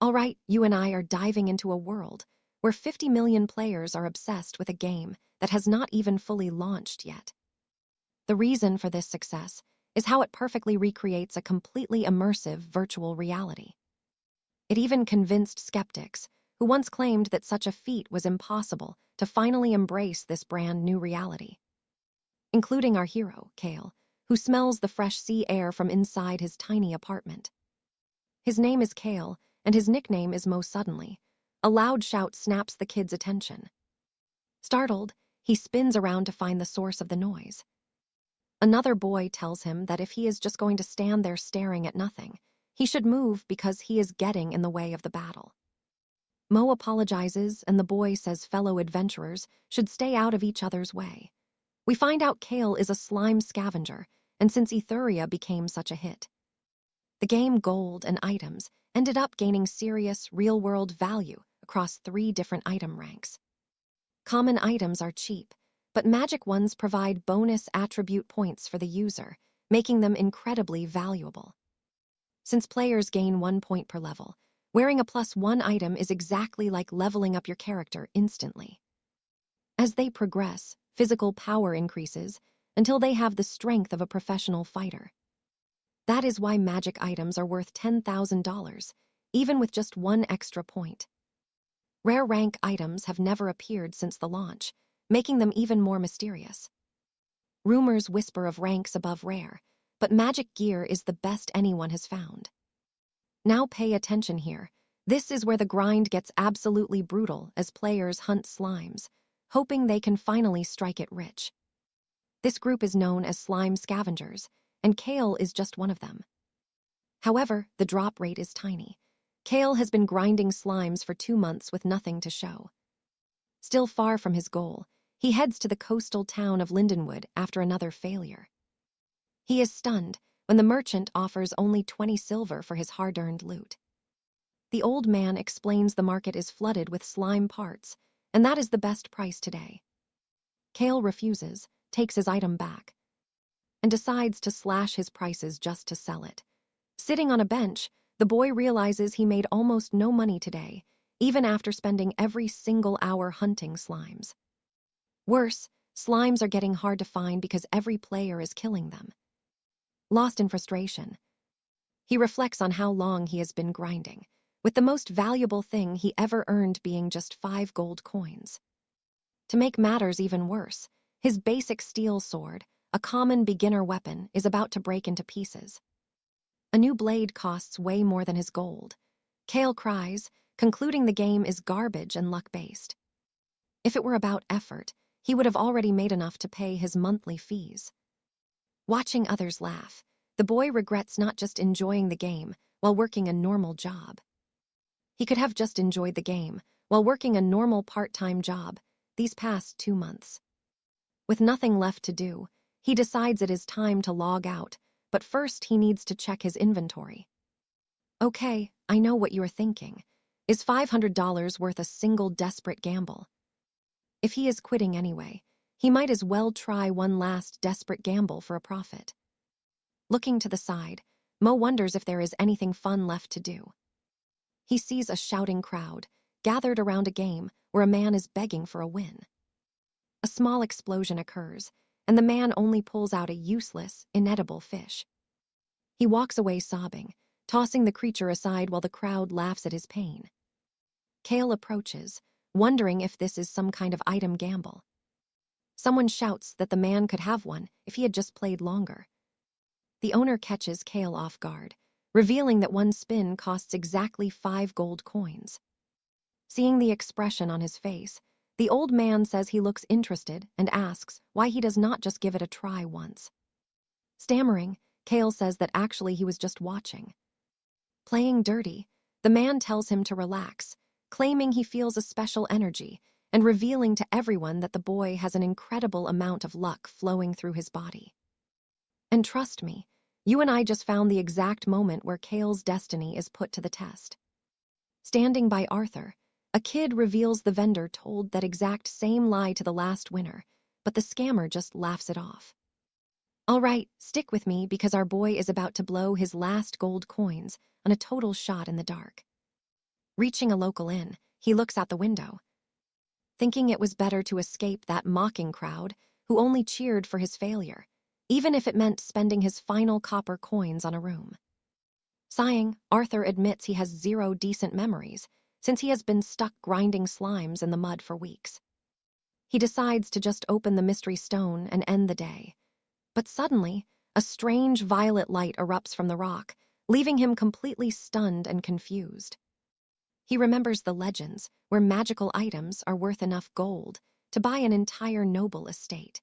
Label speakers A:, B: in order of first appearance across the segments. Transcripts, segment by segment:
A: All right, you and I are diving into a world where 50 million players are obsessed with a game that has not even fully launched yet. The reason for this success is how it perfectly recreates a completely immersive virtual reality. It even convinced skeptics, who once claimed that such a feat was impossible, to finally embrace this brand new reality. Including our hero, Kale, who smells the fresh sea air from inside his tiny apartment. His name is Kale, and his nickname is Mo Suddenly. A loud shout snaps the kid's attention. Startled, he spins around to find the source of the noise. Another boy tells him that if he is just going to stand there staring at nothing, he should move because he is getting in the way of the battle. Mo apologizes, and the boy says fellow adventurers should stay out of each other's way. We find out Kale is a slime scavenger, and since 𝒂𝒙𝒅 became such a hit, the game gold and items ended up gaining serious, real-world value across 3 different item ranks. Common items are cheap, but magic ones provide bonus attribute points for the user, making them incredibly valuable. Since players gain 1 point per level, wearing a +1 item is exactly like leveling up your character instantly. As they progress, physical power increases until they have the strength of a professional fighter. That is why magic items are worth $10,000, even with just 1 extra point. Rare rank items have never appeared since the launch, making them even more mysterious. Rumors whisper of ranks above rare, but magic gear is the best anyone has found. Now pay attention here. This is where the grind gets absolutely brutal as players hunt slimes, hoping they can finally strike it rich. This group is known as slime scavengers, and Kale is just one of them. However, the drop rate is tiny. Kale has been grinding slimes for 2 months with nothing to show. Still far from his goal, he heads to the coastal town of Lindenwood after another failure. He is stunned when the merchant offers only 20 silver for his hard-earned loot. The old man explains the market is flooded with slime parts, and that is the best price today. Kale refuses, takes his item back, and decides to slash his prices just to sell it. Sitting on a bench, the boy realizes he made almost no money today, even after spending every single hour hunting slimes. Worse, slimes are getting hard to find because every player is killing them. Lost in frustration, he reflects on how long he has been grinding, with the most valuable thing he ever earned being just 5 gold coins. To make matters even worse, his basic steel sword, a common beginner weapon, is about to break into pieces. A new blade costs way more than his gold. Kale cries, concluding the game is garbage and luck-based. If it were about effort, he would have already made enough to pay his monthly fees. Watching others laugh, the boy regrets not just enjoying the game while working a normal job. He could have just enjoyed the game while working a normal part-time job these past 2 months. With nothing left to do, he decides it is time to log out, but first he needs to check his inventory. Okay, I know what you're thinking. Is $500 worth a single desperate gamble? If he is quitting anyway, he might as well try one last desperate gamble for a profit. Looking to the side, Mo wonders if there is anything fun left to do. He sees a shouting crowd, gathered around a game where a man is begging for a win. A small explosion occurs, and the man only pulls out a useless, inedible fish. He walks away sobbing, tossing the creature aside while the crowd laughs at his pain. Kale approaches, wondering if this is some kind of item gamble. Someone shouts that the man could have one if he had just played longer. The owner catches Kale off guard, revealing that one spin costs exactly 5 gold coins. Seeing the expression on his face, the old man says he looks interested and asks why he does not just give it a try once. Stammering, Kale says that actually he was just watching. Playing dirty, the man tells him to relax, claiming he feels a special energy and revealing to everyone that the boy has an incredible amount of luck flowing through his body. And trust me, you and I just found the exact moment where Kale's destiny is put to the test. Standing by Arthur, a kid reveals the vendor told that exact same lie to the last winner, but the scammer just laughs it off. All right, stick with me because our boy is about to blow his last gold coins on a total shot in the dark. Reaching a local inn, he looks out the window, thinking it was better to escape that mocking crowd who only cheered for his failure, even if it meant spending his final copper coins on a room. Sighing, Arthur admits he has zero decent memories, since he has been stuck grinding slimes in the mud for weeks. He decides to just open the mystery stone and end the day. But suddenly, a strange violet light erupts from the rock, leaving him completely stunned and confused. He remembers the legends where magical items are worth enough gold to buy an entire noble estate.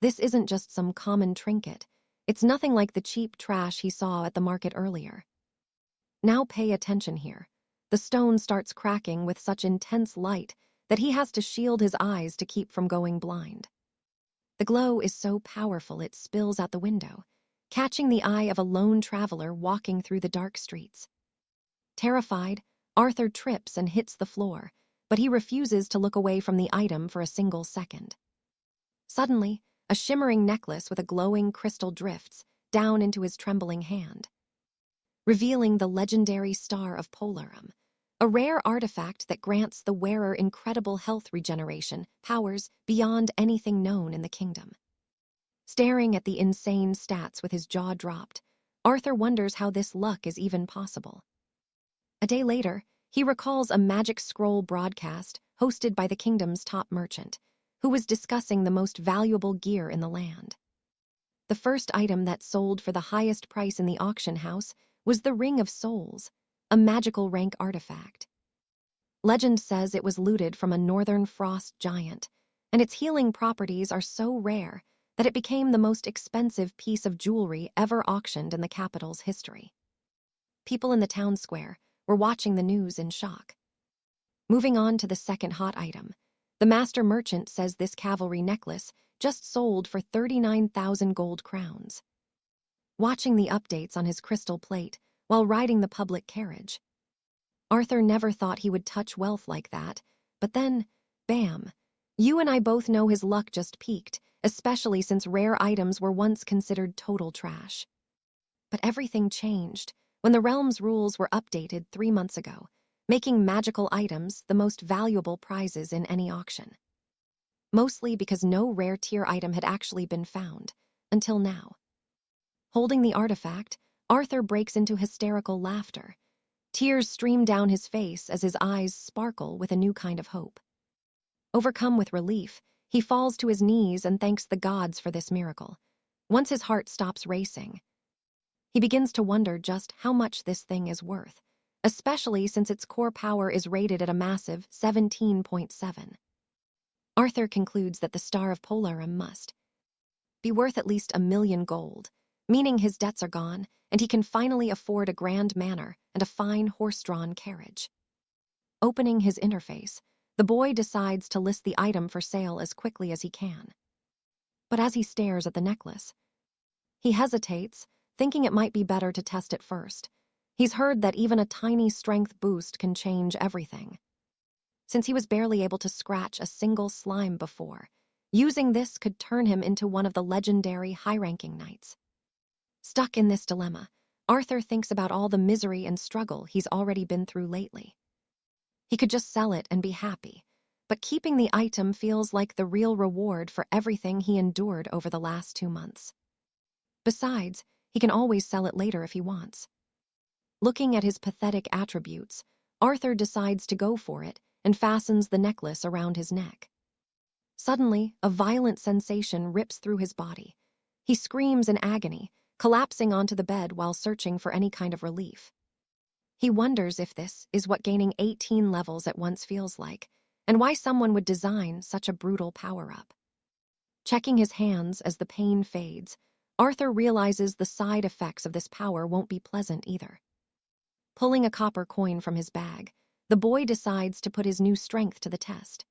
A: This isn't just some common trinket. It's nothing like the cheap trash he saw at the market earlier. Now pay attention here. The stone starts cracking with such intense light that he has to shield his eyes to keep from going blind. The glow is so powerful it spills out the window, catching the eye of a lone traveler walking through the dark streets. Terrified, Arthur trips and hits the floor, but he refuses to look away from the item for a single second. Suddenly, a shimmering necklace with a glowing crystal drifts down into his trembling hand, revealing the legendary Star of Polarum, a rare artifact that grants the wearer incredible health regeneration powers beyond anything known in the kingdom. Staring at the insane stats with his jaw dropped, Arthur wonders how this luck is even possible. A day later, he recalls a magic scroll broadcast hosted by the kingdom's top merchant, who was discussing the most valuable gear in the land. The first item that sold for the highest price in the auction house was the Ring of Souls, a magical rank artifact. Legend says it was looted from a northern frost giant, and its healing properties are so rare that it became the most expensive piece of jewelry ever auctioned in the capital's history. People in the town square were watching the news in shock. Moving on to the second hot item, the master merchant says this cavalry necklace just sold for 39,000 gold crowns. Watching the updates on his crystal plate while riding the public carriage, Arthur never thought he would touch wealth like that, but then, bam, you and I both know his luck just peaked, especially since rare items were once considered total trash. But everything changed when the realm's rules were updated 3 months ago, making magical items the most valuable prizes in any auction. Mostly because no rare tier item had actually been found, until now. Holding the artifact, Arthur breaks into hysterical laughter. Tears stream down his face as his eyes sparkle with a new kind of hope. Overcome with relief, he falls to his knees and thanks the gods for this miracle. Once his heart stops racing, he begins to wonder just how much this thing is worth, especially since its core power is rated at a massive 17.7. Arthur concludes that the Star of Polarum must be worth at least 1,000,000 gold, meaning his debts are gone and he can finally afford a grand manor and a fine horse-drawn carriage. Opening his interface, the boy decides to list the item for sale as quickly as he can. But as he stares at the necklace, he hesitates, thinking it might be better to test it first. He's heard that even a tiny strength boost can change everything. Since he was barely able to scratch a single slime before, using this could turn him into one of the legendary high-ranking knights. Stuck in this dilemma, Arthur thinks about all the misery and struggle he's already been through lately. He could just sell it and be happy, but keeping the item feels like the real reward for everything he endured over the last 2 months. Besides, he can always sell it later if he wants. Looking at his pathetic attributes, Arthur decides to go for it and fastens the necklace around his neck. Suddenly, a violent sensation rips through his body. He screams in agony, collapsing onto the bed while searching for any kind of relief. He wonders if this is what gaining 18 levels at once feels like, and why someone would design such a brutal power-up. Checking his hands as the pain fades, Arthur realizes the side effects of this power won't be pleasant either. Pulling a copper coin from his bag, the boy decides to put his new strength to the test.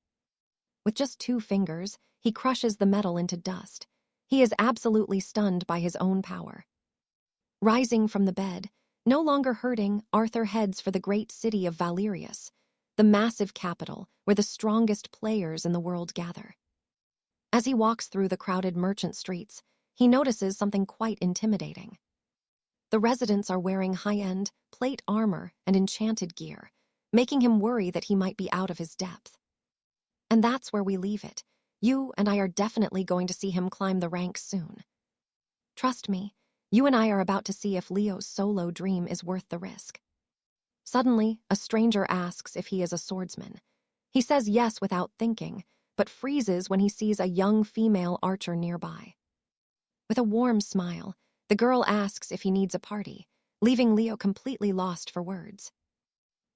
A: With just 2 fingers, he crushes the metal into dust. He is absolutely stunned by his own power. Rising from the bed, no longer hurting, Arthur heads for the great city of Valerius, the massive capital where the strongest players in the world gather. As he walks through the crowded merchant streets, he notices something quite intimidating. The residents are wearing high-end, plate armor and enchanted gear, making him worry that he might be out of his depth. And that's where we leave it. You and I are definitely going to see him climb the ranks soon. Trust me, you and I are about to see if Leo's solo dream is worth the risk. Suddenly, a stranger asks if he is a swordsman. He says yes without thinking, but freezes when he sees a young female archer nearby. With a warm smile, the girl asks if he needs a party, leaving Leo completely lost for words.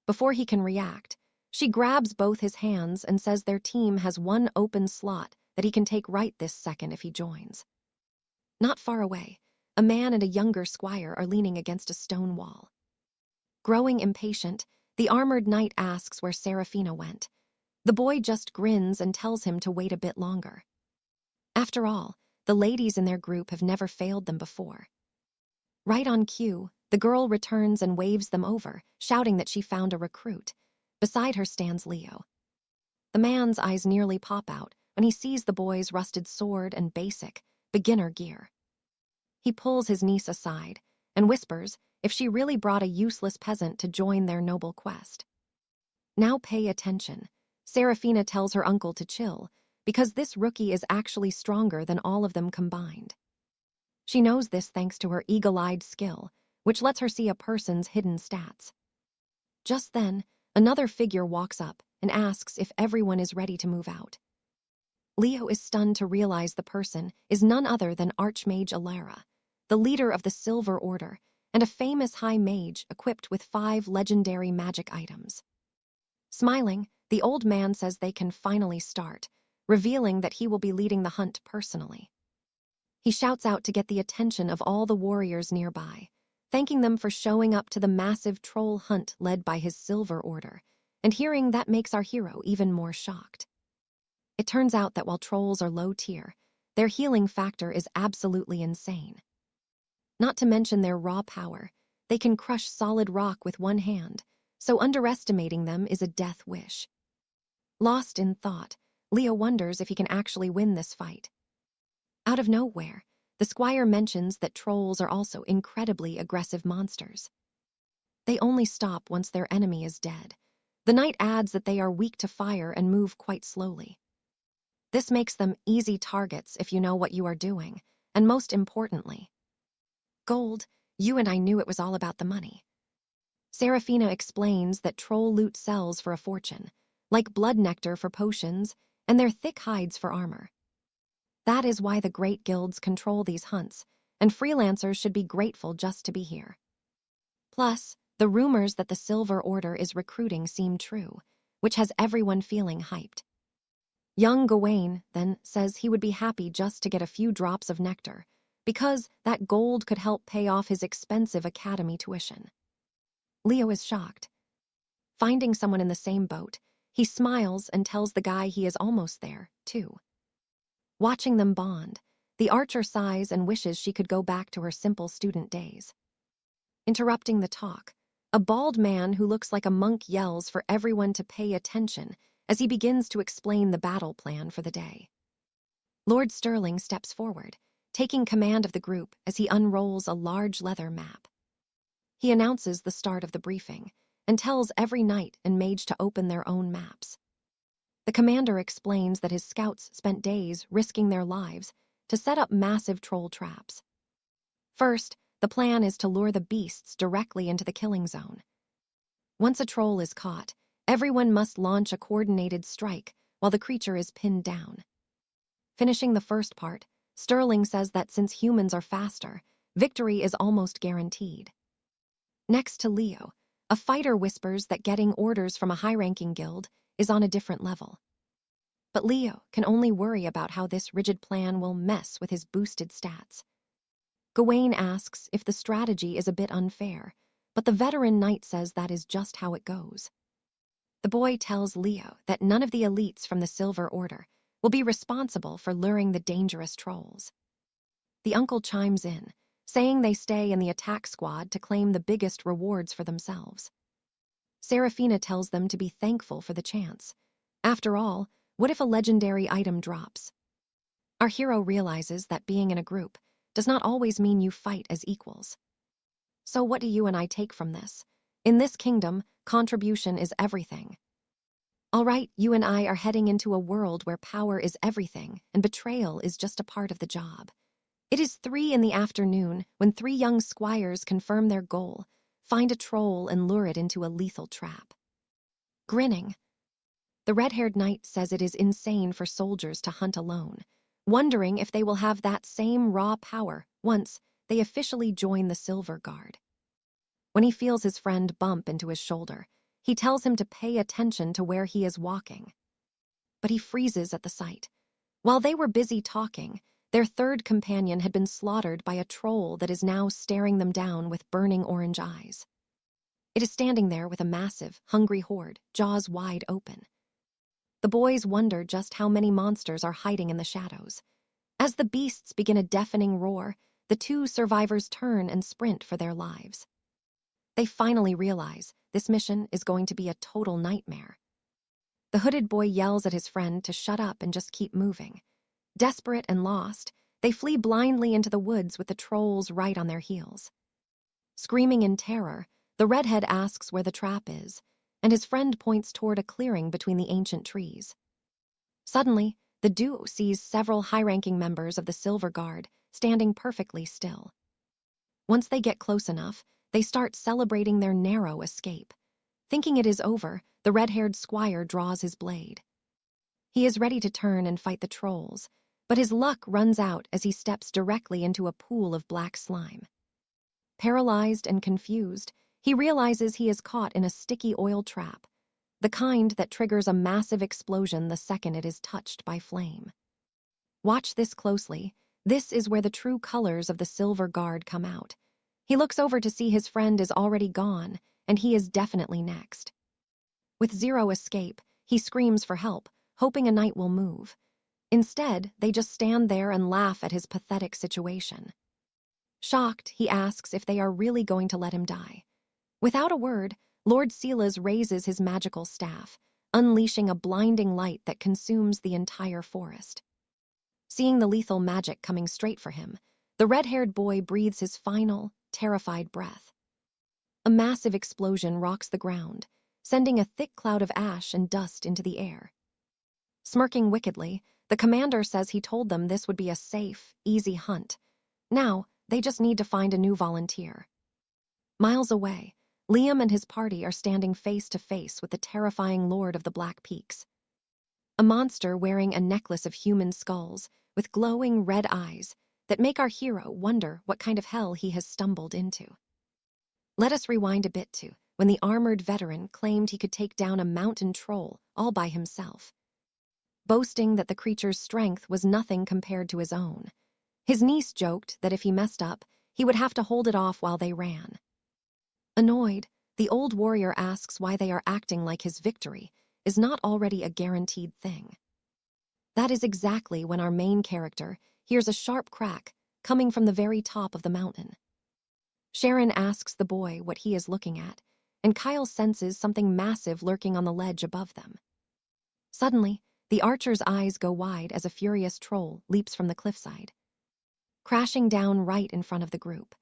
A: Before he can react, she grabs both his hands and says their team has one open slot that he can take right this second if he joins. Not far away, a man and a younger squire are leaning against a stone wall. Growing impatient, the armored knight asks where Seraphina went. The boy just grins and tells him to wait a bit longer. After all, the ladies in their group have never failed them before. Right on cue, the girl returns and waves them over, shouting that she found a recruit. Beside her stands Leo. The man's eyes nearly pop out when he sees the boy's rusted sword and basic, beginner gear. He pulls his niece aside and whispers if she really brought a useless peasant to join their noble quest. Now pay attention. Seraphina tells her uncle to chill, because this rookie is actually stronger than all of them combined. She knows this thanks to her eagle-eyed skill, which lets her see a person's hidden stats. Just then, another figure walks up and asks if everyone is ready to move out. Leo is stunned to realize the person is none other than Archmage Alara, the leader of the Silver Order, and a famous high mage equipped with 5 legendary magic items. Smiling, the old man says they can finally start, revealing that he will be leading the hunt personally. He shouts out to get the attention of all the warriors nearby, thanking them for showing up to the massive troll hunt led by his Silver Order, and hearing that makes our hero even more shocked. It turns out that while trolls are low tier, their healing factor is absolutely insane. Not to mention their raw power, they can crush solid rock with one hand, so underestimating them is a death wish. Lost in thought, Leo wonders if he can actually win this fight. Out of nowhere, the squire mentions that trolls are also incredibly aggressive monsters. They only stop once their enemy is dead. The knight adds that they are weak to fire and move quite slowly. This makes them easy targets if you know what you are doing, and most importantly, gold. You and I knew it was all about the money. Seraphina explains that troll loot sells for a fortune, like blood nectar for potions and their thick hides for armor. That is why the great guilds control these hunts, and freelancers should be grateful just to be here. Plus, the rumors that the Silver Order is recruiting seem true, which has everyone feeling hyped. Young Gawain then says he would be happy just to get a few drops of nectar, because that gold could help pay off his expensive academy tuition. Leo is shocked. Finding someone in the same boat, he smiles and tells the guy he is almost there, too. Watching them bond, the archer sighs and wishes she could go back to her simple student days. Interrupting the talk, a bald man who looks like a monk yells for everyone to pay attention as he begins to explain the battle plan for the day. Lord Sterling steps forward, taking command of the group as he unrolls a large leather map. He announces the start of the briefing and tells every knight and mage to open their own maps. The commander explains that his scouts spent days risking their lives to set up massive troll traps. First, the plan is to lure the beasts directly into the killing zone. Once a troll is caught, everyone must launch a coordinated strike while the creature is pinned down. Finishing the first part, Sterling says that since humans are faster, victory is almost guaranteed. Next to Leo, a fighter whispers that getting orders from a high-ranking guild is on a different level. But Leo can only worry about how this rigid plan will mess with his boosted stats. Gawain asks if the strategy is a bit unfair, but the veteran knight says that is just how it goes. The boy tells Leo that none of the elites from the Silver Order will be responsible for luring the dangerous trolls. The uncle chimes in, saying they stay in the attack squad to claim the biggest rewards for themselves. Seraphina tells them to be thankful for the chance. After all, what if a legendary item drops? Our hero realizes that being in a group does not always mean you fight as equals. So what do you and I take from this? In this kingdom, contribution is everything. All right, you and I are heading into a world where power is everything and betrayal is just a part of the job. It is 3 in the afternoon when 3 young squires confirm their goal, find a troll and lure it into a lethal trap. Grinning, the red-haired knight says it is insane for soldiers to hunt alone, wondering if they will have that same raw power once they officially join the Silver Guard. When he feels his friend bump into his shoulder, he tells him to pay attention to where he is walking. But he freezes at the sight. While they were busy talking, their third companion had been slaughtered by a troll that is now staring them down with burning orange eyes. It is standing there with a massive, hungry horde, jaws wide open. The boys wonder just how many monsters are hiding in the shadows. As the beasts begin a deafening roar, the 2 survivors turn and sprint for their lives. They finally realize this mission is going to be a total nightmare. The hooded boy yells at his friend to shut up and just keep moving. Desperate and lost, they flee blindly into the woods with the trolls right on their heels. Screaming in terror, the redhead asks where the trap is, and his friend points toward a clearing between the ancient trees. Suddenly, the duo sees several high-ranking members of the Silver Guard standing perfectly still. Once they get close enough, they start celebrating their narrow escape. Thinking it is over, the red-haired squire draws his blade. He is ready to turn and fight the trolls, but his luck runs out as he steps directly into a pool of black slime. Paralyzed and confused, he realizes he is caught in a sticky oil trap, the kind that triggers a massive explosion the second it is touched by flame. Watch this closely. This is where the true colors of the Silver Guard come out. He looks over to see his friend is already gone, and he is definitely next. With zero escape, he screams for help, hoping a knight will move. Instead, they just stand there and laugh at his pathetic situation. Shocked, he asks if they are really going to let him die. Without a word, Lord Silas raises his magical staff, unleashing a blinding light that consumes the entire forest. Seeing the lethal magic coming straight for him, the red-haired boy breathes his final, terrified breath. A massive explosion rocks the ground, sending a thick cloud of ash and dust into the air. Smirking wickedly, the commander says he told them this would be a safe, easy hunt. Now, they just need to find a new volunteer. Miles away, Liam and his party are standing face to face with the terrifying Lord of the Black Peaks. A monster wearing a necklace of human skulls with glowing red eyes that make our hero wonder what kind of hell he has stumbled into. Let us rewind a bit to when the armored veteran claimed he could take down a mountain troll all by himself, boasting that the creature's strength was nothing compared to his own. His niece joked that if he messed up, he would have to hold it off while they ran. Annoyed, the old warrior asks why they are acting like his victory is not already a guaranteed thing. That is exactly when our main character hears a sharp crack coming from the very top of the mountain. Sharon asks the boy what he is looking at, and Kyle senses something massive lurking on the ledge above them. Suddenly, the archer's eyes go wide as a furious troll leaps from the cliffside, crashing down right in front of the group.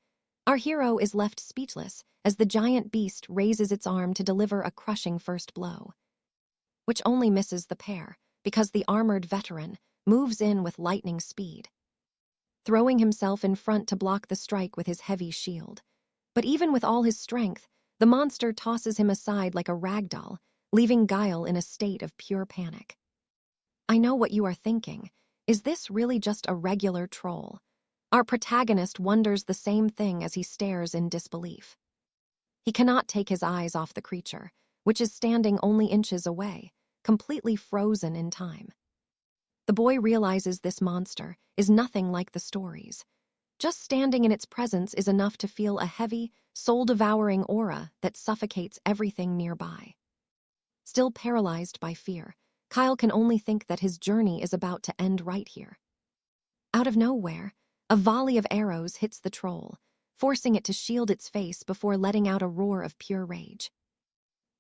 A: Our hero is left speechless as the giant beast raises its arm to deliver a crushing first blow, which only misses the pair because the armored veteran moves in with lightning speed, throwing himself in front to block the strike with his heavy shield. But even with all his strength, the monster tosses him aside like a rag doll, leaving Guile in a state of pure panic. I know what you are thinking. Is this really just a regular troll? Our protagonist wonders the same thing as he stares in disbelief. He cannot take his eyes off the creature, which is standing only inches away, completely frozen in time. The boy realizes this monster is nothing like the stories. Just standing in its presence is enough to feel a heavy, soul-devouring aura that suffocates everything nearby. Still paralyzed by fear, Kyle can only think that his journey is about to end right here. Out of nowhere, a volley of arrows hits the troll, forcing it to shield its face before letting out a roar of pure rage.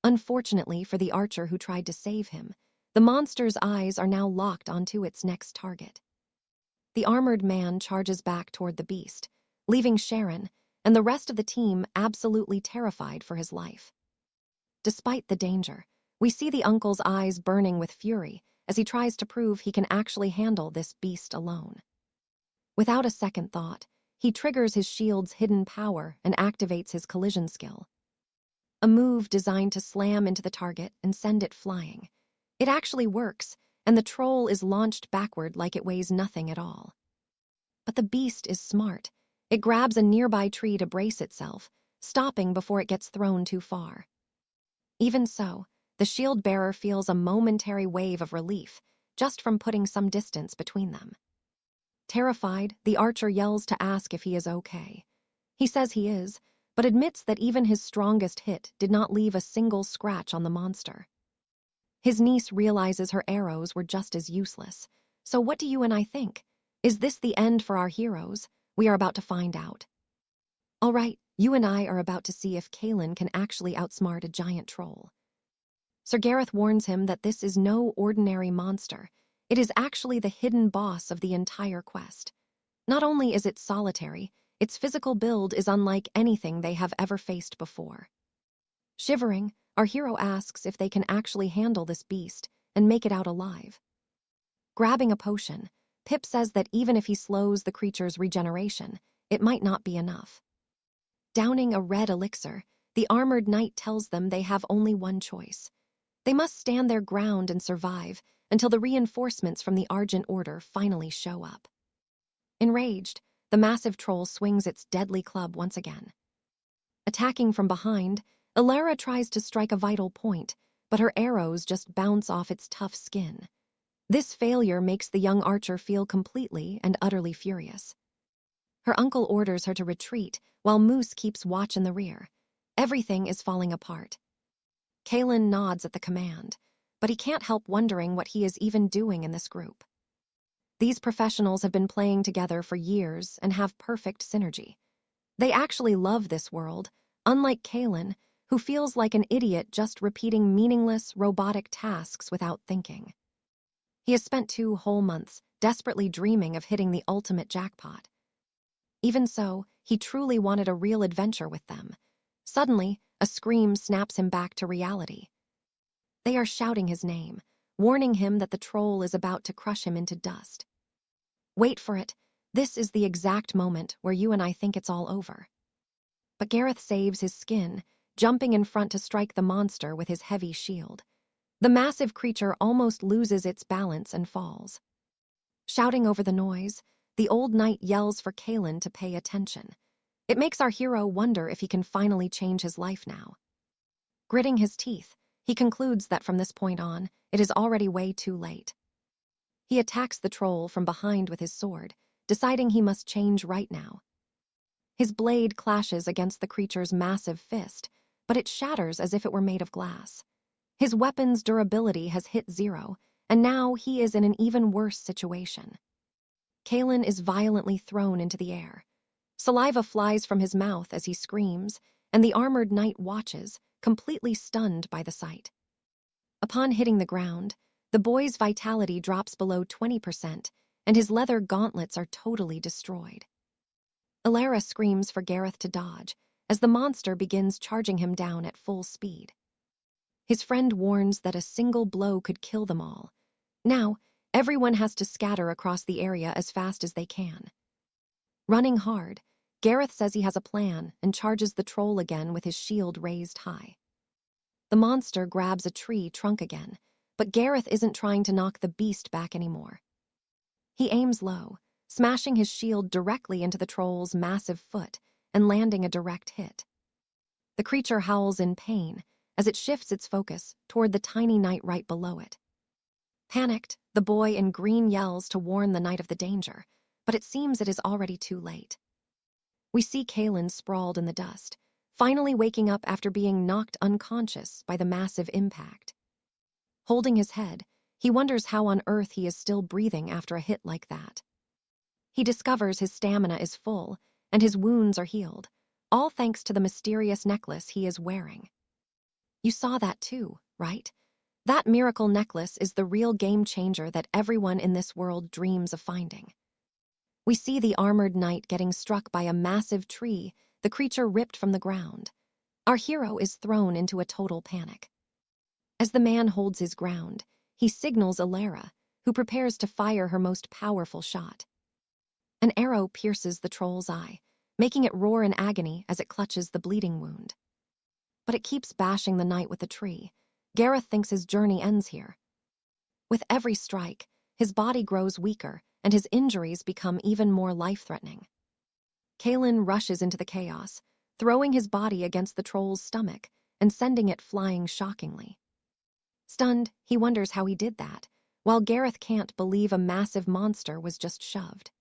A: Unfortunately for the archer who tried to save him, the monster's eyes are now locked onto its next target. The armored man charges back toward the beast, leaving Sharon and the rest of the team absolutely terrified for his life. despite the danger, we see the uncle's eyes burning with fury as he tries to prove he can actually handle this beast alone. Without a second thought, he triggers his shield's hidden power and activates his collision skill. A move designed to slam into the target and send it flying. It actually works, and the troll is launched backward like it weighs nothing at all. But the beast is smart. It grabs a nearby tree to brace itself, stopping before it gets thrown too far. Even so, the shield bearer feels a momentary wave of relief just from putting some distance between them. Terrified, the archer yells to ask if he is okay. He says he is, but admits that even his strongest hit did not leave a single scratch on the monster. His niece realizes her arrows were just as useless. So what do you and I think? Is this the end for our heroes? We are about to find out. All right, you and I are about to see if Kaelin can actually outsmart a giant troll. Sir Gareth warns him that this is no ordinary monster. It is actually the hidden boss of the entire quest. Not only is it solitary, its physical build is unlike anything they have ever faced before. Shivering, our hero asks if they can actually handle this beast and make it out alive. Grabbing a potion, Pip says that even if he slows the creature's regeneration, it might not be enough. Downing a red elixir, the armored knight tells them they have only one choice. They must stand their ground and survive until the reinforcements from the Argent Order finally show up. Enraged, the massive troll swings its deadly club once again. Attacking from behind, Elara tries to strike a vital point, but her arrows just bounce off its tough skin. This failure makes the young archer feel completely and utterly furious. Her uncle orders her to retreat, while Moose keeps watch in the rear. Everything is falling apart. Kaelin nods at the command, but he can't help wondering what he is even doing in this group. These professionals have been playing together for years and have perfect synergy. They actually love this world, unlike Kaelin, who feels like an idiot just repeating meaningless, robotic tasks without thinking. He has spent 2 whole months desperately dreaming of hitting the ultimate jackpot. Even so, he truly wanted a real adventure with them. Suddenly, a scream snaps him back to reality. They are shouting his name, warning him that the troll is about to crush him into dust. Wait for it. This is the exact moment where you and I think it's all over. But Gareth saves his skin, jumping in front to strike the monster with his heavy shield. The massive creature almost loses its balance and falls. Shouting over the noise, the old knight yells for Kaelin to pay attention. It makes our hero wonder if he can finally change his life now. Gritting his teeth, he concludes that from this point on, it is already way too late. He attacks the troll from behind with his sword, deciding he must change right now. His blade clashes against the creature's massive fist, but it shatters as if it were made of glass. His weapon's durability has hit 0, and now he is in an even worse situation. Kaelin is violently thrown into the air. Saliva flies from his mouth as he screams, and the armored knight watches, completely stunned by the sight. Upon hitting the ground, the boy's vitality drops below 20%, and his leather gauntlets are totally destroyed. Elara screams for Gareth to dodge, as the monster begins charging him down at full speed. His friend warns that a single blow could kill them all. Now, everyone has to scatter across the area as fast as they can. Running hard, Gareth says he has a plan and charges the troll again with his shield raised high. The monster grabs a tree trunk again, but Gareth isn't trying to knock the beast back anymore. He aims low, smashing his shield directly into the troll's massive foot and landing a direct hit. The creature howls in pain as it shifts its focus toward the tiny knight right below it. Panicked, the boy in green yells to warn the knight of the danger, but it seems it is already too late. We see Kaelin sprawled in the dust, finally waking up after being knocked unconscious by the massive impact. Holding his head, he wonders how on earth he is still breathing after a hit like that. He discovers his stamina is full, and his wounds are healed, all thanks to the mysterious necklace he is wearing. You saw that too, right? That miracle necklace is the real game changer that everyone in this world dreams of finding. We see the armored knight getting struck by a massive tree, the creature ripped from the ground. Our hero is thrown into a total panic. As the man holds his ground, he signals 𝒂𝒅𝒄𝒌, who prepares to fire her most powerful shot. An arrow pierces the troll's eye, making it roar in agony as it clutches the bleeding wound. But it keeps bashing the knight with the tree. Gareth thinks his journey ends here. With every strike, his body grows weaker and his injuries become even more life-threatening. Kaelin rushes into the chaos, throwing his body against the troll's stomach and sending it flying shockingly. Stunned, he wonders how he did that, while Gareth can't believe a massive monster was just shoved.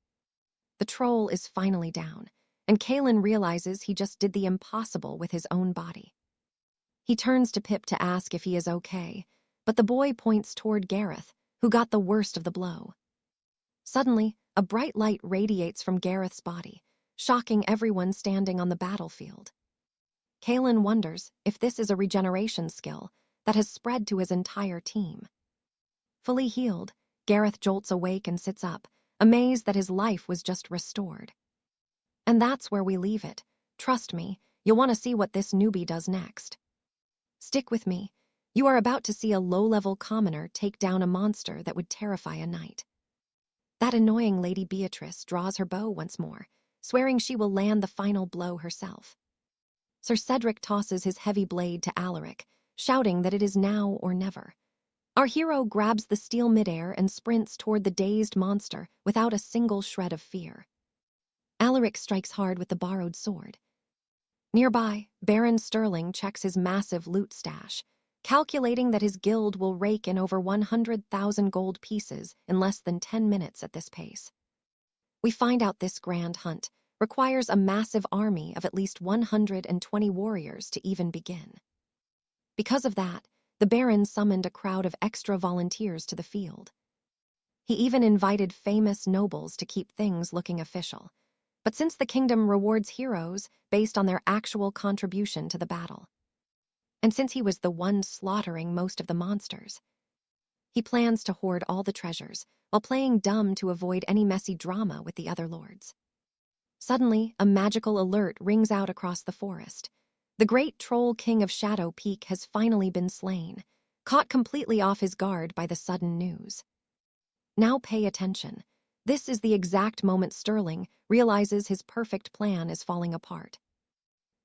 A: The troll is finally down, and Kaelin realizes he just did the impossible with his own body. He turns to Pip to ask if he is okay, but the boy points toward Gareth, who got the worst of the blow. Suddenly, a bright light radiates from Gareth's body, shocking everyone standing on the battlefield. Kaelin wonders if this is a regeneration skill that has spread to his entire team. Fully healed, Gareth jolts awake and sits up, amazed that his life was just restored. And that's where we leave it. Trust me, you'll want to see what this newbie does next. Stick with me. You are about to see a low-level commoner take down a monster that would terrify a knight. That annoying Lady Beatrice draws her bow once more, swearing she will land the final blow herself. Sir Cedric tosses his heavy blade to 𝒂𝒅𝒄𝒌, shouting that it is now or never. Our hero grabs the steel midair and sprints toward the dazed monster without a single shred of fear. 𝒂𝒅𝒄𝒌 strikes hard with the borrowed sword. Nearby, Baron Sterling checks his massive loot stash, calculating that his guild will rake in over 100,000 gold pieces in less than 10 minutes at this pace. We find out this grand hunt requires a massive army of at least 120 warriors to even begin. Because of that, the Baron summoned a crowd of extra volunteers to the field. He even invited famous nobles to keep things looking official. But since the kingdom rewards heroes based on their actual contribution to the battle, and since he was the one slaughtering most of the monsters, he plans to hoard all the treasures while playing dumb to avoid any messy drama with the other lords. Suddenly, a magical alert rings out across the forest. The great troll king of Shadow Peak has finally been slain, caught completely off his guard by the sudden news. Now pay attention. This is the exact moment Sterling realizes his perfect plan is falling apart.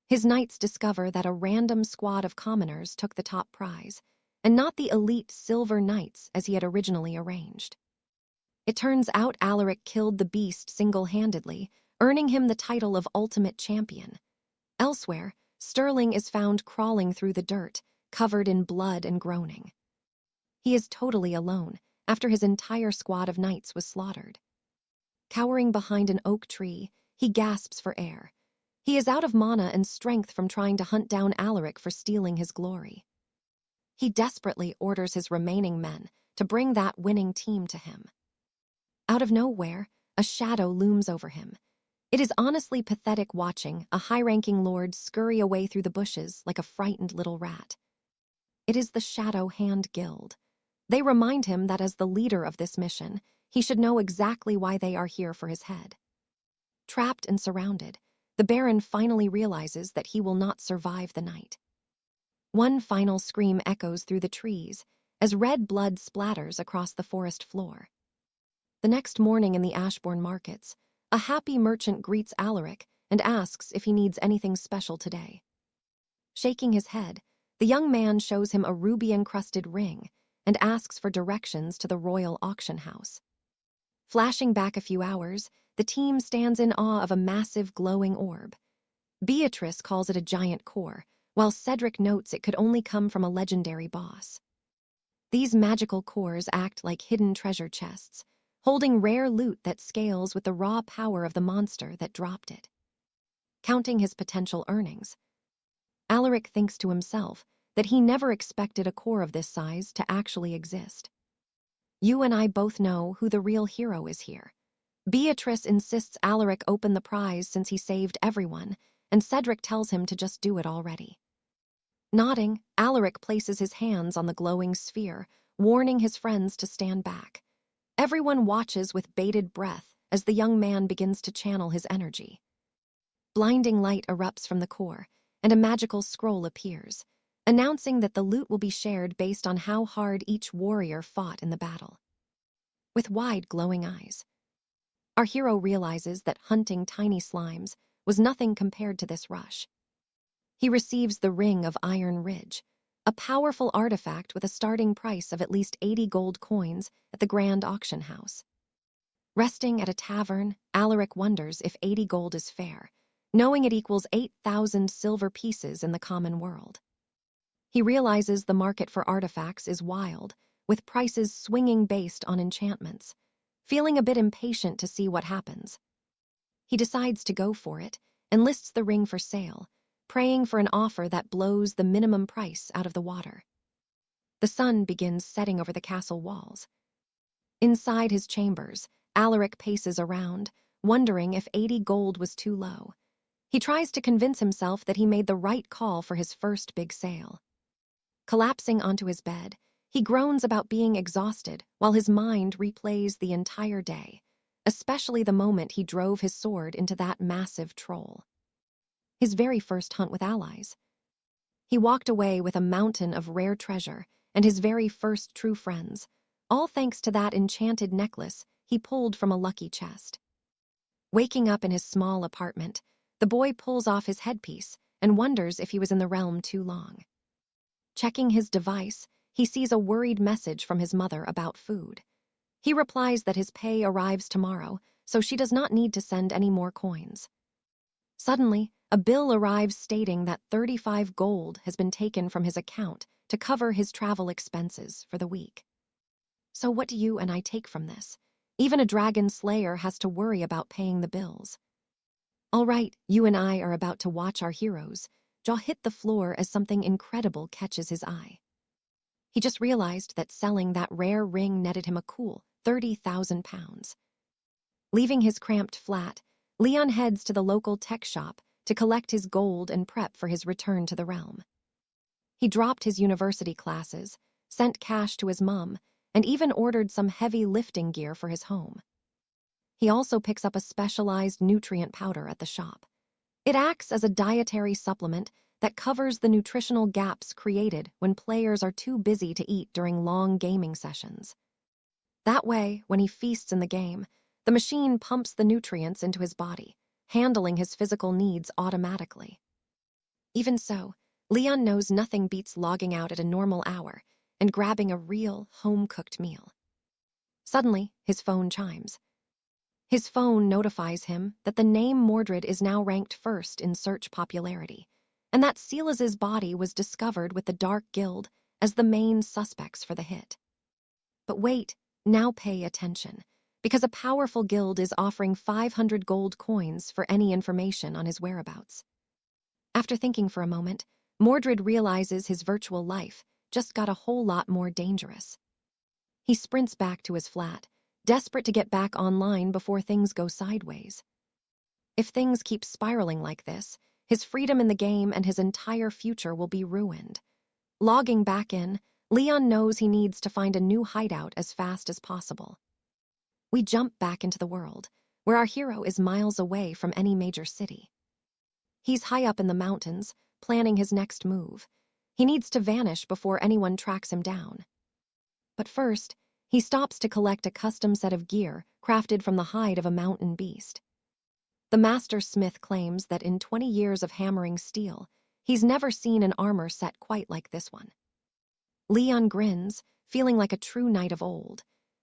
A: His knights discover that a random squad of commoners took the top prize, and not the elite silver knights as he had originally arranged. It turns out 𝒂𝒅𝒄𝒌 killed the beast single-handedly, earning him the title of ultimate champion. Elsewhere, Sterling is found crawling through the dirt, covered in blood and groaning. He is totally alone after his entire squad of knights was slaughtered. Cowering behind an oak tree, he gasps for air. He is out of mana and strength from trying to hunt down 𝒂𝒅𝒄𝒌 for stealing his glory. He desperately orders his remaining men to bring that winning team to him. Out of nowhere, a shadow looms over him. It is honestly pathetic watching a high-ranking lord scurry away through the bushes like a frightened little rat. It is the Shadow Hand Guild. They remind him that as the leader of this mission, he should know exactly why they are here for his head. Trapped and surrounded, the Baron finally realizes that he will not survive the night. One final scream echoes through the trees as red blood splatters across the forest floor. The next morning in the Ashbourne markets, a happy merchant greets 𝒂𝒅𝒄𝒌 and asks if he needs anything special today. Shaking his head, the young man shows him a ruby-encrusted ring and asks for directions to the royal auction house. Flashing back a few hours, the team stands in awe of a massive glowing orb. Beatrice calls it a giant core, while Cedric notes it could only come from a legendary boss. These magical cores act like hidden treasure chests, holding rare loot that scales with the raw power of the monster that dropped it. Counting his potential earnings, 𝒂𝒅𝒄𝒌 thinks to himself that he never expected a core of this size to actually exist. You and I both know who the real hero is here. Beatrice insists 𝒂𝒅𝒄𝒌 open the prize since he saved everyone, and Cedric tells him to just do it already. Nodding, 𝒂𝒅𝒄𝒌 places his hands on the glowing sphere, warning his friends to stand back. Everyone watches with bated breath as the young man begins to channel his energy. Blinding light erupts from the core, and a magical scroll appears, announcing that the loot will be shared based on how hard each warrior fought in the battle. With wide, glowing eyes, our hero realizes that hunting tiny slimes was nothing compared to this rush. He receives the Ring of Iron Ridge, a powerful artifact with a starting price of at least 80 gold coins at the Grand Auction House. Resting at a tavern, Alaric wonders if 80 gold is fair, knowing it equals 8,000 silver pieces in the common world. He realizes the market for artifacts is wild, with prices swinging based on enchantments. Feeling a bit impatient to see what happens, he decides to go for it and lists the ring for sale, praying for an offer that blows the minimum price out of the water. The sun begins setting over the castle walls. Inside his chambers, Alaric paces around, wondering if 80 gold was too low. He tries to convince himself that he made the right call for his first big sale. Collapsing onto his bed, he groans about being exhausted while his mind replays the entire day, especially the moment he drove his sword into that massive troll. His very first hunt with allies. He walked away with a mountain of rare treasure and his very first true friends, all thanks to that enchanted necklace he pulled from a lucky chest. Waking up in his small apartment, the boy pulls off his headpiece and wonders if he was in the realm too long. Checking his device, he sees a worried message from his mother about food. He replies that his pay arrives tomorrow, so she does not need to send any more coins. Suddenly, a bill arrives stating that 35 gold has been taken from his account to cover his travel expenses for the week. So what do you and I take from this? Even a dragon slayer has to worry about paying the bills. All right, you and I are about to watch our hero's jaw hit the floor as something incredible catches his eye. He just realized that selling that rare ring netted him a cool 30,000 pounds. Leaving his cramped flat, Leon heads to the local tech shop to collect his gold and prep for his return to the realm. He dropped his university classes, sent cash to his mom, and even ordered some heavy lifting gear for his home. He also picks up a specialized nutrient powder at the shop. It acts as a dietary supplement that covers the nutritional gaps created when players are too busy to eat during long gaming sessions. That way, when he feasts in the game, the machine pumps the nutrients into his body, handling his physical needs automatically. Even so, Leon knows nothing beats logging out at a normal hour and grabbing a real, home-cooked meal. Suddenly, his phone chimes. His phone notifies him that the name Mordred is now ranked first in search popularity, and that Silas's body was discovered with the Dark Guild as the main suspects for the hit. But wait, now pay attention, because a powerful guild is offering 500 gold coins for any information on his whereabouts. After thinking for a moment, Mordred realizes his virtual life just got a whole lot more dangerous. He sprints back to his flat, desperate to get back online before things go sideways. If things keep spiraling like this, his freedom in the game and his entire future will be ruined. Logging back in, Leon knows he needs to find a new hideout as fast as possible. We jump back into the world, where our hero is miles away from any major city. He's high up in the mountains, planning his next move. He needs to vanish before anyone tracks him down. But first, he stops to collect a custom set of gear crafted from the hide of a mountain beast. The master smith claims that in 20 years of hammering steel, he's never seen an armor set quite like this one. Leon grins, feeling like a true knight of old.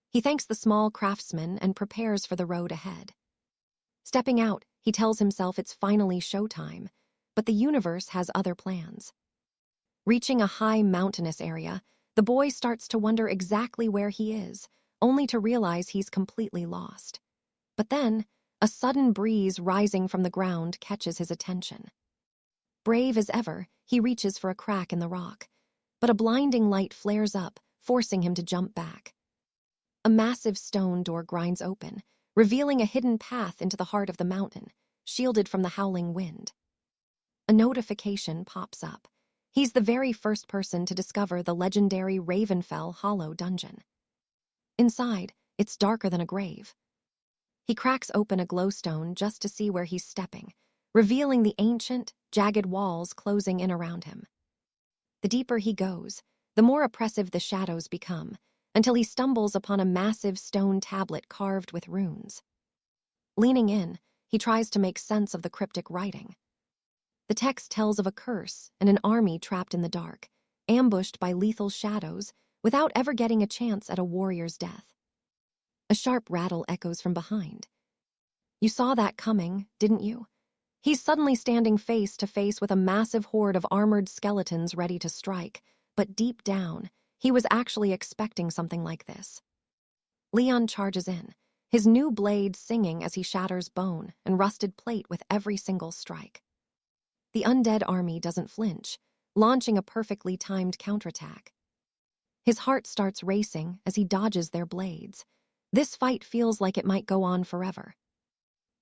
A: He thanks the small craftsman and prepares for the road ahead. Stepping out, he tells himself it's finally showtime, but the universe has other plans. Reaching a high mountainous area, the boy starts to wonder exactly where he is, only to realize he's completely lost. But then, a sudden breeze rising from the ground catches his attention. Brave as ever, he reaches for a crack in the rock, but a blinding light flares up, forcing him to jump back. A massive stone door grinds open, revealing a hidden path into the heart of the mountain, shielded from the howling wind. A notification pops up. He's the very first person to discover the legendary Ravenfell Hollow dungeon. Inside, it's darker than a grave. He cracks open a glowstone just to see where he's stepping, revealing the ancient, jagged walls closing in around him. The deeper he goes, the more oppressive the shadows become, until he stumbles upon a massive stone tablet carved with runes. Leaning in, he tries to make sense of the cryptic writing. The text tells of a curse and an army trapped in the dark, ambushed by lethal shadows without ever getting a chance at a warrior's death. A sharp rattle echoes from behind. You saw that coming, didn't you? He's suddenly standing face to face with a massive horde of armored skeletons ready to strike, but deep down, he was actually expecting something like this. Leon charges in, his new blade singing as he shatters bone and rusted plate with every single strike. The undead army doesn't flinch, launching a perfectly timed counterattack. His heart starts racing as he dodges their blades. This fight feels like it might go on forever.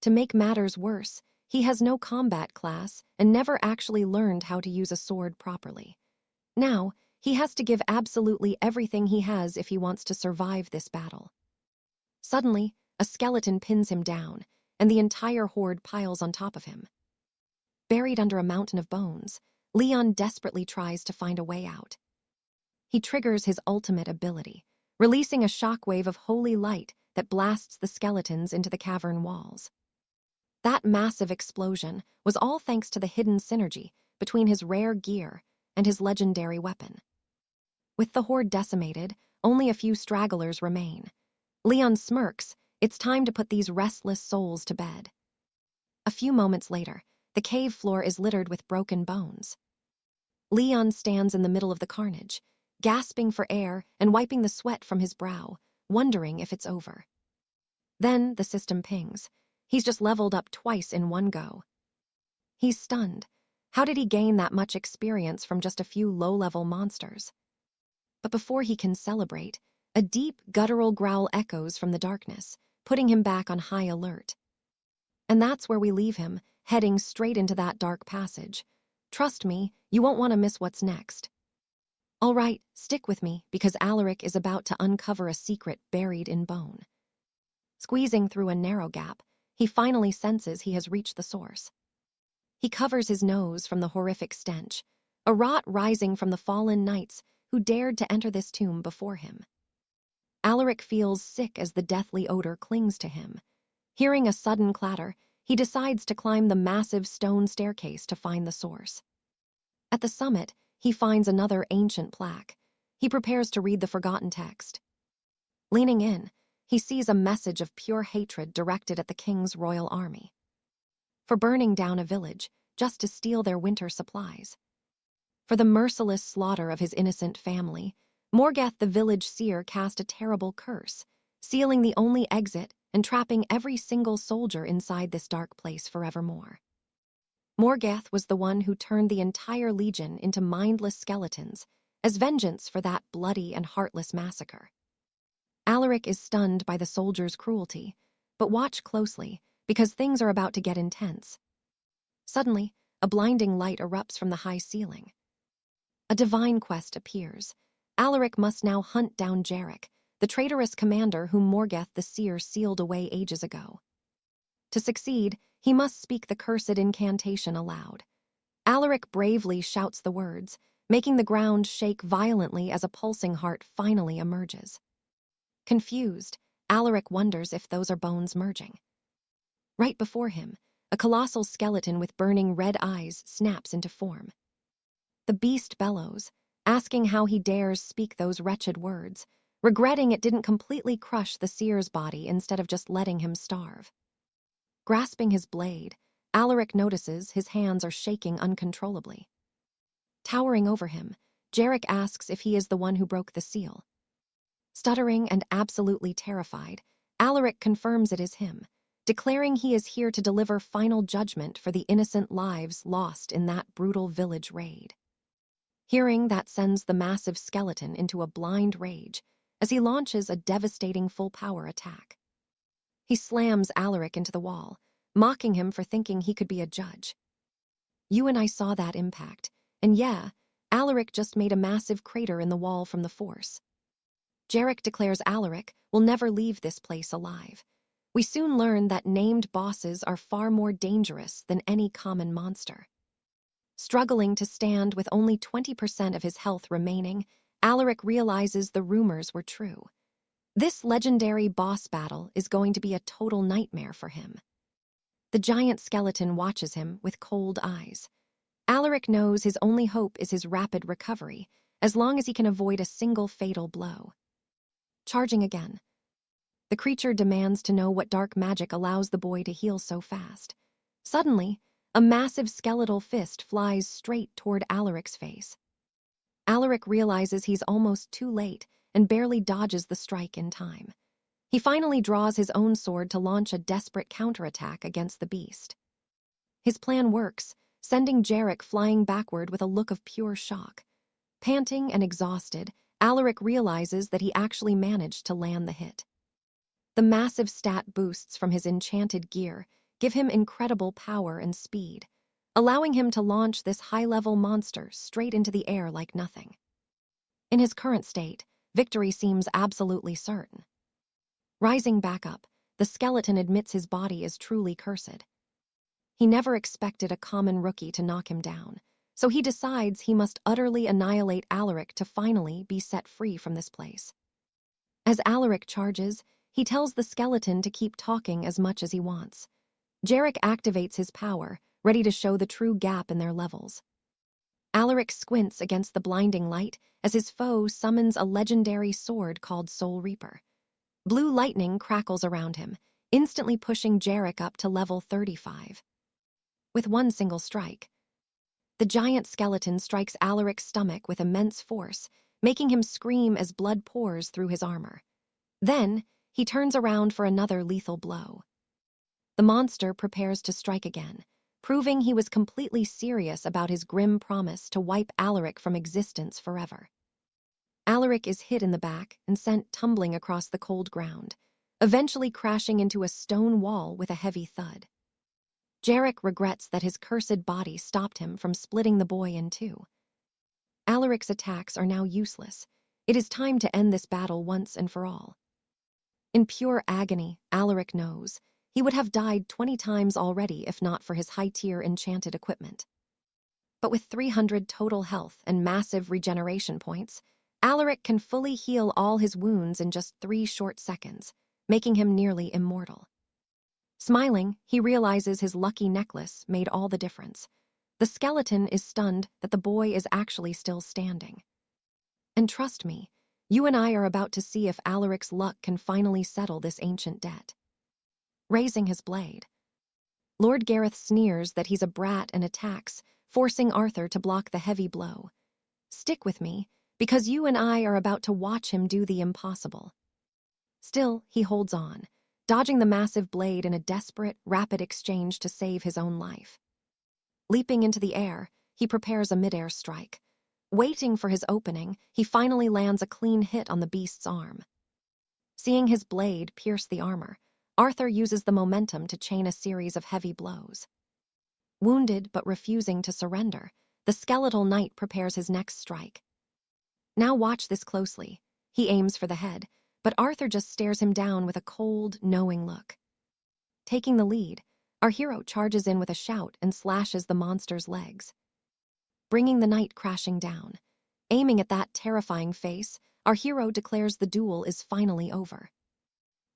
A: To make matters worse, he has no combat class and never actually learned how to use a sword properly. Now, he has to give absolutely everything he has if he wants to survive this battle. Suddenly, a skeleton pins him down, and the entire horde piles on top of him. Buried under a mountain of bones, Leon desperately tries to find a way out. He triggers his ultimate ability, releasing a shockwave of holy light that blasts the skeletons into the cavern walls. That massive explosion was all thanks to the hidden synergy between his rare gear and his legendary weapon. With the horde decimated, only a few stragglers remain. Leon smirks. It's time to put these restless souls to bed. A few moments later, the cave floor is littered with broken bones. Leon stands in the middle of the carnage, gasping for air and wiping the sweat from his brow, wondering if it's over. Then the system pings. He's just leveled up twice in one go. He's stunned. How did he gain that much experience from just a few low-level monsters? But before he can celebrate, a deep, guttural growl echoes from the darkness, putting him back on high alert. And that's where we leave him, heading straight into that dark passage. Trust me, you won't want to miss what's next. All right, stick with me, because Alaric is about to uncover a secret buried in bone. Squeezing through a narrow gap, he finally senses he has reached the source. He covers his nose from the horrific stench, a rot rising from the fallen knights who dared to enter this tomb before him. Alaric feels sick as the deathly odor clings to him. Hearing a sudden clatter, he decides to climb the massive stone staircase to find the source. At the summit, he finds another ancient plaque. He prepares to read the forgotten text. Leaning in, he sees a message of pure hatred directed at the king's royal army. For burning down a village just to steal their winter supplies. For the merciless slaughter of his innocent family, 𝒂𝒃𝒔𝒉 the village seer cast a terrible curse, sealing the only exit and trapping every single soldier inside this dark place forevermore. 𝒂𝒃𝒉 was the one who turned the entire legion into mindless skeletons as vengeance for that bloody and heartless massacre. Alaric is stunned by the soldiers' cruelty, but watch closely because things are about to get intense. Suddenly, a blinding light erupts from the high ceiling. A divine quest appears. Alaric must now hunt down 𝒖𝒄𝒌, the traitorous commander whom 𝒂𝒃𝒉 the seer sealed away ages ago. To succeed, he must speak the cursed incantation aloud. Alaric bravely shouts the words, making the ground shake violently as a pulsing heart finally emerges. Confused, Alaric wonders if those are bones merging. Right before him, a colossal skeleton with burning red eyes snaps into form. The beast bellows, asking how he dares speak those wretched words, regretting it didn't completely crush the seer's body instead of just letting him starve. Grasping his blade, Alaric notices his hands are shaking uncontrollably. Towering over him, 𝒖𝒄𝒌 asks if he is the one who broke the seal. Stuttering and absolutely terrified, Alaric confirms it is him, declaring he is here to deliver final judgment for the innocent lives lost in that brutal village raid. Hearing that sends the massive skeleton into a blind rage as he launches a devastating full-power attack. He slams Alaric into the wall, mocking him for thinking he could be a judge. You and I saw that impact, and yeah, Alaric just made a massive crater in the wall from the force. 𝒖𝒄𝒌 declares Alaric will never leave this place alive. We soon learn that named bosses are far more dangerous than any common monster. Struggling to stand with only 20% of his health remaining, Alaric realizes the rumors were true. This legendary boss battle is going to be a total nightmare for him. The giant skeleton watches him with cold eyes. Alaric knows his only hope is his rapid recovery, as long as he can avoid a single fatal blow. Charging again. The creature demands to know what dark magic allows the boy to heal so fast. Suddenly, a massive skeletal fist flies straight toward Alaric's face. Alaric realizes he's almost too late and barely dodges the strike in time. He finally draws his own sword to launch a desperate counterattack against the beast. His plan works, sending 𝒌𝒄𝒌 flying backward with a look of pure shock. Panting and exhausted, Alaric realizes that he actually managed to land the hit. The massive stat boosts from his enchanted gear give him incredible power and speed, allowing him to launch this high-level monster straight into the air like nothing. In his current state, victory seems absolutely certain. Rising back up, the skeleton admits his body is truly cursed. He never expected a common rookie to knock him down, so he decides he must utterly annihilate Alaric to finally be set free from this place. As Alaric charges, he tells the skeleton to keep talking as much as he wants. 𝒌𝒄𝒌 activates his power, ready to show the true gap in their levels. Alaric squints against the blinding light as his foe summons a legendary sword called Soul Reaper. Blue lightning crackles around him, instantly pushing 𝒌𝒄𝒌 up to level 35. With one single strike, the giant skeleton strikes Alaric's stomach with immense force, making him scream as blood pours through his armor. Then, he turns around for another lethal blow. The monster prepares to strike again, proving he was completely serious about his grim promise to wipe Alaric from existence forever. Alaric is hit in the back and sent tumbling across the cold ground, eventually crashing into a stone wall with a heavy thud. 𝒌𝒄𝒌 regrets that his cursed body stopped him from splitting the boy in two. Alaric's attacks are now useless. It is time to end this battle once and for all. In pure agony, Alaric knows he would have died 20 times already if not for his high-tier enchanted equipment. But with 300 total health and massive regeneration points, Alaric can fully heal all his wounds in just 3 short seconds, making him nearly immortal. Smiling, he realizes his lucky necklace made all the difference. The skeleton is stunned that the boy is actually still standing. And trust me, you and I are about to see if Alaric's luck can finally settle this ancient debt. Raising his blade, Lord Gareth sneers that he's a brat and attacks, forcing Arthur to block the heavy blow. Stick with me, because you and I are about to watch him do the impossible. Still, he holds on, dodging the massive blade in a desperate, rapid exchange to save his own life. Leaping into the air, he prepares a mid-air strike. Waiting for his opening, he finally lands a clean hit on the beast's arm. Seeing his blade pierce the armor, Arthur uses the momentum to chain a series of heavy blows. Wounded but refusing to surrender, the skeletal knight prepares his next strike. Now watch this closely. He aims for the head, but Arthur just stares him down with a cold, knowing look. Taking the lead, our hero charges in with a shout and slashes the monster's legs, bringing the knight crashing down. Aiming at that terrifying face, our hero declares the duel is finally over.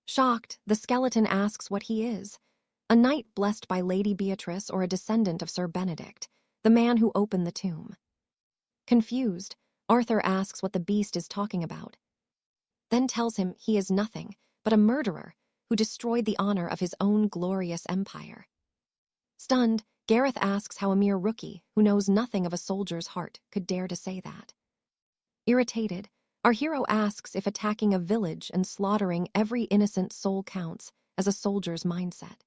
A: Shocked, the skeleton asks what he is. A knight blessed by Lady Beatrice or a descendant of Sir Benedict, the man who opened the tomb. Confused, Arthur asks what the beast is talking about, then tells him he is nothing but a murderer who destroyed the honor of his own glorious empire. Stunned, Gareth asks how a mere rookie who knows nothing of a soldier's heart could dare to say that. Irritated, our hero asks if attacking a village and slaughtering every innocent soul counts as a soldier's mindset.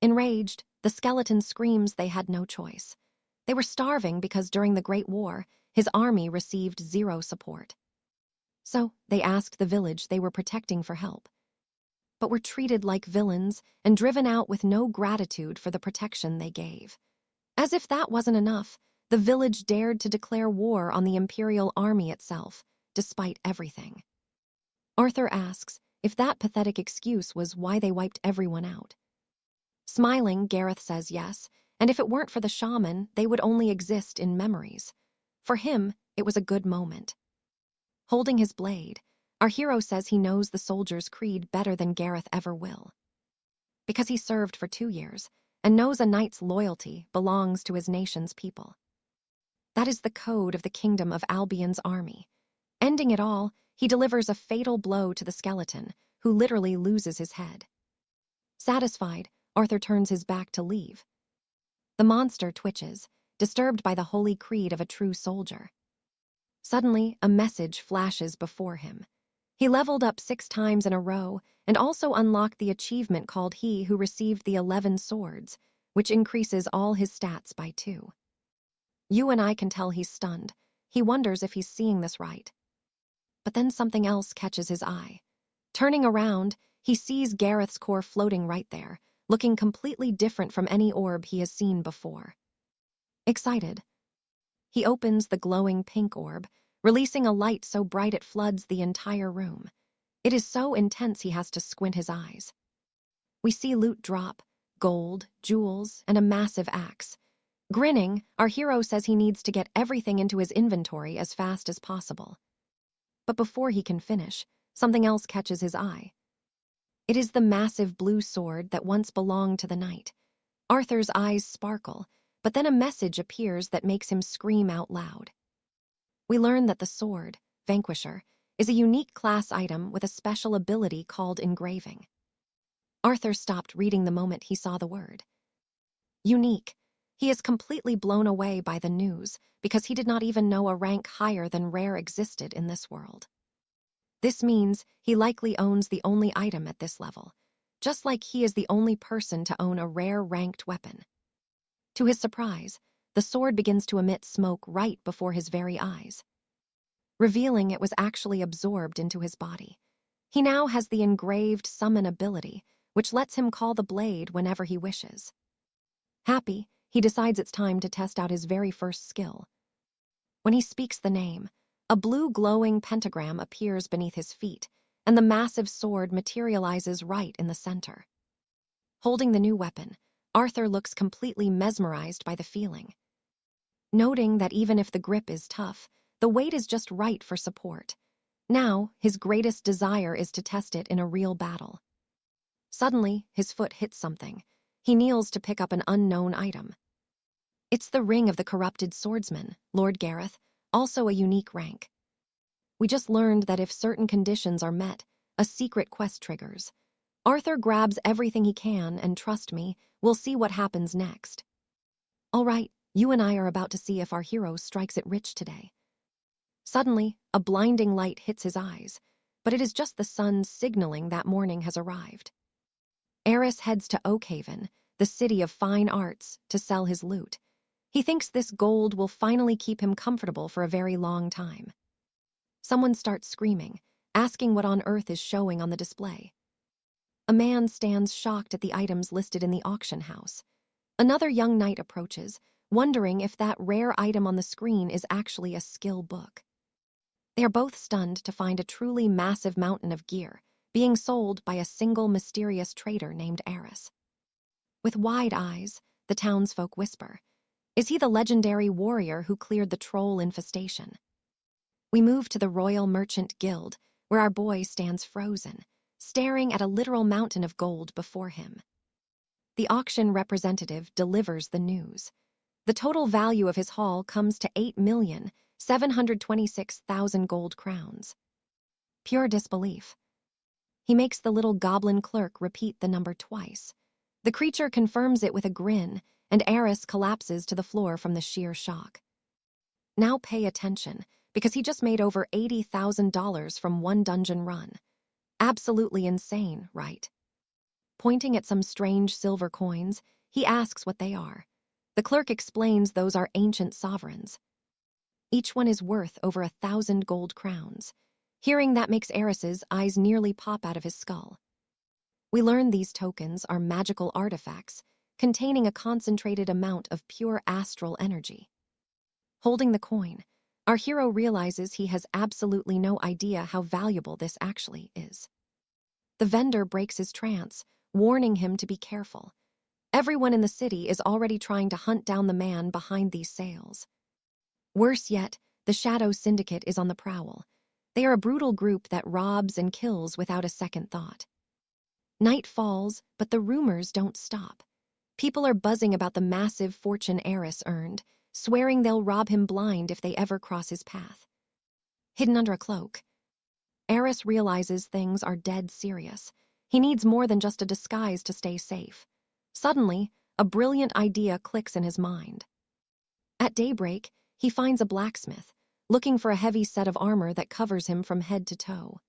A: Enraged, the skeleton screams they had no choice. They were starving because during the Great War, his army received 0 support. So, they asked the village they were protecting for help, but were treated like villains and driven out with no gratitude for the protection they gave. As if that wasn't enough, the village dared to declare war on the imperial army itself, despite everything. Arthur asks if that pathetic excuse was why they wiped everyone out. Smiling, Gareth says yes, and if it weren't for the shaman, they would only exist in memories. For him, it was a good moment. Holding his blade, our hero says he knows the soldier's creed better than Gareth ever will. Because he served for 2 years, and knows a knight's loyalty belongs to his nation's people. That is the code of the kingdom of Albion's army. Ending it all, he delivers a fatal blow to the skeleton, who literally loses his head. Satisfied, Arthur turns his back to leave. The monster twitches, disturbed by the holy creed of a true soldier. Suddenly, a message flashes before him. He leveled up 6 times in a row and also unlocked the achievement called He Who Received the 11 Swords, which increases all his stats by 2. You and I can tell he's stunned. He wonders if he's seeing this right. But then something else catches his eye. Turning around, he sees Gareth's core floating right there, looking completely different from any orb he has seen before. Excited, he opens the glowing pink orb, releasing a light so bright it floods the entire room. It is so intense he has to squint his eyes. We see loot drop, gold, jewels, and a massive axe. Grinning, our hero says he needs to get everything into his inventory as fast as possible. But before he can finish, something else catches his eye. It is the massive blue sword that once belonged to the knight. Arthur's eyes sparkle, but then a message appears that makes him scream out loud. We learn that the sword, Vanquisher, is a unique class item with a special ability called engraving. Arthur stopped reading the moment he saw the word. Unique. He is completely blown away by the news because he did not even know a rank higher than rare existed in this world. This means he likely owns the only item at this level, just like he is the only person to own a rare ranked weapon. To his surprise, the sword begins to emit smoke right before his very eyes, revealing it was actually absorbed into his body. He now has the engraved summon ability, which lets him call the blade whenever he wishes. Happy, he decides it's time to test out his very first skill. When he speaks the name, a blue glowing pentagram appears beneath his feet, and the massive sword materializes right in the center. Holding the new weapon, Arthur looks completely mesmerized by the feeling. Noting that even if the grip is tough, the weight is just right for support. Now, his greatest desire is to test it in a real battle. Suddenly, his foot hits something. He kneels to pick up an unknown item. It's the ring of the corrupted swordsman, Lord Gareth, also a unique rank. We just learned that if certain conditions are met, a secret quest triggers. Arthur grabs everything he can, and trust me, we'll see what happens next. All right, you and I are about to see if our hero strikes it rich today. Suddenly, a blinding light hits his eyes, but it is just the sun signaling that morning has arrived. Eris heads to Oakhaven, the city of fine arts, to sell his loot. He thinks this gold will finally keep him comfortable for a very long time. Someone starts screaming, asking what on earth is showing on the display. A man stands shocked at the items listed in the auction house. Another young knight approaches, wondering if that rare item on the screen is actually a skill book. They are both stunned to find a truly massive mountain of gear being sold by a single mysterious traitor named Eris. With wide eyes, the townsfolk whisper, "Is he the legendary warrior who cleared the troll infestation?" We move to the Royal Merchant Guild, where our boy stands frozen, staring at a literal mountain of gold before him. The auction representative delivers the news. The total value of his haul comes to 8,726,000 gold crowns. Pure disbelief. He makes the little goblin clerk repeat the number twice. The creature confirms it with a grin, and Eris collapses to the floor from the sheer shock. Now pay attention, because he just made over $80,000 from one dungeon run. Absolutely insane, right? Pointing at some strange silver coins, he asks what they are. The clerk explains those are ancient sovereigns. Each one is worth over 1,000 gold crowns. Hearing that makes Eris's eyes nearly pop out of his skull. We learn these tokens are magical artifacts containing a concentrated amount of pure astral energy. Holding the coin, our hero realizes he has absolutely no idea how valuable this actually is. The vendor breaks his trance, warning him to be careful. Everyone in the city is already trying to hunt down the man behind these sales. Worse yet, the Shadow Syndicate is on the prowl. They are a brutal group that robs and kills without a second thought. Night falls, but the rumors don't stop. People are buzzing about the massive fortune Eris earned, swearing they'll rob him blind if they ever cross his path. Hidden under a cloak, Eris realizes things are dead serious. He needs more than just a disguise to stay safe. Suddenly, a brilliant idea clicks in his mind. At daybreak, he finds a blacksmith, looking for a heavy set of armor that covers him from head to toe.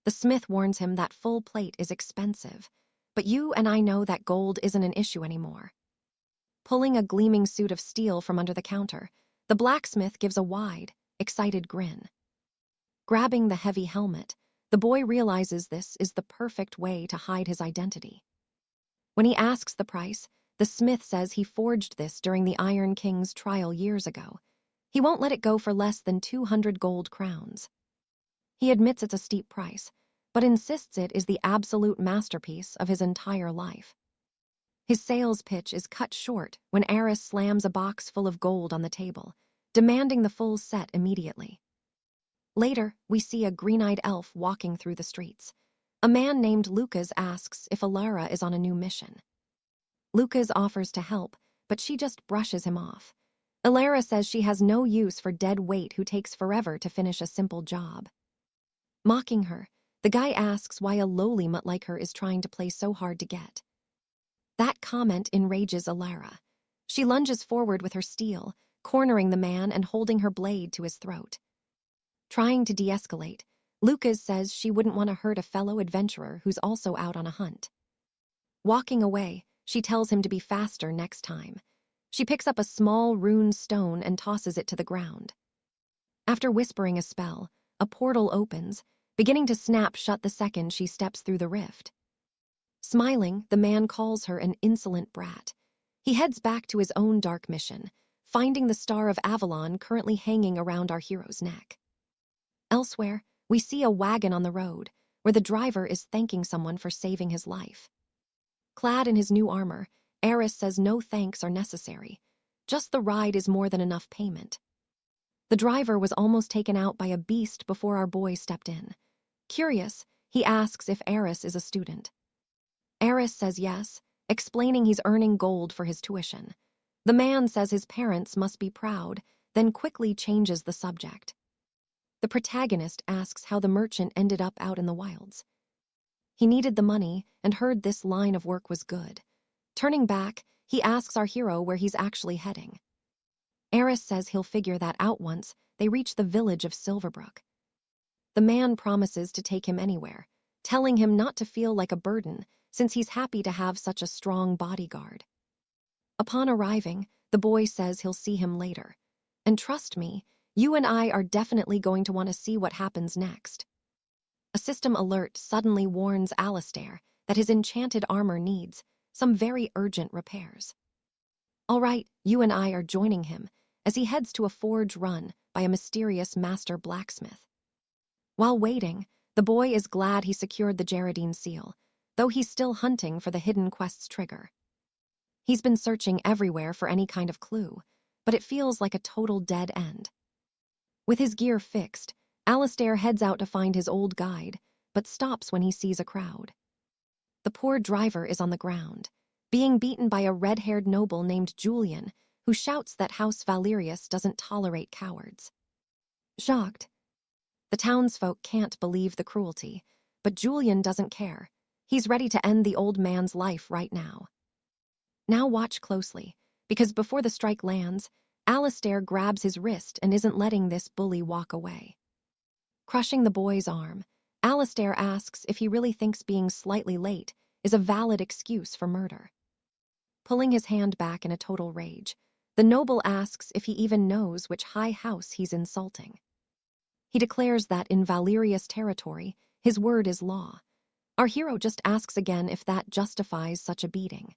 A: The smith warns him that full plate is expensive, but you and I know that gold isn't an issue anymore. Pulling a gleaming suit of steel from under the counter, the blacksmith gives a wide, excited grin. Grabbing the heavy helmet, the boy realizes this is the perfect way to hide his identity. When he asks the price, the smith says he forged this during the Iron King's trial years ago. He won't let it go for less than 200 gold crowns. He admits it's a steep price, but insists it is the absolute masterpiece of his entire life. His sales pitch is cut short when Eris slams a box full of gold on the table, demanding the full set immediately. Later, we see a green-eyed elf walking through the streets. A man named Lucas asks if Alara is on a new mission. Lucas offers to help, but she just brushes him off. Alara says she has no use for dead weight who takes forever to finish a simple job. Mocking her, the guy asks why a lowly mutt like her is trying to play so hard to get. That comment enrages Alara. She lunges forward with her steel, cornering the man and holding her blade to his throat. Trying to de-escalate, Lucas says she wouldn't want to hurt a fellow adventurer who's also out on a hunt. Walking away, she tells him to be faster next time. She picks up a small rune stone and tosses it to the ground. After whispering a spell, a portal opens, beginning to snap shut the second she steps through the rift. Smiling, the man calls her an insolent brat. He heads back to his own dark mission, finding the Star of Avalon currently hanging around our hero's neck. Elsewhere, we see a wagon on the road, where the driver is thanking someone for saving his life. Clad in his new armor, Eris says no thanks are necessary. Just the ride is more than enough payment. The driver was almost taken out by a beast before our boy stepped in. Curious, he asks if Eris is a student. Eris says yes, explaining he's earning gold for his tuition. The man says his parents must be proud, then quickly changes the subject. The protagonist asks how the merchant ended up out in the wilds. He needed the money and heard this line of work was good. Turning back, he asks our hero where he's actually heading. Eris says he'll figure that out once they reach the village of Silverbrook. The man promises to take him anywhere, telling him not to feel like a burden since he's happy to have such a strong bodyguard. Upon arriving, the boy says he'll see him later. And trust me, you and I are definitely going to want to see what happens next. A system alert suddenly warns 𝒂𝒅 that his enchanted armor needs some very urgent repairs. All right, you and I are joining him as he heads to a forge run by a mysterious master blacksmith. While waiting, the boy is glad he secured the Geraldine seal, though he's still hunting for the hidden quest's trigger. He's been searching everywhere for any kind of clue, but it feels like a total dead end. With his gear fixed, 𝒂𝒅 heads out to find his old guide, but stops when he sees a crowd. The poor driver is on the ground, being beaten by a red-haired noble named Julian, who shouts that House Valerius doesn't tolerate cowards. Shocked, the townsfolk can't believe the cruelty, but Julian doesn't care. He's ready to end the old man's life right now. Now watch closely, because before the strike lands, 𝒂𝒅 grabs his wrist and isn't letting this bully walk away. Crushing the boy's arm, 𝒂𝒅 asks if he really thinks being slightly late is a valid excuse for murder. Pulling his hand back in a total rage, the noble asks if he even knows which high house he's insulting. He declares that in Valerius territory, his word is law. Our hero just asks again if that justifies such a beating.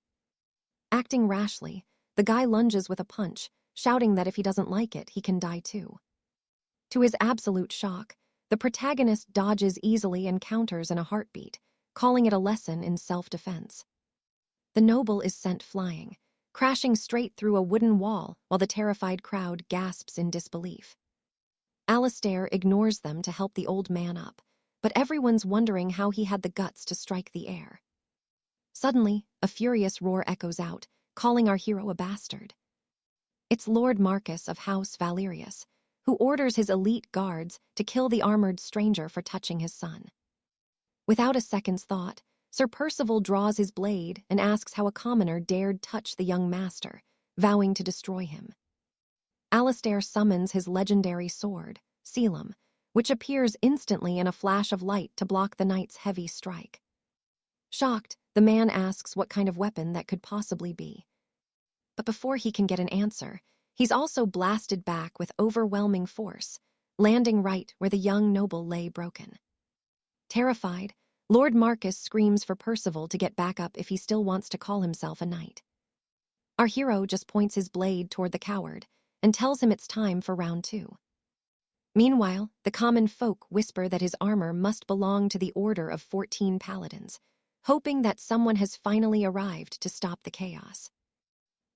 A: Acting rashly, the guy lunges with a punch, shouting that if he doesn't like it, he can die too. To his absolute shock, the protagonist dodges easily and counters in a heartbeat, calling it a lesson in self-defense. The noble is sent flying, crashing straight through a wooden wall while the terrified crowd gasps in disbelief. 𝒂𝒅 ignores them to help the old man up, but everyone's wondering how he had the guts to strike the air. Suddenly, a furious roar echoes out, calling our hero a bastard. It's Lord Marcus of House Valerius, who orders his elite guards to kill the armored stranger for touching his son. Without a second's thought, Sir Percival draws his blade and asks how a commoner dared touch the young master, vowing to destroy him. 𝒂𝒅 summons his legendary sword, 𝒂𝒙𝒻, which appears instantly in a flash of light to block the knight's heavy strike. Shocked, the man asks what kind of weapon that could possibly be. But before he can get an answer, he's also blasted back with overwhelming force, landing right where the young noble lay broken. Terrified, Lord Marcus screams for Percival to get back up if he still wants to call himself a knight. Our hero just points his blade toward the coward and tells him it's time for round 2. Meanwhile, the common folk whisper that his armor must belong to the Order of 14 Paladins, hoping that someone has finally arrived to stop the chaos.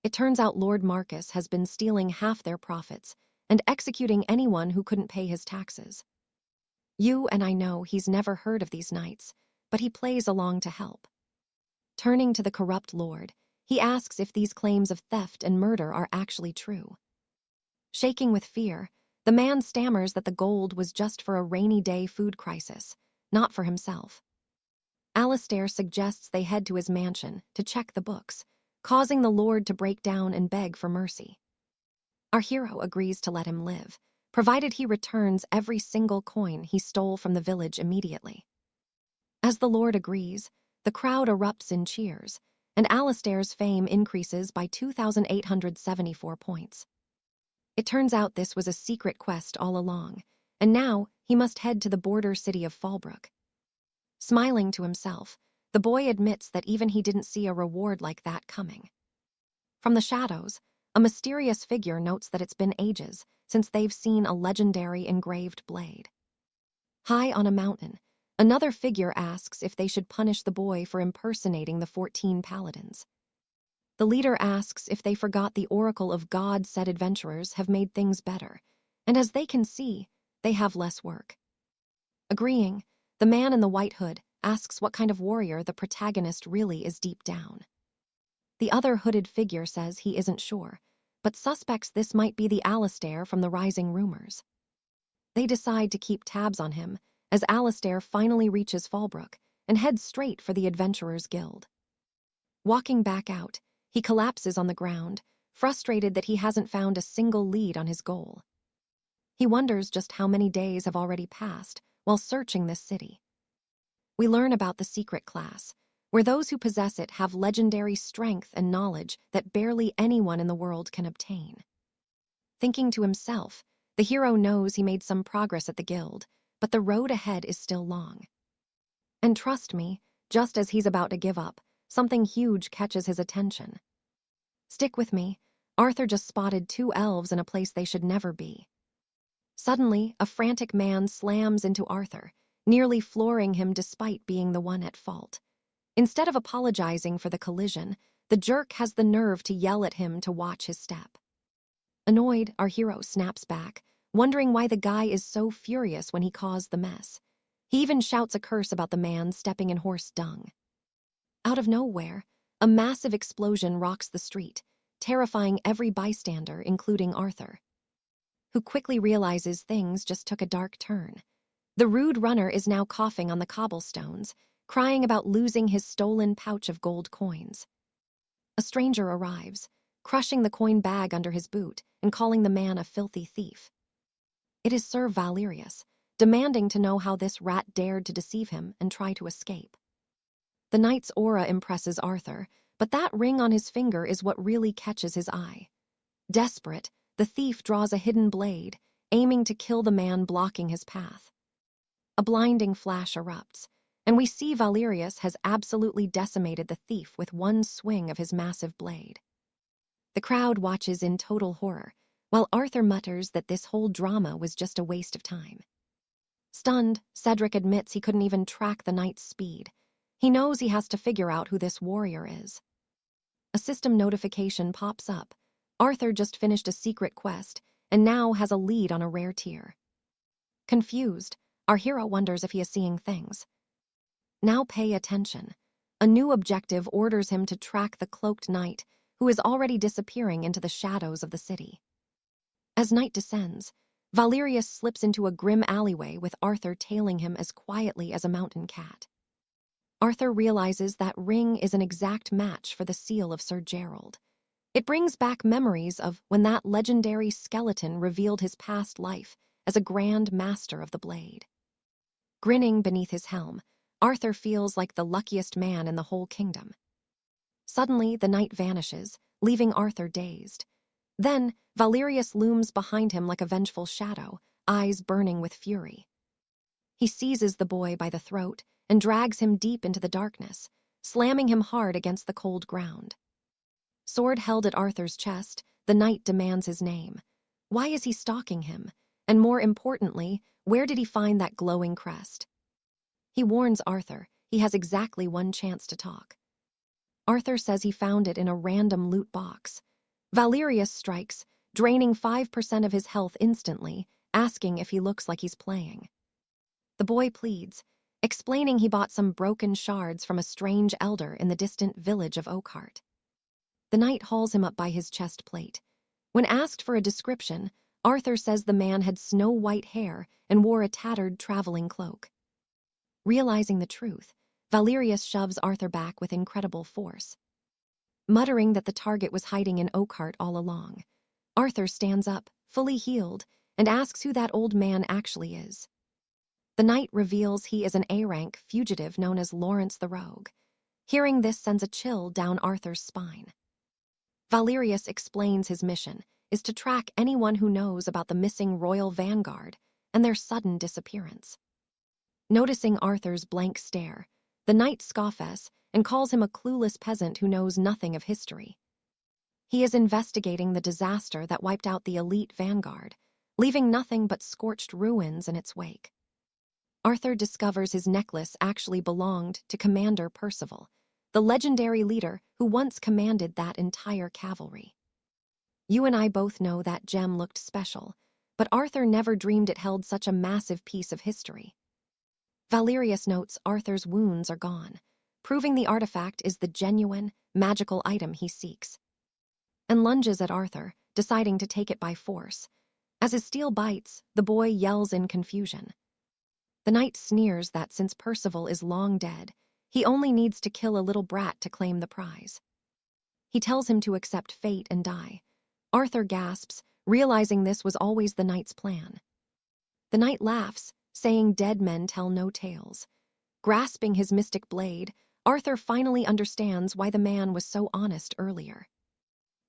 A: It turns out Lord Marcus has been stealing half their profits and executing anyone who couldn't pay his taxes. You and I know he's never heard of these knights, but he plays along to help. Turning to the corrupt lord, he asks if these claims of theft and murder are actually true. Shaking with fear, the man stammers that the gold was just for a rainy day food crisis, not for himself. 𝒂𝒅 suggests they head to his mansion to check the books, causing the lord to break down and beg for mercy. Our hero agrees to let him live, provided he returns every single coin he stole from the village immediately. As the lord agrees, the crowd erupts in cheers, and 𝒂𝒅's fame increases by 2,874 points. It turns out this was a secret quest all along, and now he must head to the border city of Silverbrook. Smiling to himself, the boy admits that even he didn't see a reward like that coming. From the shadows, a mysterious figure notes that it's been ages since they've seen a legendary engraved blade. High on a mountain, another figure asks if they should punish the boy for impersonating the 14 paladins. The leader asks if they forgot the oracle of God said adventurers have made things better, and as they can see, they have less work. Agreeing, the man in the white hood asks what kind of warrior the protagonist really is deep down. The other hooded figure says he isn't sure, but suspects this might be the 𝒂𝒅 from the rising rumors. They decide to keep tabs on him as 𝒂𝒅 finally reaches Silverbrook and heads straight for the Adventurers Guild. Walking back out, he collapses on the ground, frustrated that he hasn't found a single lead on his goal. He wonders just how many days have already passed while searching this city. We learn about the secret class, where those who possess it have legendary strength and knowledge that barely anyone in the world can obtain. Thinking to himself, the hero knows he made some progress at the guild, but the road ahead is still long. And trust me, just as he's about to give up, something huge catches his attention. Stick with me, Arthur just spotted 2 elves in a place they should never be. Suddenly, a frantic man slams into Arthur, nearly flooring him despite being the one at fault. Instead of apologizing for the collision, the jerk has the nerve to yell at him to watch his step. Annoyed, our hero snaps back, wondering why the guy is so furious when he caused the mess. He even shouts a curse about the man stepping in horse dung. Out of nowhere, a massive explosion rocks the street, terrifying every bystander, including Arthur, who quickly realizes things just took a dark turn. The rude runner is now coughing on the cobblestones, crying about losing his stolen pouch of gold coins. A stranger arrives, crushing the coin bag under his boot and calling the man a filthy thief. It is Sir Valerius, demanding to know how this rat dared to deceive him and try to escape. The knight's aura impresses Arthur, but that ring on his finger is what really catches his eye. Desperate, the thief draws a hidden blade, aiming to kill the man blocking his path. A blinding flash erupts, and we see Valerius has absolutely decimated the thief with one swing of his massive blade. The crowd watches in total horror, while Arthur mutters that this whole drama was just a waste of time. Stunned, Cedric admits he couldn't even track the knight's speed. He knows he has to figure out who this warrior is. A system notification pops up. Arthur just finished a secret quest and now has a lead on a rare tier. Confused, our hero wonders if he is seeing things. Now pay attention. A new objective orders him to track the cloaked knight, who is already disappearing into the shadows of the city. As night descends, Valerius slips into a grim alleyway with Arthur tailing him as quietly as a mountain cat. Arthur realizes that ring is an exact match for the seal of Sir Gerald. It brings back memories of when that legendary skeleton revealed his past life as a grand master of the blade. Grinning beneath his helm, Arthur feels like the luckiest man in the whole kingdom. Suddenly, the knight vanishes, leaving Arthur dazed. Then, Valerius looms behind him like a vengeful shadow, eyes burning with fury. He seizes the boy by the throat and drags him deep into the darkness, slamming him hard against the cold ground. Sword held at Arthur's chest, the knight demands his name. Why is he stalking him? And more importantly, where did he find that glowing crest? He warns Arthur he has exactly one chance to talk. Arthur says he found it in a random loot box. Valerius strikes, draining 5% of his health instantly, asking if he looks like he's playing. The boy pleads, explaining he bought some broken shards from a strange elder in the distant village of Oakhart. The knight hauls him up by his chest plate. When asked for a description, Arthur says the man had snow-white hair and wore a tattered traveling cloak. Realizing the truth, Valerius shoves Arthur back with incredible force. Muttering that the target was hiding in Oakhart all along, Arthur stands up, fully healed, and asks who that old man actually is. The knight reveals he is an A-rank fugitive known as Lawrence the Rogue. Hearing this sends a chill down Arthur's spine. Valerius explains his mission is to track anyone who knows about the missing royal vanguard and their sudden disappearance. Noticing Arthur's blank stare, the knight scoffs and calls him a clueless peasant who knows nothing of history. He is investigating the disaster that wiped out the elite vanguard, leaving nothing but scorched ruins in its wake. Arthur discovers his necklace actually belonged to Commander Percival, the legendary leader who once commanded that entire cavalry. You and I both know that gem looked special, but Arthur never dreamed it held such a massive piece of history. Valerius notes Arthur's wounds are gone, proving the artifact is the genuine, magical item he seeks, and lunges at Arthur, deciding to take it by force. As his steel bites, the boy yells in confusion. The knight sneers that since Percival is long dead, he only needs to kill a little brat to claim the prize. He tells him to accept fate and die. Arthur gasps, realizing this was always the knight's plan. The knight laughs, saying dead men tell no tales. Grasping his mystic blade, Arthur finally understands why the man was so honest earlier.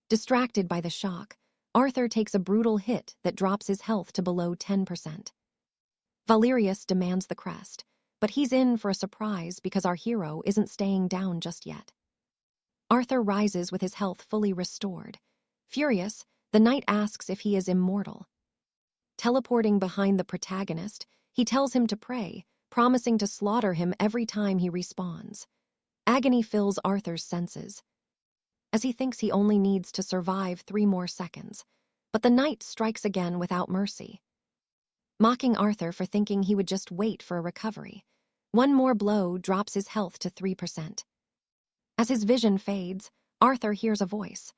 A: Distracted by the shock, Arthur takes a brutal hit that drops his health to below 10%. Valerius demands the crest, but he's in for a surprise because our hero isn't staying down just yet. Arthur rises with his health fully restored. Furious, the knight asks if he is immortal. Teleporting behind the protagonist, he tells him to pray, promising to slaughter him every time he respawns. Agony fills Arthur's senses, as he thinks he only needs to survive 3 more seconds. But the knight strikes again without mercy, mocking Arthur for thinking he would just wait for a recovery. One more blow drops his health to 3%. As his vision fades, Arthur hears a voice.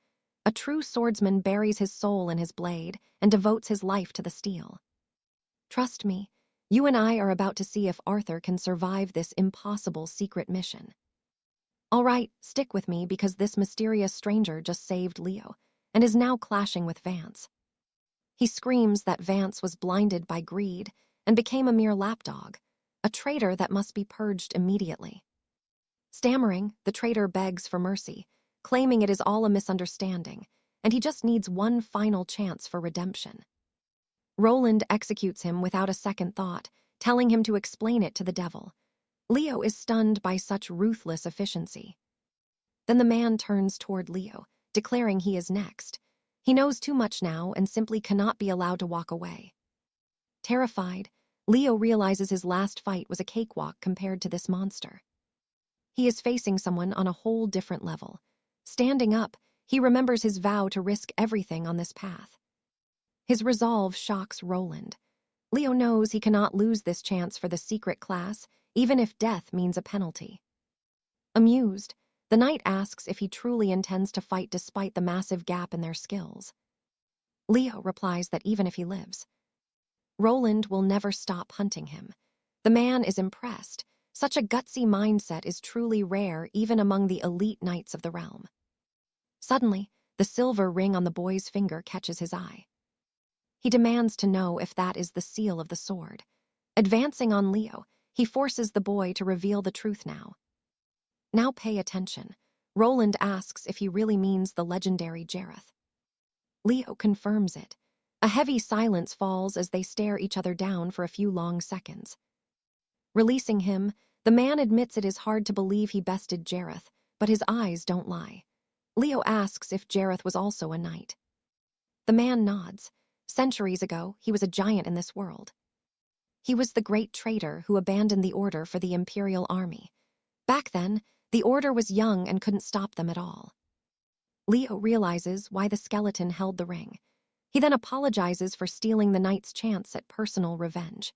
A: A true swordsman buries his soul in his blade and devotes his life to the steel. Trust me, you and I are about to see if Arthur can survive this impossible secret mission. All right, stick with me because this mysterious stranger just saved Leo and is now clashing with Vance. He screams that Vance was blinded by greed and became a mere lapdog, a traitor that must be purged immediately. Stammering, the traitor begs for mercy, claiming it is all a misunderstanding, and he just needs one final chance for redemption. Roland executes him without a second thought, telling him to explain it to the devil. Leo is stunned by such ruthless efficiency. Then the man turns toward Leo, declaring he is next. He knows too much now and simply cannot be allowed to walk away. Terrified, Leo realizes his last fight was a cakewalk compared to this monster. He is facing someone on a whole different level. Standing up, he remembers his vow to risk everything on this path. His resolve shocks Roland. Leo knows he cannot lose this chance for the secret class, even if death means a penalty. Amused, the knight asks if he truly intends to fight despite the massive gap in their skills. Leo replies that even if he lives, Roland will never stop hunting him. The man is impressed. Such a gutsy mindset is truly rare even among the elite knights of the realm. Suddenly, the silver ring on the boy's finger catches his eye. He demands to know if that is the seal of the sword. Advancing on Leo, he forces the boy to reveal the truth now. Now pay attention. Roland asks if he really means the legendary 𝒌𝒄𝒌. Leo confirms it. A heavy silence falls as they stare each other down for a few long seconds. Releasing him, the man admits it is hard to believe he bested 𝒌𝒄𝒌, but his eyes don't lie. Leo asks if 𝒌𝒄𝒃 was also a knight. The man nods. Centuries ago, he was a giant in this world. He was the great traitor who abandoned the order for the imperial army. Back then, the order was young and couldn't stop them at all. Leo realizes why the skeleton held the ring. He then apologizes for stealing the knight's chance at personal revenge.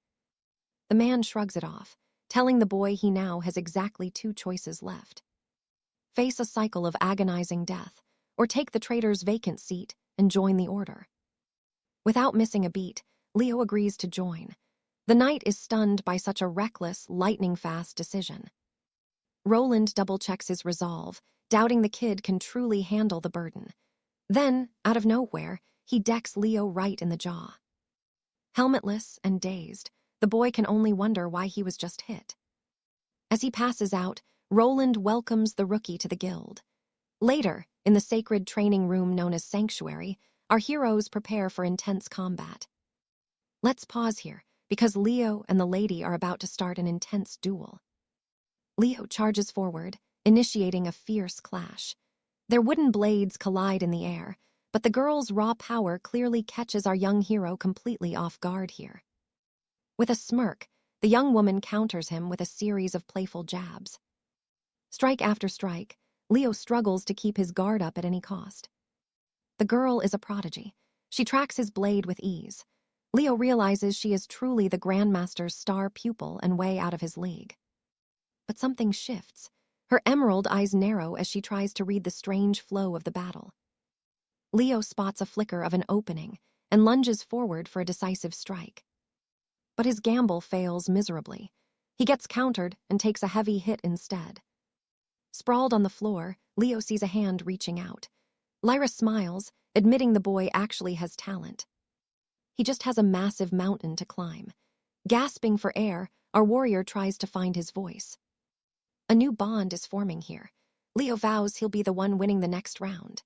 A: The man shrugs it off, telling the boy he now has exactly 2 choices left. Face a cycle of agonizing death, or take the traitor's vacant seat and join the order. Without missing a beat, Leo agrees to join. The knight is stunned by such a reckless, lightning-fast decision. Roland double-checks his resolve, doubting the kid can truly handle the burden. Then, out of nowhere, he decks Leo right in the jaw. Helmetless and dazed, the boy can only wonder why he was just hit. As he passes out, Roland welcomes the rookie to the guild. Later, in the sacred training room known as Sanctuary, our heroes prepare for intense combat. Let's pause here, because Leo and the lady are about to start an intense duel. Leo charges forward, initiating a fierce clash. Their wooden blades collide in the air, but the girl's raw power clearly catches our young hero completely off guard here. With a smirk, the young woman counters him with a series of playful jabs. Strike after strike, Leo struggles to keep his guard up at any cost. The girl is a prodigy. She tracks his blade with ease. Leo realizes she is truly the Grandmaster's star pupil and way out of his league. But something shifts. Her emerald eyes narrow as she tries to read the strange flow of the battle. Leo spots a flicker of an opening and lunges forward for a decisive strike. But his gamble fails miserably. He gets countered and takes a heavy hit instead. Sprawled on the floor, Leo sees a hand reaching out. Lyra smiles, admitting the boy actually has talent. He just has a massive mountain to climb. Gasping for air, our warrior tries to find his voice. A new bond is forming here. Leo vows he'll be the one winning the next round.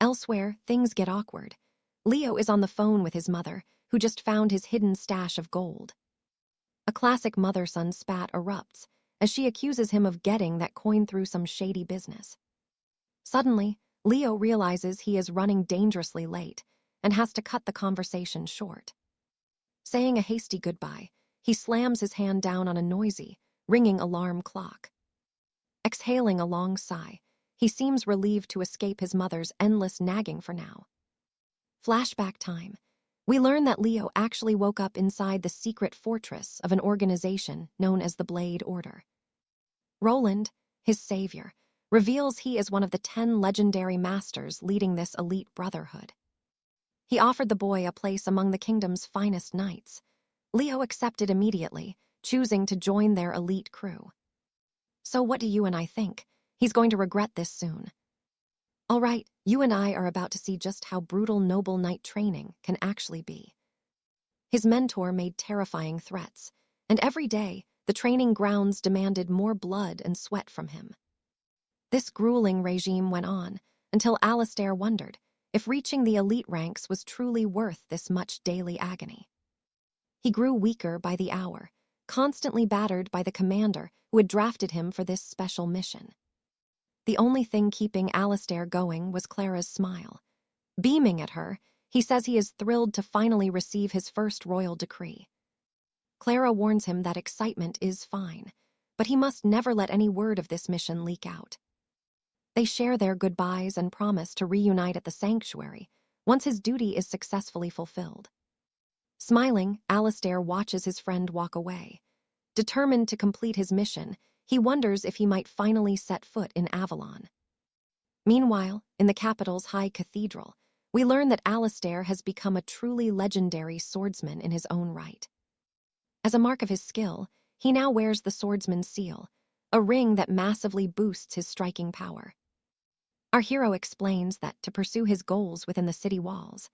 A: Elsewhere, things get awkward. Leo is on the phone with his mother, who just found his hidden stash of gold. A classic mother-son spat erupts as she accuses him of getting that coin through some shady business. Suddenly, Leo realizes he is running dangerously late and has to cut the conversation short. Saying a hasty goodbye, he slams his hand down on a noisy, ringing alarm clock. Exhaling a long sigh, he seems relieved to escape his mother's endless nagging for now. Flashback time. We learn that Leo actually woke up inside the secret fortress of an organization known as the Blade Order. Roland, his savior, reveals he is one of the 10 legendary masters leading this elite brotherhood. He offered the boy a place among the kingdom's finest knights. Leo accepted immediately, choosing to join their elite crew. So what do you and I think? He's going to regret this soon. All right, you and I are about to see just how brutal noble knight training can actually be. His mentor made terrifying threats, and every day, the training grounds demanded more blood and sweat from him. This grueling regime went on until 𝒂𝒅 wondered if reaching the elite ranks was truly worth this much daily agony. He grew weaker by the hour, constantly battered by the commander who had drafted him for this special mission. The only thing keeping 𝒂𝒅 going was Clara's smile. Beaming at her, he says he is thrilled to finally receive his first royal decree. Clara warns him that excitement is fine, but he must never let any word of this mission leak out. They share their goodbyes and promise to reunite at the sanctuary once his duty is successfully fulfilled. Smiling, 𝒂𝒅 watches his friend walk away. Determined to complete his mission, he wonders if he might finally set foot in Avalon. Meanwhile, in the capital's high cathedral, we learn that 𝒂𝒅 has become a truly legendary swordsman in his own right. As a mark of his skill, he now wears the swordsman's seal, a ring that massively boosts his striking power. Our hero explains that to pursue his goals within the city walls,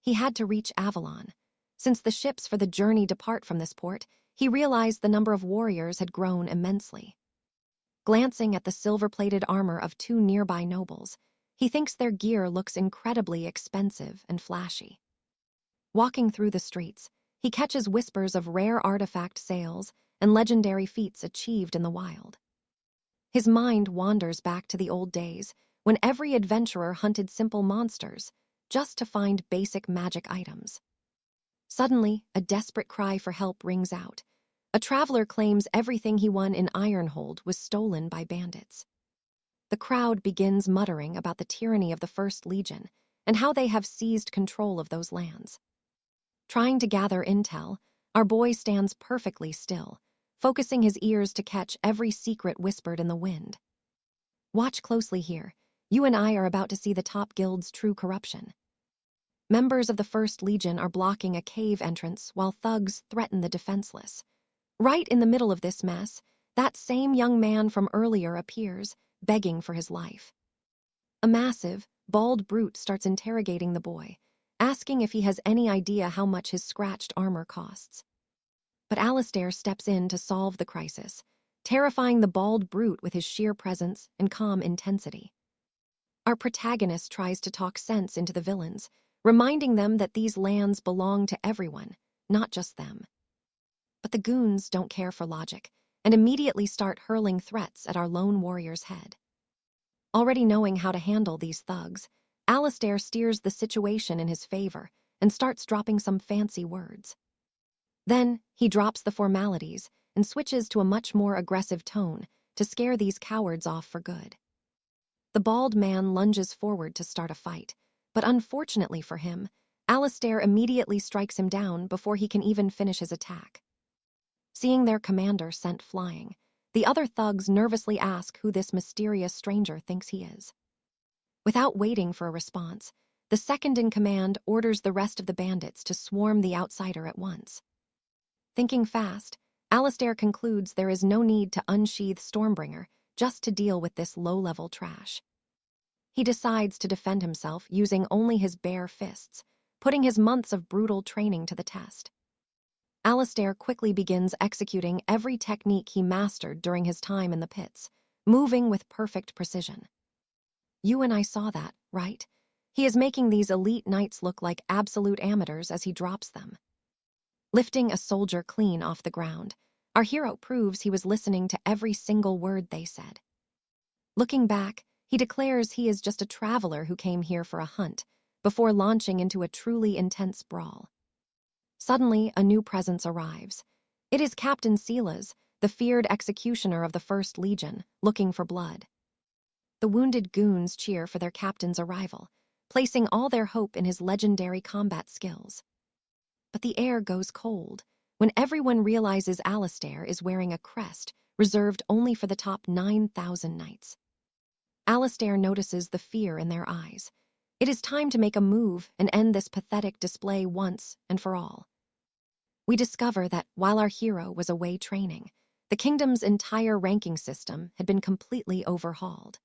A: he had to reach Avalon. Since the ships for the journey depart from this port, he realized the number of warriors had grown immensely. Glancing at the silver-plated armor of two nearby nobles, he thinks their gear looks incredibly expensive and flashy. Walking through the streets, he catches whispers of rare artifact sales and legendary feats achieved in the wild. His mind wanders back to the old days when every adventurer hunted simple monsters just to find basic magic items. Suddenly, a desperate cry for help rings out. A traveler claims everything he won in Ironhold was stolen by bandits. The crowd begins muttering about the tyranny of the First Legion and how they have seized control of those lands. Trying to gather intel, our boy stands perfectly still, focusing his ears to catch every secret whispered in the wind. Watch closely here. You and I are about to see the top guild's true corruption. Members of the First Legion are blocking a cave entrance while thugs threaten the defenseless. Right in the middle of this mess, that same young man from earlier appears, begging for his life. A massive, bald brute starts interrogating the boy, asking if he has any idea how much his scratched armor costs. But 𝒂𝒅 steps in to solve the crisis, terrifying the bald brute with his sheer presence and calm intensity. Our protagonist tries to talk sense into the villains, reminding them that these lands belong to everyone, not just them. But the goons don't care for logic and immediately start hurling threats at our lone warrior's head. Already knowing how to handle these thugs, 𝒂𝒅 steers the situation in his favor and starts dropping some fancy words. Then, he drops the formalities and switches to a much more aggressive tone to scare these cowards off for good. The bald man lunges forward to start a fight, but unfortunately for him, 𝒂𝒅 immediately strikes him down before he can even finish his attack. Seeing their commander sent flying, the other thugs nervously ask who this mysterious stranger thinks he is. Without waiting for a response, the second in command orders the rest of the bandits to swarm the outsider at once. Thinking fast, 𝒂𝒅 concludes there is no need to unsheath Stormbringer just to deal with this low-level trash. He decides to defend himself using only his bare fists, putting his months of brutal training to the test. 𝒂𝒅 quickly begins executing every technique he mastered during his time in the pits, moving with perfect precision. You and I saw that, right? He is making these elite knights look like absolute amateurs as he drops them. Lifting a soldier clean off the ground, our hero proves he was listening to every single word they said. Looking back, he declares he is just a traveler who came here for a hunt, before launching into a truly intense brawl. Suddenly, a new presence arrives. It is Captain Silas, the feared executioner of the First Legion, looking for blood. The wounded goons cheer for their captain's arrival, placing all their hope in his legendary combat skills. But the air goes cold when everyone realizes 𝒂𝒅 is wearing a crest reserved only for the top 9,000 knights. 𝒂𝒅 notices the fear in their eyes. It is time to make a move and end this pathetic display once and for all. We discover that while our hero was away training, the kingdom's entire ranking system had been completely overhauled.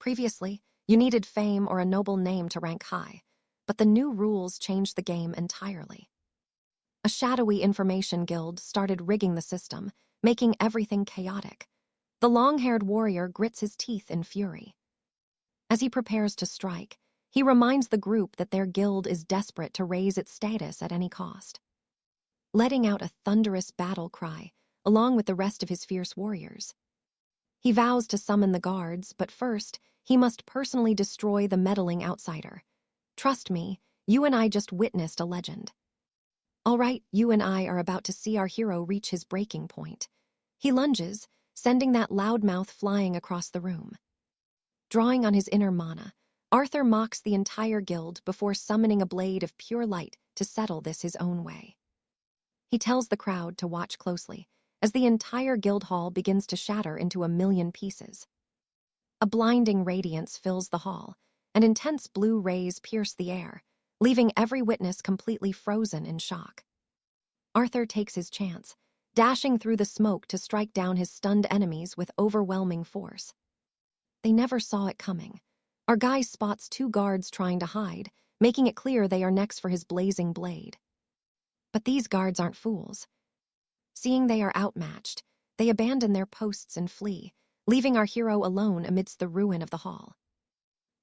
A: Previously, you needed fame or a noble name to rank high, but the new rules changed the game entirely. A shadowy information guild started rigging the system, making everything chaotic. The long-haired warrior grits his teeth in fury. As he prepares to strike, he reminds the group that their guild is desperate to raise its status at any cost. Letting out a thunderous battle cry, along with the rest of his fierce warriors. He vows to summon the guards, but first, he must personally destroy the meddling outsider. Trust me, you and I just witnessed a legend. All right, you and I are about to see our hero reach his breaking point. He lunges, sending that loudmouth flying across the room. Drawing on his inner mana, Arthur mocks the entire guild before summoning a blade of pure light to settle this his own way. He tells the crowd to watch closely as the entire guild hall begins to shatter into a million pieces. A blinding radiance fills the hall, and intense blue rays pierce the air, leaving every witness completely frozen in shock. Arthur takes his chance, dashing through the smoke to strike down his stunned enemies with overwhelming force. They never saw it coming. Our guy spots two guards trying to hide, making it clear they are next for his blazing blade. But these guards aren't fools. Seeing they are outmatched, they abandon their posts and flee, leaving our hero alone amidst the ruin of the hall.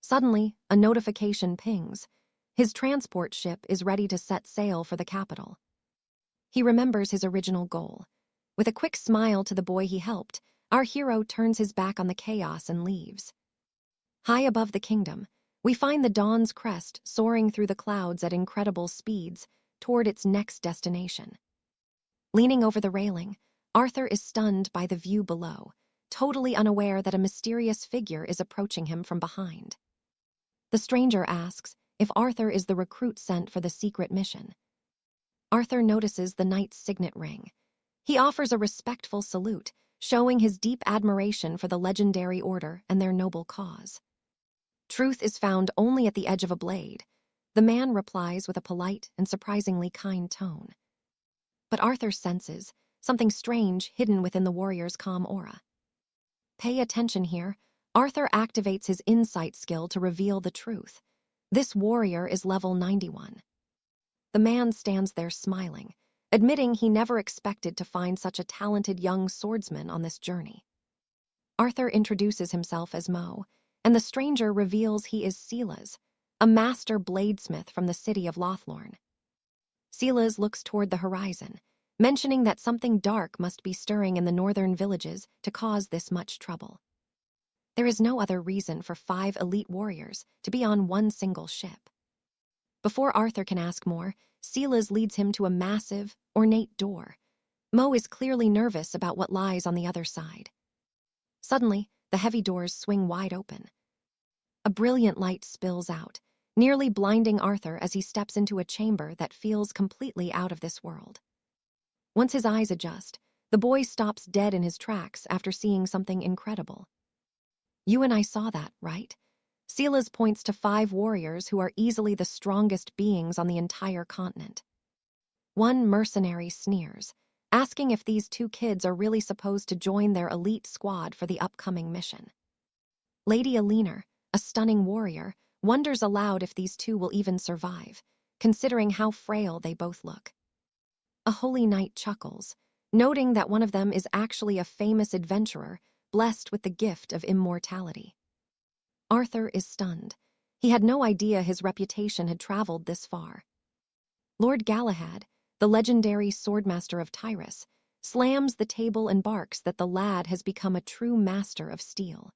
A: Suddenly, a notification pings. His transport ship is ready to set sail for the capital. He remembers his original goal. With a quick smile to the boy he helped, our hero turns his back on the chaos and leaves. High above the kingdom, we find the dawn's crest soaring through the clouds at incredible speeds toward its next destination. Leaning over the railing, Arthur is stunned by the view below, totally unaware that a mysterious figure is approaching him from behind. The stranger asks if Arthur is the recruit sent for the secret mission. Arthur notices the knight's signet ring. He offers a respectful salute, showing his deep admiration for the legendary order and their noble cause. Truth is found only at the edge of a blade. The man replies with a polite and surprisingly kind tone. But Arthur senses something strange hidden within the warrior's calm aura. Pay attention here. Arthur activates his insight skill to reveal the truth. This warrior is level 91. The man stands there smiling, admitting he never expected to find such a talented young swordsman on this journey. Arthur introduces himself as Mo, and the stranger reveals he is Silas, a master bladesmith from the city of Lothlorn. Silas looks toward the horizon, mentioning that something dark must be stirring in the northern villages to cause this much trouble. There is no other reason for 5 elite warriors to be on one single ship. Before Arthur can ask more, Silas leads him to a massive, ornate door. Mo is clearly nervous about what lies on the other side. Suddenly, the heavy doors swing wide open. A brilliant light spills out, nearly blinding Arthur as he steps into a chamber that feels completely out of this world. Once his eyes adjust, the boy stops dead in his tracks after seeing something incredible. You and I saw that, right? Silas points to 5 warriors who are easily the strongest beings on the entire continent. One mercenary sneers, asking if these 2 kids are really supposed to join their elite squad for the upcoming mission. Lady Alina, a stunning warrior, wonders aloud if these 2 will even survive, considering how frail they both look. A holy knight chuckles, noting that one of them is actually a famous adventurer blessed with the gift of immortality. Arthur is stunned. He had no idea his reputation had traveled this far. Lord Galahad, the legendary swordmaster of Tyrus, slams the table and barks that the lad has become a true master of steel.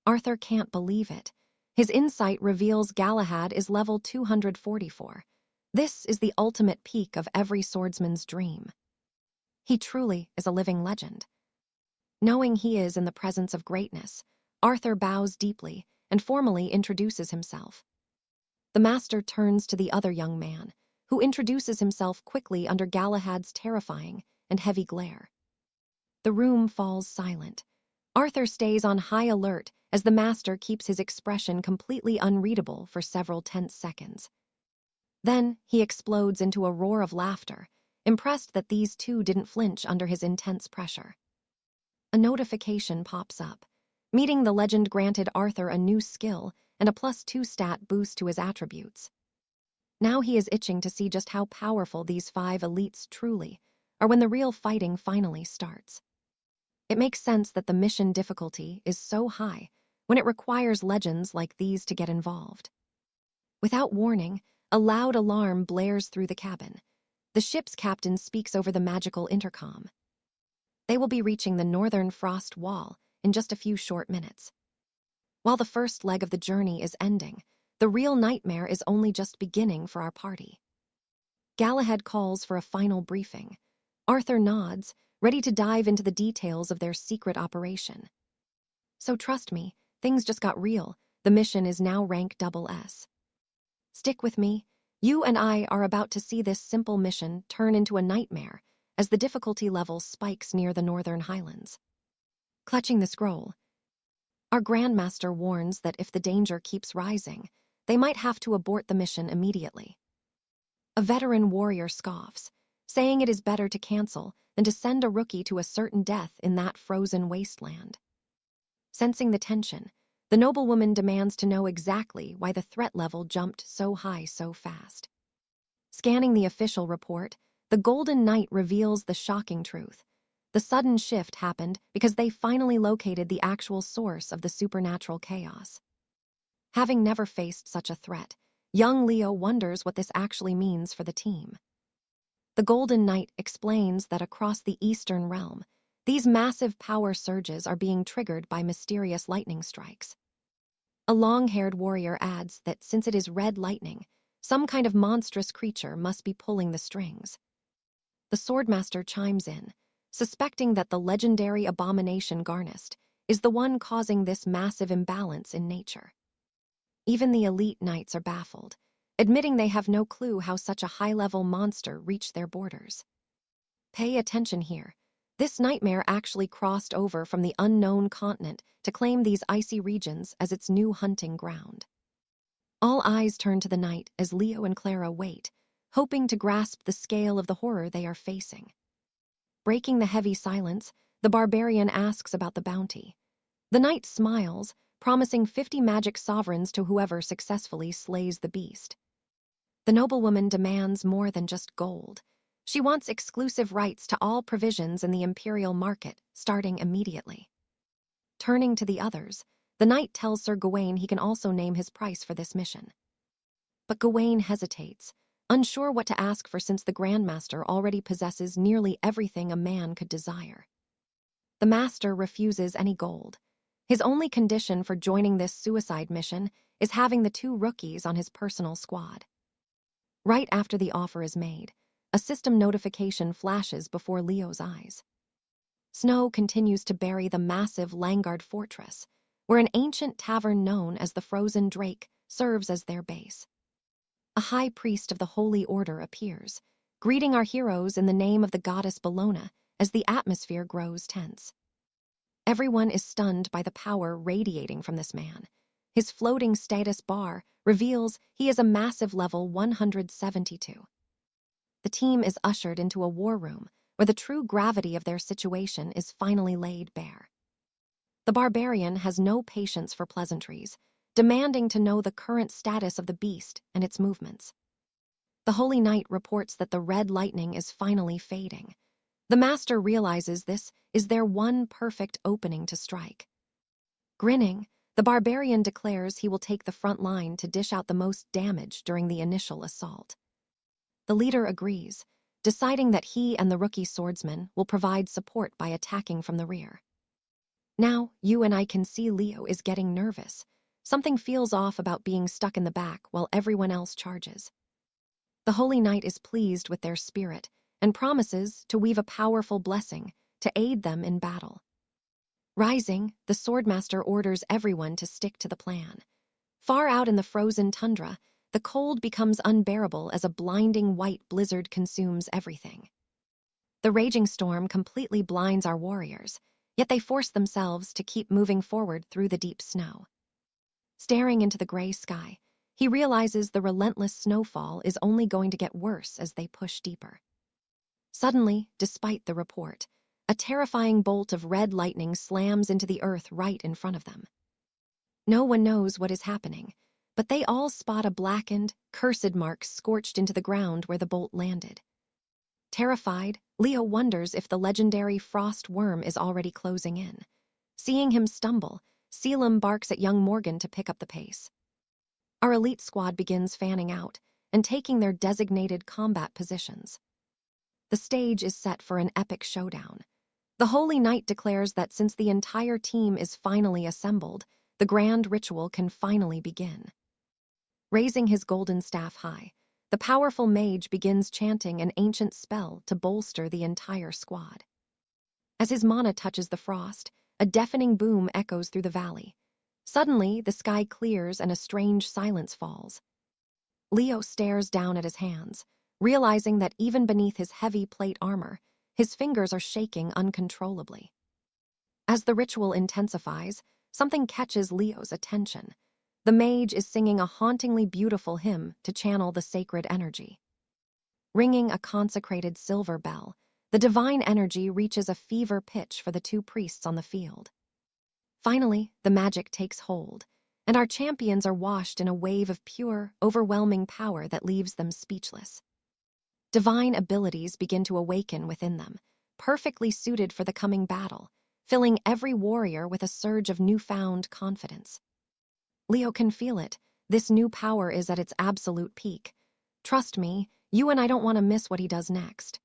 A: Arthur can't believe it. His insight reveals Galahad is level 244. This is the ultimate peak of every swordsman's dream. He truly is a living legend. Knowing he is in the presence of greatness, Arthur bows deeply and formally introduces himself. The master turns to the other young man, who introduces himself quickly under Galahad's terrifying and heavy glare. The room falls silent. Arthur stays on high alert as the master keeps his expression completely unreadable for several tense seconds. Then he explodes into a roar of laughter, impressed that these 2 didn't flinch under his intense pressure. A notification pops up. Meeting the legend granted Arthur a new skill and a +2 stat boost to his attributes. Now he is itching to see just how powerful these 5 elites truly are when the real fighting finally starts. It makes sense that the mission difficulty is so high when it requires legends like these to get involved. Without warning, a loud alarm blares through the cabin. The ship's captain speaks over the magical intercom. They will be reaching the northern frost wall in just a few short minutes. While the first leg of the journey is ending, the real nightmare is only just beginning for our party. Galahad calls for a final briefing. Arthur nods, ready to dive into the details of their secret operation. So trust me, things just got real. The mission is now rank SS. Stick with me. You and I are about to see this simple mission turn into a nightmare as the difficulty level spikes near the Northern Highlands. Clutching the scroll, our Grandmaster warns that if the danger keeps rising, they might have to abort the mission immediately. A veteran warrior scoffs, saying it is better to cancel than to send a rookie to a certain death in that frozen wasteland. Sensing the tension, the noblewoman demands to know exactly why the threat level jumped so high so fast. Scanning the official report, the Golden Knight reveals the shocking truth. The sudden shift happened because they finally located the actual source of the supernatural chaos. Having never faced such a threat, young Leo wonders what this actually means for the team. The Golden Knight explains that across the Eastern Realm, these massive power surges are being triggered by mysterious lightning strikes. A long-haired warrior adds that since it is red lightning, some kind of monstrous creature must be pulling the strings. The Swordmaster chimes in, suspecting that the legendary abomination Garnest is the one causing this massive imbalance in nature. Even the elite knights are baffled, admitting they have no clue how such a high-level monster reached their borders. Pay attention here. This nightmare actually crossed over from the unknown continent to claim these icy regions as its new hunting ground. All eyes turn to the night as Leo and Clara wait, hoping to grasp the scale of the horror they are facing. Breaking the heavy silence, the barbarian asks about the bounty. The knight smiles, promising 50 magic sovereigns to whoever successfully slays the beast. The noblewoman demands more than just gold. She wants exclusive rights to all provisions in the imperial market, starting immediately. Turning to the others, the knight tells Sir Gawain he can also name his price for this mission. But Gawain hesitates, unsure what to ask for since the Grandmaster already possesses nearly everything a man could desire. The Master refuses any gold. His only condition for joining this suicide mission is having the 2 rookies on his personal squad. Right after the offer is made, a system notification flashes before Leo's eyes. Snow continues to bury the massive Langard fortress, where an ancient tavern known as the Frozen Drake serves as their base. A high priest of the Holy Order appears, greeting our heroes in the name of the goddess Bellona as the atmosphere grows tense. Everyone is stunned by the power radiating from this man. His floating status bar reveals he is a massive level 172. The team is ushered into a war room where the true gravity of their situation is finally laid bare. The barbarian has no patience for pleasantries, demanding to know the current status of the beast and its movements. The Holy Knight reports that the red lightning is finally fading. The Master realizes this is their one perfect opening to strike. Grinning, the barbarian declares he will take the front line to dish out the most damage during the initial assault. The leader agrees, deciding that he and the rookie swordsman will provide support by attacking from the rear. Now, you and I can see Leo is getting nervous. Something feels off about being stuck in the back while everyone else charges. The Holy Knight is pleased with their spirit and promises to weave a powerful blessing to aid them in battle. Rising, the Swordmaster orders everyone to stick to the plan. Far out in the frozen tundra, the cold becomes unbearable as a blinding white blizzard consumes everything. The raging storm completely blinds our warriors, yet they force themselves to keep moving forward through the deep snow. Staring into the gray sky, he realizes the relentless snowfall is only going to get worse as they push deeper. Suddenly, despite the report, a terrifying bolt of red lightning slams into the earth right in front of them. No one knows what is happening, but they all spot a blackened, cursed mark scorched into the ground where the bolt landed. Terrified, Leo wonders if the legendary frost worm is already closing in. Seeing him stumble, Selim barks at young Morgan to pick up the pace. Our elite squad begins fanning out and taking their designated combat positions. The stage is set for an epic showdown. The Holy Knight declares that since the entire team is finally assembled, the grand ritual can finally begin. Raising his golden staff high, the powerful mage begins chanting an ancient spell to bolster the entire squad. As his mana touches the frost, a deafening boom echoes through the valley. Suddenly, the sky clears and a strange silence falls. Leo stares down at his hands, realizing that even beneath his heavy plate armor, his fingers are shaking uncontrollably. As the ritual intensifies, something catches Leo's attention. The mage is singing a hauntingly beautiful hymn to channel the sacred energy. Ringing a consecrated silver bell, the divine energy reaches a fever pitch for the two priests on the field. Finally, the magic takes hold, and our champions are washed in a wave of pure, overwhelming power that leaves them speechless. Divine abilities begin to awaken within them, perfectly suited for the coming battle, filling every warrior with a surge of newfound confidence. Leo can feel it. This new power is at its absolute peak. Trust me, you and I don't want to miss what he does next.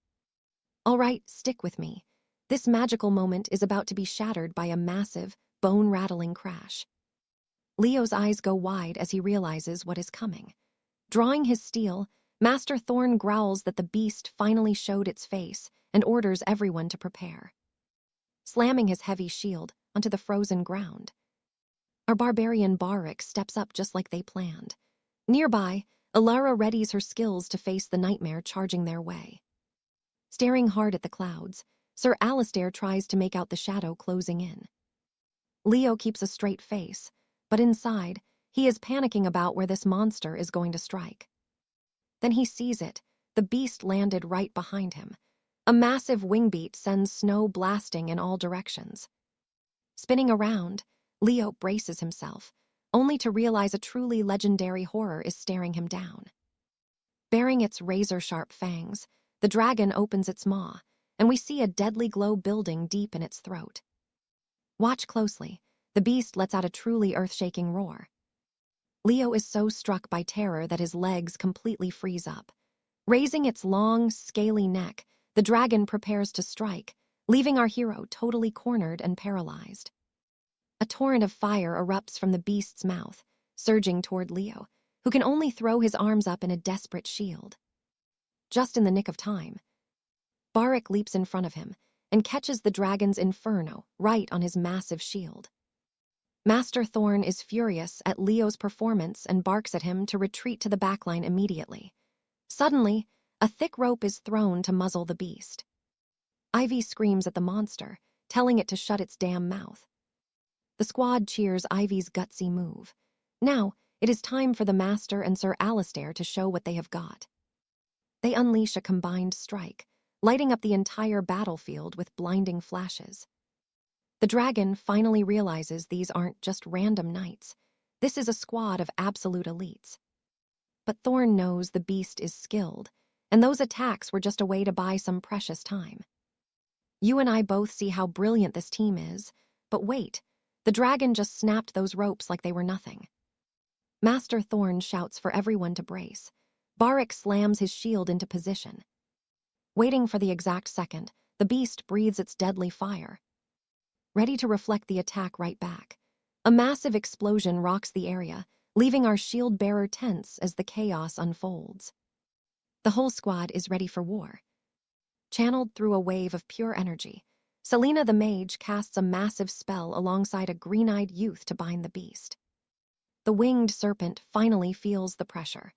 A: All right, stick with me. This magical moment is about to be shattered by a massive, bone-rattling crash. Leo's eyes go wide as he realizes what is coming. Drawing his steel, Master Thorn growls that the beast finally showed its face and orders everyone to prepare. Slamming his heavy shield onto the frozen ground, our barbarian Barik steps up just like they planned. Nearby, Alara readies her skills to face the nightmare charging their way. Staring hard at the clouds, Sir Alistair tries to make out the shadow closing in. Leo keeps a straight face, but inside, he is panicking about where this monster is going to strike. Then he sees it. The beast landed right behind him. A massive wingbeat sends snow blasting in all directions. Spinning around, Leo braces himself, only to realize a truly legendary horror is staring him down. Bearing its razor-sharp fangs, the dragon opens its maw, and we see a deadly glow building deep in its throat. Watch closely. The beast lets out a truly earth-shaking roar. Leo is so struck by terror that his legs completely freeze up. Raising its long, scaly neck, the dragon prepares to strike, leaving our hero totally cornered and paralyzed. A torrent of fire erupts from the beast's mouth, surging toward Leo, who can only throw his arms up in a desperate shield. Just in the nick of time, Barik leaps in front of him and catches the dragon's inferno right on his massive shield. Master Thorn is furious at Leo's performance and barks at him to retreat to the backline immediately. Suddenly, a thick rope is thrown to muzzle the beast. Ivy screams at the monster, telling it to shut its damn mouth. The squad cheers Ivy's gutsy move. Now, it is time for the Master and Sir Alistair to show what they have got. They unleash a combined strike, lighting up the entire battlefield with blinding flashes. The dragon finally realizes these aren't just random knights. This is a squad of absolute elites. But Thorn knows the beast is skilled, and those attacks were just a way to buy some precious time. You and I both see how brilliant this team is, but wait, the dragon just snapped those ropes like they were nothing. Master Thorn shouts for everyone to brace. Barik slams his shield into position. Waiting for the exact second, the beast breathes its deadly fire, ready to reflect the attack right back. A massive explosion rocks the area, leaving our shield-bearer tense as the chaos unfolds. The whole squad is ready for war. Channeled through a wave of pure energy, Selena the mage casts a massive spell alongside a green-eyed youth to bind the beast. The winged serpent finally feels the pressure.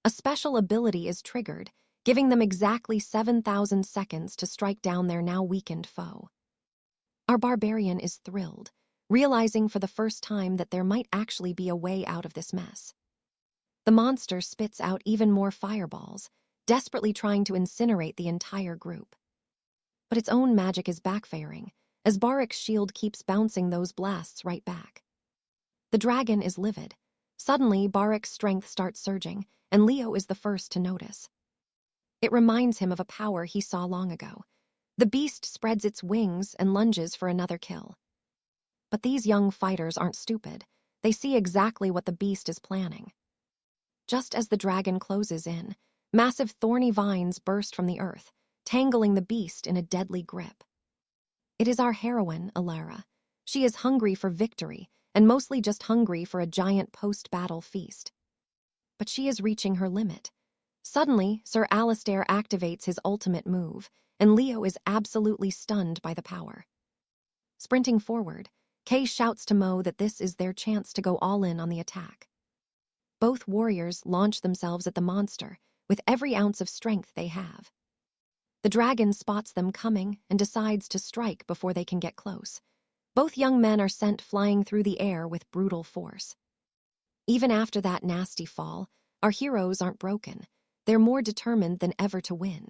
A: A special ability is triggered, giving them exactly 7,000 seconds to strike down their now weakened foe. Our barbarian is thrilled, realizing for the first time that there might actually be a way out of this mess. The monster spits out even more fireballs, desperately trying to incinerate the entire group. But its own magic is backfiring, as Barik's shield keeps bouncing those blasts right back. The dragon is livid. Suddenly, Barik's strength starts surging, and Leo is the first to notice. It reminds him of a power he saw long ago. The beast spreads its wings and lunges for another kill. But these young fighters aren't stupid. They see exactly what the beast is planning. Just as the dragon closes in, massive thorny vines burst from the earth, tangling the beast in a deadly grip. It is our heroine, Alara. She is hungry for victory, and mostly just hungry for a giant post-battle feast. But she is reaching her limit. Suddenly, Sir Alistair activates his ultimate move, and Leo is absolutely stunned by the power. Sprinting forward, Kay shouts to Mo that this is their chance to go all in on the attack. Both warriors launch themselves at the monster with every ounce of strength they have. The dragon spots them coming and decides to strike before they can get close. Both young men are sent flying through the air with brutal force. Even after that nasty fall, our heroes aren't broken. They're more determined than ever to win.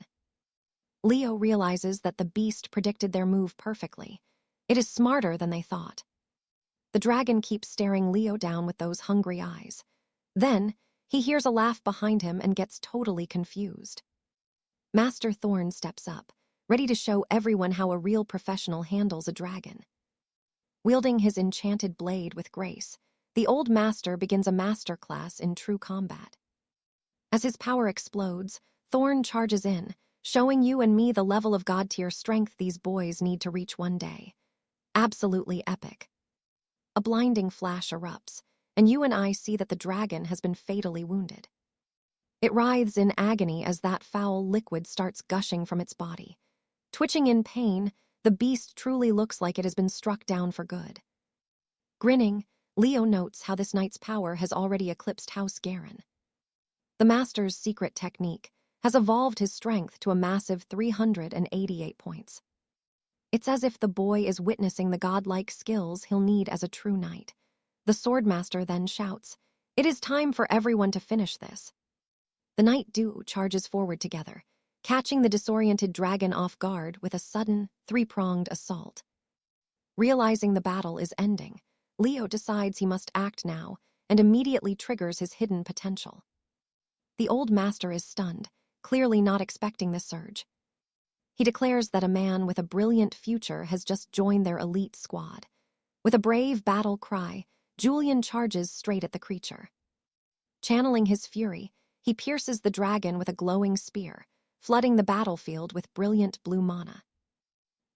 A: Leo realizes that the beast predicted their move perfectly. It is smarter than they thought. The dragon keeps staring Leo down with those hungry eyes. Then, he hears a laugh behind him and gets totally confused. Master Thorn steps up, ready to show everyone how a real professional handles a dragon. Wielding his enchanted blade with grace, the old master begins a master class in true combat. As his power explodes, Thorn charges in, showing you and me the level of god-tier strength these boys need to reach one day. Absolutely epic. A blinding flash erupts, and you and I see that the dragon has been fatally wounded. It writhes in agony as that foul liquid starts gushing from its body. Twitching in pain, the beast truly looks like it has been struck down for good. Grinning, Leo notes how this knight's power has already eclipsed House Garen. The master's secret technique has evolved his strength to a massive 388 points. It's as if the boy is witnessing the godlike skills he'll need as a true knight. The swordmaster then shouts, "It is time for everyone to finish this." The knight duo charges forward together, catching the disoriented dragon off guard with a sudden, three-pronged assault. Realizing the battle is ending, Leo decides he must act now and immediately triggers his hidden potential. The old master is stunned, clearly not expecting the surge. He declares that a man with a brilliant future has just joined their elite squad. With a brave battle cry, Julian charges straight at the creature. Channeling his fury, he pierces the dragon with a glowing spear, flooding the battlefield with brilliant blue mana.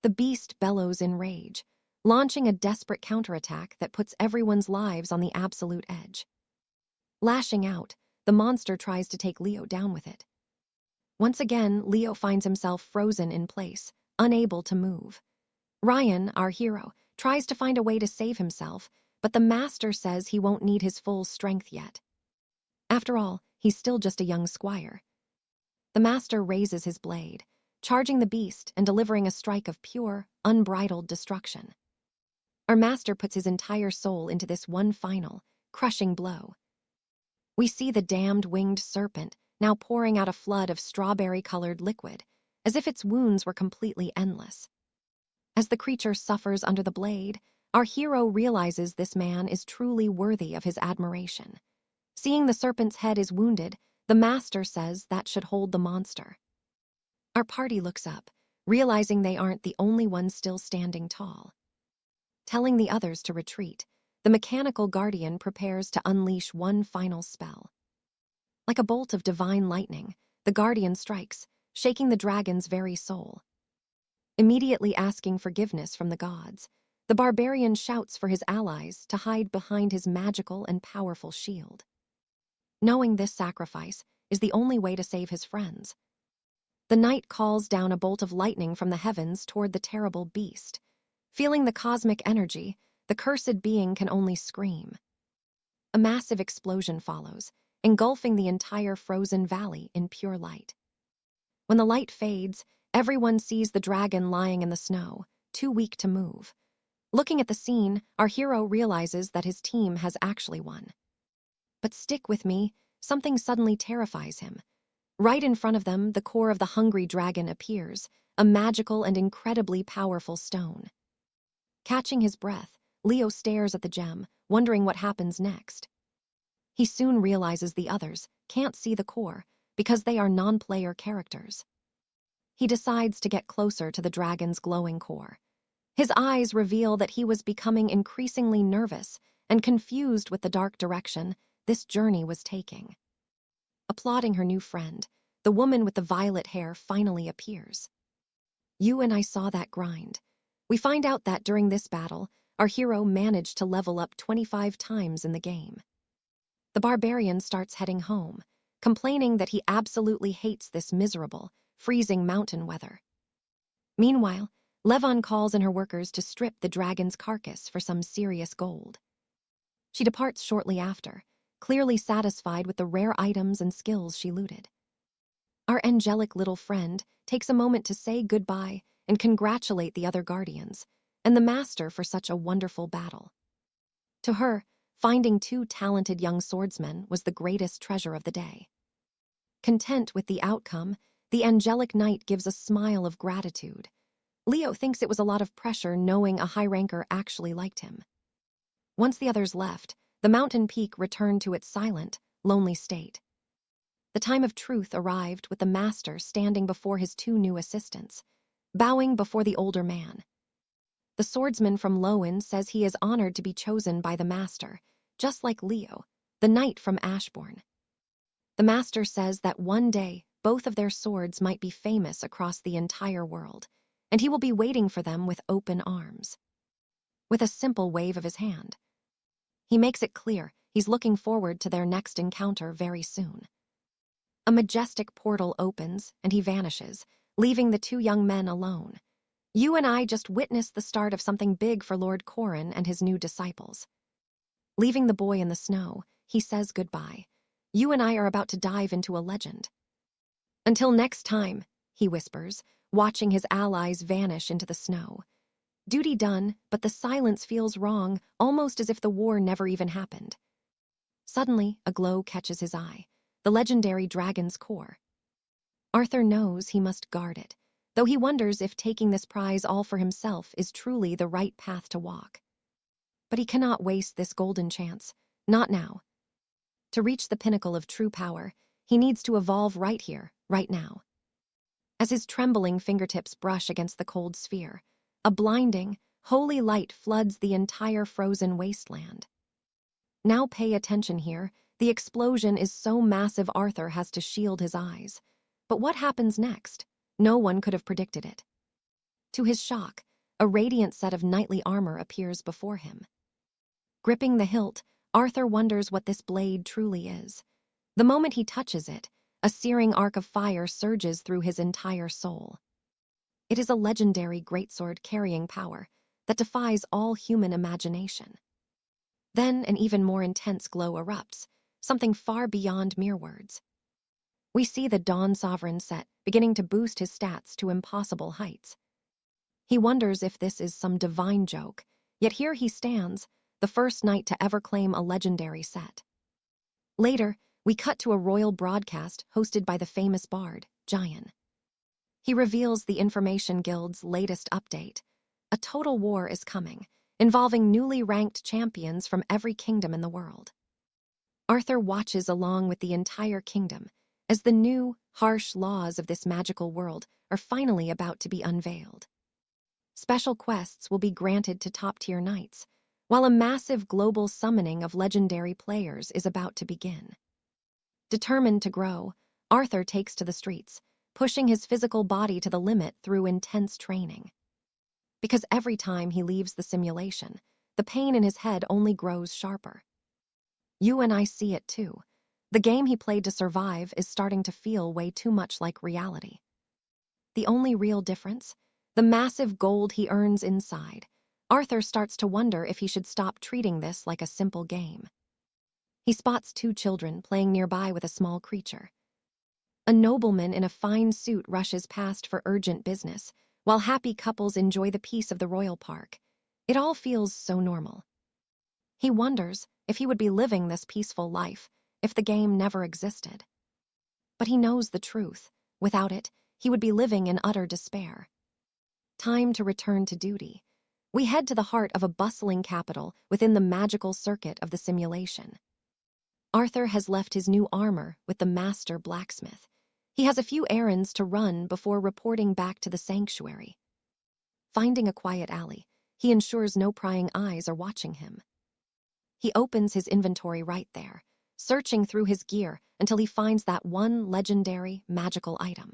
A: The beast bellows in rage, launching a desperate counterattack that puts everyone's lives on the absolute edge. Lashing out, the monster tries to take Leo down with it. Once again, Leo finds himself frozen in place, unable to move. Ryan, our hero, tries to find a way to save himself, but the master says he won't need his full strength yet. After all, he's still just a young squire. The master raises his blade, charging the beast and delivering a strike of pure, unbridled destruction. Our master puts his entire soul into this one final, crushing blow. We see the damned winged serpent now pouring out a flood of strawberry-colored liquid, as if its wounds were completely endless. As the creature suffers under the blade, our hero realizes this man is truly worthy of his admiration. Seeing the serpent's head is wounded, the master says that should hold the monster. Our party looks up, realizing they aren't the only ones still standing tall. Telling the others to retreat, the mechanical guardian prepares to unleash one final spell. Like a bolt of divine lightning, the guardian strikes, shaking the dragon's very soul. Immediately asking forgiveness from the gods, the barbarian shouts for his allies to hide behind his magical and powerful shield. Knowing this sacrifice is the only way to save his friends, the knight calls down a bolt of lightning from the heavens toward the terrible beast. Feeling the cosmic energy, the cursed being can only scream. A massive explosion follows, engulfing the entire frozen valley in pure light. When the light fades, everyone sees the dragon lying in the snow, too weak to move. Looking at the scene, our hero realizes that his team has actually won. But stick with me, something suddenly terrifies him. Right in front of them, the core of the hungry dragon appears, a magical and incredibly powerful stone. Catching his breath, Leo stares at the gem, wondering what happens next. He soon realizes the others can't see the core because they are non-player characters. He decides to get closer to the dragon's glowing core. His eyes reveal that he was becoming increasingly nervous and confused with the dark direction this journey was taking. Applauding her new friend, the woman with the violet hair finally appears. You and I saw that grind. We find out that during this battle, our hero managed to level up 25 times in the game. The barbarian starts heading home, complaining that he absolutely hates this miserable, freezing mountain weather. Meanwhile, Levon calls in her workers to strip the dragon's carcass for some serious gold. She departs shortly after, clearly satisfied with the rare items and skills she looted. Our angelic little friend takes a moment to say goodbye and congratulate the other guardians and the master for such a wonderful battle. To her, finding 2 talented young swordsmen was the greatest treasure of the day. Content with the outcome, the angelic knight gives a smile of gratitude. Leo thinks it was a lot of pressure knowing a high ranker actually liked him. Once the others left, the mountain peak returned to its silent, lonely state. The time of truth arrived with the master standing before his 2 new assistants, bowing before the older man. The swordsman from Lowen says he is honored to be chosen by the master, just like Leo, the knight from Ashbourne. The master says that one day both of their swords might be famous across the entire world, and he will be waiting for them with open arms. With a simple wave of his hand, he makes it clear he's looking forward to their next encounter very soon. A majestic portal opens, and he vanishes, leaving the 2 young men alone. You and I just witnessed the start of something big for Lord Corrin and his new disciples. Leaving the boy in the snow, he says goodbye. You and I are about to dive into a legend. Until next time, he whispers, watching his allies vanish into the snow. Duty done, but the silence feels wrong, almost as if the war never even happened. Suddenly, a glow catches his eye. The legendary dragon's core. Arthur knows he must guard it, though he wonders if taking this prize all for himself is truly the right path to walk. But he cannot waste this golden chance, not now. To reach the pinnacle of true power, he needs to evolve right here, right now. As his trembling fingertips brush against the cold sphere, a blinding, holy light floods the entire frozen wasteland. Now pay attention here. The explosion is so massive Arthur has to shield his eyes. But what happens next? No one could have predicted it. To his shock, a radiant set of knightly armor appears before him. Gripping the hilt, Arthur wonders what this blade truly is. The moment he touches it, a searing arc of fire surges through his entire soul. It is a legendary greatsword carrying power that defies all human imagination. Then an even more intense glow erupts, something far beyond mere words. We see the Dawn Sovereign set beginning to boost his stats to impossible heights. He wonders if this is some divine joke, yet here he stands, the first knight to ever claim a legendary set. Later, we cut to a royal broadcast hosted by the famous bard, Gion. He reveals the Information Guild's latest update. A total war is coming, involving newly ranked champions from every kingdom in the world. Arthur watches along with the entire kingdom as the new, harsh laws of this magical world are finally about to be unveiled. Special quests will be granted to top-tier knights, while a massive global summoning of legendary players is about to begin. Determined to grow, Arthur takes to the streets, pushing his physical body to the limit through intense training. Because every time he leaves the simulation, the pain in his head only grows sharper. You and I see it too. The game he played to survive is starting to feel way too much like reality. The only real difference? The massive gold he earns inside. Arthur starts to wonder if he should stop treating this like a simple game. He spots 2 children playing nearby with a small creature. A nobleman in a fine suit rushes past for urgent business, while happy couples enjoy the peace of the royal park. It all feels so normal. He wonders if he would be living this peaceful life if the game never existed. But he knows the truth. Without it, he would be living in utter despair. Time to return to duty. We head to the heart of a bustling capital within the magical circuit of the simulation. Arthur has left his new armor with the master blacksmith. He has a few errands to run before reporting back to the sanctuary. Finding a quiet alley, he ensures no prying eyes are watching him. He opens his inventory right there, searching through his gear until he finds that one legendary, magical item.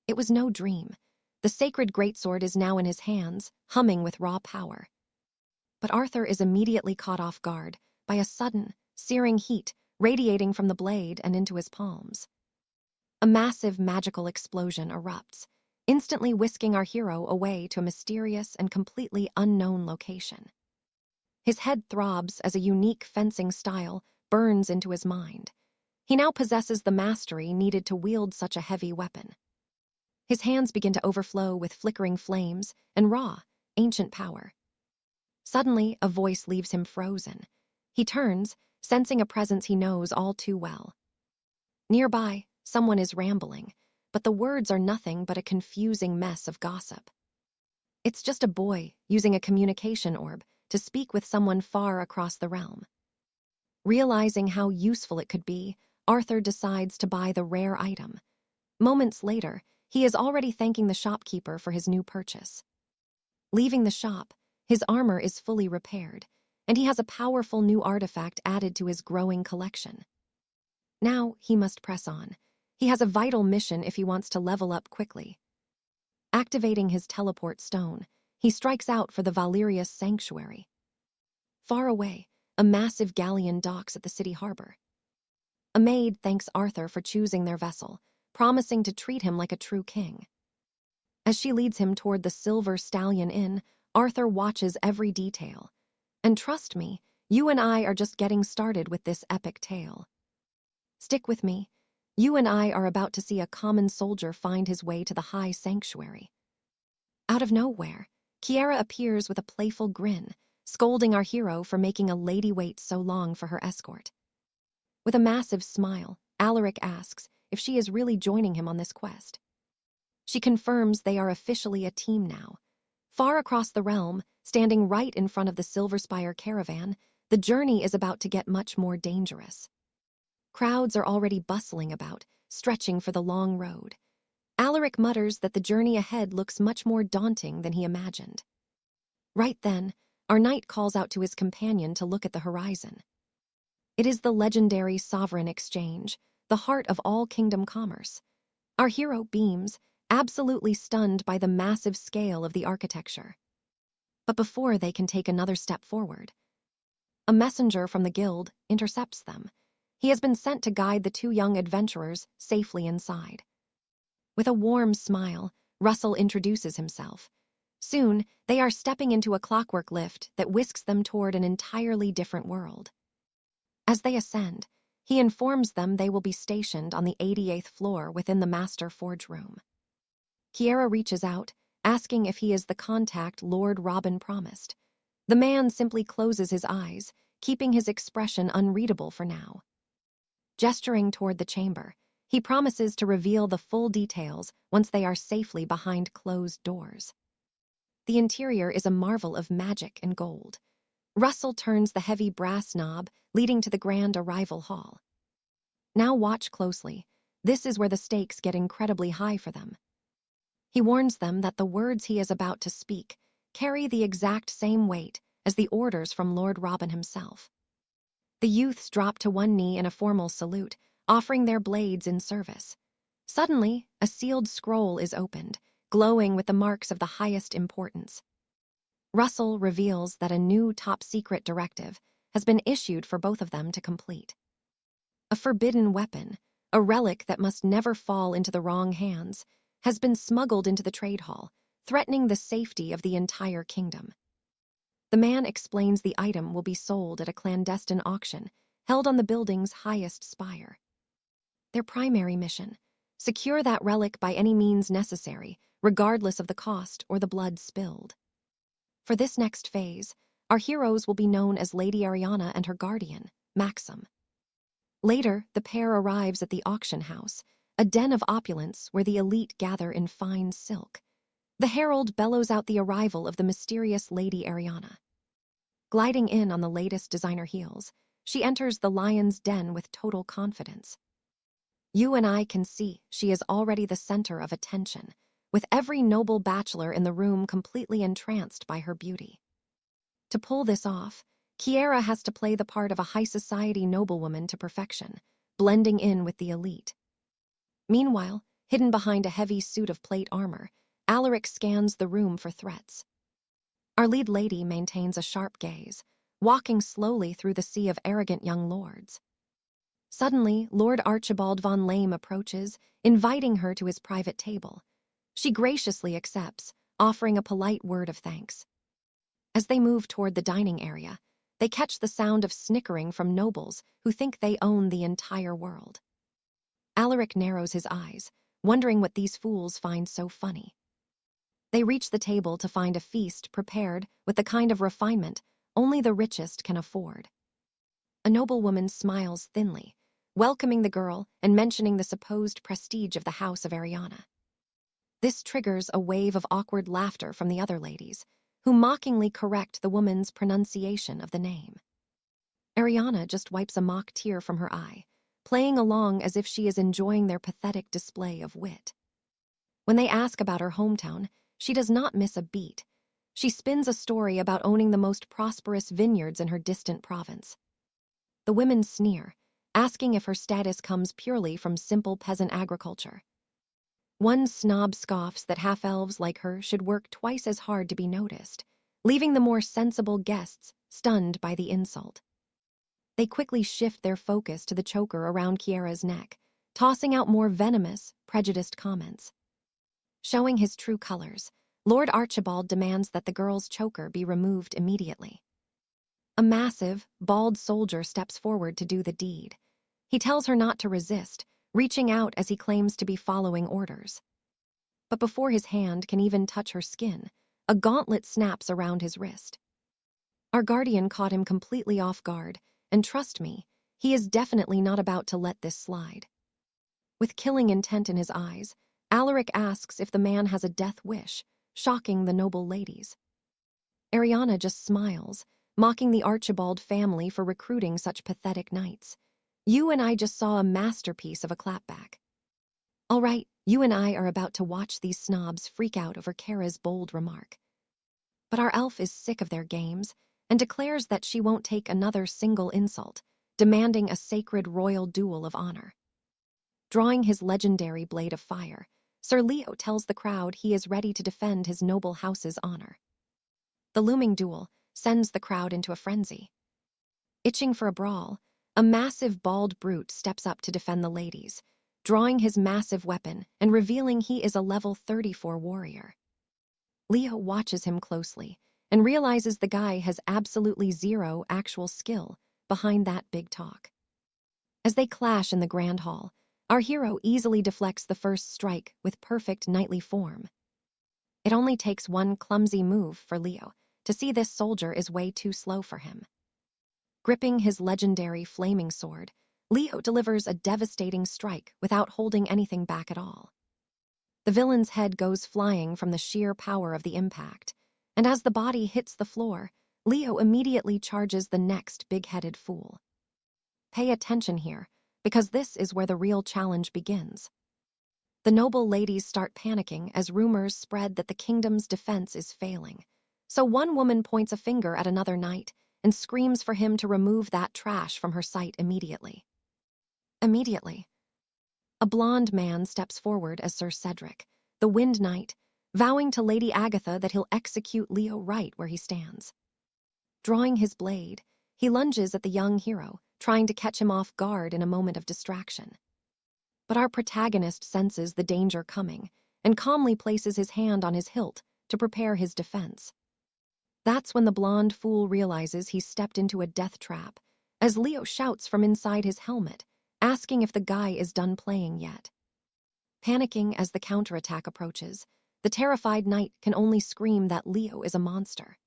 A: It was no dream. The sacred greatsword is now in his hands, humming with raw power. But Arthur is immediately caught off guard by a sudden, searing heat radiating from the blade and into his palms. A massive magical explosion erupts, instantly whisking our hero away to a mysterious and completely unknown location. His head throbs as a unique fencing style burns into his mind. He now possesses the mastery needed to wield such a heavy weapon. His hands begin to overflow with flickering flames and raw, ancient power. Suddenly, a voice leaves him frozen. He turns, sensing a presence he knows all too well. Nearby, someone is rambling, but the words are nothing but a confusing mess of gossip. It's just a boy using a communication orb to speak with someone far across the realm. Realizing how useful it could be, Arthur decides to buy the rare item. Moments later, he is already thanking the shopkeeper for his new purchase. Leaving the shop, his armor is fully repaired, and he has a powerful new artifact added to his growing collection. Now he must press on. He has a vital mission if he wants to level up quickly. Activating his teleport stone, he strikes out for the Valerius sanctuary. Far away, a massive galleon docks at the city harbor. A maid thanks Arthur for choosing their vessel, promising to treat him like a true king. As she leads him toward the Silver Stallion Inn, Arthur watches every detail. And trust me, you and I are just getting started with this epic tale. Stick with me. You and I are about to see a common soldier find his way to the high sanctuary. Out of nowhere, Kiara appears with a playful grin, scolding our hero for making a lady wait so long for her escort. With a massive smile, Alaric asks if she is really joining him on this quest. She confirms they are officially a team now. Far across the realm, standing right in front of the Silverspire caravan, the journey is about to get much more dangerous. Crowds are already bustling about, stretching for the long road. Alaric mutters that the journey ahead looks much more daunting than he imagined. Right then, our knight calls out to his companion to look at the horizon. It is the legendary Sovereign Exchange, the heart of all kingdom commerce. Our hero beams, absolutely stunned by the massive scale of the architecture. But before they can take another step forward, a messenger from the guild intercepts them. He has been sent to guide the two young adventurers safely inside. With a warm smile, Russell introduces himself. Soon, they are stepping into a clockwork lift that whisks them toward an entirely different world. As they ascend, he informs them they will be stationed on the 88th floor within the Master Forge Room. Kiara reaches out, asking if he is the contact Lord Robin promised. The man simply closes his eyes, keeping his expression unreadable for now. Gesturing toward the chamber, he promises to reveal the full details once they are safely behind closed doors. The interior is a marvel of magic and gold. Russell turns the heavy brass knob, leading to the grand arrival hall. Now watch closely. This is where the stakes get incredibly high for them. He warns them that the words he is about to speak carry the exact same weight as the orders from Lord Robin himself. The youths drop to one knee in a formal salute, offering their blades in service. Suddenly, a sealed scroll is opened, glowing with the marks of the highest importance. Russell reveals that a new top-secret directive has been issued for both of them to complete. A forbidden weapon, a relic that must never fall into the wrong hands, has been smuggled into the trade hall, threatening the safety of the entire kingdom. The man explains the item will be sold at a clandestine auction held on the building's highest spire. Their primary mission: secure that relic by any means necessary, regardless of the cost or the blood spilled. For this next phase, our heroes will be known as Lady Ariana and her guardian, Maxim. Later, the pair arrives at the auction house, a den of opulence where the elite gather in fine silk. The herald bellows out the arrival of the mysterious Lady Ariana. Gliding in on the latest designer heels, she enters the lion's den with total confidence. You and I can see she is already the center of attention, with every noble bachelor in the room completely entranced by her beauty. To pull this off, Kiara has to play the part of a high society noblewoman to perfection, blending in with the elite. Meanwhile, hidden behind a heavy suit of plate armor, Alaric scans the room for threats. Our lead lady maintains a sharp gaze, walking slowly through the sea of arrogant young lords. Suddenly, Lord Archibald von Lame approaches, inviting her to his private table. She graciously accepts, offering a polite word of thanks. As they move toward the dining area, they catch the sound of snickering from nobles who think they own the entire world. Alaric narrows his eyes, wondering what these fools find so funny. They reach the table to find a feast prepared with the kind of refinement only the richest can afford. A noblewoman smiles thinly, welcoming the girl and mentioning the supposed prestige of the house of Ariana. This triggers a wave of awkward laughter from the other ladies, who mockingly correct the woman's pronunciation of the name. Ariana just wipes a mock tear from her eye, playing along as if she is enjoying their pathetic display of wit. When they ask about her hometown, she does not miss a beat. She spins a story about owning the most prosperous vineyards in her distant province. The women sneer, asking if her status comes purely from simple peasant agriculture. One snob scoffs that half-elves like her should work twice as hard to be noticed, leaving the more sensible guests stunned by the insult. They quickly shift their focus to the choker around Kiara's neck, tossing out more venomous, prejudiced comments. Showing his true colors, Lord Archibald demands that the girl's choker be removed immediately. A massive, bald soldier steps forward to do the deed. He tells her not to resist, reaching out as he claims to be following orders. But before his hand can even touch her skin, a gauntlet snaps around his wrist. Our guardian caught him completely off guard, and trust me, he is definitely not about to let this slide. With killing intent in his eyes, Alaric asks if the man has a death wish, shocking the noble ladies. Ariana just smiles, mocking the Archibald family for recruiting such pathetic knights. You and I just saw a masterpiece of a clapback. All right, you and I are about to watch these snobs freak out over Kara's bold remark. But our elf is sick of their games and declares that she won't take another single insult, demanding a sacred royal duel of honor. Drawing his legendary blade of fire, Sir Leo tells the crowd he is ready to defend his noble house's honor. The looming duel sends the crowd into a frenzy. Itching for a brawl, a massive bald brute steps up to defend the ladies, drawing his massive weapon and revealing he is a level 34 warrior. Leo watches him closely and realizes the guy has absolutely zero actual skill behind that big talk. As they clash in the grand hall, our hero easily deflects the first strike with perfect knightly form. It only takes one clumsy move for Leo to see this soldier is way too slow for him. Gripping his legendary flaming sword, Leo delivers a devastating strike without holding anything back at all. The villain's head goes flying from the sheer power of the impact, and as the body hits the floor, Leo immediately charges the next big-headed fool. Pay attention here, because this is where the real challenge begins. The noble ladies start panicking as rumors spread that the kingdom's defense is failing. So one woman points a finger at another knight and screams for him to remove that trash from her sight immediately. Immediately, a blond man steps forward as Sir Cedric, the Wind Knight, vowing to Lady Agatha that he'll execute Leo right where he stands. Drawing his blade, he lunges at the young hero, trying to catch him off guard in a moment of distraction. But our protagonist senses the danger coming and calmly places his hand on his hilt to prepare his defense. That's when the blonde fool realizes he's stepped into a death trap, as Leo shouts from inside his helmet, asking if the guy is done playing yet. Panicking as the counterattack approaches, the terrified knight can only scream that Leo is a monster.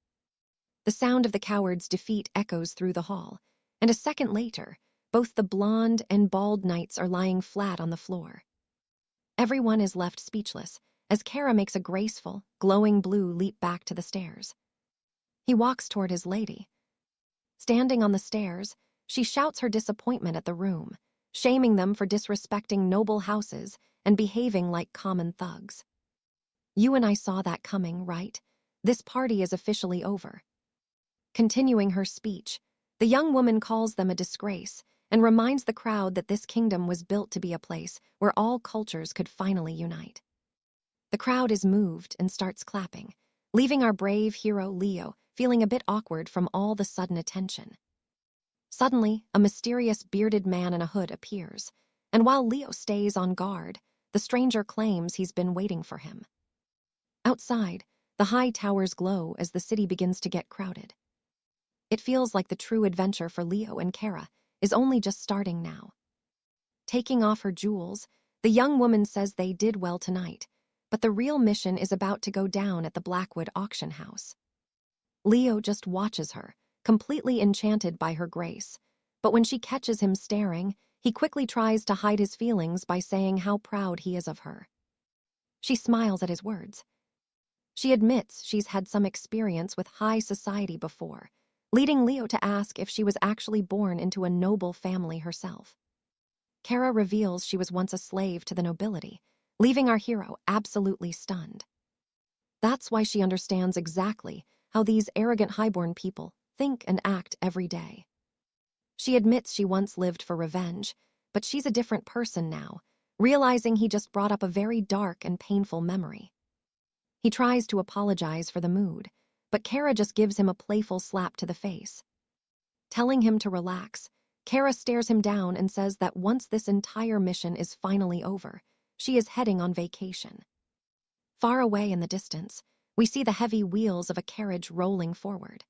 A: The sound of the coward's defeat echoes through the hall, and a second later, both the blonde and bald knights are lying flat on the floor. Everyone is left speechless as Kara makes a graceful, glowing blue leap back to the stairs. He walks toward his lady. Standing on the stairs, she shouts her disappointment at the room, shaming them for disrespecting noble houses and behaving like common thugs. You and I saw that coming, right? This party is officially over. Continuing her speech, the young woman calls them a disgrace and reminds the crowd that this kingdom was built to be a place where all cultures could finally unite. The crowd is moved and starts clapping, leaving our brave hero Leo feeling a bit awkward from all the sudden attention. Suddenly, a mysterious bearded man in a hood appears, and while Leo stays on guard, the stranger claims he's been waiting for him. Outside, the high towers glow as the city begins to get crowded. It feels like the true adventure for Leo and Kara is only just starting now. Taking off her jewels, the young woman says they did well tonight, but the real mission is about to go down at the Blackwood auction house. Leo just watches her, completely enchanted by her grace, but when she catches him staring, he quickly tries to hide his feelings by saying how proud he is of her. She smiles at his words. She admits she's had some experience with high society before, leading Leo to ask if she was actually born into a noble family herself. Kara reveals she was once a slave to the nobility, leaving our hero absolutely stunned. That's why she understands exactly how these arrogant highborn people think and act every day. She admits she once lived for revenge, but she's a different person now, realizing he just brought up a very dark and painful memory. He tries to apologize for the mood, but Kara just gives him a playful slap to the face. Telling him to relax, Kara stares him down and says that once this entire mission is finally over, she is heading on vacation. Far away in the distance, we see the heavy wheels of a carriage rolling forward.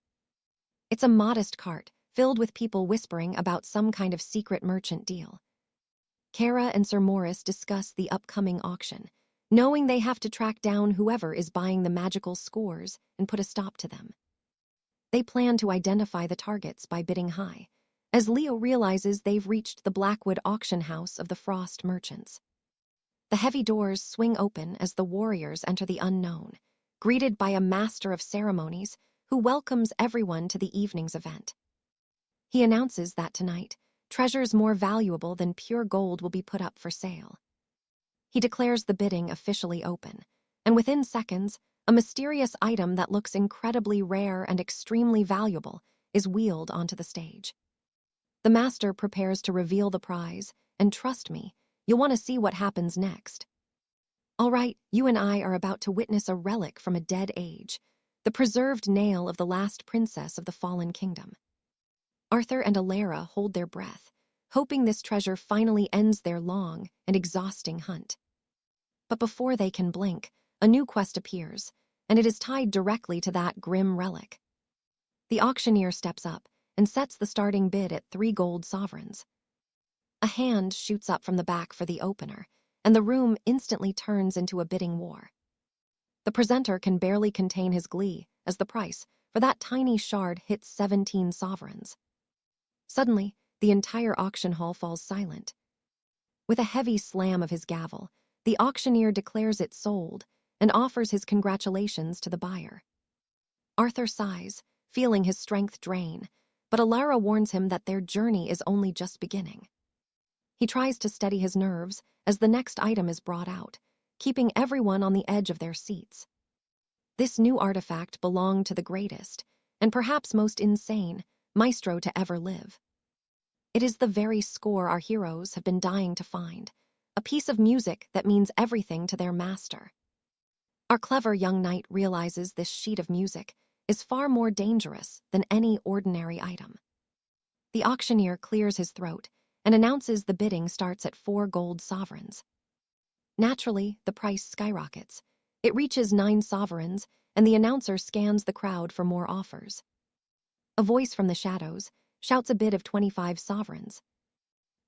A: It's a modest cart, filled with people whispering about some kind of secret merchant deal. Kara and Sir Morris discuss the upcoming auction, knowing they have to track down whoever is buying the magical scores and put a stop to them. They plan to identify the targets by bidding high, as Leo realizes they've reached the Blackwood auction house of the Frost merchants. The heavy doors swing open as the warriors enter the unknown, greeted by a master of ceremonies who welcomes everyone to the evening's event. He announces that tonight, treasures more valuable than pure gold will be put up for sale. He declares the bidding officially open, and within seconds, a mysterious item that looks incredibly rare and extremely valuable is wheeled onto the stage. The master prepares to reveal the prize, and trust me, you'll want to see what happens next. All right, you and I are about to witness a relic from a dead age, the preserved nail of the last princess of the fallen kingdom. Arthur and Alara hold their breath, hoping this treasure finally ends their long and exhausting hunt. But before they can blink, a new quest appears, and it is tied directly to that grim relic. The auctioneer steps up and sets the starting bid at 3 gold sovereigns. A hand shoots up from the back for the opener, and the room instantly turns into a bidding war. The presenter can barely contain his glee as the price for that tiny shard hits 17 sovereigns. Suddenly, the entire auction hall falls silent. With a heavy slam of his gavel, the auctioneer declares it sold and offers his congratulations to the buyer. Arthur sighs, feeling his strength drain, but Alara warns him that their journey is only just beginning. He tries to steady his nerves as the next item is brought out, keeping everyone on the edge of their seats. This new artifact belonged to the greatest, and perhaps most insane, maestro to ever live. It is the very score our heroes have been dying to find, a piece of music that means everything to their master. Our clever young knight realizes this sheet of music is far more dangerous than any ordinary item. The auctioneer clears his throat and announces the bidding starts at 4 gold sovereigns. Naturally, the price skyrockets. It reaches 9 sovereigns, and the announcer scans the crowd for more offers. A voice from the shadows shouts a bid of 25 sovereigns.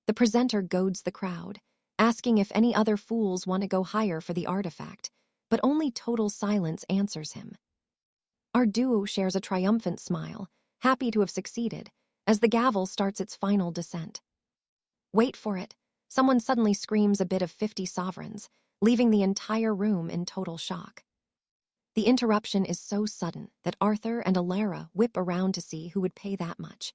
A: The presenter goads the crowd, asking if any other fools want to go higher for the artifact, but only total silence answers him. Our duo shares a triumphant smile, happy to have succeeded, as the gavel starts its final descent. Wait for it. Someone suddenly screams a bid of 50 sovereigns, leaving the entire room in total shock. The interruption is so sudden that Arthur and Alara whip around to see who would pay that much.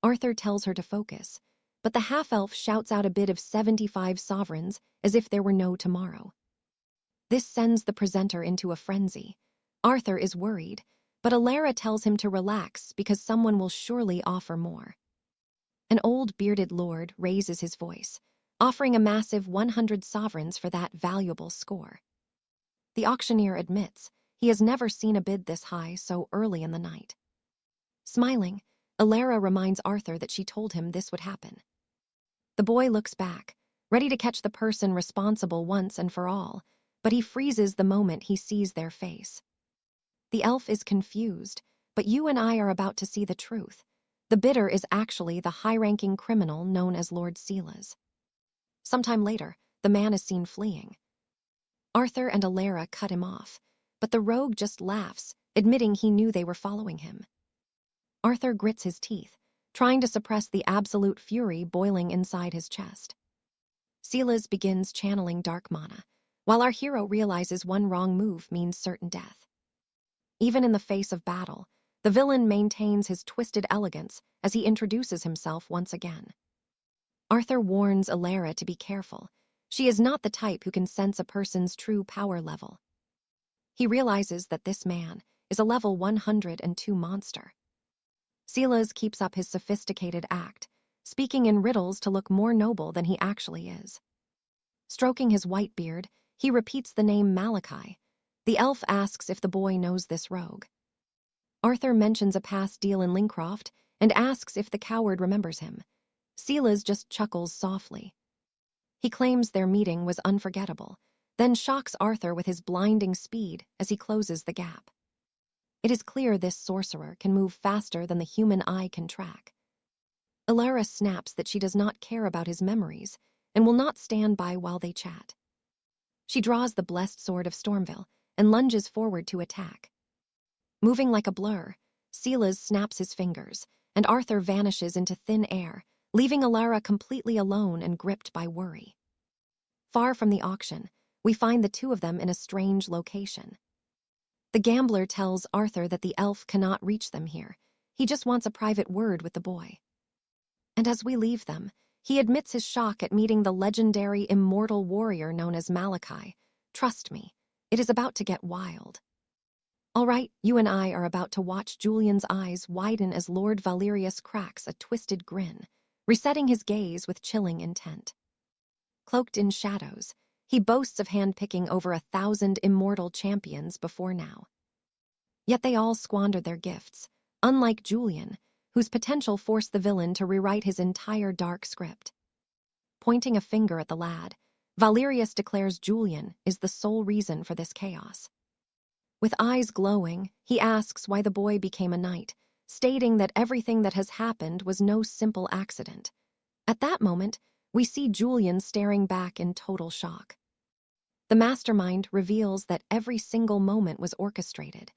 A: Arthur tells her to focus, but the half-elf shouts out a bid of 75 sovereigns as if there were no tomorrow. This sends the presenter into a frenzy. Arthur is worried, but Alara tells him to relax because someone will surely offer more. An old bearded lord raises his voice, offering a massive 100 sovereigns for that valuable score. The auctioneer admits he has never seen a bid this high so early in the night. Smiling, 𝒂𝒅 reminds Arthur that she told him this would happen. The boy looks back, ready to catch the person responsible once and for all, but he freezes the moment he sees their face. The elf is confused, but you and I are about to see the truth. The bidder is actually the high-ranking criminal known as Lord Silas. Sometime later, the man is seen fleeing. Arthur and 𝒂𝒅 cut him off, but the rogue just laughs, admitting he knew they were following him. Arthur grits his teeth, trying to suppress the absolute fury boiling inside his chest. Silas begins channeling dark mana, while our hero realizes one wrong move means certain death. Even in the face of battle, the villain maintains his twisted elegance as he introduces himself once again. Arthur warns 𝒂𝒅 to be careful. She is not the type who can sense a person's true power level. He realizes that this man is a level 102 monster. Silas keeps up his sophisticated act, speaking in riddles to look more noble than he actually is. Stroking his white beard, he repeats the name 𝒂𝒃𝒌. The elf asks if the boy knows this rogue. Arthur mentions a past deal in Lincroft and asks if the coward remembers him. Silas just chuckles softly. He claims their meeting was unforgettable, then shocks Arthur with his blinding speed as he closes the gap. It is clear this sorcerer can move faster than the human eye can track. 𝒂𝒅 snaps that she does not care about his memories and will not stand by while they chat. She draws the blessed sword of Stormville and lunges forward to attack. Moving like a blur, Silas snaps his fingers, and Arthur vanishes into thin air, leaving 𝒂𝒅 completely alone and gripped by worry. Far from the auction, we find the two of them in a strange location. The gambler tells Arthur that the elf cannot reach them here. He just wants a private word with the boy. And as we leave them, he admits his shock at meeting the legendary immortal warrior known as 𝒂𝒃𝒌. Trust me, it is about to get wild. All right, you and I are about to watch Julian's eyes widen as Lord Valerius cracks a twisted grin, resetting his gaze with chilling intent. Cloaked in shadows, he boasts of handpicking over 1,000 immortal champions before now. Yet they all squandered their gifts, unlike Julian, whose potential forced the villain to rewrite his entire dark script. Pointing a finger at the lad, Valerius declares Julian is the sole reason for this chaos. With eyes glowing, he asks why the boy became a knight, stating that everything that has happened was no simple accident. At that moment, we see Julian staring back in total shock. The mastermind reveals that every single moment was orchestrated.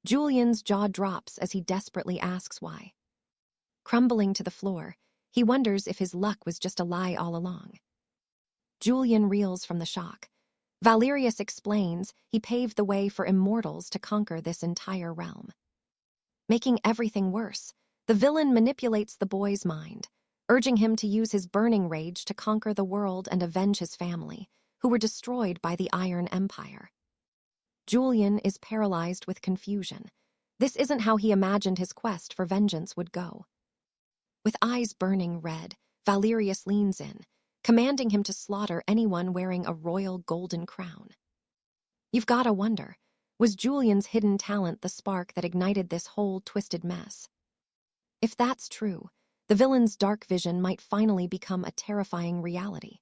A: Julian's jaw drops as he desperately asks why. Crumbling to the floor, he wonders if his luck was just a lie all along. Julian reels from the shock. Valerius explains he paved the way for immortals to conquer this entire realm. Making everything worse, the villain manipulates the boy's mind, urging him to use his burning rage to conquer the world and avenge his family, who were destroyed by the Iron Empire. Julian is paralyzed with confusion. This isn't how he imagined his quest for vengeance would go. With eyes burning red, Valerius leans in, commanding him to slaughter anyone wearing a royal golden crown. You've gotta wonder, was Julian's hidden talent the spark that ignited this whole twisted mess? If that's true, the villain's dark vision might finally become a terrifying reality.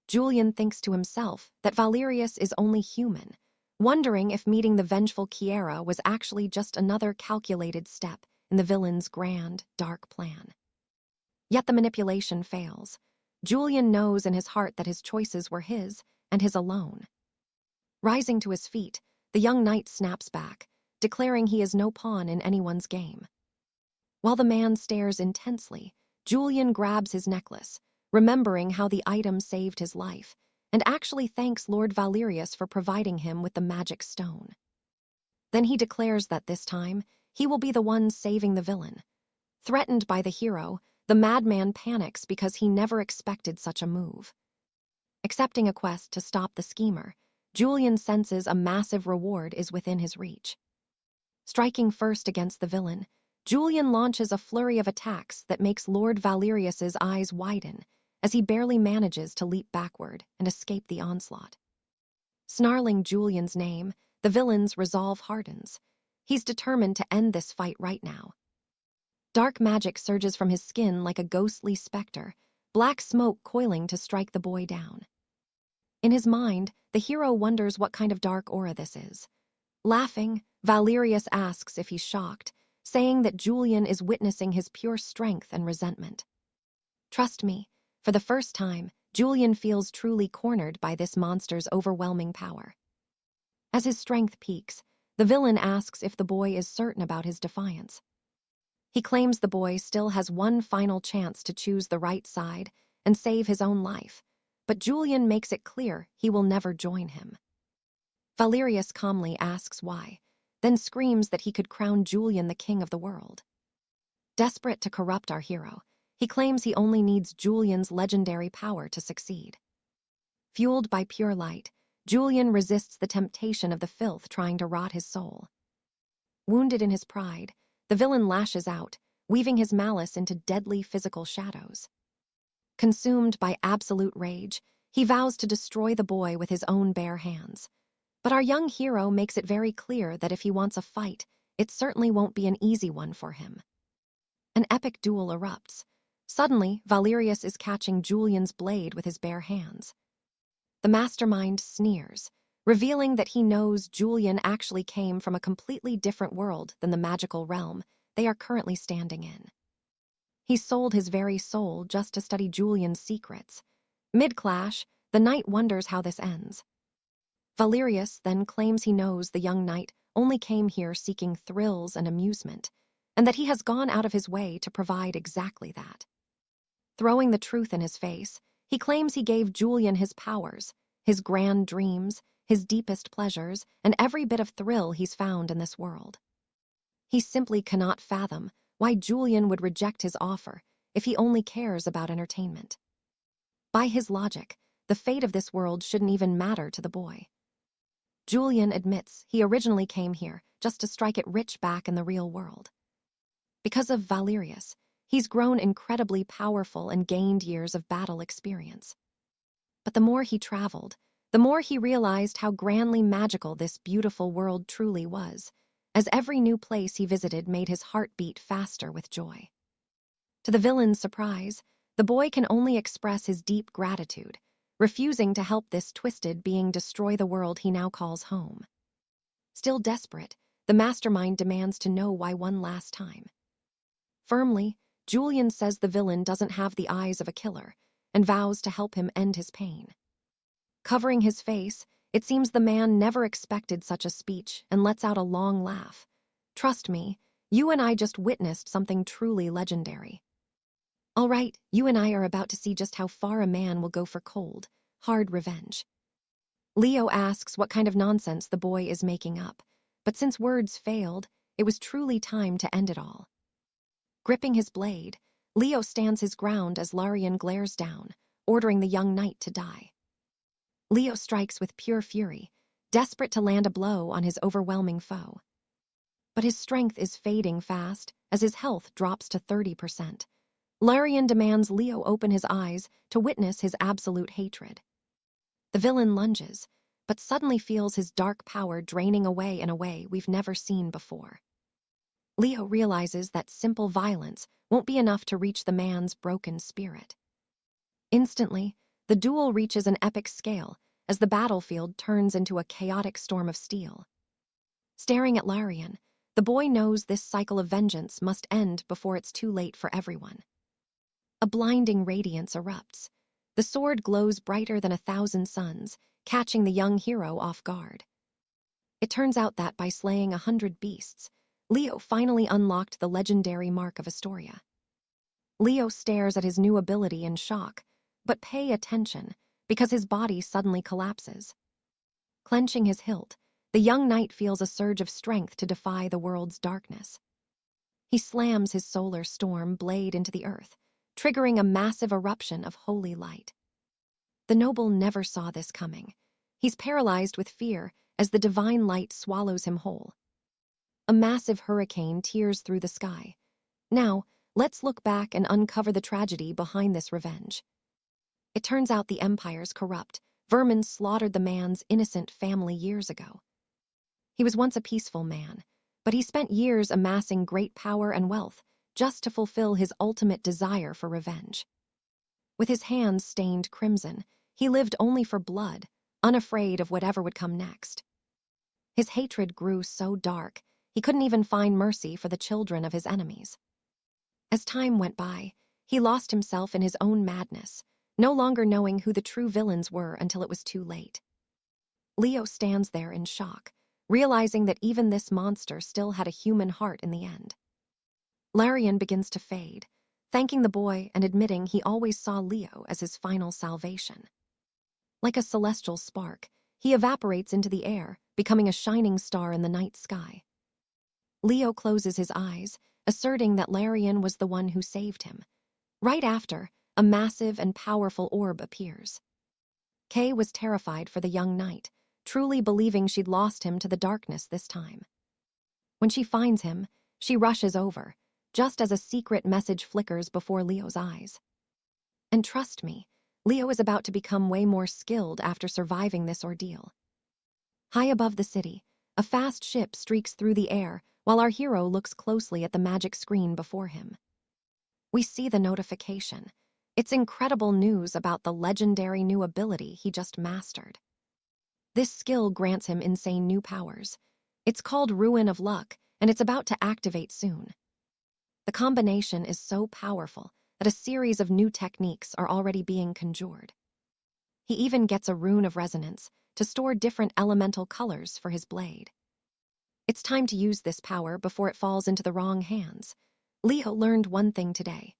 A: Julian thinks to himself that Valerius is only human, wondering if meeting the vengeful Kiera was actually just another calculated step in the villain's grand, dark plan. Yet the manipulation fails. Julian knows in his heart that his choices were his, and his alone. Rising to his feet, the young knight snaps back, declaring he is no pawn in anyone's game. While the man stares intensely, Julian grabs his necklace, remembering how the item saved his life, and actually thanks Lord Valerius for providing him with the magic stone. Then he declares that this time, he will be the one saving the villain. Threatened by the hero, the madman panics because he never expected such a move. Accepting a quest to stop the schemer, Julian senses a massive reward is within his reach. Striking first against the villain, Julian launches a flurry of attacks that makes Lord Valerius's eyes widen as he barely manages to leap backward and escape the onslaught. Snarling Julian's name, the villain's resolve hardens. He's determined to end this fight right now. Dark magic surges from his skin like a ghostly specter, black smoke coiling to strike the boy down. In his mind, the hero wonders what kind of dark aura this is. Laughing, Valerius asks if he's shocked, saying that Julian is witnessing his pure strength and resentment. Trust me, for the first time, Julian feels truly cornered by this monster's overwhelming power. As his strength peaks, the villain asks if the boy is certain about his defiance. He claims the boy still has one final chance to choose the right side and save his own life, but Julian makes it clear he will never join him. Valerius calmly asks why, then screams that he could crown Julian the king of the world. Desperate to corrupt our hero, he claims he only needs Julian's legendary power to succeed. Fueled by pure light, Julian resists the temptation of the filth trying to rot his soul. Wounded in his pride, the villain lashes out, weaving his malice into deadly physical shadows. Consumed by absolute rage, he vows to destroy the boy with his own bare hands. But our young hero makes it very clear that if he wants a fight, it certainly won't be an easy one for him. An epic duel erupts. Suddenly, Valerius is catching Julian's blade with his bare hands. The mastermind sneers, revealing that he knows Julian actually came from a completely different world than the magical realm they are currently standing in. He sold his very soul just to study Julian's secrets. Mid-clash, the knight wonders how this ends. Valerius then claims he knows the young knight only came here seeking thrills and amusement, and that he has gone out of his way to provide exactly that. Throwing the truth in his face, he claims he gave Julian his powers, his grand dreams, his deepest pleasures, and every bit of thrill he's found in this world. He simply cannot fathom why Julian would reject his offer if he only cares about entertainment. By his logic, the fate of this world shouldn't even matter to the boy. Julian admits he originally came here just to strike it rich back in the real world. Because of Valerius, he's grown incredibly powerful and gained years of battle experience. But the more he traveled, the more he realized how grandly magical this beautiful world truly was, as every new place he visited made his heart beat faster with joy. To the villain's surprise, the boy can only express his deep gratitude, refusing to help this twisted being destroy the world he now calls home. Still desperate, the mastermind demands to know why one last time. Firmly, Julian says the villain doesn't have the eyes of a killer and vows to help him end his pain. Covering his face, it seems the man never expected such a speech and lets out a long laugh. Trust me, you and I just witnessed something truly legendary. All right, you and I are about to see just how far a man will go for cold, hard revenge. Leo asks what kind of nonsense the boy is making up, but since words failed, it was truly time to end it all. Gripping his blade, Leo stands his ground as Larian glares down, ordering the young knight to die. Leo strikes with pure fury, desperate to land a blow on his overwhelming foe. But his strength is fading fast as his health drops to 30%. Larian demands Leo open his eyes to witness his absolute hatred. The villain lunges, but suddenly feels his dark power draining away in a way we've never seen before. Leo realizes that simple violence won't be enough to reach the man's broken spirit. Instantly, the duel reaches an epic scale as the battlefield turns into a chaotic storm of steel. Staring at Larian, the boy knows this cycle of vengeance must end before it's too late for everyone. A blinding radiance erupts. The sword glows brighter than 1,000 suns, catching the young hero off guard. It turns out that by slaying 100 beasts, Leo finally unlocked the legendary mark of Astoria. Leo stares at his new ability in shock, but pay attention, because his body suddenly collapses. Clenching his hilt, the young knight feels a surge of strength to defy the world's darkness. He slams his solar storm blade into the earth, triggering a massive eruption of holy light. The noble never saw this coming. He's paralyzed with fear as the divine light swallows him whole. A massive hurricane tears through the sky. Now, let's look back and uncover the tragedy behind this revenge. It turns out the Empire's corrupt. Vermin slaughtered the man's innocent family years ago. He was once a peaceful man, but he spent years amassing great power and wealth, just to fulfill his ultimate desire for revenge. With his hands stained crimson, he lived only for blood, unafraid of whatever would come next. His hatred grew so dark, he couldn't even find mercy for the children of his enemies. As time went by, he lost himself in his own madness, no longer knowing who the true villains were until it was too late. Leo stands there in shock, realizing that even this monster still had a human heart in the end. Larian begins to fade, thanking the boy and admitting he always saw Leo as his final salvation. Like a celestial spark, he evaporates into the air, becoming a shining star in the night sky. Leo closes his eyes, asserting that Larian was the one who saved him. Right after, a massive and powerful orb appears. Kay was terrified for the young knight, truly believing she'd lost him to the darkness this time. When she finds him, she rushes over, just as a secret message flickers before Leo's eyes. And trust me, Leo is about to become way more skilled after surviving this ordeal. High above the city, a fast ship streaks through the air while our hero looks closely at the magic screen before him. We see the notification. It's incredible news about the legendary new ability he just mastered. This skill grants him insane new powers. It's called Ruin of Luck, and it's about to activate soon. The combination is so powerful that a series of new techniques are already being conjured. He even gets a rune of resonance to store different elemental colors for his blade. It's time to use this power before it falls into the wrong hands. Leo learned one thing today.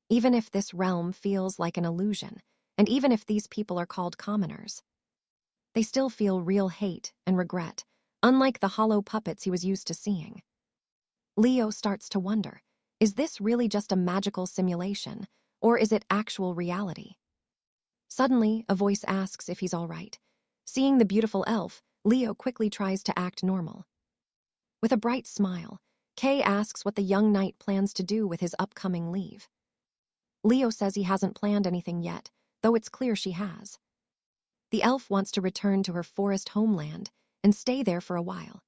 A: Even if this realm feels like an illusion, and even if these people are called commoners, they still feel real hate and regret, unlike the hollow puppets he was used to seeing. Leo starts to wonder, is this really just a magical simulation, or is it actual reality? Suddenly, a voice asks if he's all right. Seeing the beautiful elf, Leo quickly tries to act normal. With a bright smile, Kay asks what the young knight plans to do with his upcoming leave. Leo says he hasn't planned anything yet, though it's clear she has. The elf wants to return to her forest homeland and stay there for a while.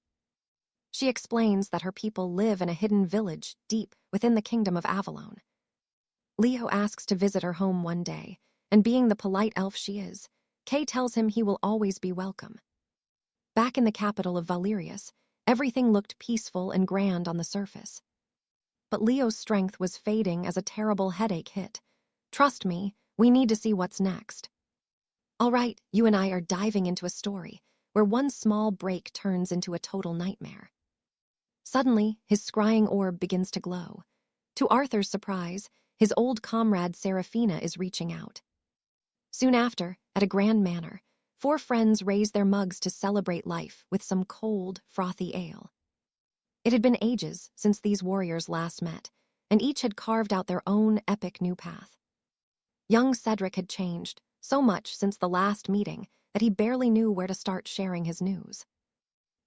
A: She explains that her people live in a hidden village deep within the kingdom of Avalon. Leo asks to visit her home one day, and being the polite elf she is, Kay tells him he will always be welcome. Back in the capital of Valerius, everything looked peaceful and grand on the surface. But Leo's strength was fading as a terrible headache hit. Trust me, we need to see what's next. All right, you and I are diving into a story where one small break turns into a total nightmare. Suddenly, his scrying orb begins to glow. To Arthur's surprise, his old comrade Seraphina is reaching out. Soon after, at a grand manor, 4 friends raise their mugs to celebrate life with some cold, frothy ale. It had been ages since these warriors last met, and each had carved out their own epic new path. Young Cedric had changed so much since the last meeting that he barely knew where to start sharing his news.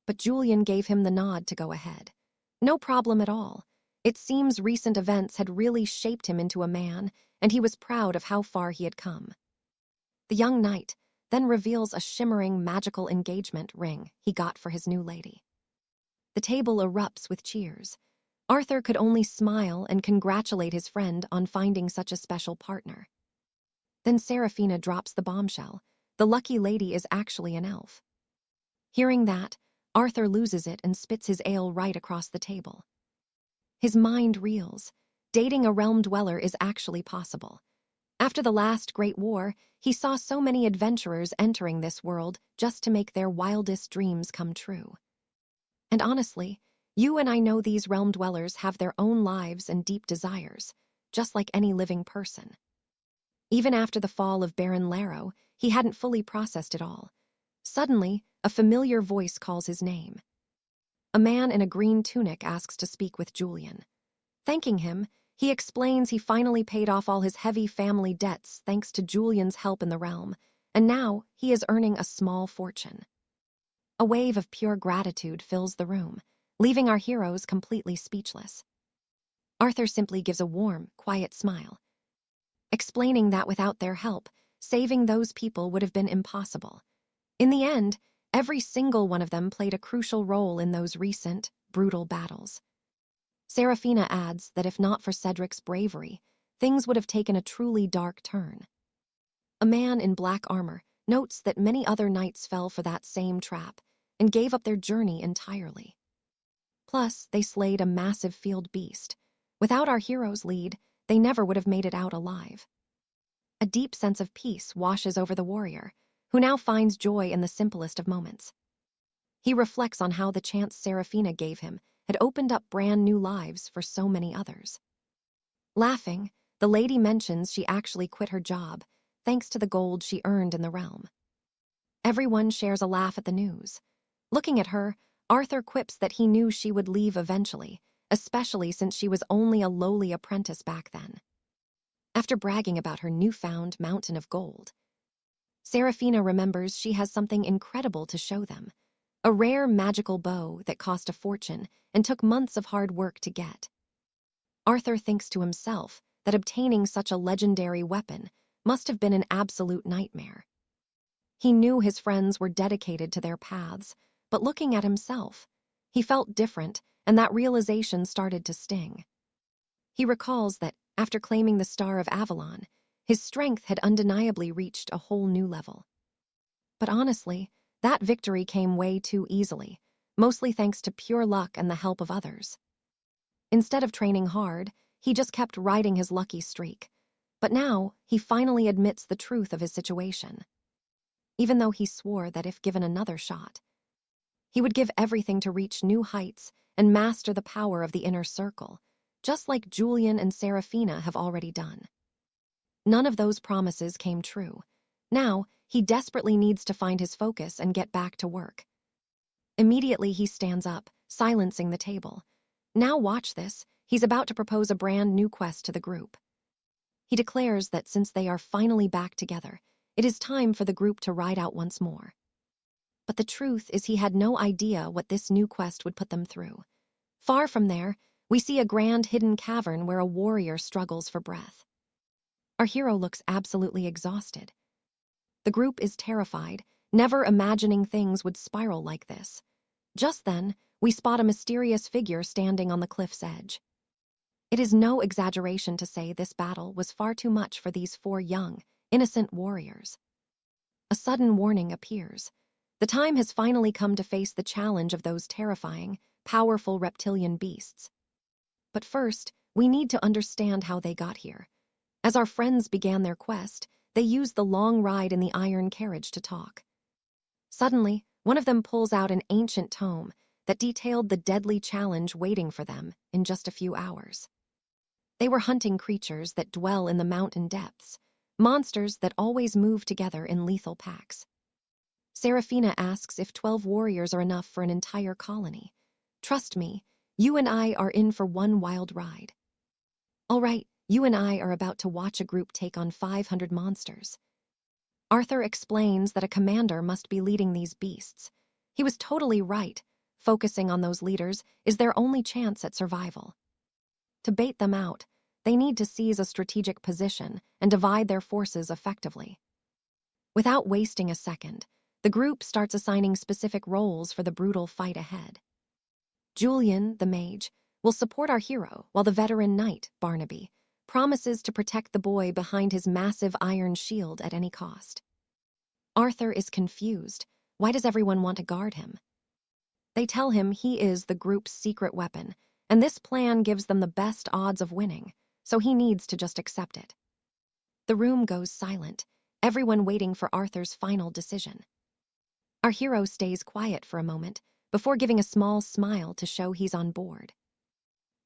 A: But Julian gave him the nod to go ahead. No problem at all. It seems recent events had really shaped him into a man, and he was proud of how far he had come. The young knight then reveals a shimmering magical engagement ring he got for his new lady. The table erupts with cheers. Arthur could only smile and congratulate his friend on finding such a special partner. Then Seraphina drops the bombshell. The lucky lady is actually an elf. Hearing that, Arthur loses it and spits his ale right across the table. His mind reels. Dating a realm dweller is actually possible. After the last Great War, he saw so many adventurers entering this world just to make their wildest dreams come true. And honestly, you and I know these realm dwellers have their own lives and deep desires, just like any living person. Even after the fall of Baron Laro, he hadn't fully processed it all. Suddenly, a familiar voice calls his name. A man in a green tunic asks to speak with Julian. Thanking him, he explains he finally paid off all his heavy family debts thanks to Julian's help in the realm, and now he is earning a small fortune. A wave of pure gratitude fills the room, leaving our heroes completely speechless. Arthur simply gives a warm, quiet smile, explaining that without their help, saving those people would have been impossible. In the end, every single one of them played a crucial role in those recent, brutal battles. Seraphina adds that if not for Cedric's bravery, things would have taken a truly dark turn. A man in black armor notes that many other knights fell for that same trap and gave up their journey entirely. Plus, they slayed a massive field beast. Without our hero's lead, they never would have made it out alive. A deep sense of peace washes over the warrior, who now finds joy in the simplest of moments. He reflects on how the chance Seraphina gave him had opened up brand new lives for so many others. Laughing, the lady mentions she actually quit her job, thanks to the gold she earned in the realm. Everyone shares a laugh at the news. Looking at her, Arthur quips that he knew she would leave eventually, especially since she was only a lowly apprentice back then. After bragging about her newfound mountain of gold, Seraphina remembers she has something incredible to show them. A rare magical bow that cost a fortune and took months of hard work to get. Arthur thinks to himself that obtaining such a legendary weapon must have been an absolute nightmare. He knew his friends were dedicated to their paths, but looking at himself, he felt different, and that realization started to sting. He recalls that, after claiming the Star of Avalon, his strength had undeniably reached a whole new level. But honestly, that victory came way too easily, mostly thanks to pure luck and the help of others. Instead of training hard, he just kept riding his lucky streak. But now, he finally admits the truth of his situation. Even though he swore that if given another shot, he would give everything to reach new heights and master the power of the inner circle, just like Julian and Seraphina have already done. None of those promises came true. Now, he desperately needs to find his focus and get back to work. Immediately, he stands up, silencing the table. Now watch this, he's about to propose a brand new quest to the group. He declares that since they are finally back together, it is time for the group to ride out once more. But the truth is he had no idea what this new quest would put them through. Far from there, we see a grand hidden cavern where a warrior struggles for breath. Our hero looks absolutely exhausted. The group is terrified, never imagining things would spiral like this. Just then, we spot a mysterious figure standing on the cliff's edge. It is no exaggeration to say this battle was far too much for these 4 young, innocent warriors. A sudden warning appears. The time has finally come to face the challenge of those terrifying, powerful reptilian beasts. But first, we need to understand how they got here. As our friends began their quest, they used the long ride in the iron carriage to talk. Suddenly, one of them pulls out an ancient tome that detailed the deadly challenge waiting for them in just a few hours. They were hunting creatures that dwell in the mountain depths, monsters that always move together in lethal packs. Seraphina asks if 12 warriors are enough for an entire colony. Trust me, you and I are in for one wild ride. All right, you and I are about to watch a group take on 500 monsters. Arthur explains that a commander must be leading these beasts. He was totally right. Focusing on those leaders is their only chance at survival. To bait them out, they need to seize a strategic position and divide their forces effectively. Without wasting a second, the group starts assigning specific roles for the brutal fight ahead. Julian, the mage, will support our hero, while the veteran knight, Barnaby, promises to protect the boy behind his massive iron shield at any cost. Arthur is confused. Why does everyone want to guard him? They tell him he is the group's secret weapon, and this plan gives them the best odds of winning, so he needs to just accept it. The room goes silent, everyone waiting for Arthur's final decision. Our hero stays quiet for a moment, before giving a small smile to show he's on board.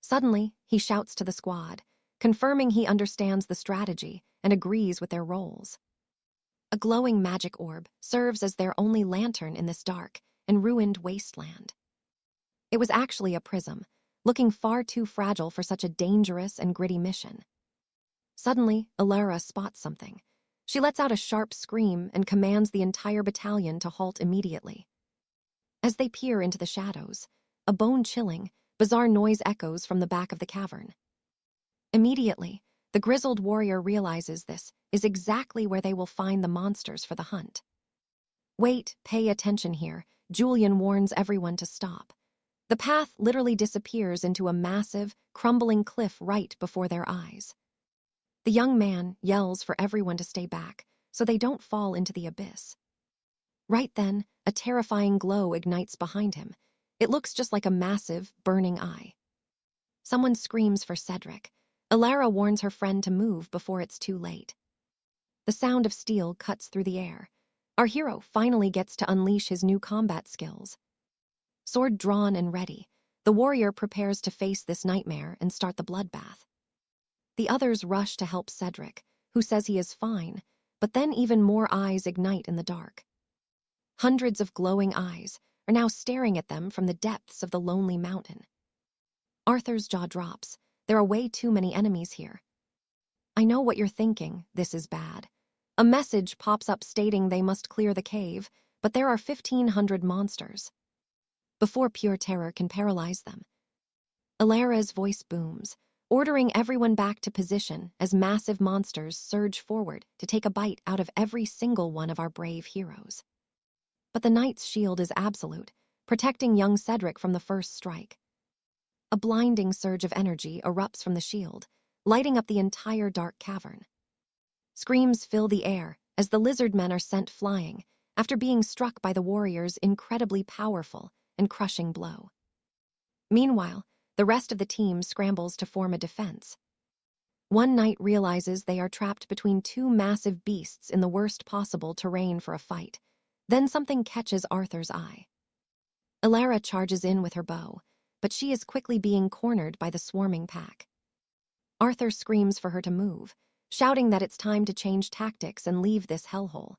A: Suddenly, he shouts to the squad, confirming he understands the strategy and agrees with their roles. A glowing magic orb serves as their only lantern in this dark and ruined wasteland. It was actually a prism, looking far too fragile for such a dangerous and gritty mission. Suddenly, Alara spots something. She lets out a sharp scream and commands the entire battalion to halt immediately. As they peer into the shadows, a bone-chilling, bizarre noise echoes from the back of the cavern. Immediately, the grizzled warrior realizes this is exactly where they will find the monsters for the hunt. Wait, pay attention here, Julian warns everyone to stop. The path literally disappears into a massive, crumbling cliff right before their eyes. The young man yells for everyone to stay back so they don't fall into the abyss. Right then, a terrifying glow ignites behind him. It looks just like a massive, burning eye. Someone screams for Cedric. Elara warns her friend to move before it's too late. The sound of steel cuts through the air. Our hero finally gets to unleash his new combat skills. Sword drawn and ready, the warrior prepares to face this nightmare and start the bloodbath. The others rush to help Cedric, who says he is fine, but then even more eyes ignite in the dark. Hundreds of glowing eyes are now staring at them from the depths of the lonely mountain. Arthur's jaw drops. There are way too many enemies here. I know what you're thinking, this is bad. A message pops up stating they must clear the cave, but there are 1,500 monsters. Before pure terror can paralyze them. Elara's voice booms, ordering everyone back to position as massive monsters surge forward to take a bite out of every single one of our brave heroes. But the knight's shield is absolute, protecting young Cedric from the first strike. A blinding surge of energy erupts from the shield, lighting up the entire dark cavern. Screams fill the air as the lizard men are sent flying after being struck by the warrior's incredibly powerful and crushing blow. Meanwhile, the rest of the team scrambles to form a defense. One knight realizes they are trapped between two massive beasts in the worst possible terrain for a fight. Then something catches Arthur's eye. Elara charges in with her bow, but she is quickly being cornered by the swarming pack. Arthur screams for her to move, shouting that it's time to change tactics and leave this hellhole.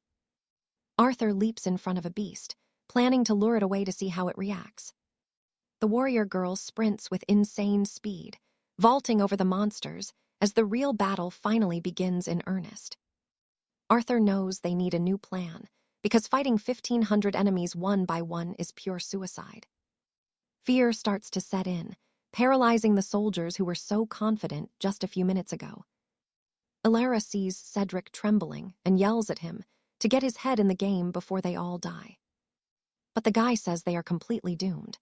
A: Arthur leaps in front of a beast, planning to lure it away to see how it reacts. The warrior girl sprints with insane speed, vaulting over the monsters as the real battle finally begins in earnest. Arthur knows they need a new plan, because fighting 1,500 enemies one by one is pure suicide. Fear starts to set in, paralyzing the soldiers who were so confident just a few minutes ago. Elara sees Cedric trembling and yells at him to get his head in the game before they all die. But the guy says they are completely doomed.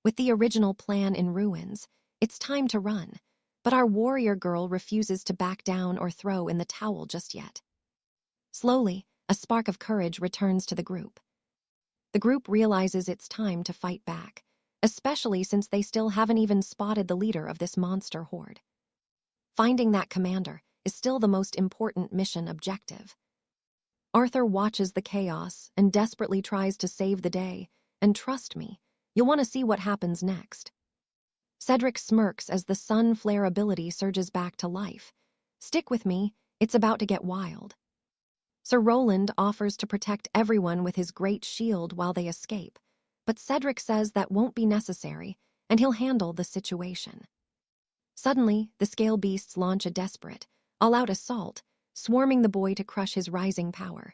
A: With the original plan in ruins, it's time to run, but our warrior girl refuses to back down or throw in the towel just yet. Slowly, a spark of courage returns to the group. The group realizes it's time to fight back, especially since they still haven't even spotted the leader of this monster horde. Finding that commander is still the most important mission objective. Arthur watches the chaos and desperately tries to save the day, and trust me, you'll want to see what happens next. Cedric smirks as the sun flare ability surges back to life. Stick with me, it's about to get wild. Sir Roland offers to protect everyone with his great shield while they escape, but Cedric says that won't be necessary, and he'll handle the situation. Suddenly, the scale beasts launch a desperate, all-out assault, swarming the boy to crush his rising power.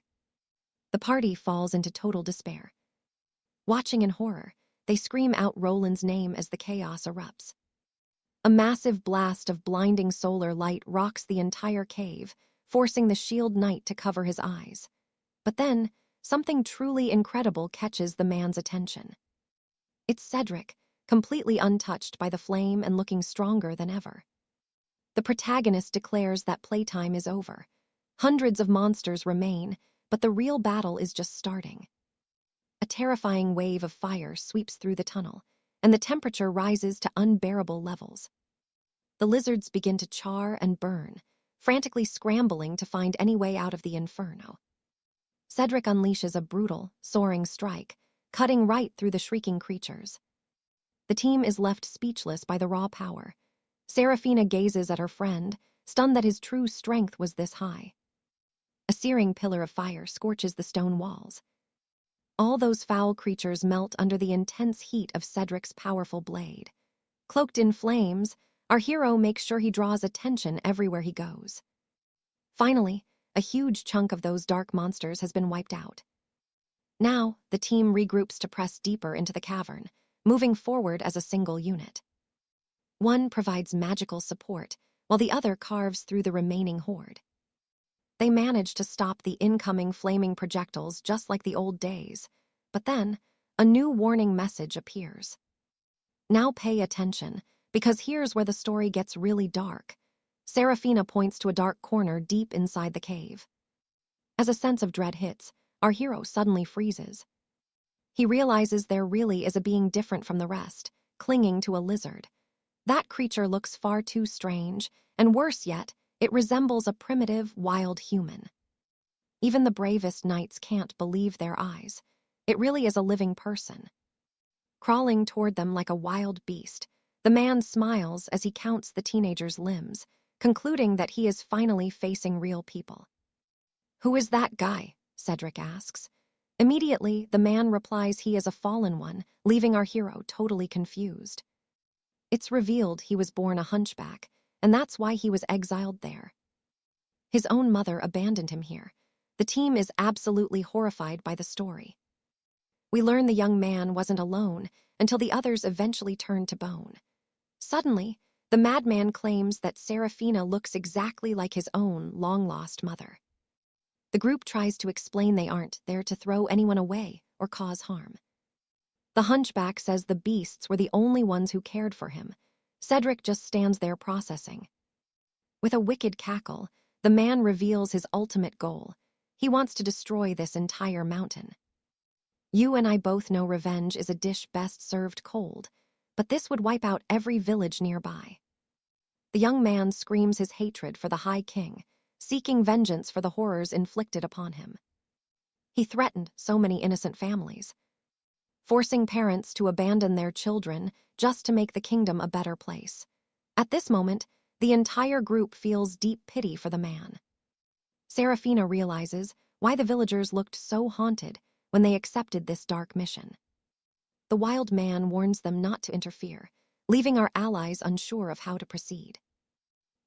A: The party falls into total despair. Watching in horror, they scream out Roland's name as the chaos erupts. A massive blast of blinding solar light rocks the entire cave, forcing the shield knight to cover his eyes. But then, something truly incredible catches the man's attention. It's Cedric, completely untouched by the flame and looking stronger than ever. The protagonist declares that playtime is over. Hundreds of monsters remain, but the real battle is just starting. A terrifying wave of fire sweeps through the tunnel, and the temperature rises to unbearable levels. The lizards begin to char and burn, frantically scrambling to find any way out of the inferno. Cedric unleashes a brutal, soaring strike, cutting right through the shrieking creatures. The team is left speechless by the raw power. Seraphina gazes at her friend, stunned that his true strength was this high. A searing pillar of fire scorches the stone walls. All those foul creatures melt under the intense heat of Cedric's powerful blade. Cloaked in flames, our hero makes sure he draws attention everywhere he goes. Finally, a huge chunk of those dark monsters has been wiped out. Now, the team regroups to press deeper into the cavern, moving forward as a single unit. One provides magical support, while the other carves through the remaining horde. They manage to stop the incoming flaming projectiles just like the old days, but then, a new warning message appears. Now pay attention, because here's where the story gets really dark. Seraphina points to a dark corner deep inside the cave. As a sense of dread hits, our hero suddenly freezes. He realizes there really is a being different from the rest, clinging to a lizard. That creature looks far too strange, and worse yet, it resembles a primitive, wild human. Even the bravest knights can't believe their eyes. It really is a living person. Crawling toward them like a wild beast, the man smiles as he counts the teenager's limbs, concluding that he is finally facing real people. "Who is that guy?" Cedric asks. Immediately, the man replies he is a fallen one, leaving our hero totally confused. It's revealed he was born a hunchback, and that's why he was exiled there. His own mother abandoned him here. The team is absolutely horrified by the story. We learn the young man wasn't alone until the others eventually turn to bone. Suddenly, the madman claims that Seraphina looks exactly like his own long-lost mother. The group tries to explain they aren't there to throw anyone away or cause harm. The hunchback says the beasts were the only ones who cared for him. Cedric just stands there processing. With a wicked cackle, the man reveals his ultimate goal. He wants to destroy this entire mountain. You and I both know revenge is a dish best served cold, but this would wipe out every village nearby. The young man screams his hatred for the High King, seeking vengeance for the horrors inflicted upon him. He threatened so many innocent families, forcing parents to abandon their children just to make the kingdom a better place. At this moment, the entire group feels deep pity for the man. Seraphina realizes why the villagers looked so haunted when they accepted this dark mission. The wild man warns them not to interfere, leaving our allies unsure of how to proceed.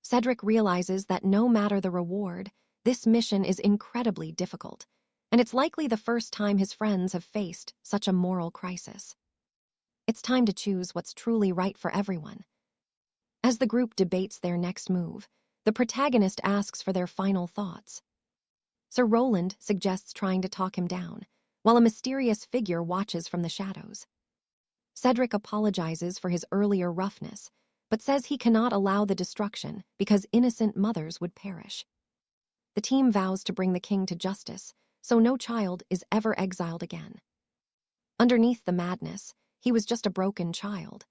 A: Cedric realizes that no matter the reward, this mission is incredibly difficult, and it's likely the first time his friends have faced such a moral crisis. It's time to choose what's truly right for everyone. As the group debates their next move, the protagonist asks for their final thoughts. Sir Roland suggests trying to talk him down, while a mysterious figure watches from the shadows. Cedric apologizes for his earlier roughness, but says he cannot allow the destruction because innocent mothers would perish. The team vows to bring the king to justice, so no child is ever exiled again. Underneath the madness, he was just a broken child.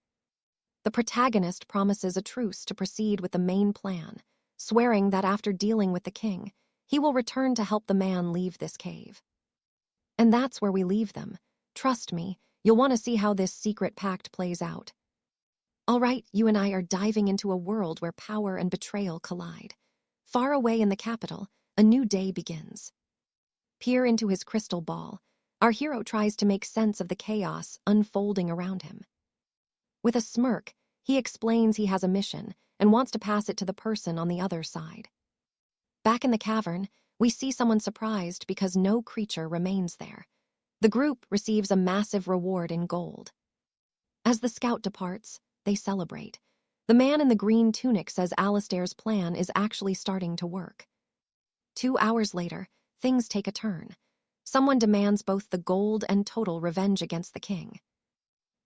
A: The protagonist promises a truce to proceed with the main plan, swearing that after dealing with the king, he will return to help the man leave this cave. And that's where we leave them. Trust me, you'll want to see how this secret pact plays out. All right, you and I are diving into a world where power and betrayal collide. Far away in the capital, a new day begins. Peer into his crystal ball. Our hero tries to make sense of the chaos unfolding around him. With a smirk, he explains he has a mission and wants to pass it to the person on the other side. Back in the cavern, we see someone surprised because no creature remains there. The group receives a massive reward in gold. As the scout departs, they celebrate. The man in the green tunic says Alistair's plan is actually starting to work. 2 hours later, things take a turn. Someone demands both the gold and total revenge against the king.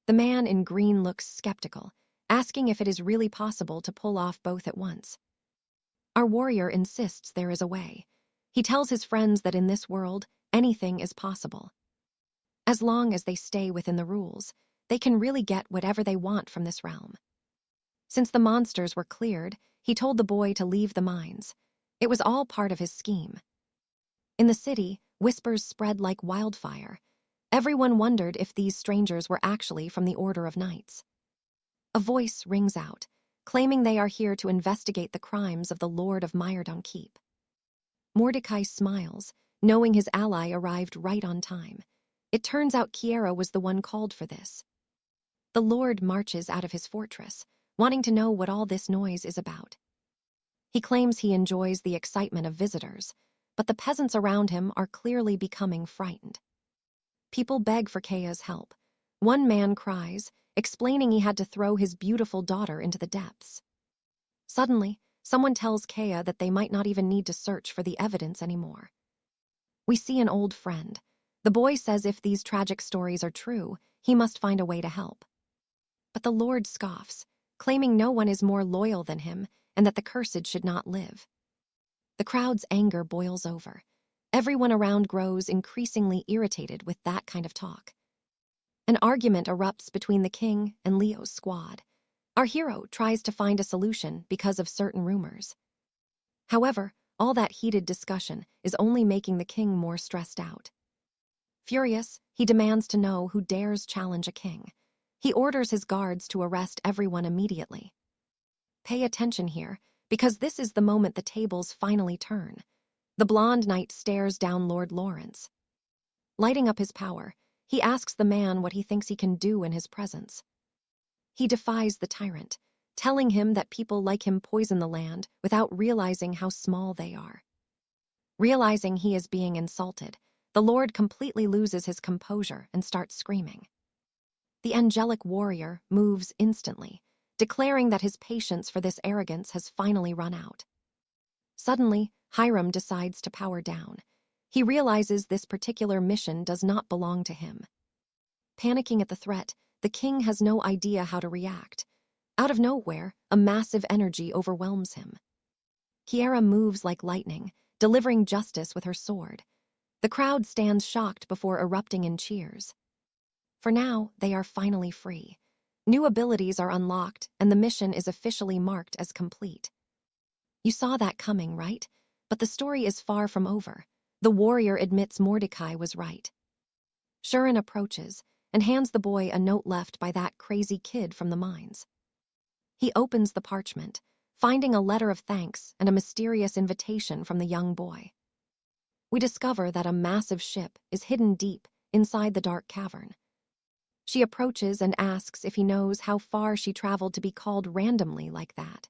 A: The man in green looks skeptical, asking if it is really possible to pull off both at once. Our warrior insists there is a way. He tells his friends that in this world, anything is possible. As long as they stay within the rules, they can really get whatever they want from this realm. Since the monsters were cleared, he told the boy to leave the mines. It was all part of his scheme. In the city, whispers spread like wildfire. Everyone wondered if these strangers were actually from the Order of Knights. A voice rings out, claiming they are here to investigate the crimes of the Lord of 𝒂𝒙𝒄𝒌. Mordecai smiles, knowing his ally arrived right on time. It turns out Kiera was the one called for this. The Lord marches out of his fortress, wanting to know what all this noise is about. He claims he enjoys the excitement of visitors, but the peasants around him are clearly becoming frightened. People beg for Kaya's help. One man cries, explaining he had to throw his beautiful daughter into the depths. Suddenly, someone tells Kaya that they might not even need to search for the evidence anymore. We see an old friend. The boy says if these tragic stories are true, he must find a way to help. But the Lord scoffs, claiming no one is more loyal than him and that the cursed should not live. The crowd's anger boils over. Everyone around grows increasingly irritated with that kind of talk. An argument erupts between the king and Leo's squad. Our hero tries to find a solution because of certain rumors. However, all that heated discussion is only making the king more stressed out. Furious, he demands to know who dares challenge a king. He orders his guards to arrest everyone immediately. Pay attention here, because this is the moment the tables finally turn. The blonde knight stares down Lord Lawrence. Lighting up his power, he asks the man what he thinks he can do in his presence. He defies the tyrant, telling him that people like him poison the land without realizing how small they are. Realizing he is being insulted, the Lord completely loses his composure and starts screaming. The angelic warrior moves instantly, declaring that his patience for this arrogance has finally run out. Suddenly, Hiram decides to power down. He realizes this particular mission does not belong to him. Panicking at the threat, the king has no idea how to react. Out of nowhere, a massive energy overwhelms him. Kiera moves like lightning, delivering justice with her sword. The crowd stands shocked before erupting in cheers. For now, they are finally free. New abilities are unlocked, and the mission is officially marked as complete. You saw that coming, right? But the story is far from over. The warrior admits Mordecai was right. Shurin approaches and hands the boy a note left by that crazy kid from the mines. He opens the parchment, finding a letter of thanks and a mysterious invitation from the young boy. We discover that a massive ship is hidden deep inside the dark cavern. She approaches and asks if he knows how far she traveled to be called randomly like that.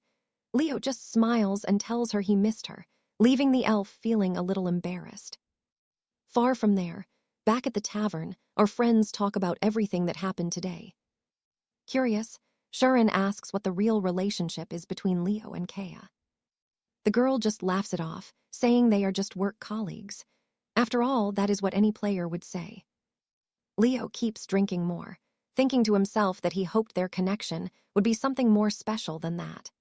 A: Leo just smiles and tells her he missed her, leaving the elf feeling a little embarrassed. Far from there, back at the tavern, our friends talk about everything that happened today. Curious, Shurin asks what the real relationship is between Leo and Kea. The girl just laughs it off, saying they are just work colleagues. After all, that is what any player would say. Leo keeps drinking more, thinking to himself that he hoped their connection would be something more special than that.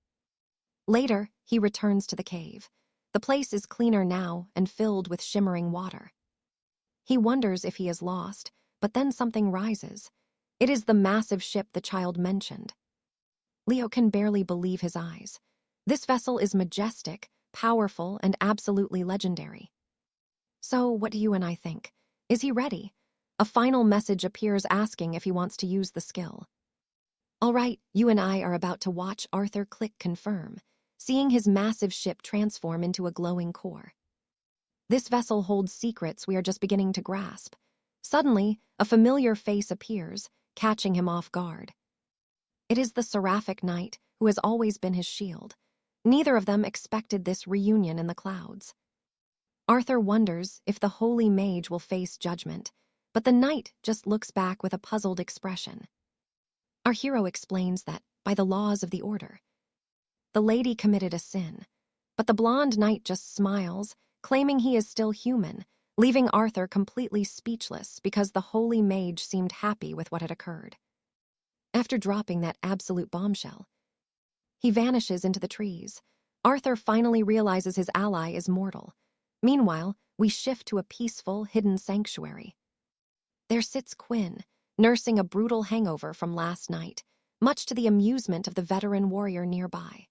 A: Later, he returns to the cave. The place is cleaner now and filled with shimmering water. He wonders if he is lost, but then something rises. It is the massive ship the child mentioned. Leo can barely believe his eyes. This vessel is majestic, powerful, and absolutely legendary. So, what do you and I think? Is he ready? A final message appears asking if he wants to use the skill. All right, you and I are about to watch Arthur click confirm, seeing his massive ship transform into a glowing core. This vessel holds secrets we are just beginning to grasp. Suddenly, a familiar face appears, catching him off guard. It is the seraphic knight who has always been his shield. Neither of them expected this reunion in the clouds. Arthur wonders if the holy mage will face judgment, but the knight just looks back with a puzzled expression. Our hero explains that, by the laws of the order, the lady committed a sin, but the blonde knight just smiles, claiming he is still human, leaving Arthur completely speechless because the holy mage seemed happy with what had occurred. After dropping that absolute bombshell, he vanishes into the trees. Arthur finally realizes his ally is mortal. Meanwhile, we shift to a peaceful, hidden sanctuary. There sits Quinn, nursing a brutal hangover from last night, much to the amusement of the veteran warrior nearby.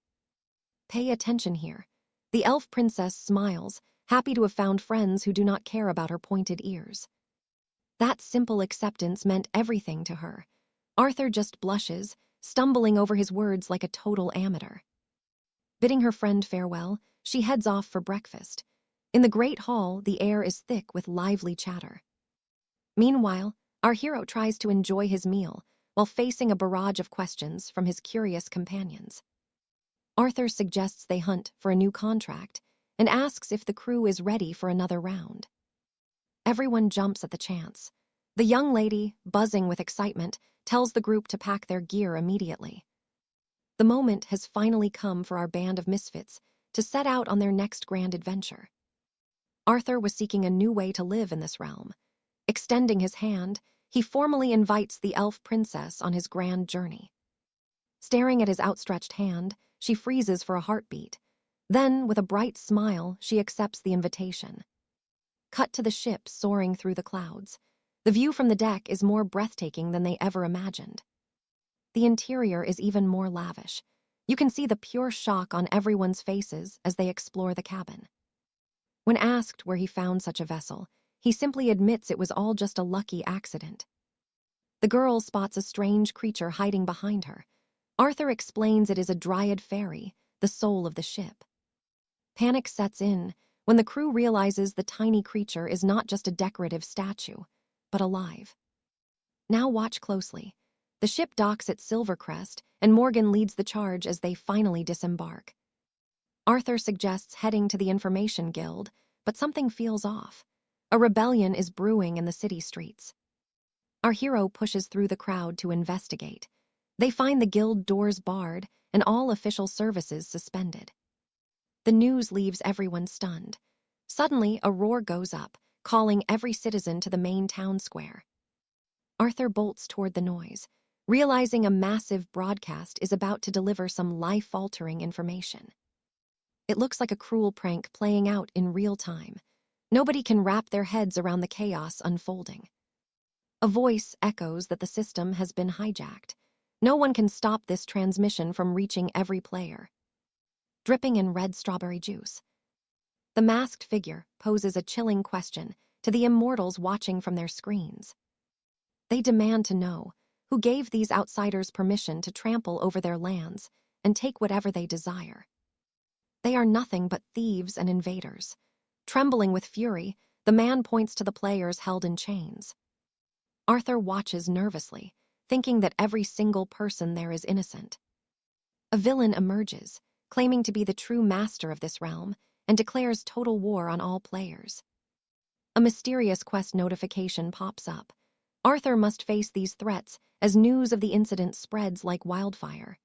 A: Pay attention here. The elf princess smiles, happy to have found friends who do not care about her pointed ears. That simple acceptance meant everything to her. Arthur just blushes, stumbling over his words like a total amateur. Bidding her friend farewell, she heads off for breakfast. In the great hall, the air is thick with lively chatter. Meanwhile, our hero tries to enjoy his meal while facing a barrage of questions from his curious companions. Arthur suggests they hunt for a new contract and asks if the crew is ready for another round. Everyone jumps at the chance. The young lady, buzzing with excitement, tells the group to pack their gear immediately. The moment has finally come for our band of misfits to set out on their next grand adventure. Arthur was seeking a new way to live in this realm. Extending his hand, he formally invites the elf princess on his grand journey. Staring at his outstretched hand, she freezes for a heartbeat. Then, with a bright smile, she accepts the invitation. Cut to the ship soaring through the clouds. The view from the deck is more breathtaking than they ever imagined. The interior is even more lavish. You can see the pure shock on everyone's faces as they explore the cabin. When asked where he found such a vessel, he simply admits it was all just a lucky accident. The girl spots a strange creature hiding behind her. Arthur explains it is a dryad fairy, the soul of the ship. Panic sets in when the crew realizes the tiny creature is not just a decorative statue, but alive. Now watch closely. The ship docks at Silvercrest, and Morgan leads the charge as they finally disembark. Arthur suggests heading to the Information Guild, but something feels off. A rebellion is brewing in the city streets. Our hero pushes through the crowd to investigate. They find the guild doors barred and all official services suspended. The news leaves everyone stunned. Suddenly, a roar goes up, calling every citizen to the main town square. Arthur bolts toward the noise, realizing a massive broadcast is about to deliver some life-altering information. It looks like a cruel prank playing out in real time. Nobody can wrap their heads around the chaos unfolding. A voice echoes that the system has been hijacked. No one can stop this transmission from reaching every player. Dripping in red strawberry juice. The masked figure poses a chilling question to the immortals watching from their screens. They demand to know who gave these outsiders permission to trample over their lands and take whatever they desire. They are nothing but thieves and invaders. Trembling with fury, the man points to the players held in chains. Arthur watches nervously, thinking that every single person there is innocent. A villain emerges, claiming to be the true master of this realm, and declares total war on all players. A mysterious quest notification pops up. Arthur must face these threats as news of the incident spreads like wildfire.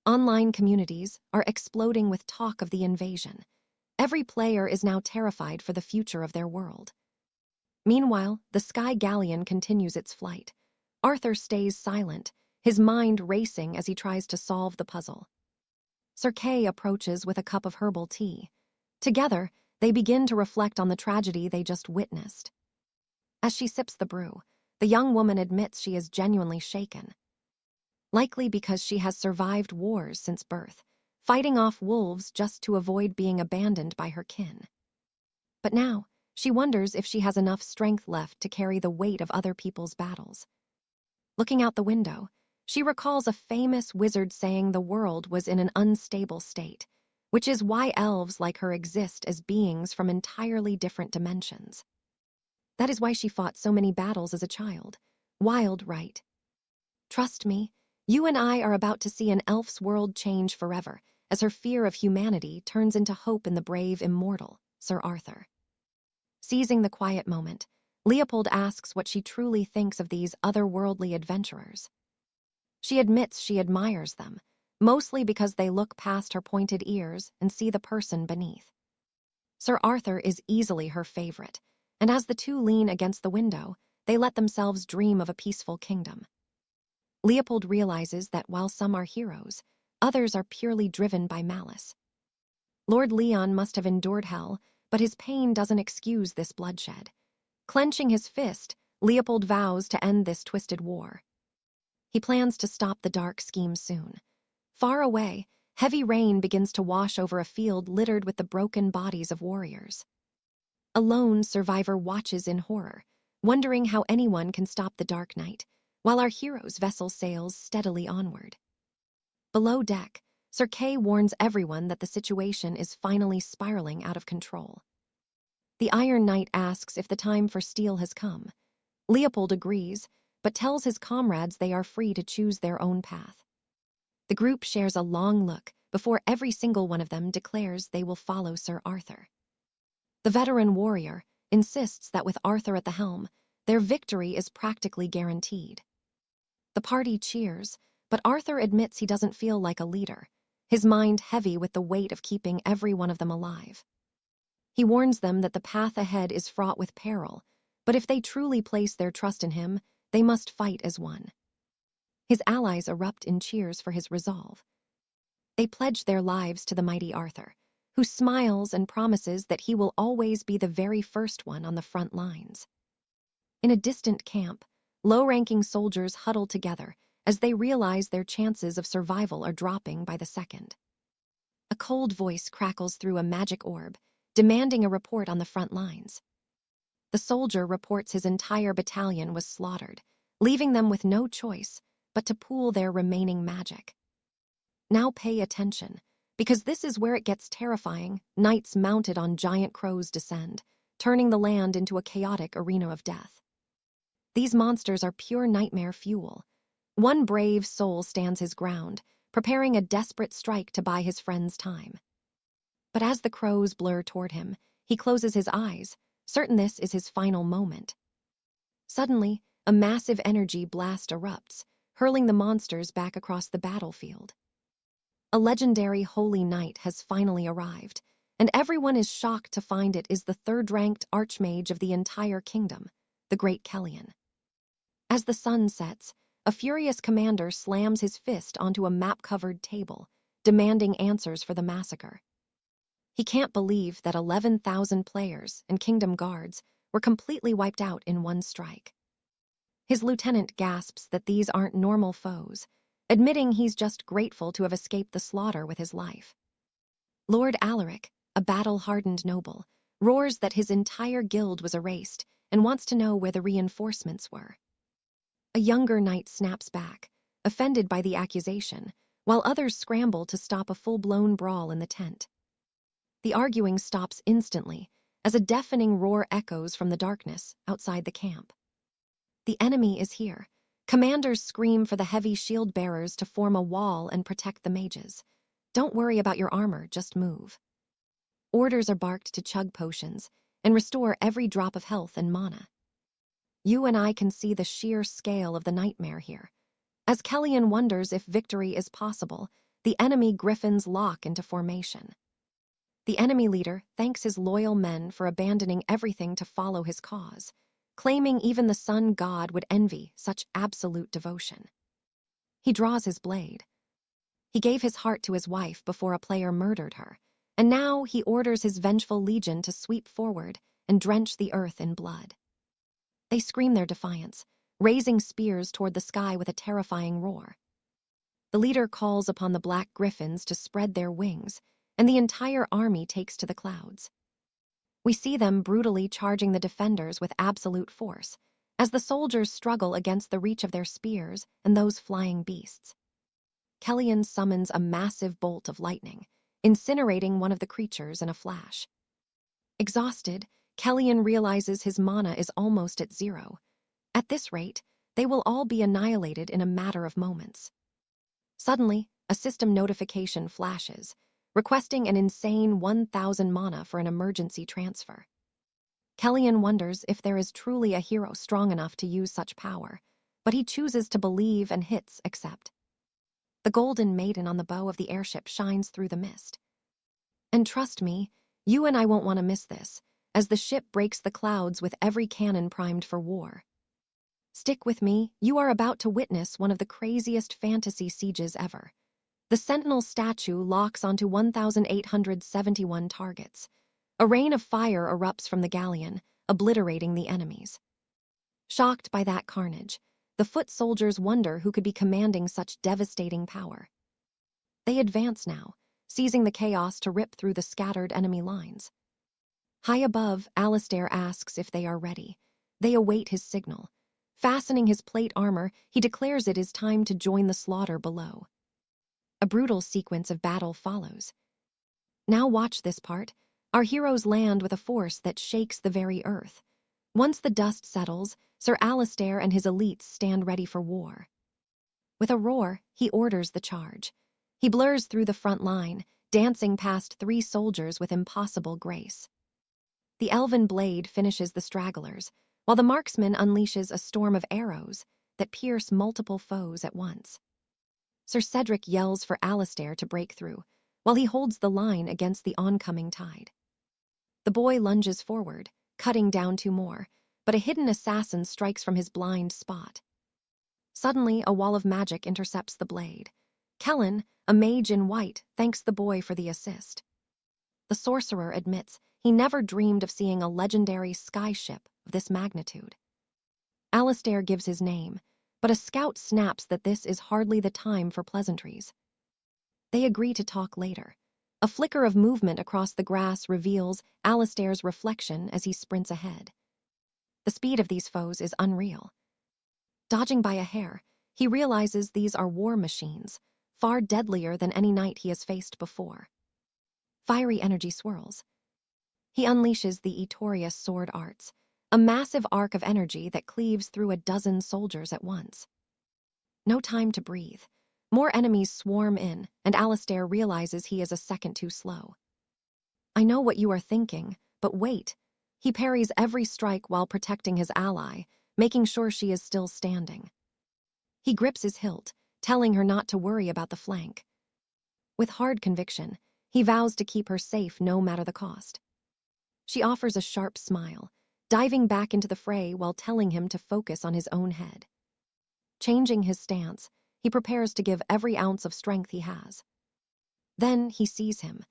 A: Online communities are exploding with talk of the invasion. Every player is now terrified for the future of their world. Meanwhile, the Sky Galleon continues its flight. Arthur stays silent, his mind racing as he tries to solve the puzzle. 𝒂𝒃 approaches with a cup of herbal tea. Together, they begin to reflect on the tragedy they just witnessed. As she sips the brew, the young woman admits she is genuinely shaken. Likely because she has survived wars since birth, fighting off wolves just to avoid being abandoned by her kin. But now, she wonders if she has enough strength left to carry the weight of other people's battles. Looking out the window, she recalls a famous wizard saying the world was in an unstable state, which is why elves like her exist as beings from entirely different dimensions. That is why she fought so many battles as a child. Wild, right? Trust me, you and I are about to see an elf's world change forever, as her fear of humanity turns into hope in the brave immortal, Sir Arthur. Seizing the quiet moment, Leopold asks what she truly thinks of these otherworldly adventurers. She admits she admires them, mostly because they look past her pointed ears and see the person beneath. Sir Arthur is easily her favorite, and as the two lean against the window, they let themselves dream of a peaceful kingdom. Leopold realizes that while some are heroes, others are purely driven by malice. Lord Leon must have endured hell, but his pain doesn't excuse this bloodshed. Clenching his fist, Leopold vows to end this twisted war. He plans to stop the dark scheme soon. Far away, heavy rain begins to wash over a field littered with the broken bodies of warriors. A lone survivor watches in horror, wondering how anyone can stop the dark night, while our hero's vessel sails steadily onward. Below deck, 𝒂𝒃 warns everyone that the situation is finally spiraling out of control. The Iron Knight asks if the time for steel has come. Leopold agrees, but tells his comrades they are free to choose their own path. The group shares a long look before every single one of them declares they will follow Sir Arthur. The veteran warrior insists that with Arthur at the helm, their victory is practically guaranteed. The party cheers, but Arthur admits he doesn't feel like a leader, his mind heavy with the weight of keeping every one of them alive. He warns them that the path ahead is fraught with peril, but if they truly place their trust in him, they must fight as one. His allies erupt in cheers for his resolve. They pledge their lives to the mighty Arthur, who smiles and promises that he will always be the very first one on the front lines. In a distant camp, low-ranking soldiers huddle together as they realize their chances of survival are dropping by the second. A cold voice crackles through a magic orb, demanding a report on the front lines. The soldier reports his entire battalion was slaughtered, leaving them with no choice but to pool their remaining magic. Now pay attention, because this is where it gets terrifying. Knights mounted on giant crows descend, turning the land into a chaotic arena of death. These monsters are pure nightmare fuel. One brave soul stands his ground, preparing a desperate strike to buy his friends time. But as the crows blur toward him, he closes his eyes, certain this is his final moment. Suddenly, a massive energy blast erupts, hurling the monsters back across the battlefield. A legendary holy knight has finally arrived, and everyone is shocked to find it is the third-ranked archmage of the entire kingdom, the Great Kellyan. As the sun sets, a furious commander slams his fist onto a map-covered table, demanding answers for the massacre. He can't believe that 11,000 players and kingdom guards were completely wiped out in one strike. His lieutenant gasps that these aren't normal foes, admitting he's just grateful to have escaped the slaughter with his life. Lord Alaric, a battle-hardened noble, roars that his entire guild was erased and wants to know where the reinforcements were. A younger knight snaps back, offended by the accusation, while others scramble to stop a full-blown brawl in the tent. The arguing stops instantly, as a deafening roar echoes from the darkness outside the camp. The enemy is here. Commanders scream for the heavy shield bearers to form a wall and protect the mages. Don't worry about your armor, just move. Orders are barked to chug potions and restore every drop of health and mana. You and I can see the sheer scale of the nightmare here. As Kellyan wonders if victory is possible, the enemy griffins lock into formation. The enemy leader thanks his loyal men for abandoning everything to follow his cause, claiming even the sun god would envy such absolute devotion. He draws his blade. He gave his heart to his wife before a player murdered her, and now he orders his vengeful legion to sweep forward and drench the earth in blood. They scream their defiance, raising spears toward the sky with a terrifying roar. The leader calls upon the black griffins to spread their wings, and the entire army takes to the clouds. We see them brutally charging the defenders with absolute force, as the soldiers struggle against the reach of their spears and those flying beasts. Kellyan summons a massive bolt of lightning, incinerating one of the creatures in a flash. Exhausted, Kellyan realizes his mana is almost at 0. At this rate, they will all be annihilated in a matter of moments. Suddenly, a system notification flashes, requesting an insane 1,000 mana for an emergency transfer. Kellyan wonders if there is truly a hero strong enough to use such power, but he chooses to believe and hits accept. The golden maiden on the bow of the airship shines through the mist. And trust me, you and I won't want to miss this, as the ship breaks the clouds with every cannon primed for war. Stick with me, you are about to witness one of the craziest fantasy sieges ever. The Sentinel statue locks onto 1,871 targets. A rain of fire erupts from the galleon, obliterating the enemies. Shocked by that carnage, the foot soldiers wonder who could be commanding such devastating power. They advance now, seizing the chaos to rip through the scattered enemy lines. High above, 𝒂𝒅 asks if they are ready. They await his signal. Fastening his plate armor, he declares it is time to join the slaughter below. A brutal sequence of battle follows. Now watch this part. Our heroes land with a force that shakes the very earth. Once the dust settles, Sir 𝒂𝒅 and his elites stand ready for war. With a roar, he orders the charge. He blurs through the front line, dancing past 3 soldiers with impossible grace. The elven blade finishes the stragglers, while the marksman unleashes a storm of arrows that pierce multiple foes at once. Sir Cedric yells for 𝒂𝒂𝒅 to break through, while he holds the line against the oncoming tide. The boy lunges forward, cutting down 2 more, but a hidden assassin strikes from his blind spot. Suddenly, a wall of magic intercepts the blade. Kellen, a mage in white, thanks the boy for the assist. The sorcerer admits he never dreamed of seeing a legendary skyship of this magnitude. 𝒂𝒅 gives his name, but a scout snaps that this is hardly the time for pleasantries. They agree to talk later. A flicker of movement across the grass reveals 𝒂𝒅's reflection as he sprints ahead. The speed of these foes is unreal. Dodging by a hair, he realizes these are war machines, far deadlier than any knight he has faced before. Fiery energy swirls. He unleashes the 𝒂𝒄𝒌 sword arts, a massive arc of energy that cleaves through a dozen soldiers at once. No time to breathe. More enemies swarm in, and 𝒂𝒅 realizes he is a second too slow. I know what you are thinking, but wait. He parries every strike while protecting his ally, making sure she is still standing. He grips his hilt, telling her not to worry about the flank. With hard conviction, he vows to keep her safe no matter the cost. She offers a sharp smile, diving back into the fray while telling him to focus on his own head. Changing his stance, he prepares to give every ounce of strength he has. Then he sees him.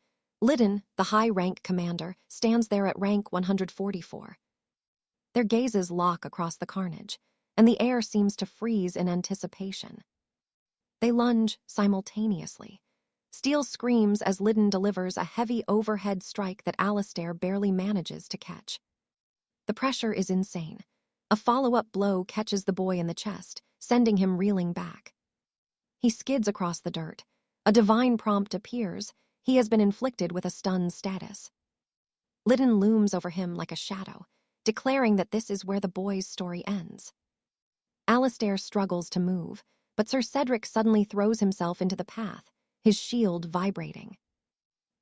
A: Lidin, the high-rank commander, stands there at rank 144. Their gazes lock across the carnage, and the air seems to freeze in anticipation. They lunge simultaneously. Steel screams as Lidin delivers a heavy overhead strike that 𝒂𝒅 barely manages to catch. The pressure is insane. A follow-up blow catches the boy in the chest, sending him reeling back. He skids across the dirt. A divine prompt appears. He has been inflicted with a stun status. Lidin looms over him like a shadow, declaring that this is where the boy's story ends. 𝒂𝒅 struggles to move, but Sir Cedric suddenly throws himself into the path, his shield vibrating.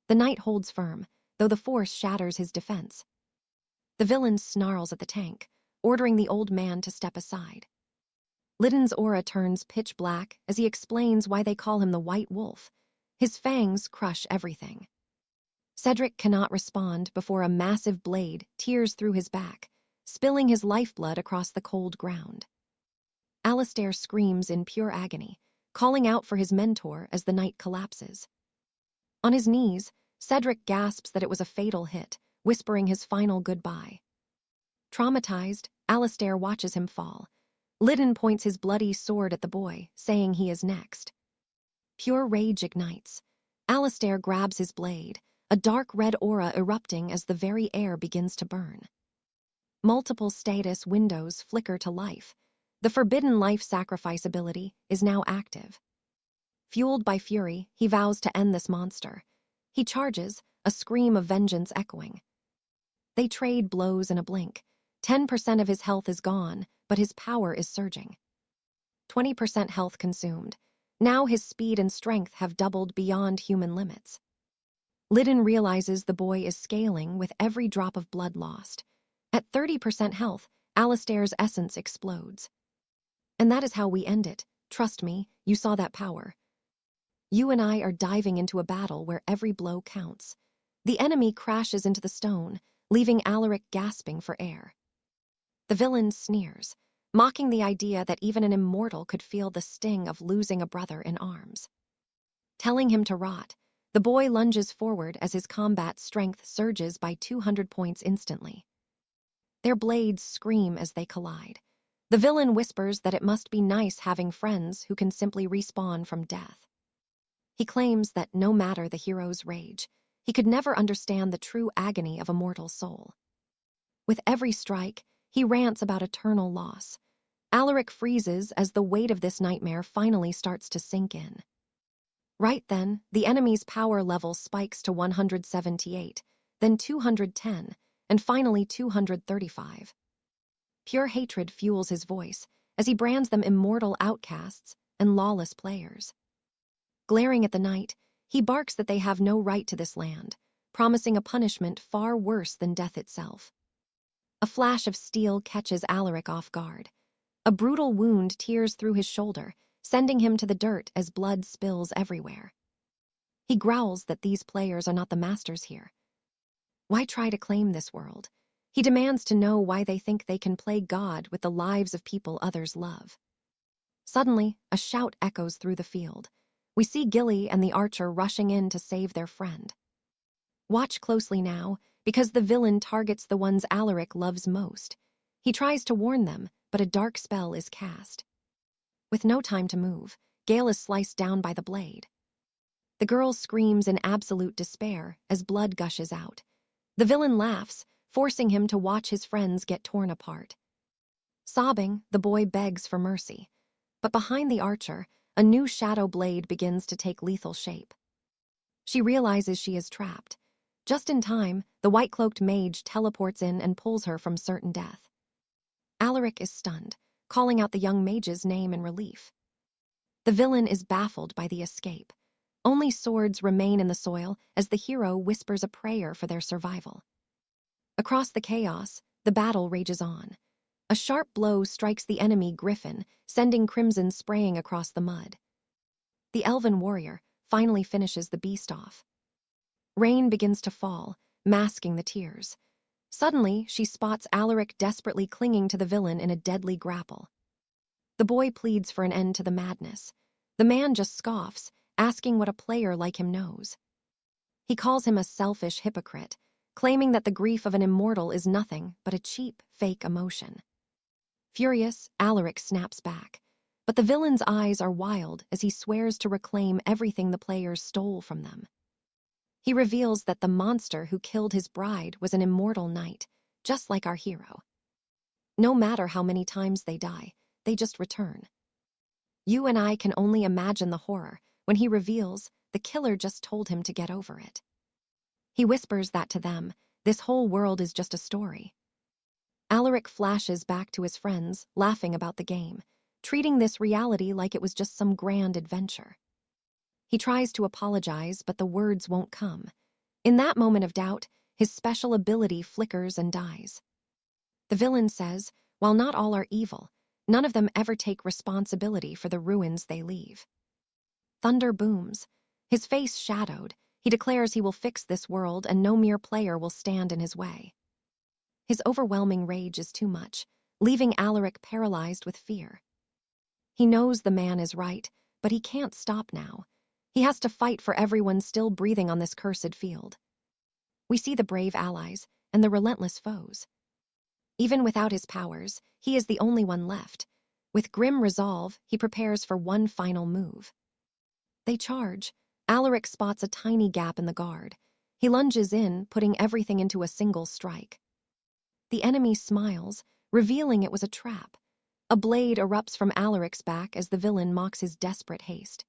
A: The knight holds firm, though the force shatters his defense. The villain snarls at the tank, ordering the old man to step aside. Lidin's aura turns pitch black as he explains why they call him the White Wolf. His fangs crush everything. Cedric cannot respond before a massive blade tears through his back, spilling his lifeblood across the cold ground. 𝒂𝒅 screams in pure agony, calling out for his mentor as the knight collapses. On his knees, Cedric gasps that it was a fatal hit, whispering his final goodbye. Traumatized, 𝒂𝒅 watches him fall. Lidin points his bloody sword at the boy, saying he is next. Pure rage ignites. 𝒂𝒅 grabs his blade, a dark red aura erupting as the very air begins to burn. Multiple status windows flicker to life. The forbidden life sacrifice ability is now active. Fueled by fury, he vows to end this monster. He charges, a scream of vengeance echoing. They trade blows in a blink. 10% of his health is gone, but his power is surging. 20% health consumed. Now his speed and strength have doubled beyond human limits. Lidin realizes the boy is scaling with every drop of blood lost. At 30% health, 𝒂𝒅's essence explodes. And that is how we end it. Trust me, you saw that power. You and I are diving into a battle where every blow counts. The enemy crashes into the stone, leaving 𝒂𝒅 gasping for air. The villain sneers, mocking the idea that even an immortal could feel the sting of losing a brother in arms. Telling him to rot, the boy lunges forward as his combat strength surges by 200 points instantly. Their blades scream as they collide. The villain whispers that it must be nice having friends who can simply respawn from death. He claims that no matter the hero's rage, he could never understand the true agony of a mortal soul. With every strike, he rants about eternal loss. 𝒂𝒅 freezes as the weight of this nightmare finally starts to sink in. Right then, the enemy's power level spikes to 178, then 210, and finally 235. Pure hatred fuels his voice as he brands them immortal outcasts and lawless players. Glaring at the knight, he barks that they have no right to this land, promising a punishment far worse than death itself. A flash of steel catches 𝒂𝒅 off guard. A brutal wound tears through his shoulder, sending him to the dirt as blood spills everywhere. He growls that these players are not the masters here. Why try to claim this world? He demands to know why they think they can play God with the lives of people others love. Suddenly, a shout echoes through the field. We see Gilly and the archer rushing in to save their friend. Watch closely now, because the villain targets the ones Alaric loves most. He tries to warn them, but a dark spell is cast. With no time to move, Gale is sliced down by the blade. The girl screams in absolute despair as blood gushes out. The villain laughs, forcing him to watch his friends get torn apart. Sobbing, the boy begs for mercy. But behind the archer, a new shadow blade begins to take lethal shape. She realizes she is trapped. Just in time, the white-cloaked mage teleports in and pulls her from certain death. Alaric is stunned, calling out the young mage's name in relief. The villain is baffled by the escape. Only swords remain in the soil as the hero whispers a prayer for their survival. Across the chaos, the battle rages on. A sharp blow strikes the enemy griffin, sending crimson spraying across the mud. The elven warrior finally finishes the beast off. Rain begins to fall, masking the tears. Suddenly, she spots Alaric desperately clinging to the villain in a deadly grapple. The boy pleads for an end to the madness. The man just scoffs, asking what a player like him knows. He calls him a selfish hypocrite, claiming that the grief of an immortal is nothing but a cheap, fake emotion. Furious, Alaric snaps back, but the villain's eyes are wild as he swears to reclaim everything the players stole from them. He reveals that the monster who killed his bride was an immortal knight, just like our hero. No matter how many times they die, they just return. You and I can only imagine the horror when he reveals the killer just told him to get over it. He whispers that to them, this whole world is just a story. Alaric flashes back to his friends, laughing about the game, treating this reality like it was just some grand adventure. He tries to apologize, but the words won't come. In that moment of doubt, his special ability flickers and dies. The villain says, while not all are evil, none of them ever take responsibility for the ruins they leave. Thunder booms. His face shadowed, he declares he will fix this world and no mere player will stand in his way. His overwhelming rage is too much, leaving Alaric paralyzed with fear. He knows the man is right, but he can't stop now. He has to fight for everyone still breathing on this cursed field. We see the brave allies and the relentless foes. Even without his powers, he is the only one left. With grim resolve, he prepares for one final move. They charge. Alaric spots a tiny gap in the guard. He lunges in, putting everything into a single strike. The enemy smiles, revealing it was a trap. A blade erupts from Alaric's back as the villain mocks his desperate haste.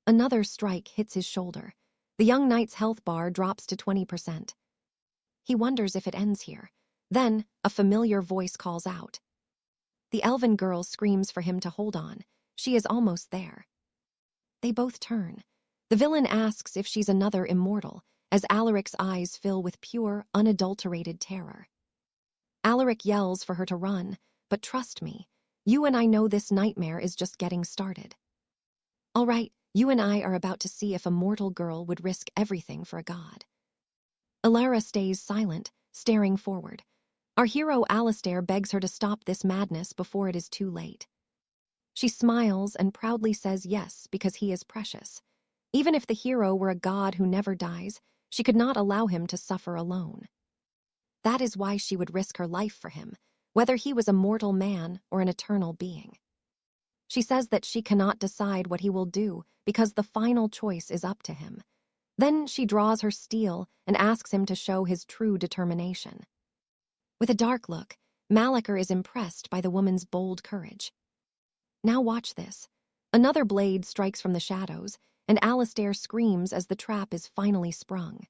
A: Another strike hits his shoulder. The young knight's health bar drops to 20%. He wonders if it ends here. Then, a familiar voice calls out. The elven girl screams for him to hold on. She is almost there. They both turn. The villain asks if she's another immortal, as Alaric's eyes fill with pure, unadulterated terror. Alaric yells for her to run, but trust me, you and I know this nightmare is just getting started. All right, you and I are about to see if a mortal girl would risk everything for a god. Alara stays silent, staring forward. Our hero Alastair begs her to stop this madness before it is too late. She smiles and proudly says yes because he is precious. Even if the hero were a god who never dies, she could not allow him to suffer alone. That is why she would risk her life for him, whether he was a mortal man or an eternal being. She says that she cannot decide what he will do because the final choice is up to him. Then she draws her steel and asks him to show his true determination. With a dark look, Malachar is impressed by the woman's bold courage. Now watch this. Another blade strikes from the shadows, and Alastair screams as the trap is finally sprung.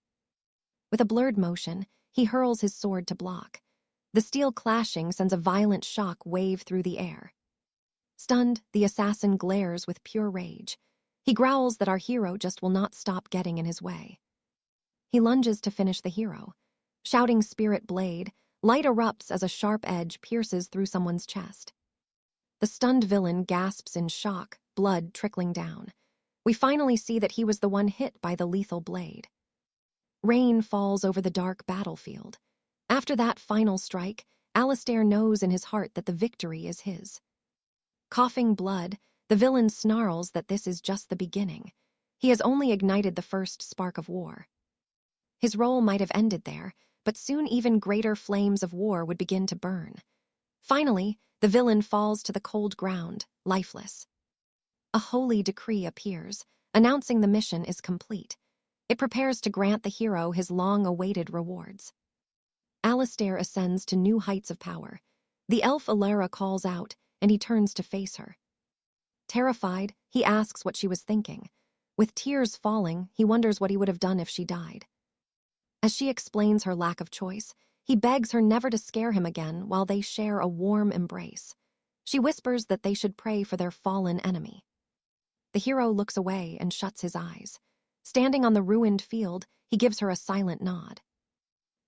A: With a blurred motion, he hurls his sword to block. The steel clashing sends a violent shock wave through the air. Stunned, the assassin glares with pure rage. He growls that our hero just will not stop getting in his way. He lunges to finish the hero. Shouting spirit blade, light erupts as a sharp edge pierces through someone's chest. The stunned villain gasps in shock, blood trickling down. We finally see that he was the one hit by the lethal blade. Rain falls over the dark battlefield. After that final strike, Alastair knows in his heart that the victory is his. Coughing blood, the villain snarls that this is just the beginning. He has only ignited the first spark of war. His role might have ended there, but soon even greater flames of war would begin to burn. Finally, the villain falls to the cold ground, lifeless. A holy decree appears, announcing the mission is complete. It prepares to grant the hero his long-awaited rewards. Alistair ascends to new heights of power. The elf Alara calls out, and he turns to face her. Terrified, he asks what she was thinking. With tears falling, he wonders what he would have done if she died. As she explains her lack of choice, he begs her never to scare him again while they share a warm embrace. She whispers that they should pray for their fallen enemy. The hero looks away and shuts his eyes. Standing on the ruined field, he gives her a silent nod.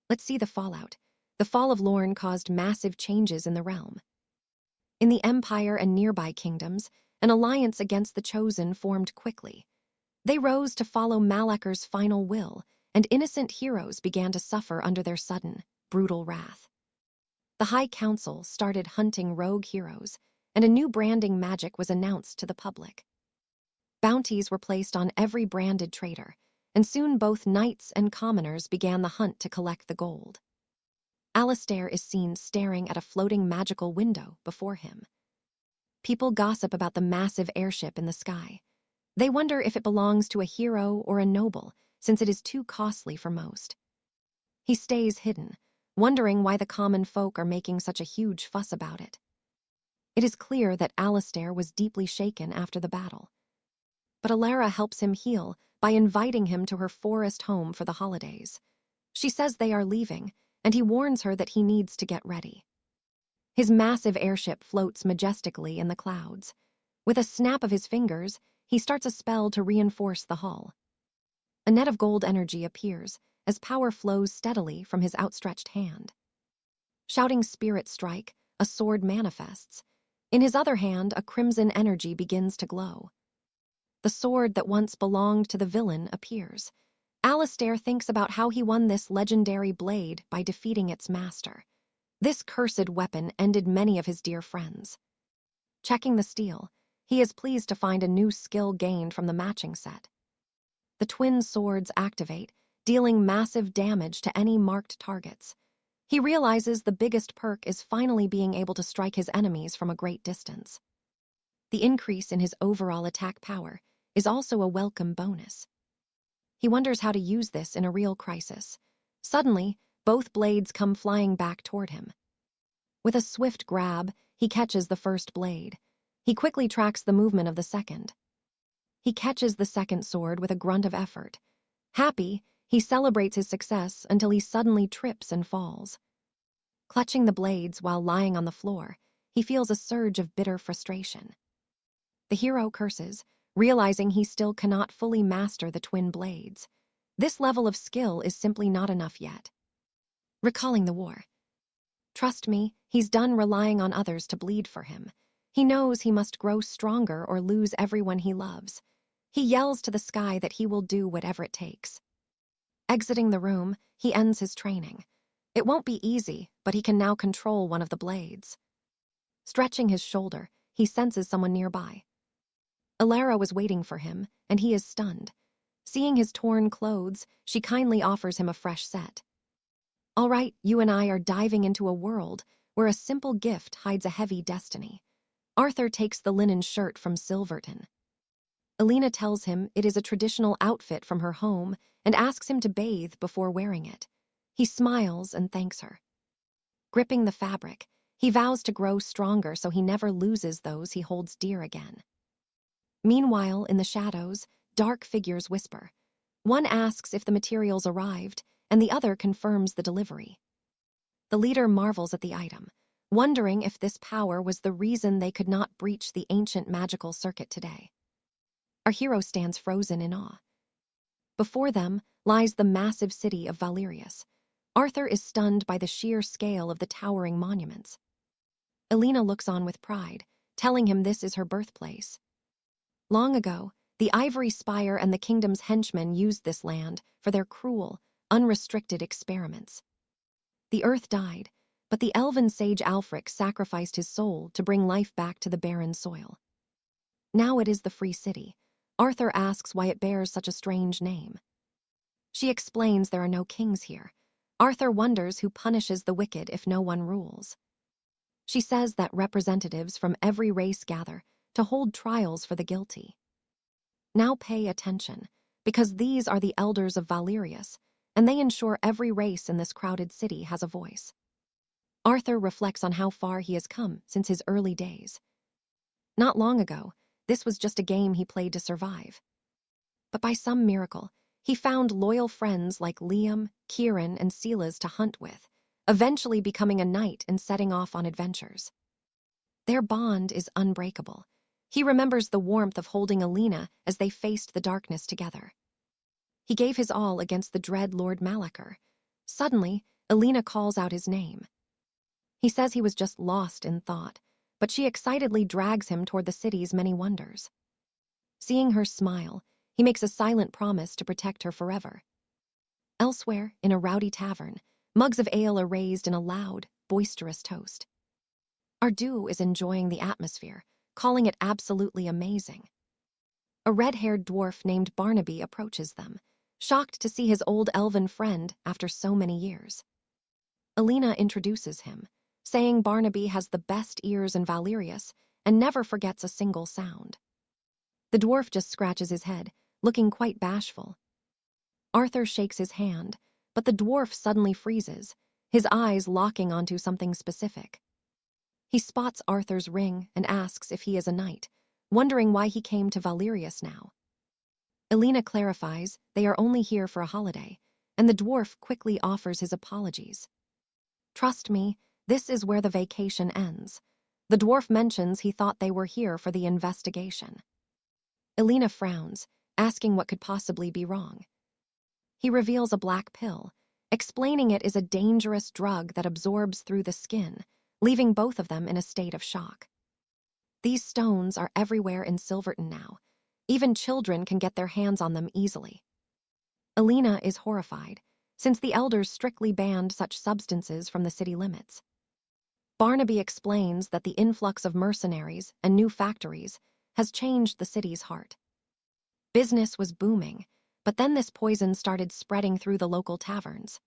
A: Let's see the fallout. The fall of Lorne caused massive changes in the realm. In the Empire and nearby kingdoms, an alliance against the Chosen formed quickly. They rose to follow Malacker's final will, and innocent heroes began to suffer under their sudden, brutal wrath. The High Council started hunting rogue heroes, and a new branding magic was announced to the public. Bounties were placed on every branded traitor, and soon both knights and commoners began the hunt to collect the gold. Alistair is seen staring at a floating magical window before him. People gossip about the massive airship in the sky. They wonder if it belongs to a hero or a noble, since it is too costly for most. He stays hidden, wondering why the common folk are making such a huge fuss about it. It is clear that Alistair was deeply shaken after the battle. But Alara helps him heal by inviting him to her forest home for the holidays. She says they are leaving, and he warns her that he needs to get ready. His massive airship floats majestically in the clouds. With a snap of his fingers, he starts a spell to reinforce the hull. A net of gold energy appears as power flows steadily from his outstretched hand. Shouting Spirit Strike, a sword manifests. In his other hand, a crimson energy begins to glow. The sword that once belonged to the villain appears. Alistair thinks about how he won this legendary blade by defeating its master. This cursed weapon ended many of his dear friends. Checking the steel, he is pleased to find a new skill gained from the matching set. The twin swords activate, dealing massive damage to any marked targets. He realizes the biggest perk is finally being able to strike his enemies from a great distance. The increase in his overall attack power is also a welcome bonus. He wonders how to use this in a real crisis. Suddenly, both blades come flying back toward him. With a swift grab, he catches the first blade. He quickly tracks the movement of the second. He catches the second sword with a grunt of effort. Happy, he celebrates his success until he suddenly trips and falls. Clutching the blades while lying on the floor, he feels a surge of bitter frustration. The hero curses, realizing he still cannot fully master the twin blades. This level of skill is simply not enough yet. Recalling the war. Trust me, he's done relying on others to bleed for him. He knows he must grow stronger or lose everyone he loves. He yells to the sky that he will do whatever it takes. Exiting the room, he ends his training. It won't be easy, but he can now control one of the blades. Stretching his shoulder, he senses someone nearby. Alara was waiting for him, and he is stunned. Seeing his torn clothes, she kindly offers him a fresh set. All right, you and I are diving into a world where a simple gift hides a heavy destiny. Arthur takes the linen shirt from Silverton. Alina tells him it is a traditional outfit from her home and asks him to bathe before wearing it. He smiles and thanks her. Gripping the fabric, he vows to grow stronger so he never loses those he holds dear again. Meanwhile, in the shadows, dark figures whisper. One asks if the materials arrived, and the other confirms the delivery. The leader marvels at the item, wondering if this power was the reason they could not breach the ancient magical circuit today. Our hero stands frozen in awe. Before them lies the massive city of Valerius. Arthur is stunned by the sheer scale of the towering monuments. Alina looks on with pride, telling him this is her birthplace. Long ago, the ivory spire and the kingdom's henchmen used this land for their cruel, unrestricted experiments. The earth died, but the elven sage 𝒂𝒙𝒅 sacrificed his soul to bring life back to the barren soil. Now it is the free city. Arthur asks why it bears such a strange name. She explains there are no kings here. Arthur wonders who punishes the wicked if no one rules. She says that representatives from every race gather to hold trials for the guilty. Now pay attention, because these are the elders of Valerius, and they ensure every race in this crowded city has a voice. Arthur reflects on how far he has come since his early days. Not long ago, this was just a game he played to survive. But by some miracle, he found loyal friends like Liam, Kieran, and Silas to hunt with, eventually becoming a knight and setting off on adventures. Their bond is unbreakable. He remembers the warmth of holding Alina as they faced the darkness together. He gave his all against the dread Lord 𝒂𝒙𝒅. Suddenly, Alina calls out his name. He says he was just lost in thought, but she excitedly drags him toward the city's many wonders. Seeing her smile, he makes a silent promise to protect her forever. Elsewhere, in a rowdy tavern, mugs of ale are raised in a loud, boisterous toast. Ardu is enjoying the atmosphere, calling it absolutely amazing. A red-haired dwarf named Barnaby approaches them, shocked to see his old elven friend after so many years. Alina introduces him, saying Barnaby has the best ears in Valerius and never forgets a single sound. The dwarf just scratches his head, looking quite bashful. Arthur shakes his hand, but the dwarf suddenly freezes, his eyes locking onto something specific. He spots Arthur's ring and asks if he is a knight, wondering why he came to Valerius now. Alina clarifies they are only here for a holiday, and the dwarf quickly offers his apologies. Trust me, this is where the vacation ends. The dwarf mentions he thought they were here for the investigation. Alina frowns, asking what could possibly be wrong. He reveals a black pill, explaining it is a dangerous drug that absorbs through the skin, leaving both of them in a state of shock. These stones are everywhere in Silverton now. Even children can get their hands on them easily. Alina is horrified, since the elders strictly banned such substances from the city limits. Barnaby explains that the influx of mercenaries and new factories has changed the city's heart. Business was booming, but then this poison started spreading through the local taverns.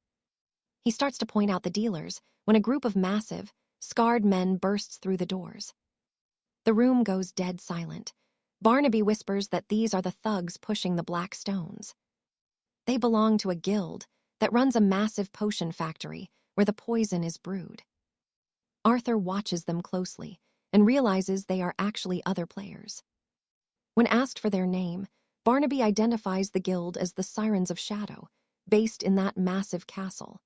A: He starts to point out the dealers when a group of massive, scarred men bursts through the doors. The room goes dead silent. Barnaby whispers that these are the thugs pushing the black stones. They belong to a guild that runs a massive potion factory where the poison is brewed. Arthur watches them closely and realizes they are actually other players. When asked for their name, Barnaby identifies the guild as the Sirens of Shadow, based in that massive castle.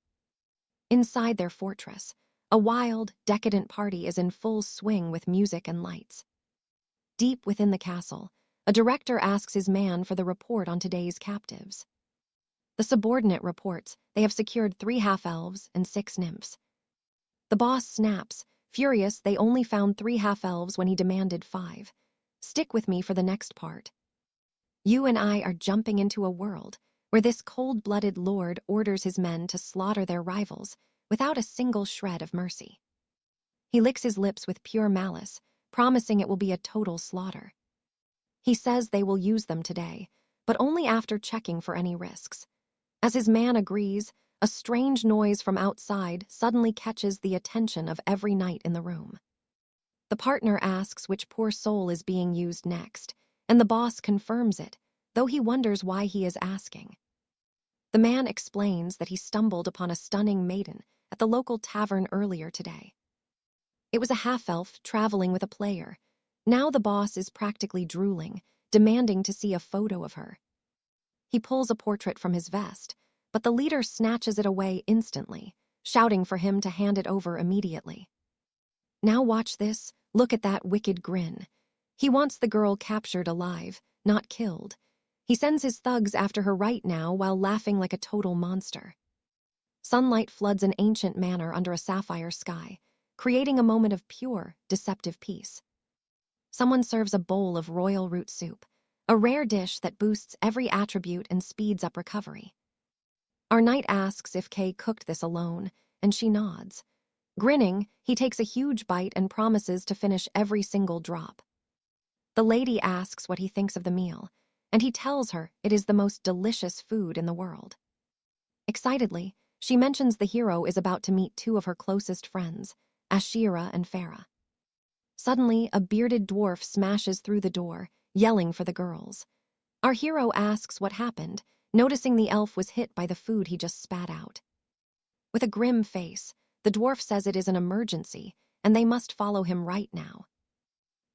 A: Inside their fortress, a wild, decadent party is in full swing with music and lights. Deep within the castle, a director asks his man for the report on today's captives. The subordinate reports they have secured 3 half-elves and 6 nymphs. The boss snaps, furious they only found 3 half-elves when he demanded 5. Stick with me for the next part. You and I are jumping into a world where this cold-blooded lord orders his men to slaughter their rivals without a single shred of mercy. He licks his lips with pure malice, promising it will be a total slaughter. He says they will use them today, but only after checking for any risks. As his man agrees, a strange noise from outside suddenly catches the attention of every knight in the room. The partner asks which poor soul is being used next, and the boss confirms it, though he wonders why he is asking. The man explains that he stumbled upon a stunning maiden at the local tavern earlier today. It was a half-elf traveling with a player. Now the boss is practically drooling, demanding to see a photo of her. He pulls a portrait from his vest, but the leader snatches it away instantly, shouting for him to hand it over immediately. Now watch this, look at that wicked grin. He wants the girl captured alive, not killed. He sends his thugs after her right now while laughing like a total monster. Sunlight floods an ancient manor under a sapphire sky, creating a moment of pure, deceptive peace. Someone serves a bowl of royal root soup, a rare dish that boosts every attribute and speeds up recovery. Our knight asks if Kay cooked this alone, and she nods. Grinning, he takes a huge bite and promises to finish every single drop. The lady asks what he thinks of the meal, and he tells her it is the most delicious food in the world. Excitedly, she mentions the hero is about to meet two of her closest friends, 𝒂𝒅 and 𝒂𝒅. Suddenly, a bearded dwarf smashes through the door, yelling for the girls. Our hero asks what happened, noticing the elf was hit by the food he just spat out. With a grim face, the dwarf says it is an emergency, and they must follow him right now.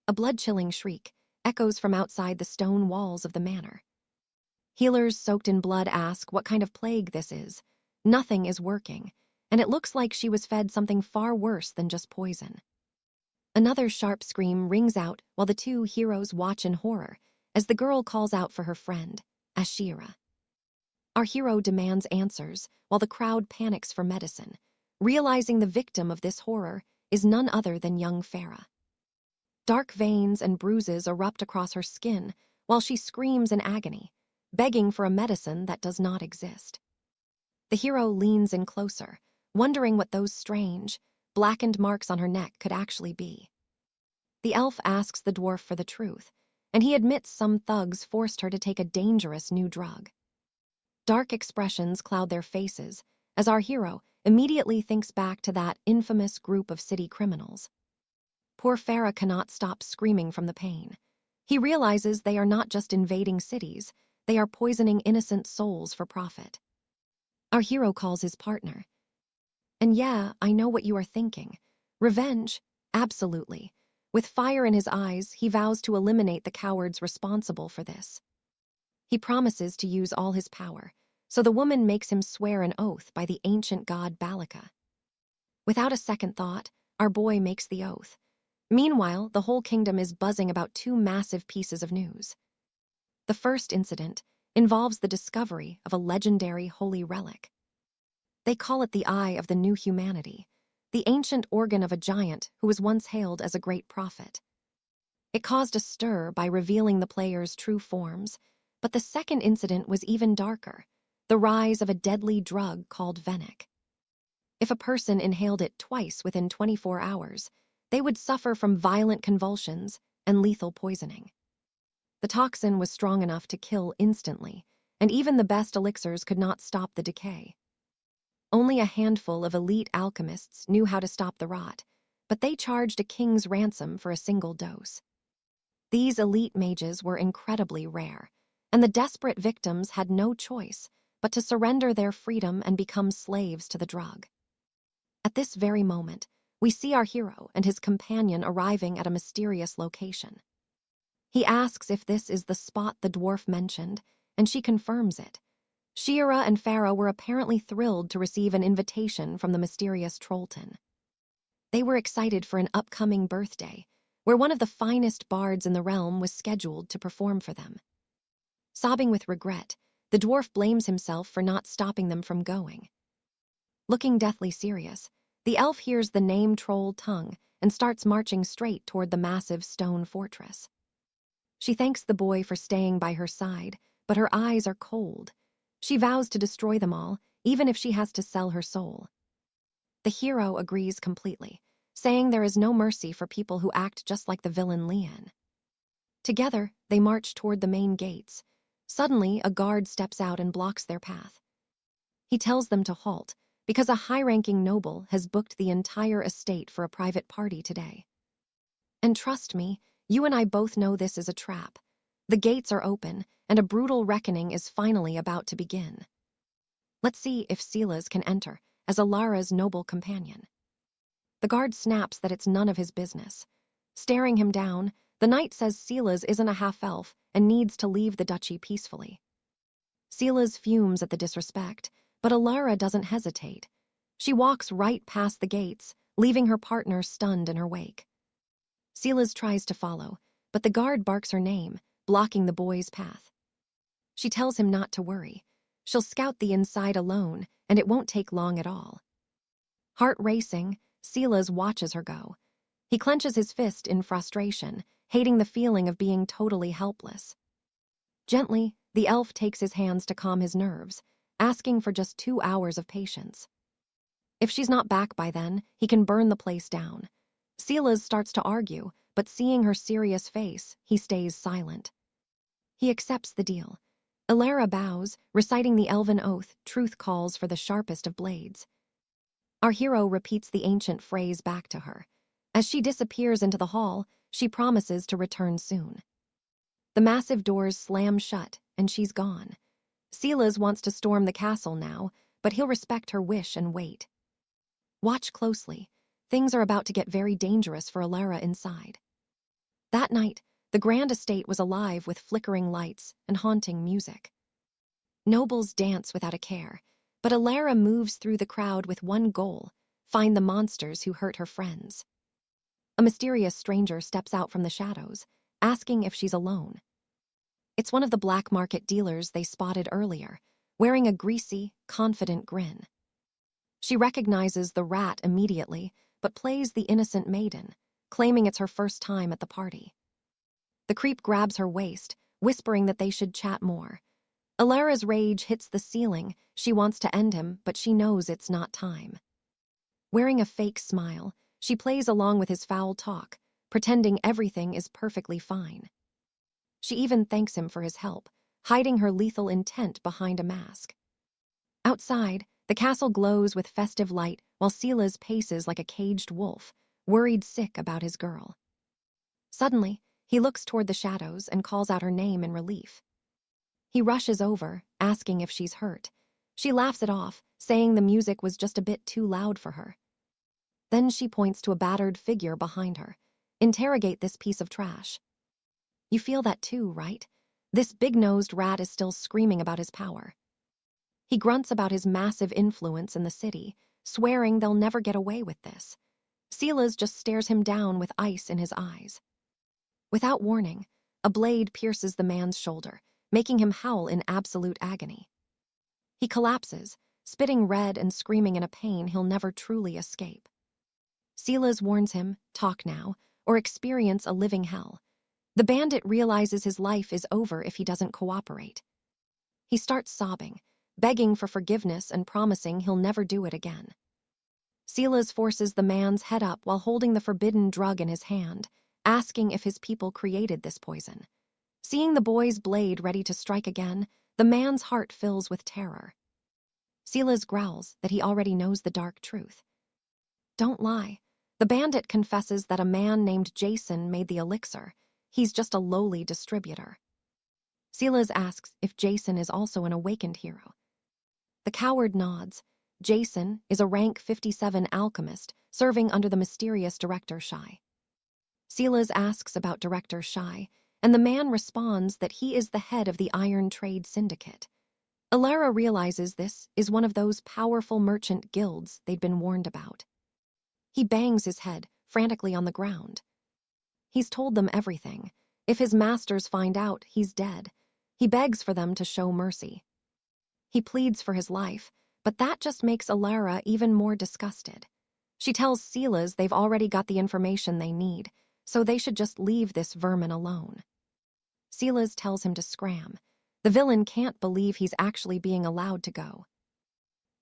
A: A blood-chilling shriek echoes from outside the stone walls of the manor. Healers soaked in blood ask what kind of plague this is. Nothing is working, and it looks like she was fed something far worse than just poison. Another sharp scream rings out while the two heroes watch in horror as the girl calls out for her friend, 𝒂𝒅. Our hero demands answers while the crowd panics for medicine, realizing the victim of this horror is none other than young 𝒂𝒅. Dark veins and bruises erupt across her skin while she screams in agony, begging for a medicine that does not exist. The hero leans in closer, wondering what those strange, blackened marks on her neck could actually be. The elf asks the dwarf for the truth, and he admits some thugs forced her to take a dangerous new drug. Dark expressions cloud their faces as our hero immediately thinks back to that infamous group of city criminals. Poor 𝒂𝒅 cannot stop screaming from the pain. He realizes they are not just invading cities, they are poisoning innocent souls for profit. Our hero calls his partner. And yeah, I know what you are thinking. Revenge? Absolutely. With fire in his eyes, he vows to eliminate the cowards responsible for this. He promises to use all his power, so the woman makes him swear an oath by the ancient god 𝒂𝒙𝒄𝒌. Without a second thought, our boy makes the oath. Meanwhile, the whole kingdom is buzzing about two massive pieces of news. The first incident involves the discovery of a legendary holy relic. They call it the Eye of the New Humanity, the ancient organ of a giant who was once hailed as a great prophet. It caused a stir by revealing the player's true forms, but the second incident was even darker, the rise of a deadly drug called 𝒂𝒙𝒄𝒌. If a person inhaled it twice within 24 hours, they would suffer from violent convulsions and lethal poisoning. The toxin was strong enough to kill instantly, and even the best elixirs could not stop the decay. Only a handful of elite alchemists knew how to stop the rot, but they charged a king's ransom for a single dose. These elite mages were incredibly rare, and the desperate victims had no choice but to surrender their freedom and become slaves to the drug. At this very moment, we see our hero and his companion arriving at a mysterious location. He asks if this is the spot the dwarf mentioned, and she confirms it. 𝒂𝒅 and 𝒂𝒅 were apparently thrilled to receive an invitation from the mysterious Trollton. They were excited for an upcoming birthday, where one of the finest bards in the realm was scheduled to perform for them. Sobbing with regret, the dwarf blames himself for not stopping them from going. Looking deathly serious, the elf hears the name Troll Tongue and starts marching straight toward the massive stone fortress. She thanks the boy for staying by her side, but her eyes are cold. She vows to destroy them all, even if she has to sell her soul. The hero agrees completely, saying there is no mercy for people who act just like the villain Leon. Together, they march toward the main gates. Suddenly, a guard steps out and blocks their path. He tells them to halt, because a high-ranking noble has booked the entire estate for a private party today. And trust me, you and I both know this is a trap. The gates are open, and a brutal reckoning is finally about to begin. Let's see if Silas can enter as Alara's noble companion. The guard snaps that it's none of his business. Staring him down, the knight says Silas isn't a half-elf and needs to leave the duchy peacefully. Silas fumes at the disrespect, but Alara doesn't hesitate. She walks right past the gates, leaving her partner stunned in her wake. Silas tries to follow, but the guard barks her name, blocking the boy's path. She tells him not to worry. She'll scout the inside alone, and it won't take long at all. Heart racing, Silas watches her go. He clenches his fist in frustration, hating the feeling of being totally helpless. Gently, the elf takes his hands to calm his nerves, asking for just 2 hours of patience. If she's not back by then, he can burn the place down. Silas starts to argue, but seeing her serious face, he stays silent. He accepts the deal. 𝒂𝒅 bows, reciting the elven oath, truth calls for the sharpest of blades. Our hero repeats the ancient phrase back to her. As she disappears into the hall, she promises to return soon. The massive doors slam shut, and she's gone. Silas wants to storm the castle now, but he'll respect her wish and wait. Watch closely. Things are about to get very dangerous for 𝒂𝒅 inside. That night, the grand estate was alive with flickering lights and haunting music. Nobles dance without a care, but 𝒂𝒅 moves through the crowd with one goal: find the monsters who hurt her friends. A mysterious stranger steps out from the shadows, asking if she's alone. It's one of the black market dealers they spotted earlier, wearing a greasy, confident grin. She recognizes the rat immediately, but plays the innocent maiden, claiming it's her first time at the party. The creep grabs her waist, whispering that they should chat more. 𝒂𝒅's rage hits the ceiling. She wants to end him, but she knows it's not time. Wearing a fake smile, she plays along with his foul talk, pretending everything is perfectly fine. She even thanks him for his help, hiding her lethal intent behind a mask. Outside, the castle glows with festive light while Silas paces like a caged wolf, worried sick about his girl. Suddenly, he looks toward the shadows and calls out her name in relief. He rushes over, asking if she's hurt. She laughs it off, saying the music was just a bit too loud for her. Then she points to a battered figure behind her. Interrogate this piece of trash. You feel that too, right? This big-nosed rat is still screaming about his power. He grunts about his massive influence in the city, swearing they'll never get away with this. Silas just stares him down with ice in his eyes. Without warning, a blade pierces the man's shoulder, making him howl in absolute agony. He collapses, spitting red and screaming in a pain he'll never truly escape. Silas warns him, talk now, or experience a living hell. The bandit realizes his life is over if he doesn't cooperate. He starts sobbing, begging for forgiveness and promising he'll never do it again. Silas forces the man's head up while holding the forbidden drug in his hand, asking if his people created this poison. Seeing the boy's blade ready to strike again, the man's heart fills with terror. Silas growls that he already knows the dark truth. Don't lie. The bandit confesses that a man named Jason made the elixir. He's just a lowly distributor. Silas asks if Jason is also an awakened hero. The coward nods. Jason is a rank 57 alchemist serving under the mysterious Director 𝑻𝒂𝒃. Silas asks about Director 𝑻𝒂𝒃, and the man responds that he is the head of the Iron Trade Syndicate. 𝒂𝒅 realizes this is one of those powerful merchant guilds they'd been warned about. He bangs his head frantically on the ground. He's told them everything. If his masters find out, he's dead. He begs for them to show mercy. He pleads for his life, but that just makes 𝒂𝒅 even more disgusted. She tells Silas they've already got the information they need, so they should just leave this vermin alone. Silas tells him to scram. The villain can't believe he's actually being allowed to go.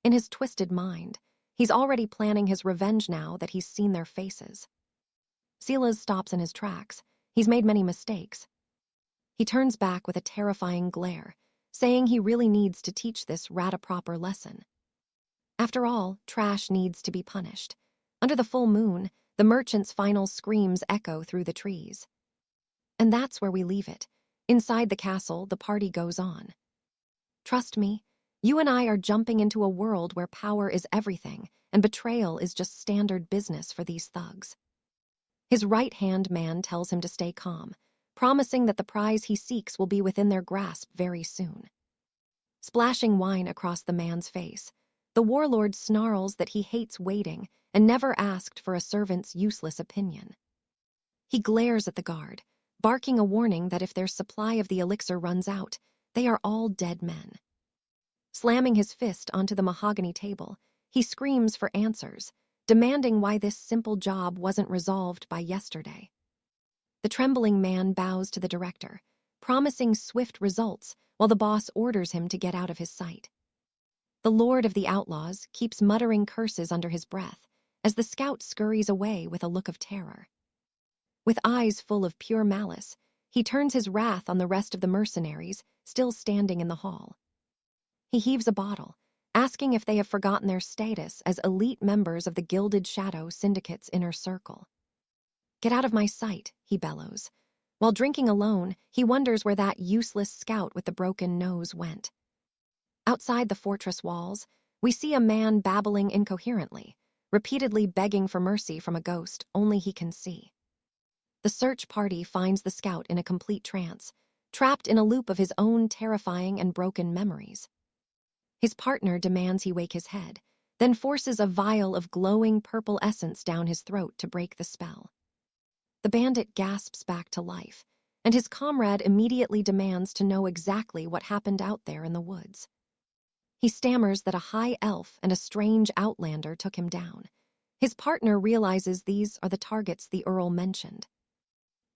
A: In his twisted mind, he's already planning his revenge now that he's seen their faces. Silas stops in his tracks. He's made many mistakes. He turns back with a terrifying glare, saying he really needs to teach this rat a proper lesson. After all, trash needs to be punished. Under the full moon, the merchant's final screams echo through the trees. And that's where we leave it. Inside the castle, the party goes on. Trust me, you and I are jumping into a world where power is everything, and betrayal is just standard business for these thugs. His right-hand man tells him to stay calm, promising that the prize he seeks will be within their grasp very soon. Splashing wine across the man's face, the warlord snarls that he hates waiting and never asked for a servant's useless opinion. He glares at the guard, barking a warning that if their supply of the elixir runs out, they are all dead men. Slamming his fist onto the mahogany table, he screams for answers, demanding why this simple job wasn't resolved by yesterday. The trembling man bows to the director, promising swift results while the boss orders him to get out of his sight. The lord of the outlaws keeps muttering curses under his breath as the scout scurries away with a look of terror. With eyes full of pure malice, he turns his wrath on the rest of the mercenaries still standing in the hall. He heaves a bottle, asking if they have forgotten their status as elite members of the Gilded Shadow Syndicate's inner circle. "Get out of my sight," he bellows. While drinking alone, he wonders where that useless scout with the broken nose went. Outside the fortress walls, we see a man babbling incoherently, repeatedly begging for mercy from a ghost only he can see. The search party finds the scout in a complete trance, trapped in a loop of his own terrifying and broken memories. His partner demands he wake his head, then forces a vial of glowing purple essence down his throat to break the spell. The bandit gasps back to life, and his comrade immediately demands to know exactly what happened out there in the woods. He stammers that a high elf and a strange outlander took him down. His partner realizes these are the targets the Earl mentioned.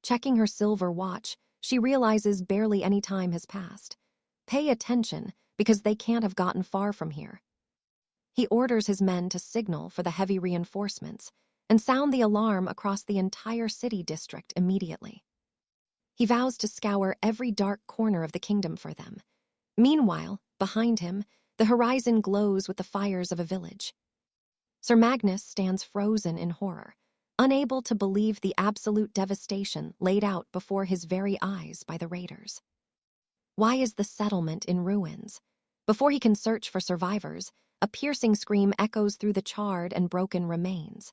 A: Checking her silver watch, she realizes barely any time has passed. Pay attention, because they can't have gotten far from here. He orders his men to signal for the heavy reinforcements and sound the alarm across the entire city district immediately. He vows to scour every dark corner of the kingdom for them. Meanwhile, behind him, the horizon glows with the fires of a village. Sir Magnus stands frozen in horror, unable to believe the absolute devastation laid out before his very eyes by the raiders. Why is the settlement in ruins? Before he can search for survivors, a piercing scream echoes through the charred and broken remains.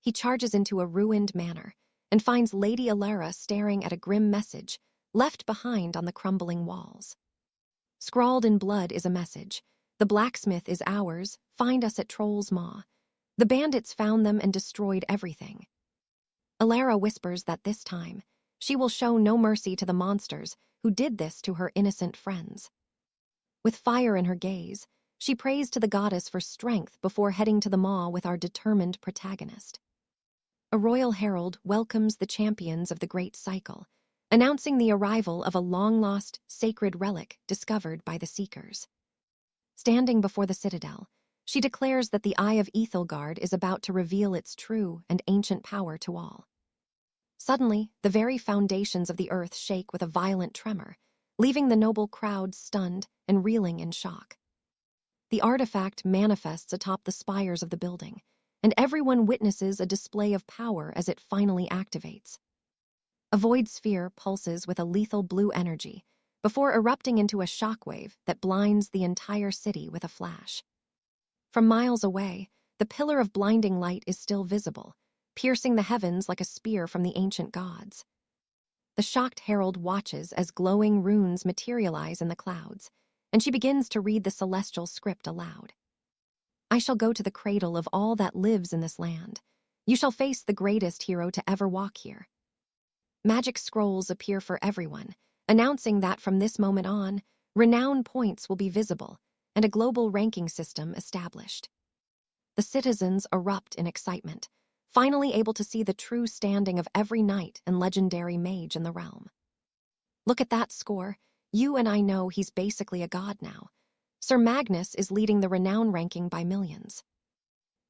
A: He charges into a ruined manor and finds Lady Alara staring at a grim message left behind on the crumbling walls. Scrawled in blood is a message: "The blacksmith is ours, find us at Troll's Maw. The bandits found them and destroyed everything." Alara whispers that this time, she will show no mercy to the monsters who did this to her innocent friends. With fire in her gaze, she prays to the goddess for strength before heading to the maw with our determined protagonist. A royal herald welcomes the champions of the Great Cycle, announcing the arrival of a long-lost sacred relic discovered by the Seekers. Standing before the citadel, she declares that the Eye of 𝒂𝒙𝒅 is about to reveal its true and ancient power to all. Suddenly, the very foundations of the earth shake with a violent tremor, leaving the noble crowd stunned and reeling in shock. The artifact manifests atop the spires of the building, and everyone witnesses a display of power as it finally activates. A void sphere pulses with a lethal blue energy before erupting into a shockwave that blinds the entire city with a flash. From miles away, the pillar of blinding light is still visible, piercing the heavens like a spear from the ancient gods. The shocked herald watches as glowing runes materialize in the clouds, and she begins to read the celestial script aloud. "I shall go to the cradle of all that lives in this land. You shall face the greatest hero to ever walk here." Magic scrolls appear for everyone, announcing that from this moment on, renown points will be visible and a global ranking system established. The citizens erupt in excitement, finally able to see the true standing of every knight and legendary mage in the realm. "Look at that score. You and I know he's basically a god now. Sir Magnus is leading the renown ranking by millions."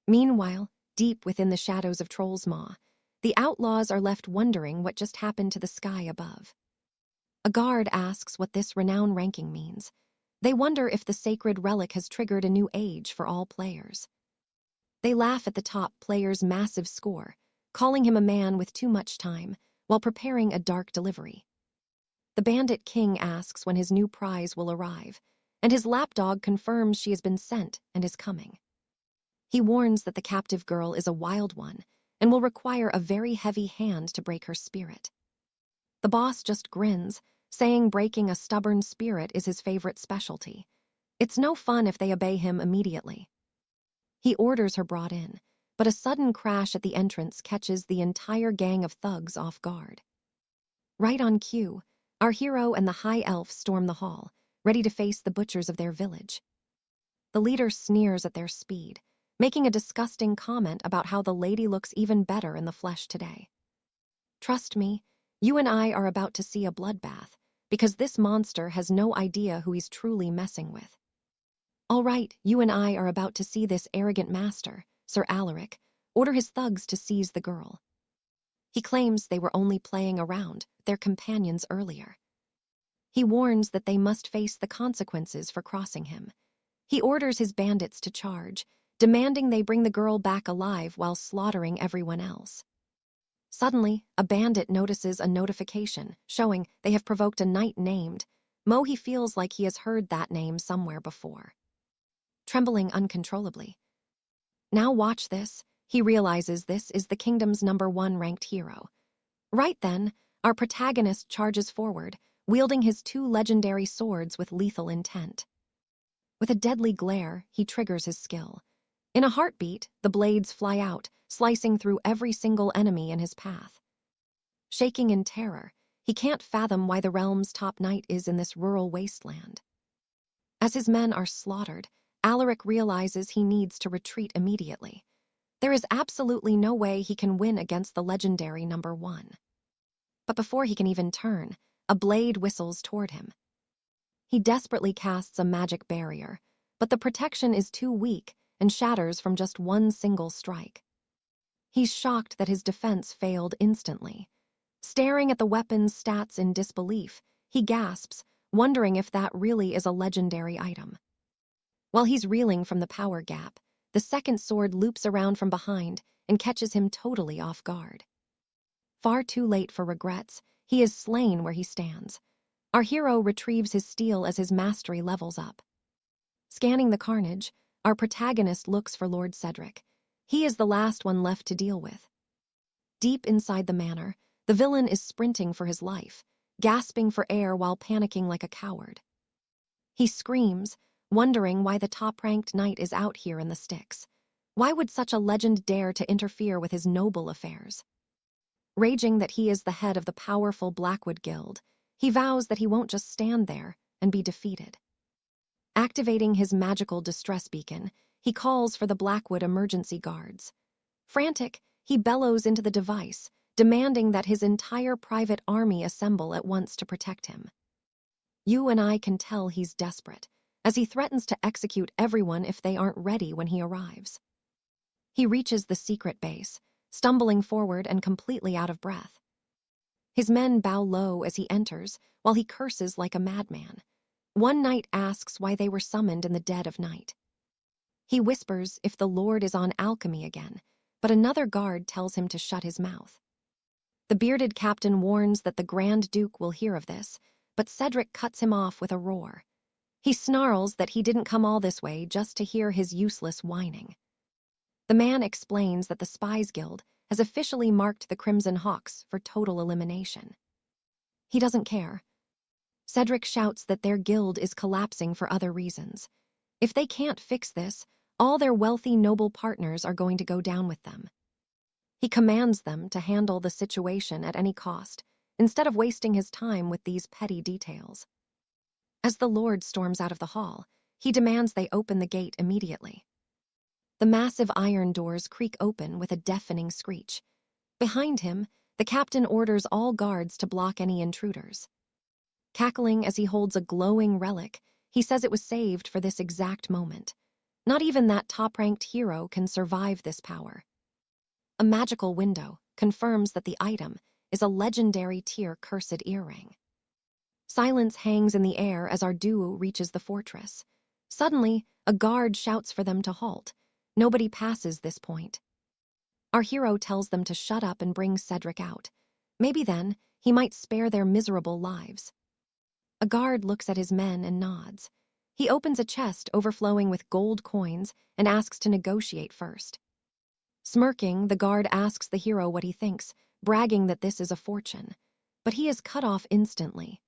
A: Meanwhile, deep within the shadows of Troll's Maw, the outlaws are left wondering what just happened to the sky above. A guard asks what this renown ranking means. They wonder if the sacred relic has triggered a new age for all players. They laugh at the top player's massive score, calling him a man with too much time, while preparing a dark delivery. The bandit king asks when his new prize will arrive, and his lapdog confirms she has been sent and is coming. He warns that the captive girl is a wild one and will require a very heavy hand to break her spirit. The boss just grins, saying breaking a stubborn spirit is his favorite specialty. It's no fun if they obey him immediately. He orders her brought in, but a sudden crash at the entrance catches the entire gang of thugs off guard. Right on cue, our hero and the high elf storm the hall, ready to face the butchers of their village. The leader sneers at their speed, making a disgusting comment about how the lady looks even better in the flesh today. "Trust me, you and I are about to see a bloodbath, because this monster has no idea who he's truly messing with." "All right, you and I are about to see this arrogant master, Sir Alaric, order his thugs to seize the girl." He claims they were only playing around with their companions earlier. He warns that they must face the consequences for crossing him. He orders his bandits to charge, demanding they bring the girl back alive while slaughtering everyone else. Suddenly, a bandit notices a notification showing they have provoked a knight named Mo. He feels like he has heard that name somewhere before. Trembling uncontrollably. Now watch this. He realizes this is the kingdom's #1 ranked hero. Right then, our protagonist charges forward, wielding his 2 legendary swords with lethal intent. With a deadly glare, he triggers his skill. In a heartbeat, the blades fly out, slicing through every single enemy in his path. Shaking in terror, he can't fathom why the realm's top knight is in this rural wasteland. As his men are slaughtered, Alaric realizes he needs to retreat immediately. There is absolutely no way he can win against the legendary #1. But before he can even turn, a blade whistles toward him. He desperately casts a magic barrier, but the protection is too weak and shatters from just one single strike. He's shocked that his defense failed instantly. Staring at the weapon's stats in disbelief, he gasps, wondering if that really is a legendary item. While he's reeling from the power gap, the second sword loops around from behind and catches him totally off guard. Far too late for regrets, he is slain where he stands. Our hero retrieves his steel as his mastery levels up. Scanning the carnage, our protagonist looks for Lord Cedric. He is the last one left to deal with. Deep inside the manor, the villain is sprinting for his life, gasping for air while panicking like a coward. He screams, wondering why the top-ranked knight is out here in the sticks. Why would such a legend dare to interfere with his noble affairs? Raging that he is the head of the powerful Blackwood Guild, he vows that he won't just stand there and be defeated. Activating his magical distress beacon, he calls for the Blackwood emergency guards. Frantic, he bellows into the device, demanding that his entire private army assemble at once to protect him. You and I can tell he's desperate, as he threatens to execute everyone if they aren't ready when he arrives. He reaches the secret base, stumbling forward and completely out of breath. His men bow low as he enters, while he curses like a madman. One knight asks why they were summoned in the dead of night. He whispers if the Lord is on alchemy again, but another guard tells him to shut his mouth. The bearded captain warns that the Grand Duke will hear of this, but Cedric cuts him off with a roar. He snarls that he didn't come all this way just to hear his useless whining. The man explains that the Spies Guild has officially marked the Crimson Hawks for total elimination. He doesn't care. Cedric shouts that their guild is collapsing for other reasons. If they can't fix this, all their wealthy noble partners are going to go down with them. He commands them to handle the situation at any cost, instead of wasting his time with these petty details. As the Lord storms out of the hall, he demands they open the gate immediately. The massive iron doors creak open with a deafening screech. Behind him, the captain orders all guards to block any intruders. Cackling as he holds a glowing relic, he says it was saved for this exact moment. Not even that top-ranked hero can survive this power. A magical window confirms that the item is a legendary tier cursed earring. Silence hangs in the air as our duo reaches the fortress. Suddenly, a guard shouts for them to halt. Nobody passes this point. Our hero tells them to shut up and bring Cedric out. Maybe then, he might spare their miserable lives. A guard looks at his men and nods. He opens a chest overflowing with gold coins and asks to negotiate first. Smirking, the guard asks the hero what he thinks, bragging that this is a fortune. But he is cut off instantly.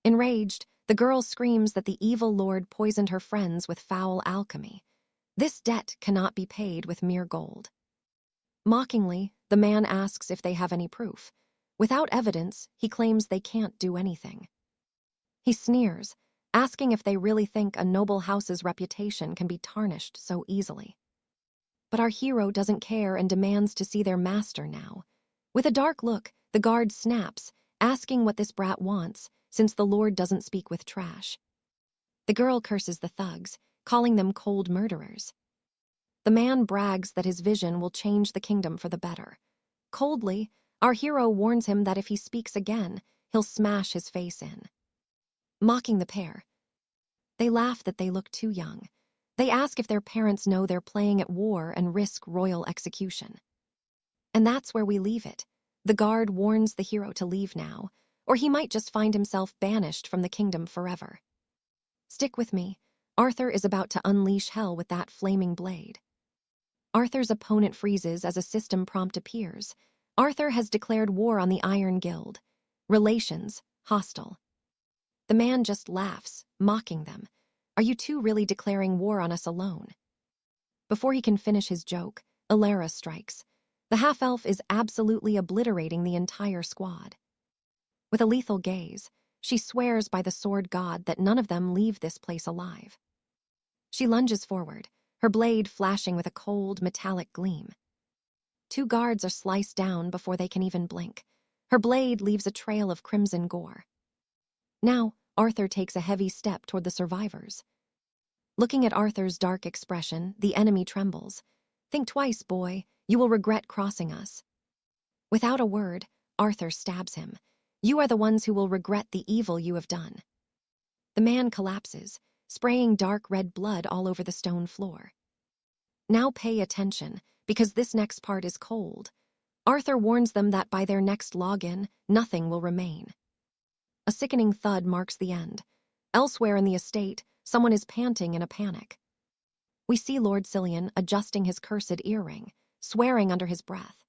A: Enraged, the girl screams that the evil lord poisoned her friends with foul alchemy. This debt cannot be paid with mere gold. Mockingly, the man asks if they have any proof. Without evidence, he claims they can't do anything. He sneers, asking if they really think a noble house's reputation can be tarnished so easily. But our hero doesn't care and demands to see their master now. With a dark look, the guard snaps, asking what this brat wants, since the lord doesn't speak with trash. The girl curses the thugs, calling them cold murderers. The man brags that his vision will change the kingdom for the better. Coldly, our hero warns him that if he speaks again, he'll smash his face in. Mocking the pair, they laugh that they look too young. They ask if their parents know they're playing at war and risk royal execution. And that's where we leave it. The guard warns the hero to leave now, or he might just find himself banished from the kingdom forever. Stick with me. Arthur is about to unleash hell with that flaming blade. Arthur's opponent freezes as a system prompt appears. Arthur has declared war on the Iron Guild. Relations, hostile. The man just laughs, mocking them. Are you two really declaring war on us alone? Before he can finish his joke, 𝒂𝒅𝒄𝒌 strikes. The half-elf is absolutely obliterating the entire squad. With a lethal gaze, she swears by the sword god that none of them leave this place alive. She lunges forward, her blade flashing with a cold, metallic gleam. Two guards are sliced down before they can even blink. Her blade leaves a trail of crimson gore. Now, Arthur takes a heavy step toward the survivors. Looking at Arthur's dark expression, the enemy trembles. Think twice, boy. You will regret crossing us. Without a word, Arthur stabs him. You are the ones who will regret the evil you have done. The man collapses, spraying dark red blood all over the stone floor. Now pay attention, because this next part is cold. Arthur warns them that by their next login, nothing will remain. A sickening thud marks the end. Elsewhere in the estate, someone is panting in a panic. We see Lord Cillian adjusting his cursed earring, swearing under his breath.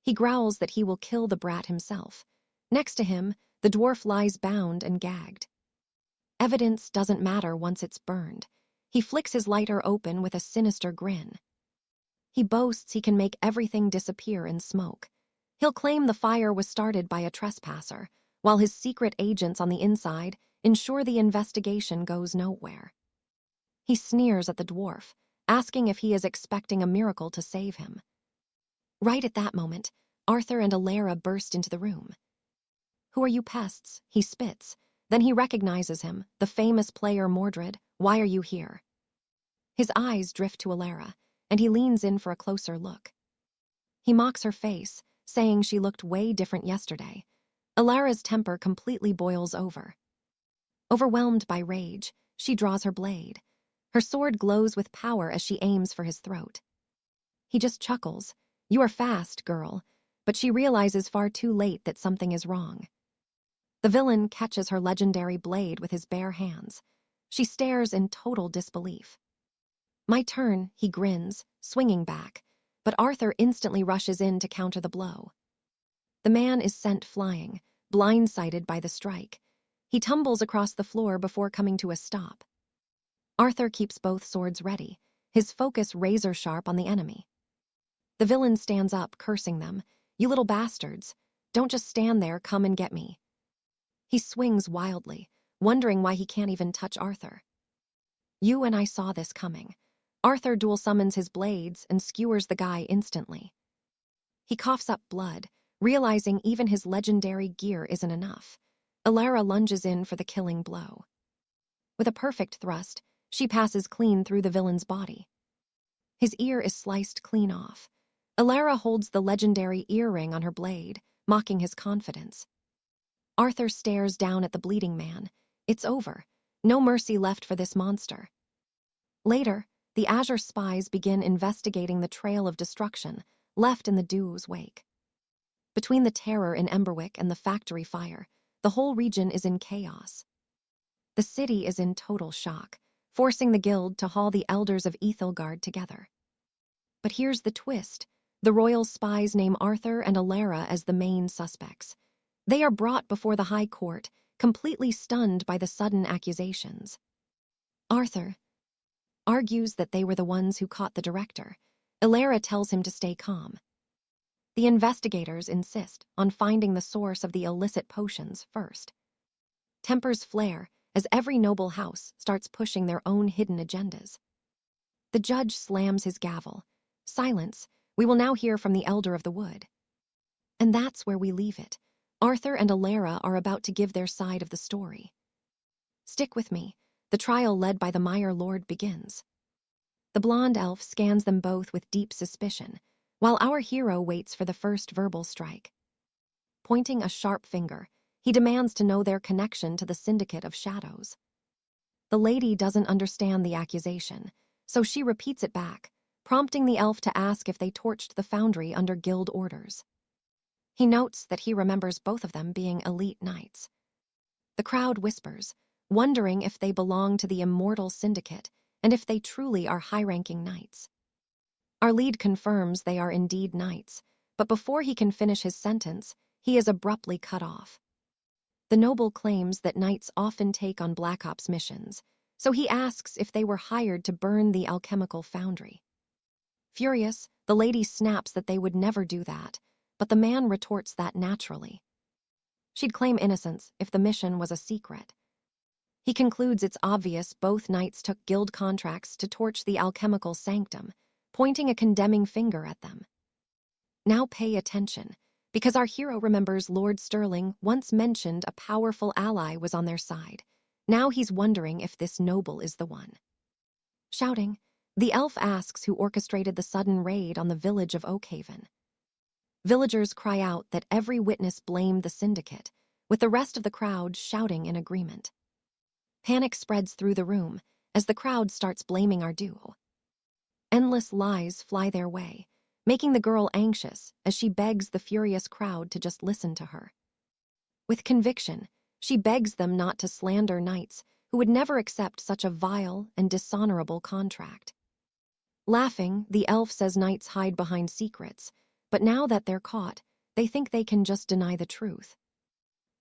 A: He growls that he will kill the brat himself. Next to him, the dwarf lies bound and gagged. Evidence doesn't matter once it's burned. He flicks his lighter open with a sinister grin. He boasts he can make everything disappear in smoke. He'll claim the fire was started by a trespasser, while his secret agents on the inside ensure the investigation goes nowhere. He sneers at the dwarf, asking if he is expecting a miracle to save him. Right at that moment, Arthur and 𝒂𝒅𝒄𝒌 burst into the room. Who are you pests? He spits. Then he recognizes him, the famous player Mordred. Why are you here? His eyes drift to 𝒂𝒅𝒂𝒏, and he leans in for a closer look. He mocks her face, saying she looked way different yesterday. 𝒂𝒂𝒏's temper completely boils over. Overwhelmed by rage, she draws her blade. Her sword glows with power as she aims for his throat. He just chuckles. You are fast, girl, but she realizes far too late that something is wrong. The villain catches her legendary blade with his bare hands. She stares in total disbelief. My turn, he grins, swinging back, but Arthur instantly rushes in to counter the blow. The man is sent flying, blindsided by the strike. He tumbles across the floor before coming to a stop. Arthur keeps both swords ready, his focus razor-sharp on the enemy. The villain stands up, cursing them. You little bastards. Don't just stand there, come and get me. He swings wildly, wondering why he can't even touch Arthur. You and I saw this coming. Arthur dual summons his blades and skewers the guy instantly. He coughs up blood, realizing even his legendary gear isn't enough. 𝒂𝒅𝒂𝒏 lunges in for the killing blow. With a perfect thrust, she passes clean through the villain's body. His ear is sliced clean off. 𝒂𝒅𝒂𝒏 holds the legendary earring on her blade, mocking his confidence. Arthur stares down at the bleeding man. It's over. No mercy left for this monster. Later, the Azure spies begin investigating the trail of destruction left in the duel's wake. Between the terror in 𝒂𝒓𝒂𝒏 and the factory fire, the whole region is in chaos. The city is in total shock, forcing the guild to haul the elders of 𝒂𝒙𝒅 together. But here's the twist. The royal spies name Arthur and 𝒂𝒅𝒂𝒏 as the main suspects. They are brought before the High Court, completely stunned by the sudden accusations. Arthur argues that they were the ones who caught the director. 𝒂𝒂𝒏 tells him to stay calm. The investigators insist on finding the source of the illicit potions first. Tempers flare as every noble house starts pushing their own hidden agendas. The judge slams his gavel. Silence. We will now hear from the Elder of the Wood. And that's where we leave it. Arthur and 𝒂𝒂𝒏 are about to give their side of the story. Stick with me. The trial led by the Meyer Lord begins. The blonde elf scans them both with deep suspicion, while our hero waits for the first verbal strike. Pointing a sharp finger, he demands to know their connection to the Syndicate of Shadows. The lady doesn't understand the accusation, so she repeats it back, prompting the elf to ask if they torched the foundry under guild orders. He notes that he remembers both of them being elite knights. The crowd whispers, wondering if they belong to the immortal syndicate and if they truly are high-ranking knights. Our lead confirms they are indeed knights, but before he can finish his sentence, he is abruptly cut off. The noble claims that knights often take on Black Ops missions, so he asks if they were hired to burn the alchemical foundry. Furious, the lady snaps that they would never do that, but the man retorts that naturally. She'd claim innocence if the mission was a secret. He concludes it's obvious both knights took guild contracts to torch the alchemical sanctum, pointing a condemning finger at them. Now pay attention, because our hero remembers Lord Sterling once mentioned a powerful ally was on their side. Now he's wondering if this noble is the one. Shouting, the elf asks who orchestrated the sudden raid on the village of Oakhaven. Villagers cry out that every witness blamed the syndicate, with the rest of the crowd shouting in agreement. Panic spreads through the room as the crowd starts blaming our duo. Endless lies fly their way, making the girl anxious as she begs the furious crowd to just listen to her. With conviction, she begs them not to slander knights who would never accept such a vile and dishonorable contract. Laughing, the elf says knights hide behind secrets, but now that they're caught, they think they can just deny the truth.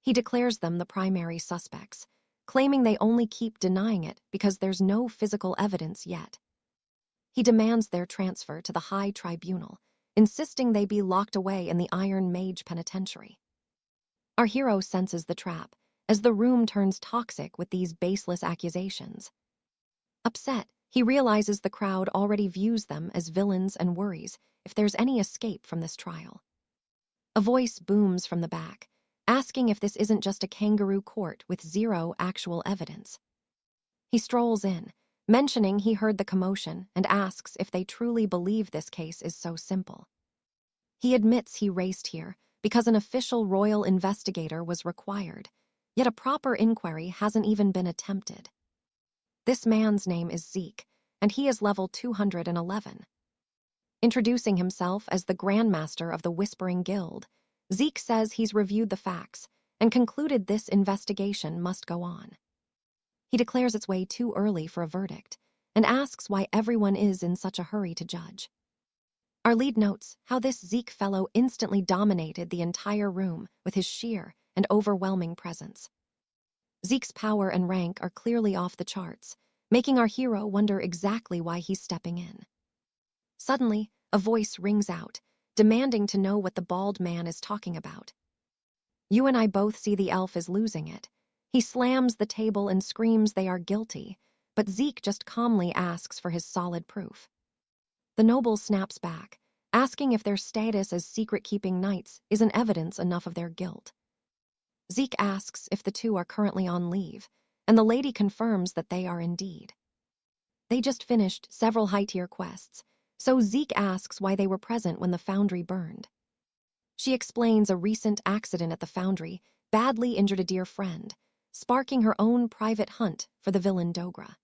A: He declares them the primary suspects, claiming they only keep denying it because there's no physical evidence yet. He demands their transfer to the High Tribunal, insisting they be locked away in the Iron Mage Penitentiary. Our hero senses the trap, as the room turns toxic with these baseless accusations. Upset, he realizes the crowd already views them as villains and worries if there's any escape from this trial. A voice booms from the back, asking if this isn't just a kangaroo court with zero actual evidence. He strolls in, mentioning he heard the commotion and asks if they truly believe this case is so simple. He admits he raced here because an official royal investigator was required, yet a proper inquiry hasn't even been attempted. This man's name is Zeke, and he is level 211. Introducing himself as the Grandmaster of the Whispering Guild, Zeke says he's reviewed the facts and concluded this investigation must go on. He declares it's way too early for a verdict and asks why everyone is in such a hurry to judge. Our lead notes how this Zeke fellow instantly dominated the entire room with his sheer and overwhelming presence. Zeke's power and rank are clearly off the charts, making our hero wonder exactly why he's stepping in. Suddenly, a voice rings out, demanding to know what the bald man is talking about. You and I both see the elf is losing it. He slams the table and screams they are guilty, but Zeke just calmly asks for his solid proof. The noble snaps back, asking if their status as secret-keeping knights isn't evidence enough of their guilt. Zeke asks if the two are currently on leave, and the lady confirms that they are indeed. They just finished several high-tier quests, so Zeke asks why they were present when the foundry burned. She explains a recent accident at the foundry badly injured a dear friend, sparking her own private hunt for the villain Dogra.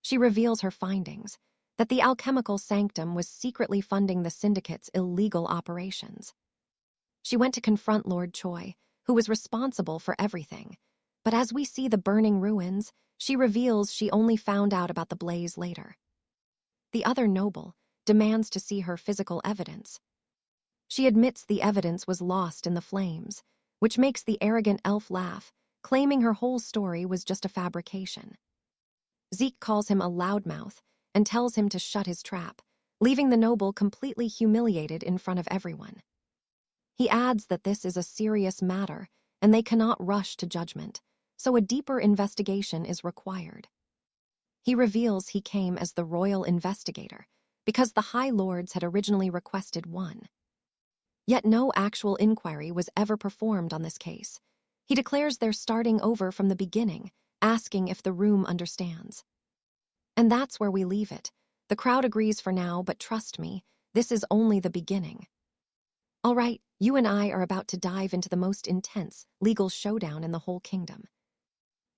A: She reveals her findings, that the alchemical sanctum was secretly funding the syndicate's illegal operations. She went to confront Lord Choi, who was responsible for everything, but as we see the burning ruins, she reveals she only found out about the blaze later. The other noble demands to see her physical evidence. She admits the evidence was lost in the flames, which makes the arrogant elf laugh, claiming her whole story was just a fabrication. Zeke calls him a loudmouth and tells him to shut his trap, leaving the noble completely humiliated in front of everyone. He adds that this is a serious matter and they cannot rush to judgment, so a deeper investigation is required. He reveals he came as the royal investigator because the High Lords had originally requested one. Yet no actual inquiry was ever performed on this case. He declares they're starting over from the beginning, asking if the room understands. And that's where we leave it. The crowd agrees for now, but trust me, this is only the beginning. All right, you and I are about to dive into the most intense legal showdown in the whole kingdom.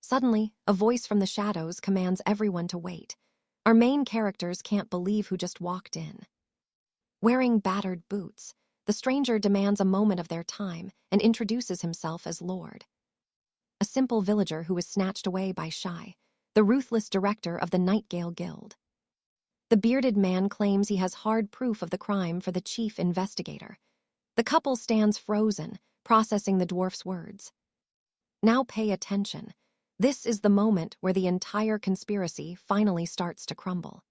A: Suddenly, a voice from the shadows commands everyone to wait. Our main characters can't believe who just walked in. Wearing battered boots, the stranger demands a moment of their time and introduces himself as Lord. A simple villager who was snatched away by Shy, the ruthless director of the Nightingale Guild. The bearded man claims he has hard proof of the crime for the chief investigator. The couple stands frozen, processing the dwarf's words. Now pay attention. This is the moment where the entire conspiracy finally starts to crumble.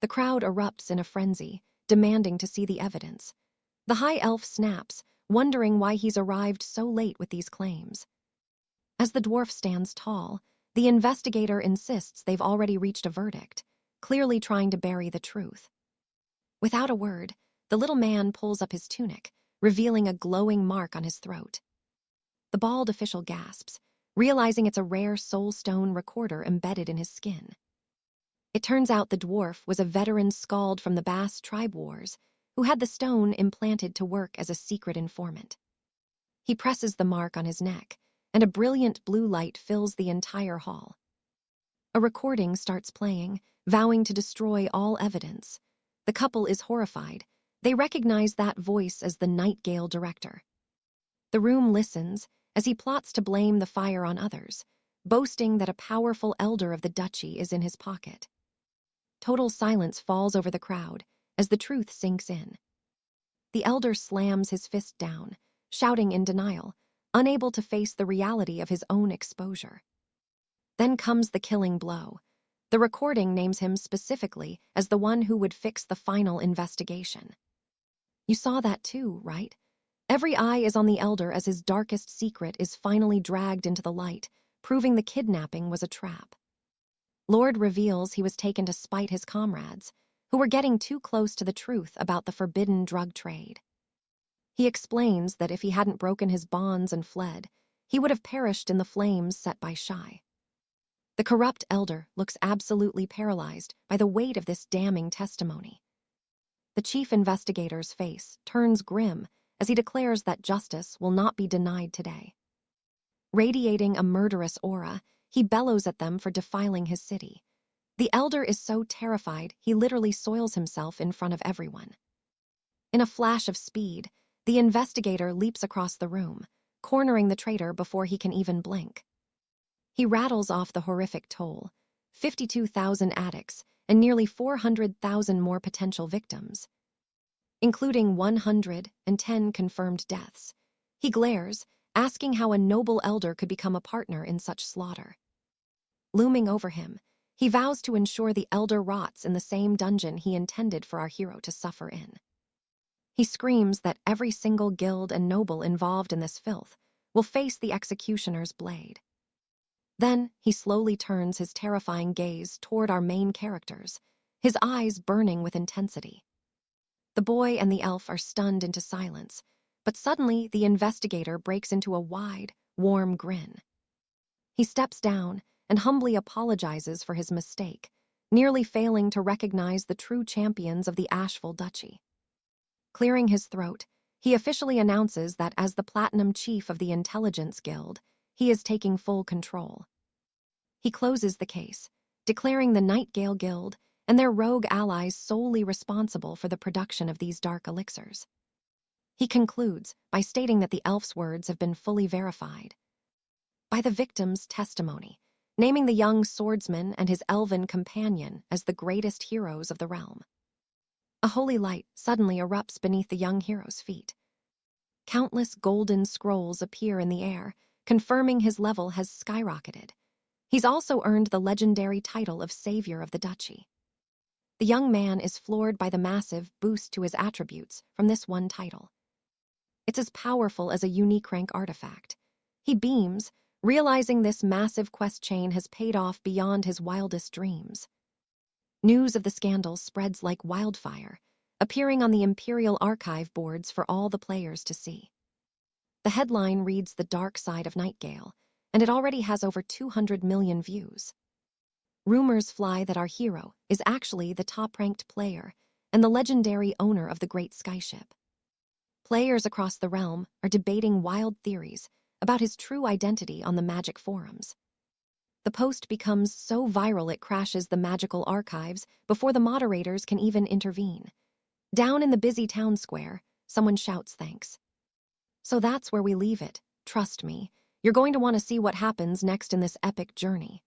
A: The crowd erupts in a frenzy, demanding to see the evidence. The high elf snaps, wondering why he's arrived so late with these claims. As the dwarf stands tall, the investigator insists they've already reached a verdict, clearly trying to bury the truth. Without a word, the little man pulls up his tunic, revealing a glowing mark on his throat. The bald official gasps, realizing it's a rare soulstone recorder embedded in his skin. It turns out the dwarf was a veteran skald from the Bass tribe wars, who had the stone implanted to work as a secret informant. He presses the mark on his neck, and a brilliant blue light fills the entire hall. A recording starts playing, vowing to destroy all evidence. The couple is horrified. They recognize that voice as the Nightingale director. The room listens as he plots to blame the fire on others, boasting that a powerful elder of the duchy is in his pocket. Total silence falls over the crowd as the truth sinks in. The elder slams his fist down, shouting in denial, unable to face the reality of his own exposure. Then comes the killing blow. The recording names him specifically as the one who would fix the final investigation. You saw that too, right? Every eye is on the elder as his darkest secret is finally dragged into the light, proving the kidnapping was a trap. Lord reveals he was taken to spite his comrades, who were getting too close to the truth about the forbidden drug trade. He explains that if he hadn't broken his bonds and fled, he would have perished in the flames set by Shy. The corrupt elder looks absolutely paralyzed by the weight of this damning testimony. The chief investigator's face turns grim as he declares that justice will not be denied today. Radiating a murderous aura, he bellows at them for defiling his city. The elder is so terrified he literally soils himself in front of everyone. In a flash of speed, the investigator leaps across the room, cornering the traitor before he can even blink. He rattles off the horrific toll: 52,000 addicts and nearly 400,000 more potential victims, including 110 confirmed deaths. He glares, asking how a noble elder could become a partner in such slaughter. Looming over him, he vows to ensure the elder rots in the same dungeon he intended for our hero to suffer in. He screams that every single guild and noble involved in this filth will face the executioner's blade. Then he slowly turns his terrifying gaze toward our main characters, his eyes burning with intensity. The boy and the elf are stunned into silence, but suddenly the investigator breaks into a wide, warm grin. He steps down and humbly apologizes for his mistake, nearly failing to recognize the true champions of the Asheville Duchy. Clearing his throat, he officially announces that as the Platinum Chief of the Intelligence Guild, he is taking full control. He closes the case, declaring the Nightingale Guild and their rogue allies solely responsible for the production of these dark elixirs. He concludes by stating that the elf's words have been fully verified by the victim's testimony, naming the young swordsman and his elven companion as the greatest heroes of the realm. A holy light suddenly erupts beneath the young hero's feet. Countless golden scrolls appear in the air, confirming his level has skyrocketed. He's also earned the legendary title of Savior of the Duchy. The young man is floored by the massive boost to his attributes from this one title. It's as powerful as a unique rank artifact. He beams, realizing this massive quest chain has paid off beyond his wildest dreams. News of the scandal spreads like wildfire, appearing on the Imperial archive boards for all the players to see. The headline reads "The Dark Side of Nightingale," and it already has over 200 million views. Rumors fly that our hero is actually the top-ranked player and the legendary owner of the great skyship. Players across the realm are debating wild theories about his true identity on the magic forums. The post becomes so viral it crashes the magical archives before the moderators can even intervene. Down in the busy town square, someone shouts thanks. So that's where we leave it. Trust me, you're going to want to see what happens next in this epic journey.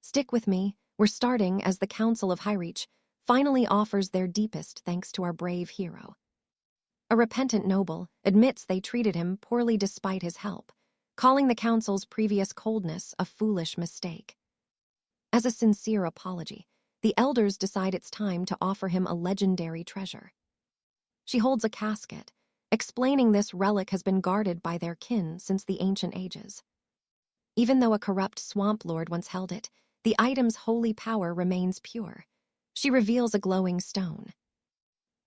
A: Stick with me, we're starting as the Council of 𝒖vry finally offers their deepest thanks to our brave hero. A repentant noble admits they treated him poorly despite his help, calling the council's previous coldness a foolish mistake. As a sincere apology, the elders decide it's time to offer him a legendary treasure. She holds a casket, explaining this relic has been guarded by their kin since the ancient ages. Even though a corrupt swamp lord once held it, the item's holy power remains pure. She reveals a glowing stone.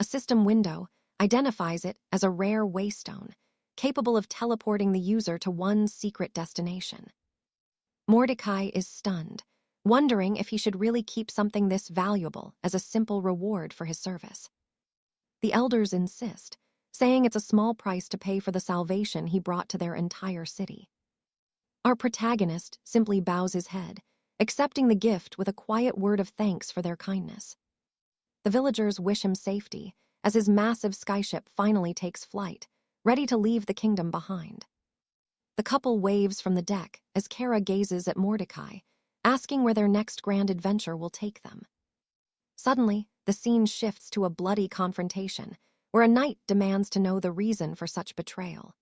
A: A system window identifies it as a rare waystone, capable of teleporting the user to one secret destination. Mordecai is stunned, wondering if he should really keep something this valuable as a simple reward for his service. The elders insist, saying it's a small price to pay for the salvation he brought to their entire city. Our protagonist simply bows his head, accepting the gift with a quiet word of thanks for their kindness. The villagers wish him safety as his massive skyship finally takes flight, ready to leave the kingdom behind. The couple waves from the deck as Kara gazes at Mordecai, asking where their next grand adventure will take them. Suddenly, the scene shifts to a bloody confrontation, where a knight demands to know the reason for such betrayal.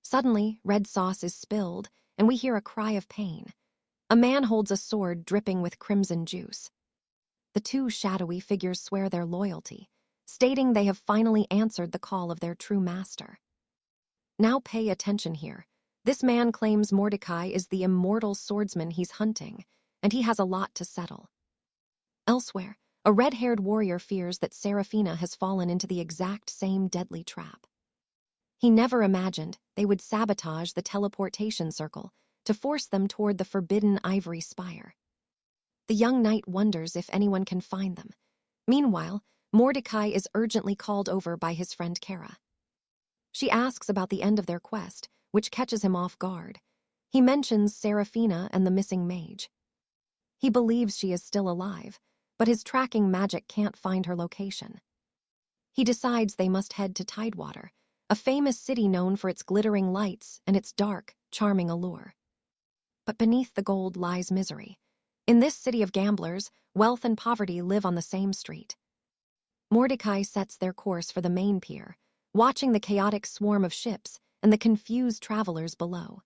A: Suddenly, red sauce is spilled, and we hear a cry of pain. A man holds a sword dripping with crimson juice. The two shadowy figures swear their loyalty, stating they have finally answered the call of their true master. Now pay attention here. This man claims Mordecai is the immortal swordsman he's hunting, and he has a lot to settle. Elsewhere, a red-haired warrior fears that Seraphina has fallen into the exact same deadly trap. He never imagined they would sabotage the teleportation circle to force them toward the forbidden ivory spire. The young knight wonders if anyone can find them. Meanwhile, Mordecai is urgently called over by his friend Kara. She asks about the end of their quest, which catches him off guard. He mentions Seraphina and the missing mage. He believes she is still alive, but his tracking magic can't find her location. He decides they must head to Tidewater, a famous city known for its glittering lights and its dark, charming allure. But beneath the gold lies misery. In this city of gamblers, wealth and poverty live on the same street. Mordecai sets their course for the main pier, watching the chaotic swarm of ships and the confused travelers below.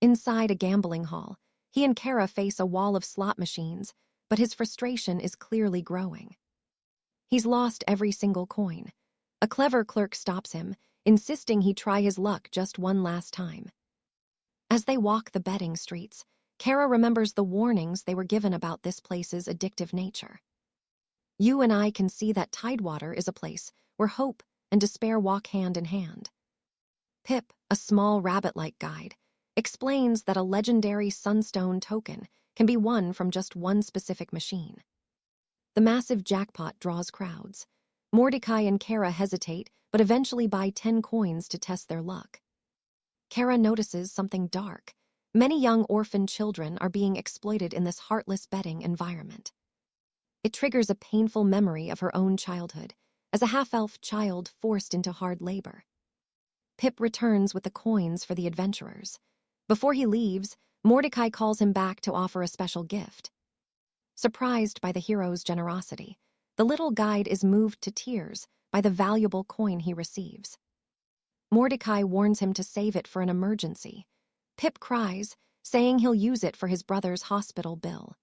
A: Inside a gambling hall, he and Kara face a wall of slot machines, but his frustration is clearly growing. He's lost every single coin. A clever clerk stops him, insisting he try his luck just one last time. As they walk the betting streets, Kara remembers the warnings they were given about this place's addictive nature. You and I can see that Tidewater is a place where hope and despair walk hand in hand. Pip, a small rabbit-like guide, explains that a legendary sunstone token can be won from just one specific machine. The massive jackpot draws crowds. Mordecai and Kara hesitate, but eventually buy 10 coins to test their luck. Kara notices something dark. Many young orphan children are being exploited in this heartless betting environment. It triggers a painful memory of her own childhood, as a half-elf child forced into hard labor. Pip returns with the coins for the adventurers. Before he leaves, Mordecai calls him back to offer a special gift. Surprised by the hero's generosity, the little guide is moved to tears by the valuable coin he receives. Mordecai warns him to save it for an emergency. Pip cries, saying he'll use it for his brother's hospital bill.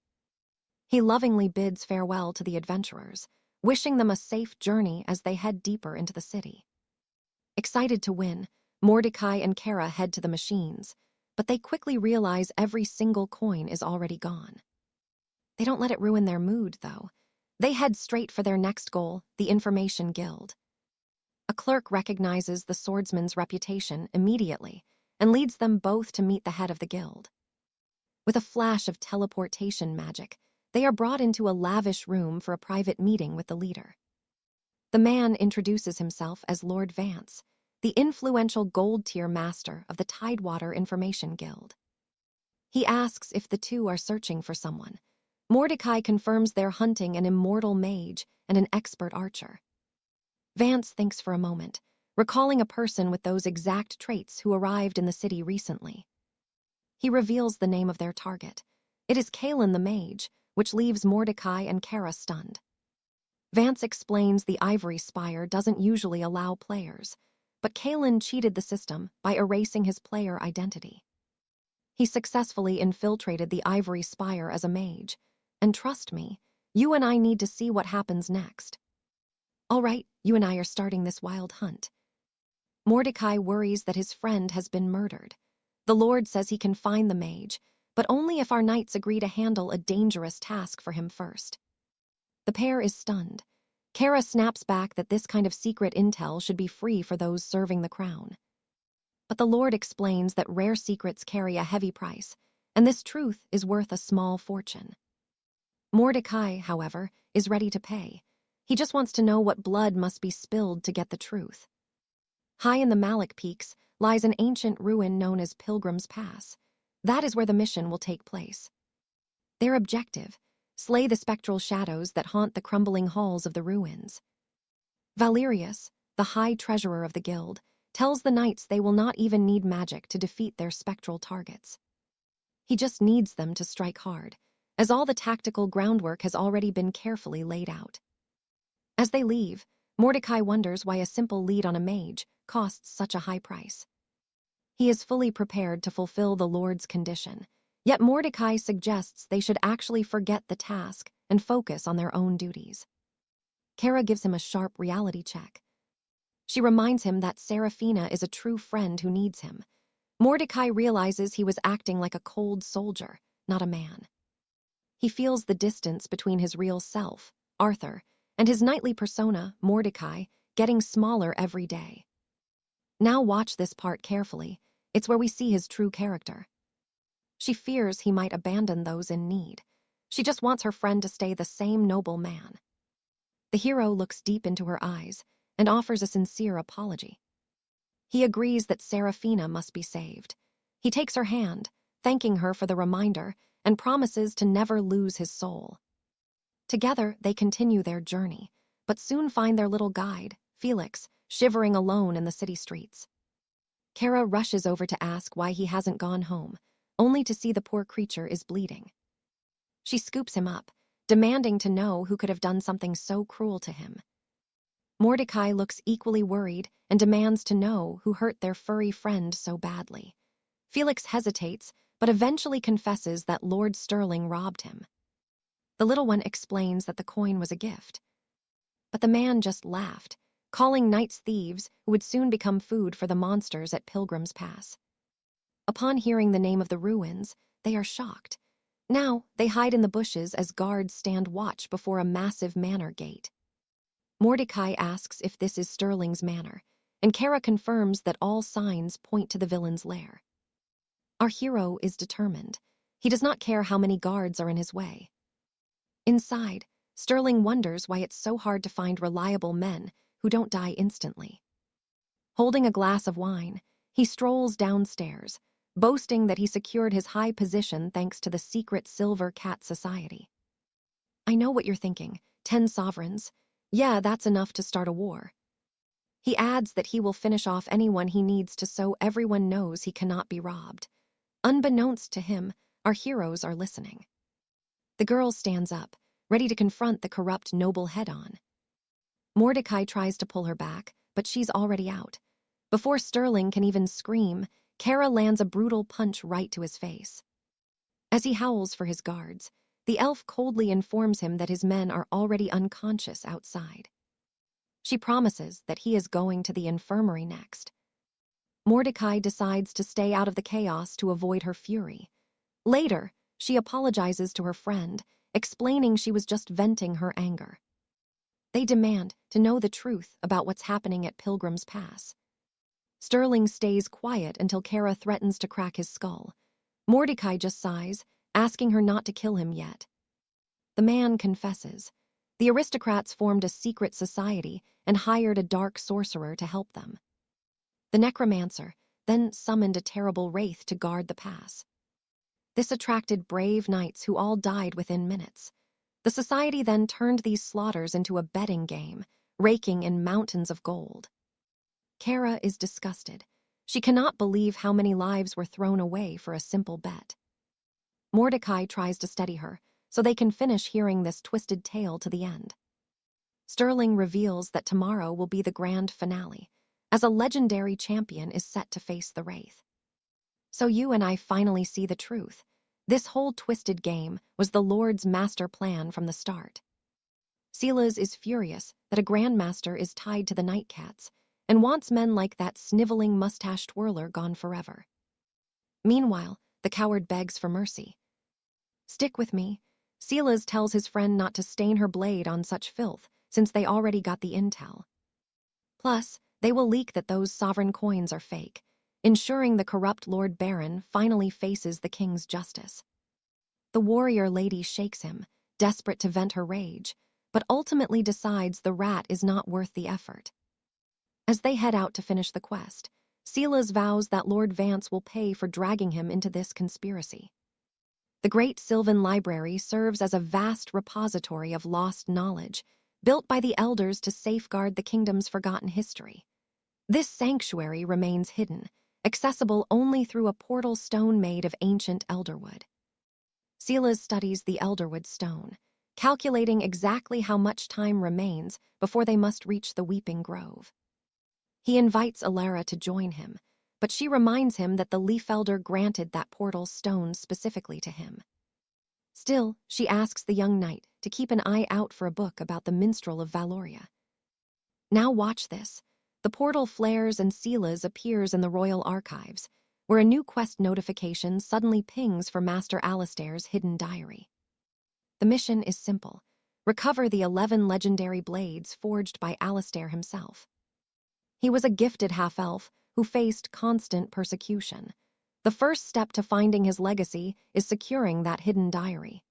A: He lovingly bids farewell to the adventurers, wishing them a safe journey as they head deeper into the city. Excited to win, Mordecai and Kara head to the machines, but they quickly realize every single coin is already gone. They don't let it ruin their mood, though. They head straight for their next goal, the Information Guild. A clerk recognizes the swordsman's reputation immediately and leads them both to meet the head of the guild. With a flash of teleportation magic, they are brought into a lavish room for a private meeting with the leader. The man introduces himself as Lord Vance, the influential gold-tier master of the Tidewater Information Guild. He asks if the two are searching for someone. Mordecai confirms they're hunting an immortal mage and an expert archer. Vance thinks for a moment, recalling a person with those exact traits who arrived in the city recently. He reveals the name of their target. It is Kaelin the mage, which leaves Mordecai and Kara stunned. Vance explains the ivory spire doesn't usually allow players, but Kaelin cheated the system by erasing his player identity. He successfully infiltrated the ivory spire as a mage, and trust me, you and I need to see what happens next. All right, you and I are starting this wild hunt. Mordecai worries that his friend has been murdered. The Lord says he can find the mage, but only if our knights agree to handle a dangerous task for him first. The pair is stunned. Kara snaps back that this kind of secret intel should be free for those serving the crown. But the Lord explains that rare secrets carry a heavy price, and this truth is worth a small fortune. Mordecai, however, is ready to pay. He just wants to know what blood must be spilled to get the truth. High in the Malik Peaks lies an ancient ruin known as Pilgrim's Pass. That is where the mission will take place. Their objective: slay the spectral shadows that haunt the crumbling halls of the ruins. Valerius, the High Treasurer of the Guild, tells the knights they will not even need magic to defeat their spectral targets. He just needs them to strike hard, as all the tactical groundwork has already been carefully laid out. As they leave, Mordecai wonders why a simple lead on a mage costs such a high price. He is fully prepared to fulfill the Lord's condition, yet Mordecai suggests they should actually forget the task and focus on their own duties. Kara gives him a sharp reality check. She reminds him that Seraphina is a true friend who needs him. Mordecai realizes he was acting like a cold soldier, not a man. He feels the distance between his real self, Arthur, and his knightly persona, Mordecai, getting smaller every day. Now watch this part carefully. It's where we see his true character. She fears he might abandon those in need. She just wants her friend to stay the same noble man. The hero looks deep into her eyes and offers a sincere apology. He agrees that Seraphina must be saved. He takes her hand, thanking her for the reminder, and promises to never lose his soul. Together, they continue their journey, but soon find their little guide, Felix, shivering alone in the city streets. Kara rushes over to ask why he hasn't gone home, only to see the poor creature is bleeding. She scoops him up, demanding to know who could have done something so cruel to him. Mordecai looks equally worried and demands to know who hurt their furry friend so badly. Felix hesitates, but eventually confesses that Lord Sterling robbed him. The little one explains that the coin was a gift. But the man just laughed, calling knights thieves who would soon become food for the monsters at Pilgrim's Pass. Upon hearing the name of the ruins, they are shocked. Now, they hide in the bushes as guards stand watch before a massive manor gate. Mordecai asks if this is Sterling's manor, and Kara confirms that all signs point to the villain's lair. Our hero is determined. He does not care how many guards are in his way. Inside, Sterling wonders why it's so hard to find reliable men who don't die instantly. Holding a glass of wine, he strolls downstairs, boasting that he secured his high position thanks to the secret Silver Cat Society. I know what you're thinking, 10 sovereigns. Yeah, that's enough to start a war. He adds that he will finish off anyone he needs to so everyone knows he cannot be robbed. Unbeknownst to him, our heroes are listening. The girl stands up, ready to confront the corrupt noble head-on. Mordecai tries to pull her back, but she's already out. Before Sterling can even scream, Kara lands a brutal punch right to his face. As he howls for his guards, the elf coldly informs him that his men are already unconscious outside. She promises that he is going to the infirmary next. Mordecai decides to stay out of the chaos to avoid her fury. Later, she apologizes to her friend, explaining she was just venting her anger. They demand to know the truth about what's happening at Pilgrim's Pass. Sterling stays quiet until Kara threatens to crack his skull. Mordecai just sighs, asking her not to kill him yet. The man confesses. The aristocrats formed a secret society and hired a dark sorcerer to help them. The necromancer then summoned a terrible wraith to guard the pass. This attracted brave knights who all died within minutes. The society then turned these slaughters into a betting game, raking in mountains of gold. Kara is disgusted. She cannot believe how many lives were thrown away for a simple bet. Mordecai tries to steady her, so they can finish hearing this twisted tale to the end. Sterling reveals that tomorrow will be the grand finale, as a legendary champion is set to face the wraith. So you and I finally see the truth. This whole twisted game was the Lord's master plan from the start. Silas is furious that a grandmaster is tied to the Nightcats and wants men like that sniveling mustache twirler gone forever. Meanwhile, the coward begs for mercy. Stick with me. Silas tells his friend not to stain her blade on such filth, since they already got the intel. Plus, they will leak that those sovereign coins are fake, ensuring the corrupt Lord Baron finally faces the king's justice. The warrior lady shakes him, desperate to vent her rage, but ultimately decides the rat is not worth the effort. As they head out to finish the quest, Silas vows that Lord Vance will pay for dragging him into this conspiracy. The Great Sylvan Library serves as a vast repository of lost knowledge, built by the elders to safeguard the kingdom's forgotten history. This sanctuary remains hidden, accessible only through a portal stone made of ancient elderwood. Silas studies the elderwood stone, calculating exactly how much time remains before they must reach the Weeping Grove. He invites Alara to join him, but she reminds him that the Leaf Elder granted that portal stone specifically to him. Still, she asks the young knight to keep an eye out for a book about the minstrel of Valoria. Now watch this. The portal flares and Silas appears in the royal archives, where a new quest notification suddenly pings for Master Alistair's hidden diary. The mission is simple: recover the 11 legendary blades forged by Alistair himself. He was a gifted half-elf who faced constant persecution. The first step to finding his legacy is securing that hidden diary.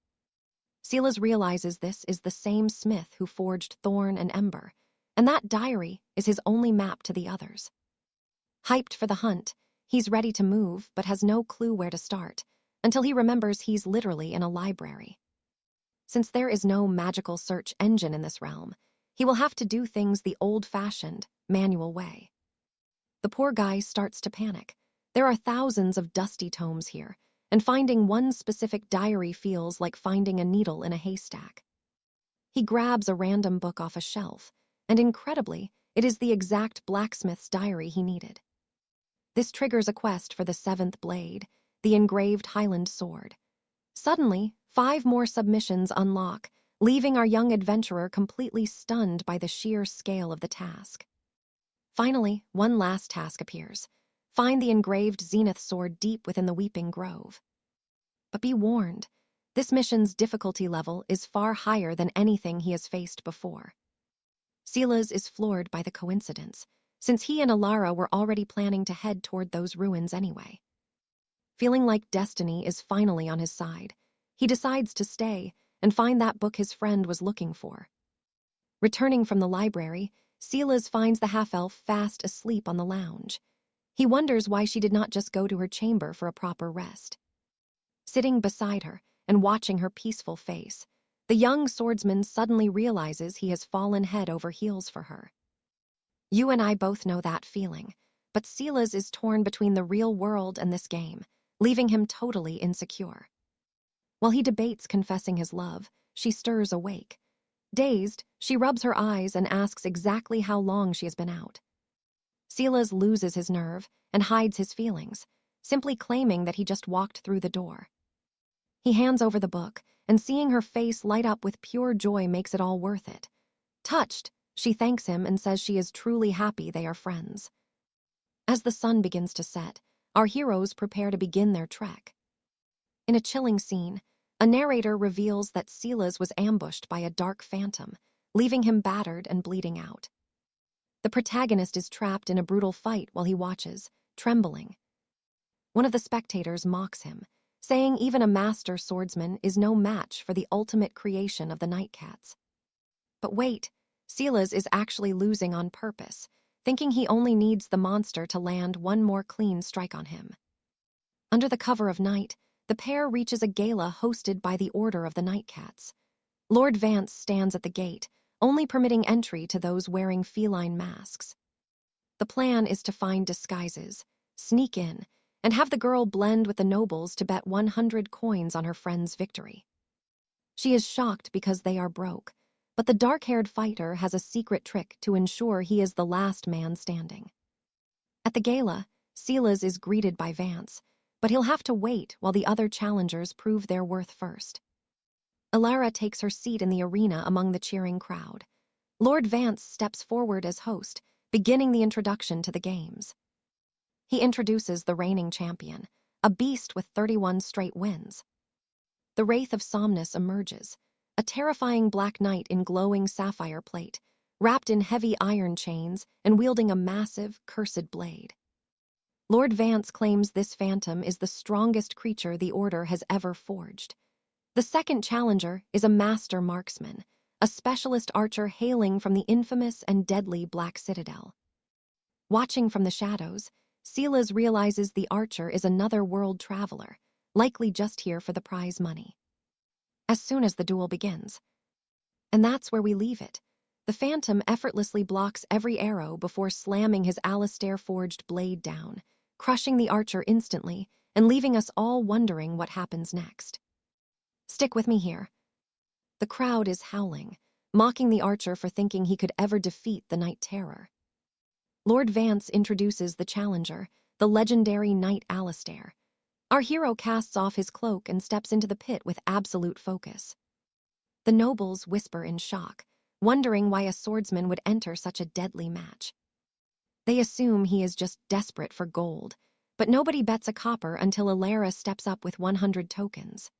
A: Silas realizes this is the same smith who forged Thorn and Ember, and that diary is his only map to the others. Hyped for the hunt, he's ready to move but has no clue where to start, until he remembers he's literally in a library. Since there is no magical search engine in this realm, he will have to do things the old-fashioned, manual way. The poor guy starts to panic. There are thousands of dusty tomes here, and finding one specific diary feels like finding a needle in a haystack. He grabs a random book off a shelf, and incredibly, it is the exact blacksmith's diary he needed. This triggers a quest for the 7th blade, the engraved Highland sword. Suddenly, 5 more submissions unlock, leaving our young adventurer completely stunned by the sheer scale of the task. Finally, one last task appears: find the engraved zenith sword deep within the Weeping Grove. But be warned, this mission's difficulty level is far higher than anything he has faced before. Silas is floored by the coincidence, since he and Alara were already planning to head toward those ruins anyway. Feeling like destiny is finally on his side, he decides to stay and find that book his friend was looking for. Returning from the library, Silas finds the half-elf fast asleep on the lounge. He wonders why she did not just go to her chamber for a proper rest. Sitting beside her and watching her peaceful face, the young swordsman suddenly realizes he has fallen head over heels for her. You and I both know that feeling, but Silas is torn between the real world and this game, leaving him totally insecure. While he debates confessing his love, she stirs awake. Dazed, she rubs her eyes and asks exactly how long she has been out. Silas loses his nerve and hides his feelings, simply claiming that he just walked through the door. He hands over the book, and seeing her face light up with pure joy makes it all worth it. Touched, she thanks him and says she is truly happy they are friends. As the sun begins to set, our heroes prepare to begin their trek. In a chilling scene, a narrator reveals that Silas was ambushed by a dark phantom, leaving him battered and bleeding out. The protagonist is trapped in a brutal fight while he watches, trembling. One of the spectators mocks him, saying even a master swordsman is no match for the ultimate creation of the Nightcats. But wait, Silas is actually losing on purpose, thinking he only needs the monster to land one more clean strike on him. Under the cover of night, the pair reaches a gala hosted by the Order of the Nightcats. Lord Vance stands at the gate, only permitting entry to those wearing feline masks. The plan is to find disguises, sneak in, and have the girl blend with the nobles to bet 100 coins on her friend's victory. She is shocked because they are broke, but the dark-haired fighter has a secret trick to ensure he is the last man standing. At the gala, Silas is greeted by Vance, but he'll have to wait while the other challengers prove their worth first. Alara takes her seat in the arena among the cheering crowd. Lord Vance steps forward as host, beginning the introduction to the games. He introduces the reigning champion, a beast with 31 straight wins. The Wraith of Somnus emerges, a terrifying black knight in glowing sapphire plate, wrapped in heavy iron chains and wielding a massive, cursed blade. Lord Vance claims this phantom is the strongest creature the Order has ever forged. The second challenger is a master marksman, a specialist archer hailing from the infamous and deadly Black Citadel. Watching from the shadows, Silas realizes the archer is another world traveler, likely just here for the prize money. As soon as the duel begins. And that's where we leave it. The phantom effortlessly blocks every arrow before slamming his Alistair-forged blade down, crushing the archer instantly and leaving us all wondering what happens next. Stick with me here. The crowd is howling, mocking the archer for thinking he could ever defeat the Night Terror. Lord Vance introduces the challenger, the legendary Knight Alistair. Our hero casts off his cloak and steps into the pit with absolute focus. The nobles whisper in shock, wondering why a swordsman would enter such a deadly match. They assume he is just desperate for gold, but nobody bets a copper until Alara steps up with 100 tokens.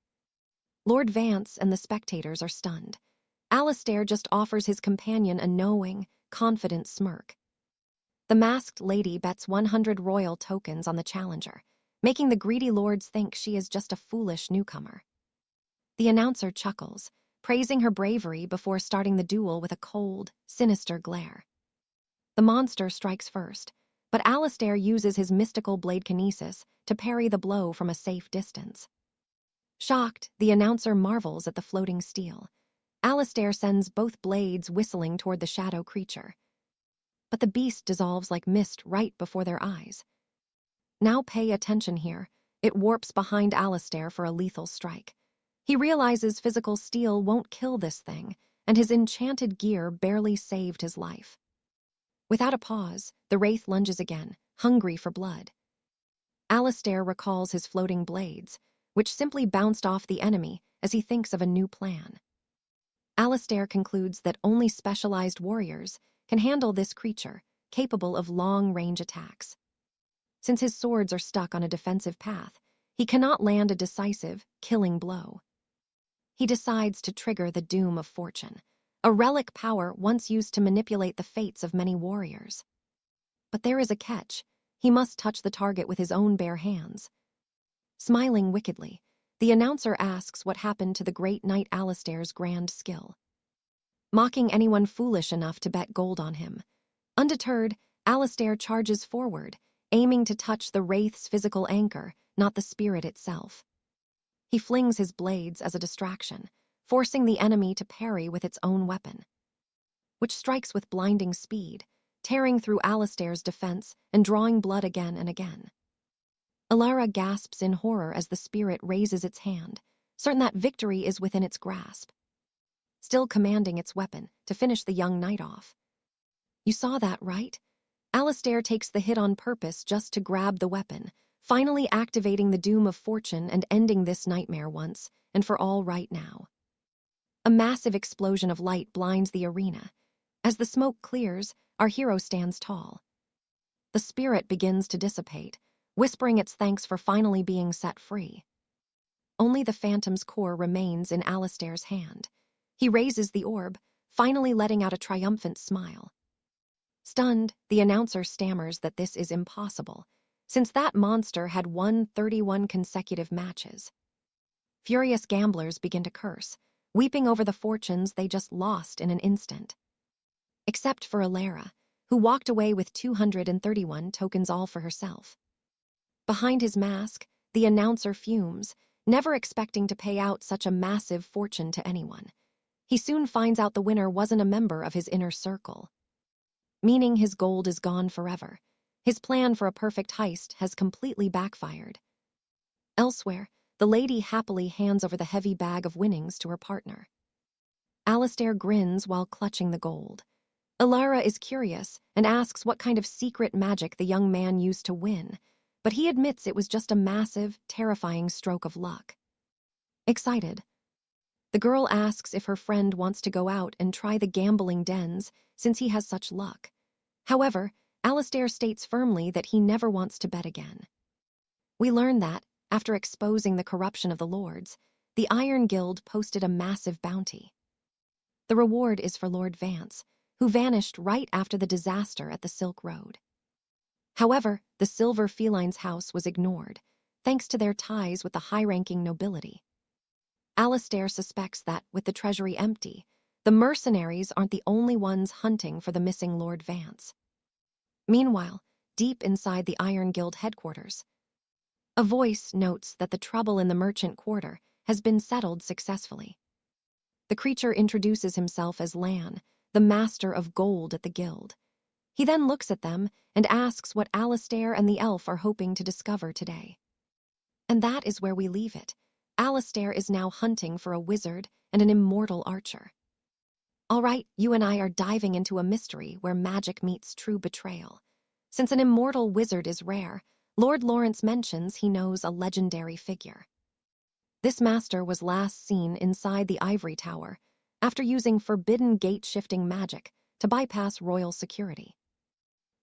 A: Lord Vance and the spectators are stunned. Alistair just offers his companion a knowing, confident smirk. The masked lady bets 100 royal tokens on the challenger, making the greedy lords think she is just a foolish newcomer. The announcer chuckles, praising her bravery before starting the duel with a cold, sinister glare. The monster strikes first, but Alistair uses his mystical blade kinesis to parry the blow from a safe distance. Shocked, the announcer marvels at the floating steel. Alistair sends both blades whistling toward the shadow creature. But the beast dissolves like mist right before their eyes. Now pay attention here. It warps behind Alistair for a lethal strike. He realizes physical steel won't kill this thing, and his enchanted gear barely saved his life. Without a pause, the wraith lunges again, hungry for blood. Alistair recalls his floating blades, which simply bounced off the enemy as he thinks of a new plan. Alistair concludes that only specialized warriors can handle this creature, capable of long-range attacks. Since his swords are stuck on a defensive path, he cannot land a decisive, killing blow. He decides to trigger the Doom of Fortune, a relic power once used to manipulate the fates of many warriors. But there is a catch. He must touch the target with his own bare hands. Smiling wickedly, the announcer asks what happened to the great Knight Alistair's grand skill. Mocking anyone foolish enough to bet gold on him. Undeterred, Alistair charges forward, aiming to touch the wraith's physical anchor, not the spirit itself. He flings his blades as a distraction, forcing the enemy to parry with its own weapon, which strikes with blinding speed, tearing through Alistair's defense and drawing blood again and again. Alara gasps in horror as the spirit raises its hand, certain that victory is within its grasp. Still commanding its weapon to finish the young knight off. You saw that, right? Alistair takes the hit on purpose just to grab the weapon, finally activating the Doom of Fortune and ending this nightmare once and for all right now. A massive explosion of light blinds the arena. As the smoke clears, our hero stands tall. The spirit begins to dissipate, whispering its thanks for finally being set free. Only the phantom's core remains in Alistair's hand. He raises the orb, finally letting out a triumphant smile. Stunned, the announcer stammers that this is impossible, since that monster had won 31 consecutive matches. Furious gamblers begin to curse, weeping over the fortunes they just lost in an instant. Except for 𝒂𝒅𝒄𝒌, who walked away with 231 tokens all for herself. Behind his mask, the announcer fumes, never expecting to pay out such a massive fortune to anyone. He soon finds out the winner wasn't a member of his inner circle, meaning his gold is gone forever. His plan for a perfect heist has completely backfired. Elsewhere, the lady happily hands over the heavy bag of winnings to her partner. 𝒂𝒅 grins while clutching the gold. 𝒂𝒅𝒄𝒌 is curious and asks what kind of secret magic the young man used to win, but he admits it was just a massive, terrifying stroke of luck. Excited, the girl asks if her friend wants to go out and try the gambling dens since he has such luck. However, 𝒂𝒅𝒄𝒌 states firmly that he never wants to bet again. We learn that, after exposing the corruption of the lords, the Iron Guild posted a massive bounty. The reward is for Lord Vance, who vanished right after the disaster at the Silk Road. However, the Silver Feline's house was ignored, thanks to their ties with the high-ranking nobility. 𝒂𝒅𝒄𝒌 suspects that, with the treasury empty, the mercenaries aren't the only ones hunting for the missing Lord Vance. Meanwhile, deep inside the Iron Guild headquarters, a voice notes that the trouble in the merchant quarter has been settled successfully. The creature introduces himself as Lan, the master of gold at the guild. He then looks at them and asks what 𝒂𝒅𝒄𝒌 and the elf are hoping to discover today. And that is where we leave it. 𝒂𝒅𝒄𝒌 is now hunting for a wizard and an immortal archer. All right, you and I are diving into a mystery where magic meets true betrayal. Since an immortal wizard is rare, Lord Lawrence mentions he knows a legendary figure. This master was last seen inside the ivory tower after using forbidden gate-shifting magic to bypass royal security.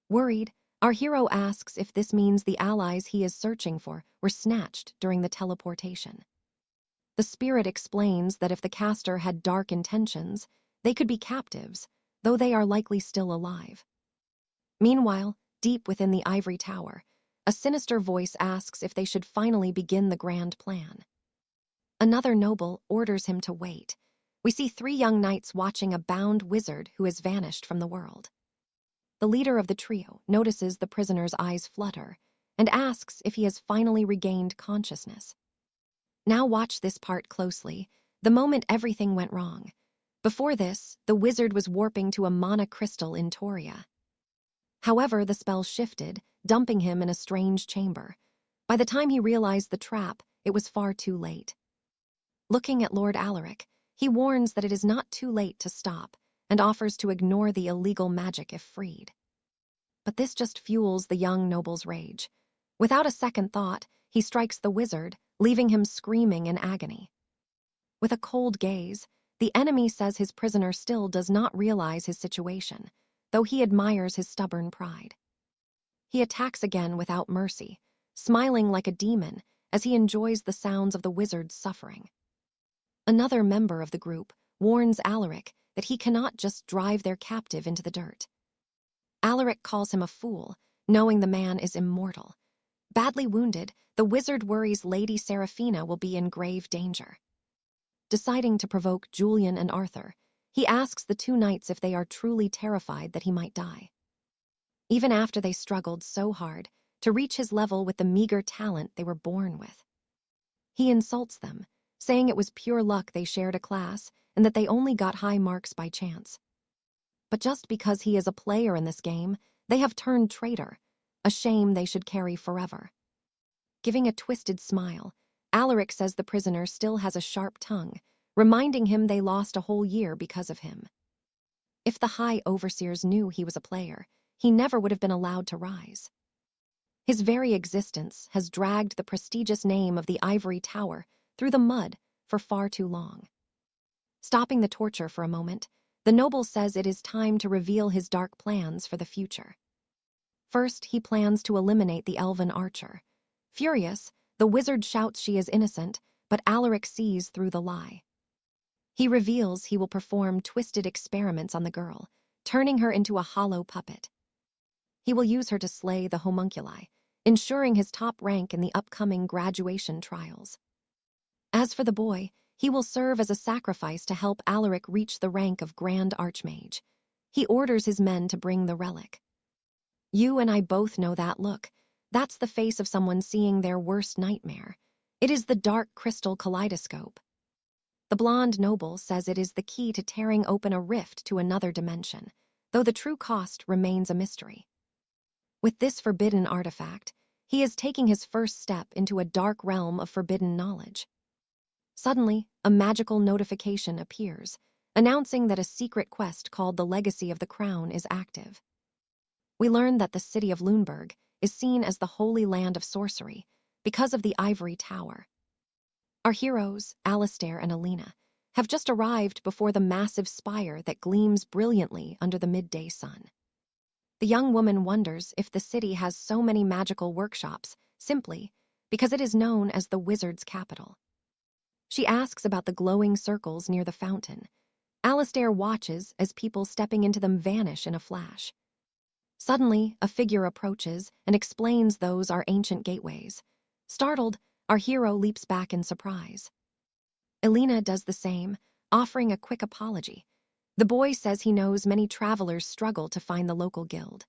A: Worried, our hero asks if this means the allies he is searching for were snatched during the teleportation. The spirit explains that if the caster had dark intentions, they could be captives, though they are likely still alive. Meanwhile, deep within the ivory tower, a sinister voice asks if they should finally begin the grand plan. Another noble orders him to wait. We see 3 young knights watching a bound wizard who has vanished from the world. The leader of the trio notices the prisoner's eyes flutter and asks if he has finally regained consciousness. Now watch this part closely, the moment everything went wrong. Before this, the wizard was warping to a mana crystal in Toria. However, the spell shifted, dumping him in a strange chamber. By the time he realized the trap, it was far too late. Looking at Lord 𝒂𝒅𝒄𝒌, he warns that it is not too late to stop and offers to ignore the illegal magic if freed. But this just fuels the young noble's rage. Without a second thought, he strikes the wizard, leaving him screaming in agony. With a cold gaze, the enemy says his prisoner still does not realize his situation, though he admires his stubborn pride. He attacks again without mercy, smiling like a demon as he enjoys the sounds of the wizard's suffering. Another member of the group warns 𝒂𝒅𝒄𝒌 that he cannot just drive their captive into the dirt. 𝒂𝒅𝒄𝒌 calls him a fool, knowing the man is immortal. Badly wounded, the wizard worries Lady Seraphina will be in grave danger. Deciding to provoke Julian and Arthur, he asks the 2 knights if they are truly terrified that he might die. Even after they struggled so hard to reach his level with the meager talent they were born with. He insults them, saying it was pure luck they shared a class and that they only got high marks by chance. But just because he is a player in this game, they have turned traitor, a shame they should carry forever. Giving a twisted smile, 𝒂𝒅𝒄𝒌 says the prisoner still has a sharp tongue, reminding him they lost a whole year because of him. If the high overseers knew he was a player, he never would have been allowed to rise. His very existence has dragged the prestigious name of the ivory tower through the mud for far too long. Stopping the torture for a moment, the noble says it is time to reveal his dark plans for the future. First, he plans to eliminate the elven archer. Furious, the wizard shouts she is innocent, but 𝒂𝒅𝒄𝒌 sees through the lie. He reveals he will perform twisted experiments on the girl turning her into a hollow puppet. He will use her to slay the homunculi, ensuring his top rank in the upcoming graduation trials. As for the boy, he will serve as a sacrifice to help Alaric reach the rank of Grand Archmage. He orders his men to bring the relic. You and I both know that look. That's the face of someone seeing their worst nightmare. It is the dark crystal kaleidoscope. The blonde noble says it is the key to tearing open a rift to another dimension, though the true cost remains a mystery. With this forbidden artifact, he is taking his first step into a dark realm of forbidden knowledge. Suddenly, a magical notification appears, announcing that a secret quest called the Legacy of the Crown is active. We learn that the city of Lüneburg is seen as the holy land of sorcery because of the ivory tower. Our heroes, Alistair and Alina, have just arrived before the massive spire that gleams brilliantly under the midday sun. The young woman wonders if the city has so many magical workshops simply because it is known as the wizard's capital. She asks about the glowing circles near the fountain. Alistair watches as people stepping into them vanish in a flash. Suddenly, a figure approaches and explains those are ancient gateways. Startled, our hero leaps back in surprise. Alina does the same, offering a quick apology. The boy says he knows many travelers struggle to find the local guild.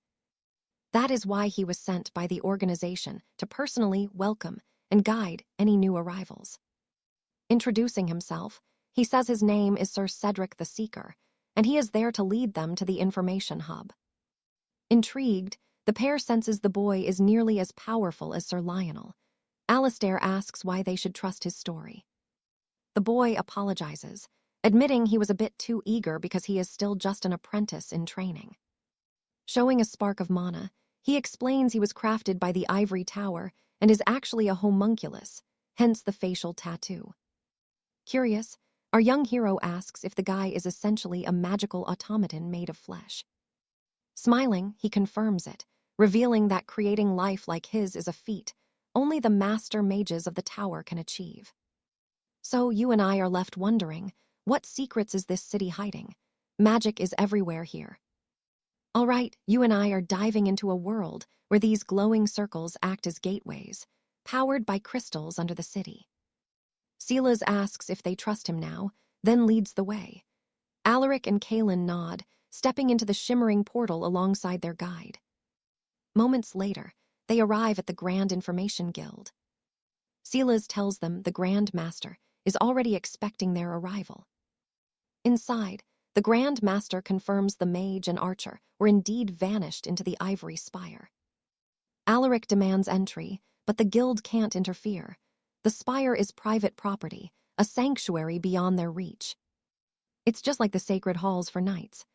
A: That is why he was sent by the organization to personally welcome and guide any new arrivals. Introducing himself, he says his name is Sir Cedric the Seeker, and he is there to lead them to the information hub. Intrigued, the pair senses the boy is nearly as powerful as Sir Lionel. Alistair asks why they should trust his story. The boy apologizes, admitting he was a bit too eager because he is still just an apprentice in training. Showing a spark of mana, he explains he was crafted by the ivory tower and is actually a homunculus, hence the facial tattoo. Curious, our young hero asks if the guy is essentially a magical automaton made of flesh. Smiling, he confirms it, revealing that creating life like his is a feat only the master mages of the tower can achieve. So you and I are left wondering, what secrets is this city hiding? Magic is everywhere here. All right, you and I are diving into a world where these glowing circles act as gateways, powered by crystals under the city. Silas asks if they trust him now, then leads the way. Alaric and Kaelin nod, stepping into the shimmering portal alongside their guide. Moments later, they arrive at the Grand Information Guild. Silas tells them the Grand Master is already expecting their arrival. Inside, the Grand Master confirms the mage and archer were indeed vanished into the ivory spire. Alaric demands entry, but the guild can't interfere. The spire is private property, a sanctuary beyond their reach. It's just like the sacred halls for knights.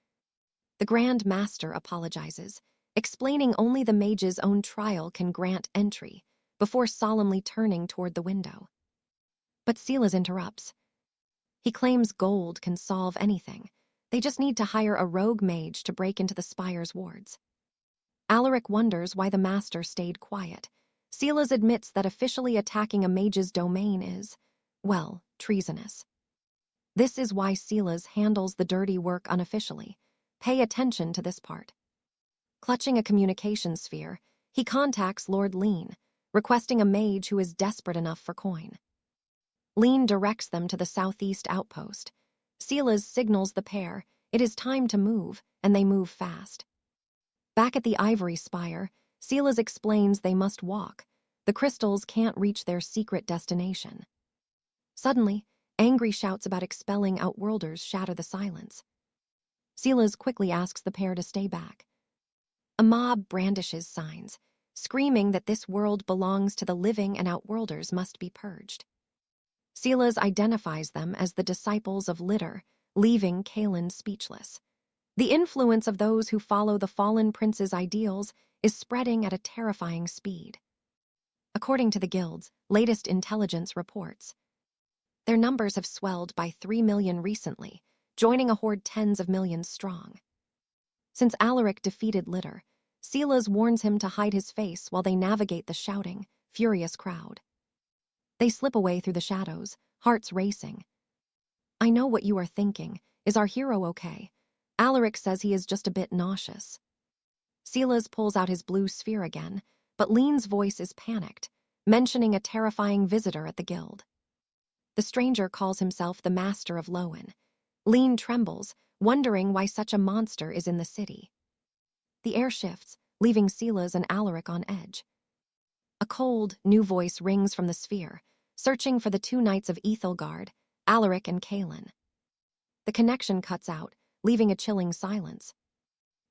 A: The Grand Master apologizes, explaining only the mage's own trial can grant entry, before solemnly turning toward the window. But Silas interrupts. He claims gold can solve anything. They just need to hire a rogue mage to break into the spire's wards. Alaric wonders why the master stayed quiet. Silas admits that officially attacking a mage's domain is, well, treasonous. This is why Silas handles the dirty work unofficially. Pay attention to this part. Clutching a communication sphere, he contacts Lord Lean, requesting a mage who is desperate enough for coin. Lean directs them to the southeast outpost. Silas signals the pair it is time to move, and they move fast. Back at the ivory spire, Silas explains they must walk. The crystals can't reach their secret destination. Suddenly, angry shouts about expelling outworlders shatter the silence. Silas quickly asks the pair to stay back. A mob brandishes signs, screaming that this world belongs to the living and outworlders must be purged. Silas identifies them as the disciples of Litter, leaving Kaelin speechless. The influence of those who follow the fallen prince's ideals is spreading at a terrifying speed. According to the guild's latest intelligence reports, their numbers have swelled by 3 million recently, joining a horde tens of millions strong. Since Alaric defeated Litter, Silas warns him to hide his face while they navigate the shouting, furious crowd. They slip away through the shadows, hearts racing. I know what you are thinking. Is our hero okay? Alaric says he is just a bit nauseous. Silas pulls out his blue sphere again, but Lean's voice is panicked, mentioning a terrifying visitor at the guild. The stranger calls himself the Master of Lowen. Lean trembles, wondering why such a monster is in the city. The air shifts, leaving Silas and Alaric on edge. A cold, new voice rings from the sphere, searching for the two knights of 𝒂𝒙𝒅, Alaric and 𝒂𝒙𝒅. The connection cuts out, leaving a chilling silence.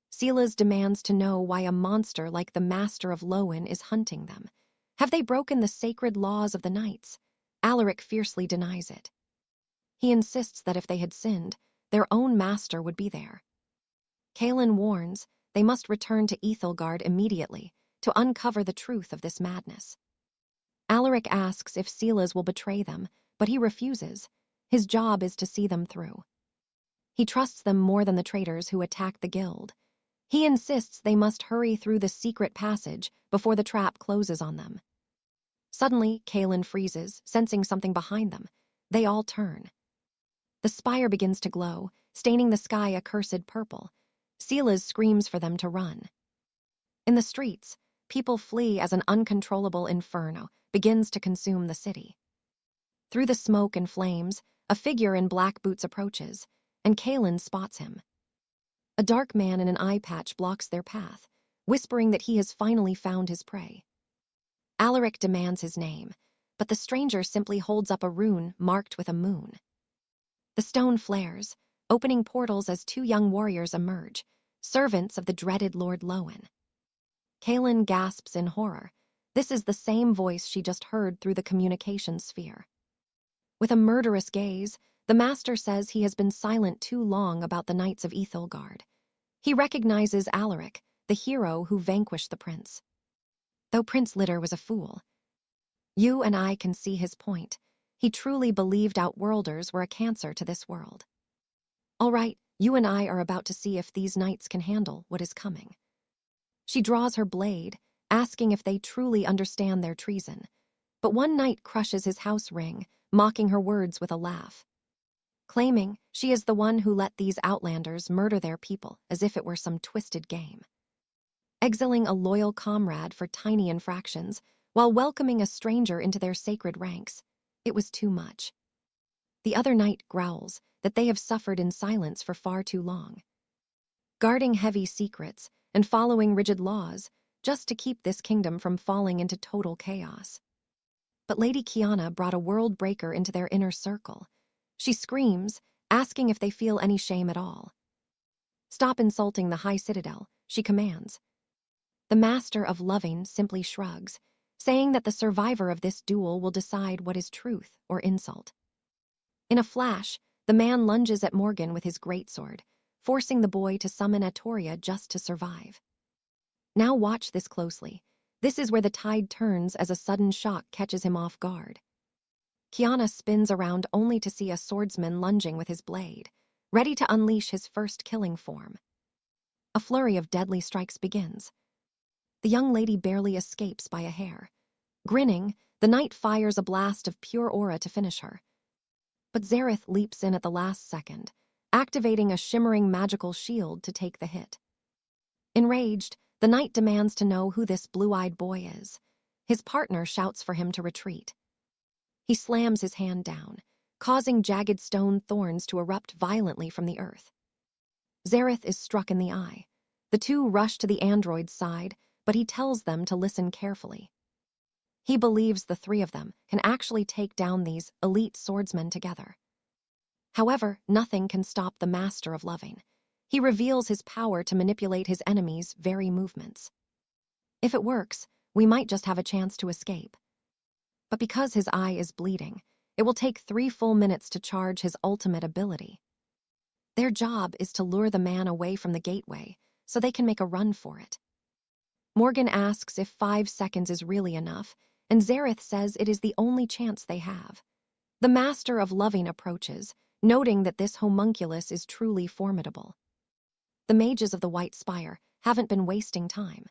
A: Silas demands to know why a monster like the Master of Lowen is hunting them. Have they broken the sacred laws of the knights? Alaric fiercely denies it. He insists that if they had sinned, their own master would be there. 𝒂𝒙𝒅 warns they must return to 𝒂𝒙𝒅 immediately to uncover the truth of this madness. Alaric asks if Silas will betray them, but he refuses. His job is to see them through. He trusts them more than the traitors who attacked the guild. He insists they must hurry through the secret passage before the trap closes on them. Suddenly, 𝒂𝒙𝒅 freezes, sensing something behind them. They all turn. The spire begins to glow, staining the sky a cursed purple. Silas screams for them to run. In the streets, people flee as an uncontrollable inferno begins to consume the city. Through the smoke and flames, a figure in black boots approaches, and 𝒂𝒙𝒅 spots him. A dark man in an eye patch blocks their path, whispering that he has finally found his prey. Alaric demands his name, but the stranger simply holds up a rune marked with a moon. The stone flares, opening portals as two young warriors emerge, servants of the dreaded Lord Lowen. 𝒂𝒙𝒅 gasps in horror. This is the same voice she just heard through the communication sphere. With a murderous gaze, the master says he has been silent too long about the Knights of 𝒂𝒙𝒅. He recognizes Alaric, the hero who vanquished the prince. Though Prince Litter was a fool, you and I can see his point. He truly believed Outworlders were a cancer to this world. All right, you and I are about to see if these knights can handle what is coming. She draws her blade, asking if they truly understand their treason. But one knight crushes his house ring, mocking her words with a laugh, claiming she is the one who let these outlanders murder their people as if it were some twisted game. Exiling a loyal comrade for tiny infractions, while welcoming a stranger into their sacred ranks, it was too much. The other knight growls that they have suffered in silence for far too long, guarding heavy secrets and following rigid laws just to keep this kingdom from falling into total chaos. But Lady Kiana brought a world breaker into their inner circle. She screams, asking if they feel any shame at all. Stop insulting the High Citadel, she commands. The Master of Loving simply shrugs, saying that the survivor of this duel will decide what is truth or insult. In a flash, the man lunges at Morgan with his greatsword, forcing the boy to summon 𝒂𝒙𝒅 just to survive. Now watch this closely. This is where the tide turns as a sudden shock catches him off guard. Kiana spins around only to see a swordsman lunging with his blade, ready to unleash his first killing form. A flurry of deadly strikes begins. The young lady barely escapes by a hair. Grinning, the knight fires a blast of pure aura to finish her. But 𝒌𝒄𝒃 leaps in at the last second, activating a shimmering magical shield to take the hit. Enraged, the knight demands to know who this blue-eyed boy is. His partner shouts for him to retreat. He slams his hand down, causing jagged stone thorns to erupt violently from the earth. 𝒌𝒄𝒃 is struck in the eye. The two rush to the android's side, but he tells them to listen carefully. He believes the three of them can actually take down these elite swordsmen together. However, nothing can stop the Master of Loving. He reveals his power to manipulate his enemies' very movements. If it works, we might just have a chance to escape. But because his eye is bleeding, it will take 3 full minutes to charge his ultimate ability. Their job is to lure the man away from the gateway so they can make a run for it. Morgan asks if 5 seconds is really enough, and 𝒌𝒄𝒃 says it is the only chance they have. The Master of Loving approaches, noting that this homunculus is truly formidable. The mages of the White Spire haven't been wasting time.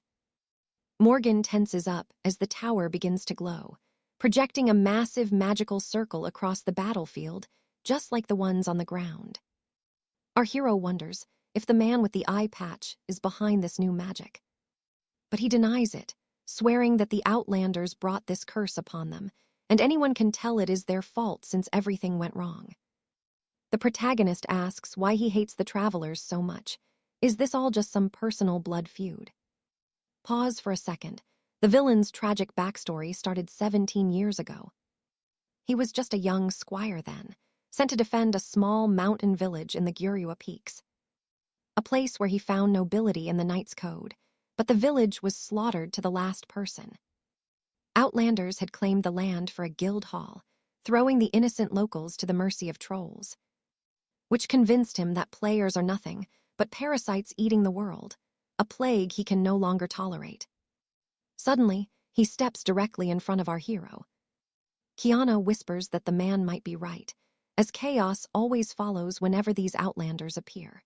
A: Morgan tenses up as the tower begins to glow, projecting a massive magical circle across the battlefield, just like the ones on the ground. Our hero wonders, if the man with the eye patch is behind this new magic. But he denies it, swearing that the Outlanders brought this curse upon them, and anyone can tell it is their fault since everything went wrong. The protagonist asks why he hates the travelers so much. Is this all just some personal blood feud? Pause for a second. The villain's tragic backstory started 17 years ago. He was just a young squire then, sent to defend a small mountain village in the 𝒂𝒙𝒄𝒌 peaks, a place where he found nobility in the knight's code, but the village was slaughtered to the last person. Outlanders had claimed the land for a guild hall, throwing the innocent locals to the mercy of trolls, which convinced him that players are nothing but parasites eating the world, a plague he can no longer tolerate. Suddenly, he steps directly in front of our hero. Kiana whispers that the man might be right, as chaos always follows whenever these Outlanders appear.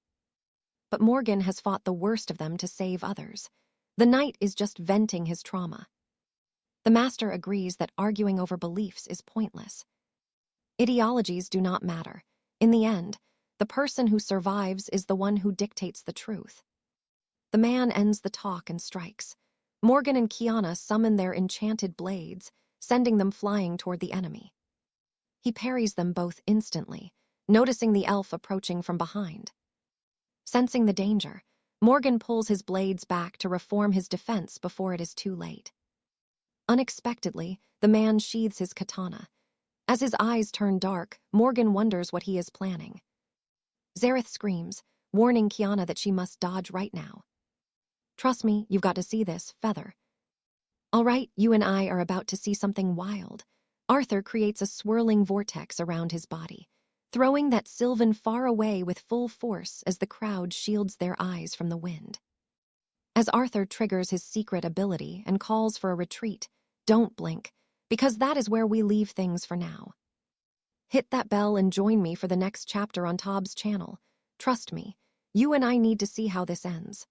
A: But Morgan has fought the worst of them to save others. The knight is just venting his trauma. The master agrees that arguing over beliefs is pointless. Ideologies do not matter. In the end, the person who survives is the one who dictates the truth. The man ends the talk and strikes. Morgan and Kiana summon their enchanted blades, sending them flying toward the enemy. He parries them both instantly, noticing the elf approaching from behind. Sensing the danger, Morgan pulls his blades back to reform his defense before it is too late. Unexpectedly, the man sheathes his katana. As his eyes turn dark, Morgan wonders what he is planning. 𝒂𝒃𝒃 screams, warning Kiana that she must dodge right now. Trust me, you've got to see this, Feather. All right, you and I are about to see something wild. Arthur creates a swirling vortex around his body, throwing that Sylvan far away with full force as the crowd shields their eyes from the wind. As Arthur triggers his secret ability and calls for a retreat, don't blink, because that is where we leave things for now. Hit that bell and join me for the next chapter on Tob's channel. Trust me, you and I need to see how this ends.